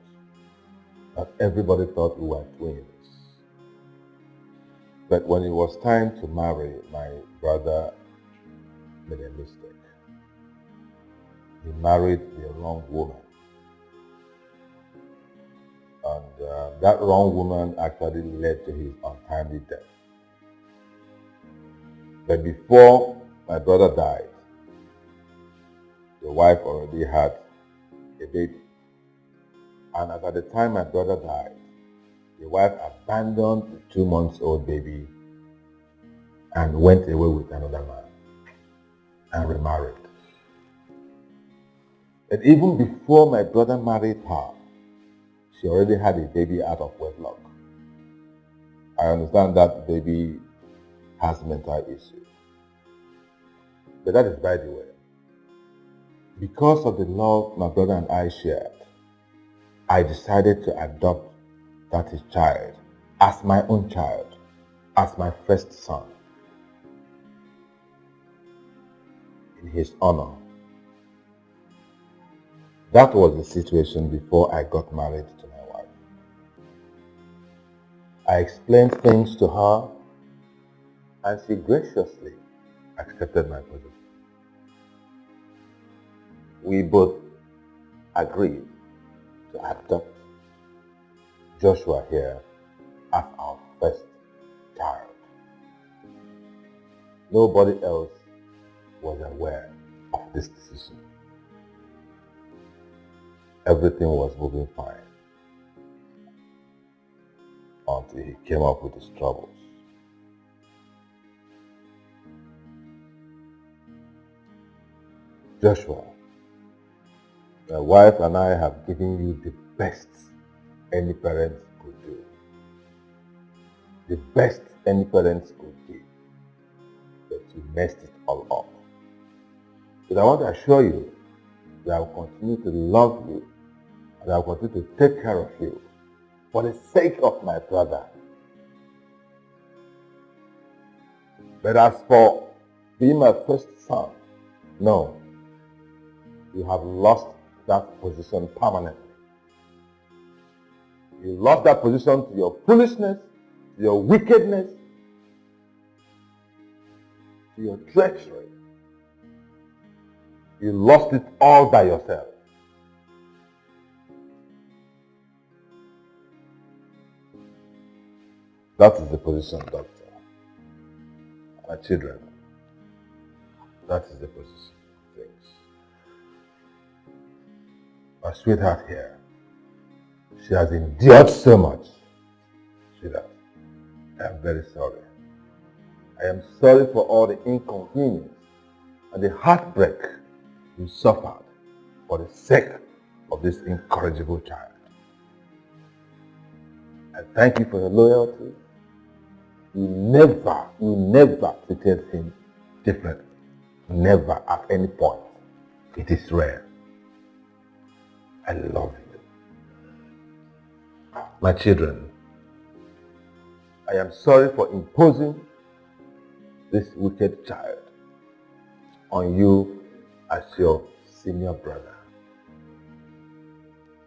that everybody thought we were twins. But when it was time to marry, my brother made a mistake. He married the wrong woman. And that wrong woman actually led to his untimely death. But before my brother died, the wife already had a baby. And at the time my brother died, the wife abandoned the 2-month-old baby and went away with another man and remarried. But even before my brother married her, she already had a baby out of wedlock. I understand that baby has mental issues. But that is by the way. Because of the love my brother and I shared, I decided to adopt that child as my own child, as my first son, in his honor. That was the situation before I got married to my wife. I explained things to her and she graciously accepted my position. We both agreed to adopt Joshua here as our first child. Nobody else was aware of this decision. Everything was moving fine until he came up with his troubles. Joshua, my wife and I have given you the best any parents could do. The best any parents could give. But you messed it all up. But I want to assure you that I will continue to love you and I will continue to take care of you for the sake of my brother. But as for being my first son, no. You have lost that position permanently. You lost that position to your foolishness, to your wickedness, to your treachery. You lost it all by yourself. That is the position, doctor. My children, that is the position. My sweetheart here, she has endured so much. Sweetheart, I am very sorry. I am sorry for all the inconvenience and the heartbreak you suffered for the sake of this incorrigible child. I thank you for your loyalty. You never treated him differently. Never at any point. It is rare. I love you. My children, I am sorry for imposing this wicked child on you as your senior brother.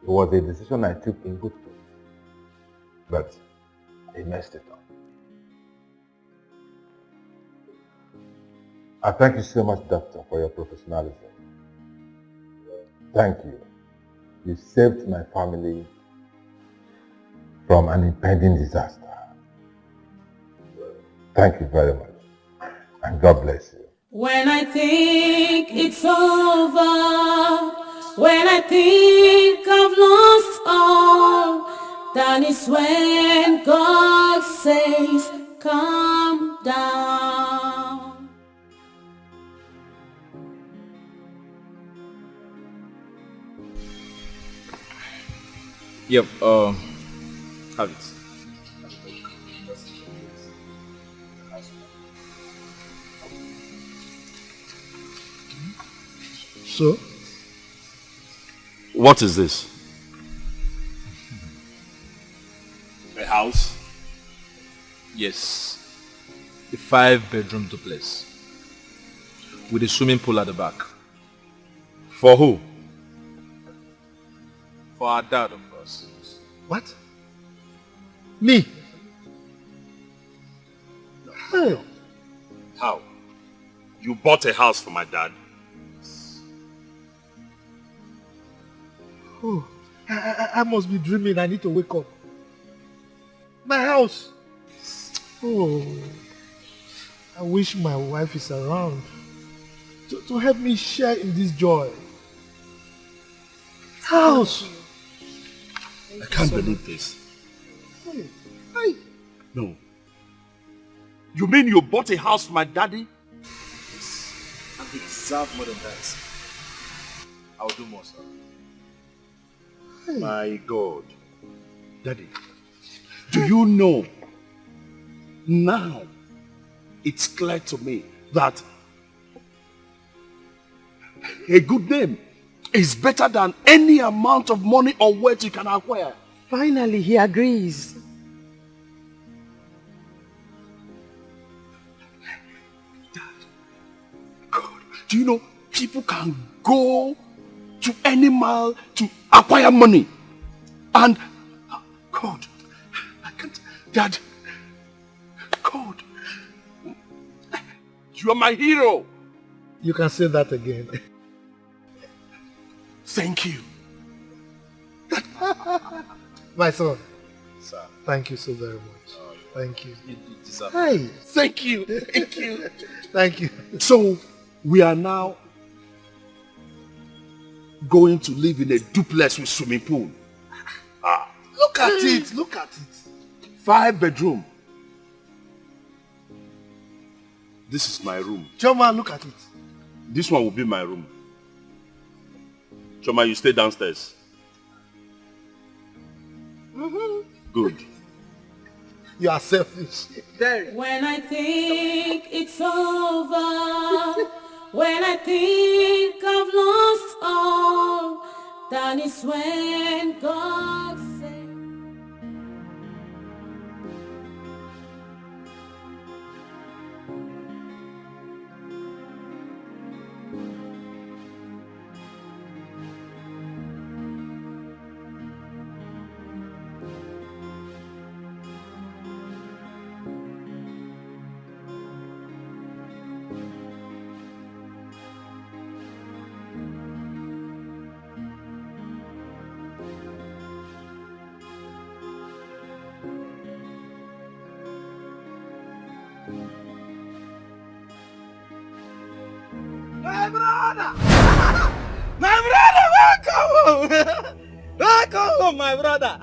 It was a decision I took in good faith, but I messed it up. I thank you so much, Doctor, for your professionalism. Thank you. You saved my family from an impending disaster. Thank you very much. And God bless you. When I think it's over, when I think I've lost all, that is when God says, calm down. Yep, have it. So? What is this? A house? Yes. A 5-bedroom duplex. With a swimming pool at the back. For who? For our dad, of course. What? Me? Hey. How? You bought a house for my dad? Oh, I must be dreaming. I need to wake up. My house. Oh, I wish my wife is around to help me share in this joy. House. I can't believe this. Hey. No. You mean you bought a house for my daddy? And we deserve more than that. I'll do more, sir. My God. Daddy, do you know now it's clear to me that a good name is better than any amount of money or wealth you can acquire. Finally, he agrees. Do you know people can go to any mile to acquire money? And God, I can't, Dad, God, you are my hero. You can say that again. Thank you. My son. Sir. Thank you so very much. Thank you. You deserve it. Hey. Thank you. Thank you. Thank you. So, we are now going to live in a duplex with swimming pool. Look at it. Look at it. 5-bedroom. This is my room. Choma, look at it. This one will be my room. Choma, you stay downstairs. Good. You are selfish. When I think it's over, when I think I've lost all, that is when God says. My brother! My brother, welcome home! Welcome home, my brother!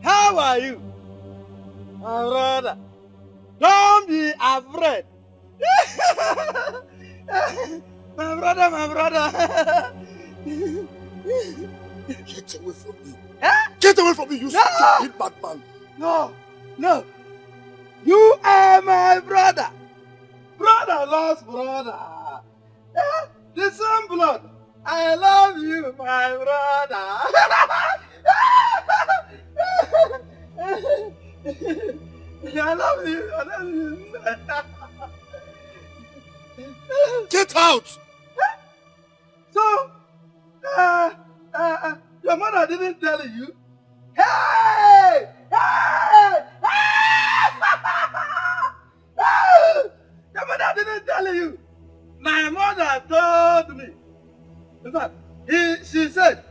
How are you? My brother, don't be afraid! My brother, my brother! Get away from me! Huh? Get away from me, you stupid bad man! No, no! You are my brother! Brother lost brother! The same blood! I love you, my brother! I love you, I love you! Get out! So, your mother didn't tell you? Hey! Hey! Your mother didn't tell you. My mother told me. In fact, she said,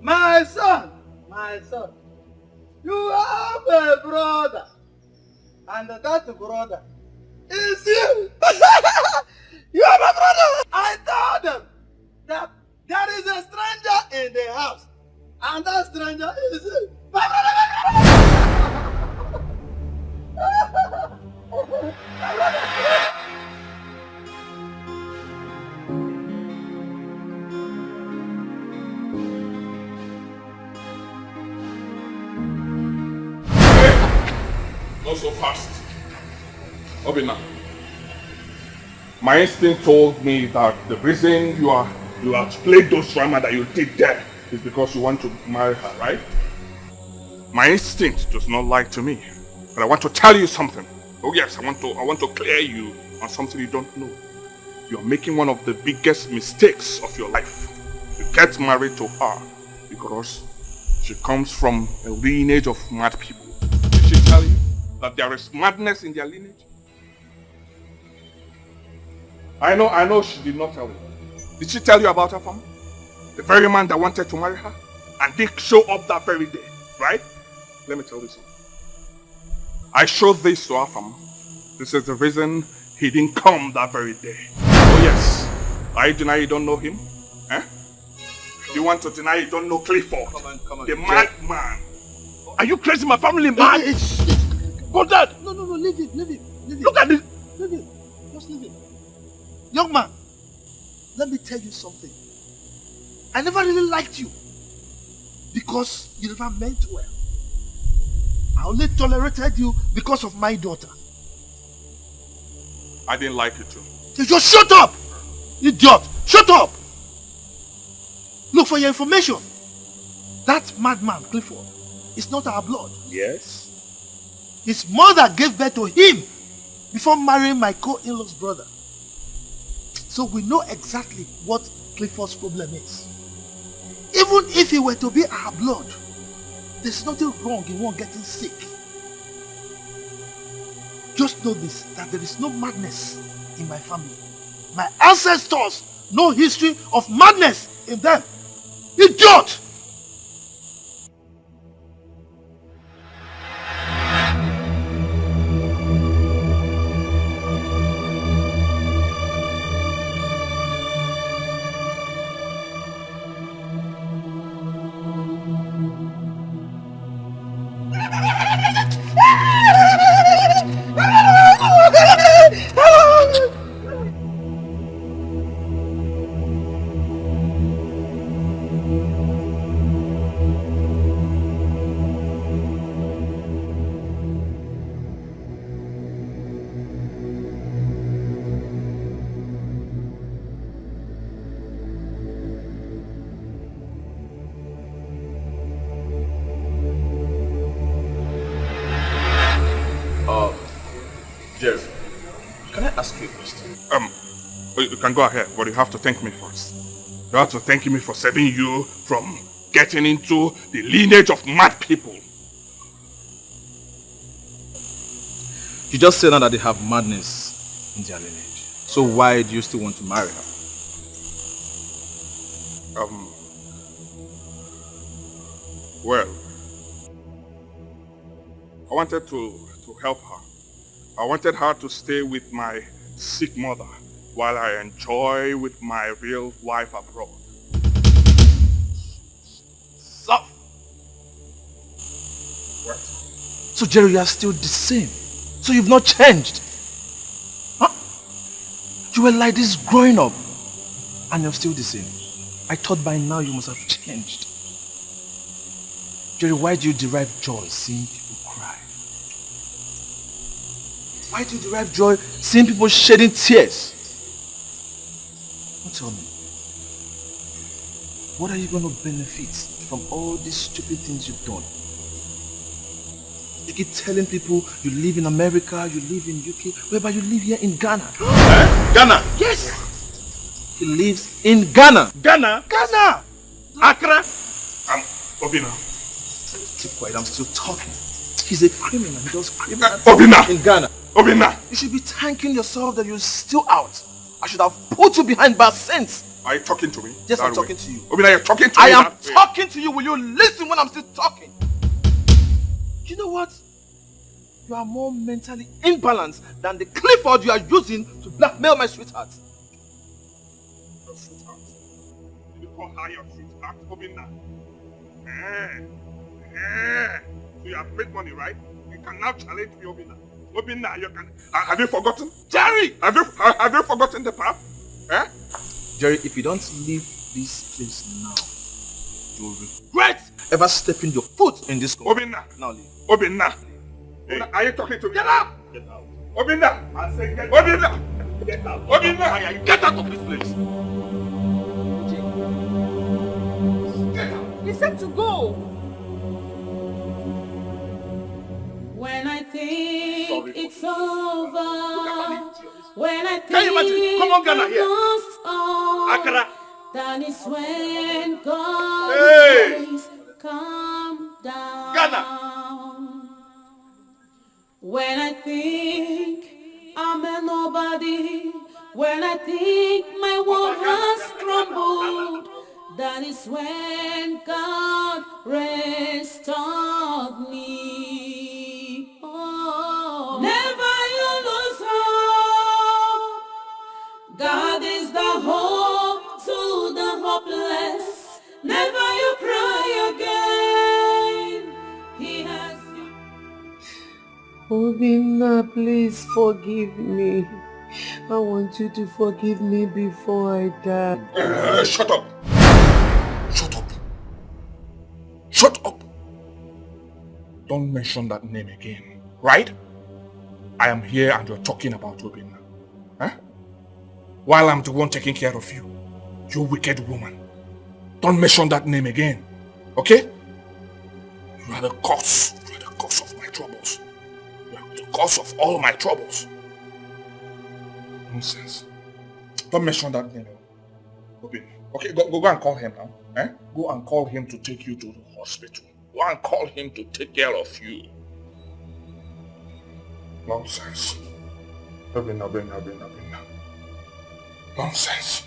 my son, you have a brother. And that brother is you. You are my brother. I told them that there is a stranger in the house. And that stranger is you. My brother, my brother. My brother. so fast. Obina, my instinct told me that the reason you have played those drama that you did there is because you want to marry her, right? My instinct does not lie to me, but I want to tell you something. Oh yes, I want to clear you on something you don't know. You're making one of the biggest mistakes of your life. You get married to her because she comes from a lineage of mad people. Did she tell you that there is madness in their lineage? I know she did not tell you. Did she tell you about her family? The very man that wanted to marry her and didn't show up that very day, right? Let me tell you something. I showed this to our family. This is the reason he didn't come that very day. Oh yes. Are you denying you don't know him? Eh? You want to deny you don't know Clifford? Come on. The mad man. Are you crazy? My family mad? Go Dad! No, leave it. Look at this! Leave it. Just leave it. Young man, let me tell you something. I never really liked you because you never meant well. I only tolerated you because of my daughter. I didn't like you too. You just shut up! Idiot! Shut up! Look, for your information, that madman, Clifford, is not our blood. Yes? His mother gave birth to him before marrying my co-in-law's brother. So we know exactly what Clifford's problem is. Even if he were to be our blood, there's nothing wrong in one getting sick. Just know this, that there is no madness in my family. My ancestors, no history of madness in them. Idiot! Jerry, can I ask you a question? You can go ahead, but you have to thank me first. You have to thank me for saving you from getting into the lineage of mad people. You just said now that they have madness in their lineage. So why do you still want to marry her? Well, I wanted to help her. I wanted her to stay with my sick mother while I enjoy with my real life abroad. So, What? So Jerry, you are still the same. So you've not changed. Huh? You were like this growing up and you're still the same. I thought by now you must have changed. Jerry, why do you derive joy seeing people cry? Why do you derive joy seeing people shedding tears? Don't tell me. What are you going to benefit from all these stupid things you've done? You keep telling people you live in America, you live in UK, whereby you live here in Ghana. Ghana? Yes! He lives in Ghana. Ghana? Ghana! Accra? Obina. Keep quiet, I'm still talking. He's a criminal, he does criminal Obina! in Ghana. Obina! You should be thanking yourself that you're still out. I should have put you behind bars since. Are you talking to me? Yes, I'm talking to you. Obina, you're talking to me. I am talking to you. Will you listen when I'm still talking? You know what? You are more mentally imbalanced than the Clifford you are using to blackmail my sweetheart. Your sweetheart? You call her your sweetheart, Obina? So you have paid money, right? You can now challenge me, Obina. Obina, you can. Have you forgotten? Jerry! Have you forgotten the past? Jerry, if you don't leave this place now, you will regret ever stepping your foot in this country. Obina! Now leave. Obina! Hey. Are you talking to me? Get out! Get out. Obinna! I said get out. Obinna! Get out. Obinna! Get out of this place! Get out! He said to go. When I think it's over, when I think Can you imagine? Come on, Ghana I've here. lost all, Akara. that is when God Hey. says, calm down. Ghana. When I think I'm a nobody, when I think my world has crumbled, that is when God restored me. Oh, never you lose hope. God is the hope to the hopeless. Never you cry again. He has you. Obinna, please forgive me. I want you to forgive me before I die. Shut up! Shut up! Shut up! Don't mention that name again, right? I am here and you're talking about Obinna. Huh? While I'm the one taking care of you, you wicked woman. Don't mention that name again, okay? You are the cause. You are the cause of my troubles. You are the cause of all my troubles. Nonsense. Don't mention that name. Obinna. Okay, go and call him now. Eh? Go and call him to take you to the hospital. Go and call him to take care of you. Nonsense. Obinna. Nonsense.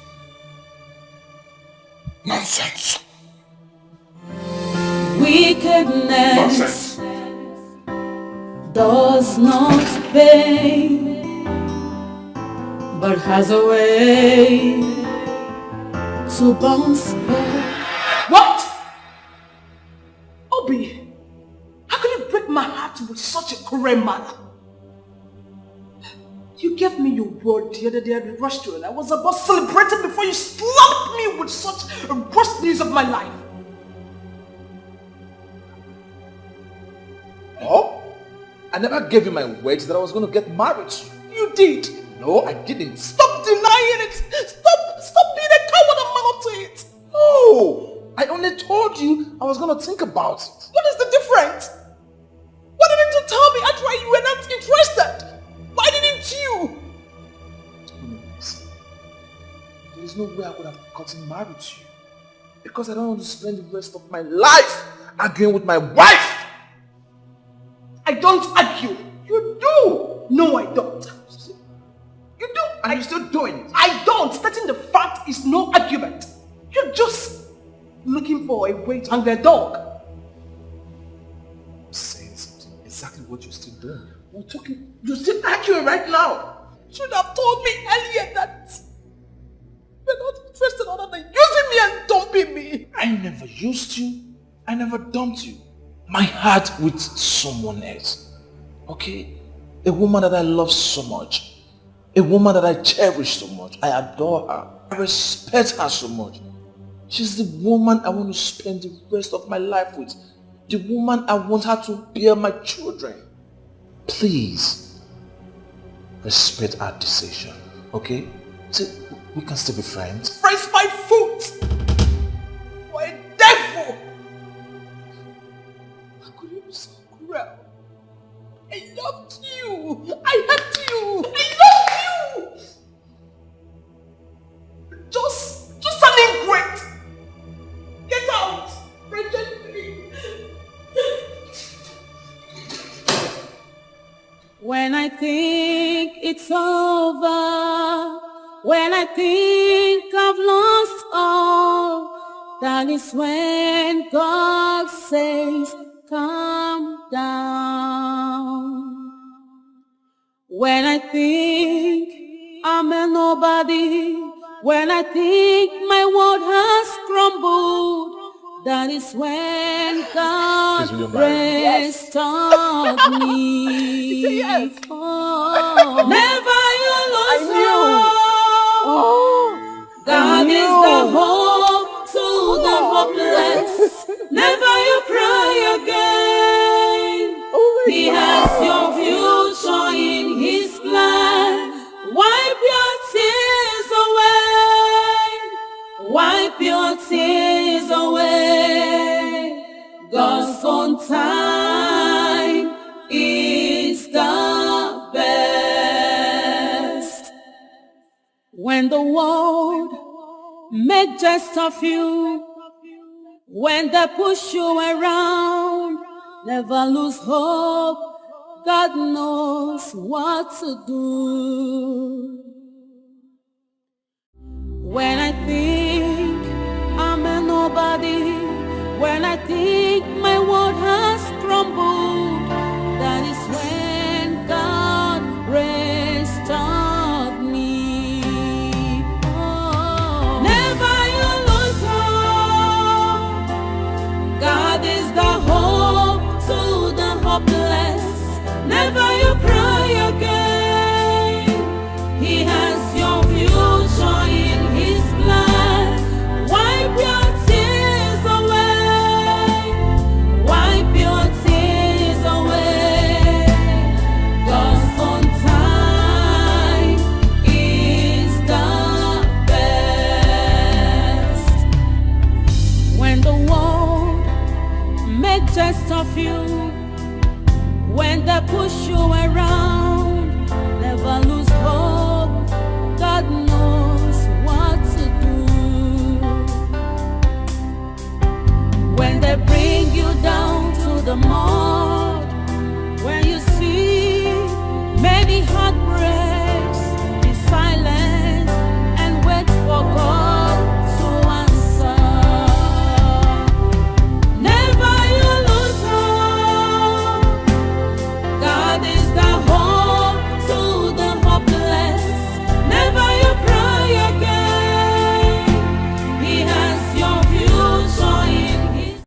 Nonsense. Wickedness does not pay, but has a way to bounce back. What? Obi, how can you break my heart with such a cruel manner? You gave me your word the other day at the restaurant. I was about celebrating before you slapped me with such a worst news of my life. Oh? I never gave you my words that I was going to get married to you. You did. No, I didn't. Stop denying it. Stop being a coward and man up to it. No, I only told you I was going to think about it. What is the difference? Why didn't you tell me after you were not interested? Why didn't you? There is no way I would have gotten married to you. Because I don't want to spend the rest of my life arguing with my wife. I don't argue. You do. No, I don't. You do. And you're still doing it. I don't. Stating the fact is no argument. You're just looking for a way to hang their dog. I'm saying something. Exactly what you're still doing. We're talking. You're still arguing right now. You should have told me earlier that you're not interested other than using me and dumping me. I never used you. I never dumped you. My heart with someone else. Okay? A woman that I love so much. A woman that I cherish so much. I adore her. I respect her so much. She's the woman I want to spend the rest of my life with. The woman I want her to bear my children. Please, respect our decision, okay? So we can still be friends. Friends my foot! You're a devil! How could you be so cruel? I loved you! I hate you! I love you! Just an ingrate! Get out! Reject me! When I think it's over, when I think I've lost all, that is when God says, calm down. When I think I'm a nobody, when I think my world has crumbled, that is when God restored me. Yes. Oh, never you lose hope. God is the hope to the hopeless. Never you cry again. He has your future in his plan. Wipe your tears away. Wipe your tears away. God's own time is the best. When the world make jest of you, when they push you around, never lose hope. God knows what to do. When I think I'm a nobody, when I think my world has crumbled,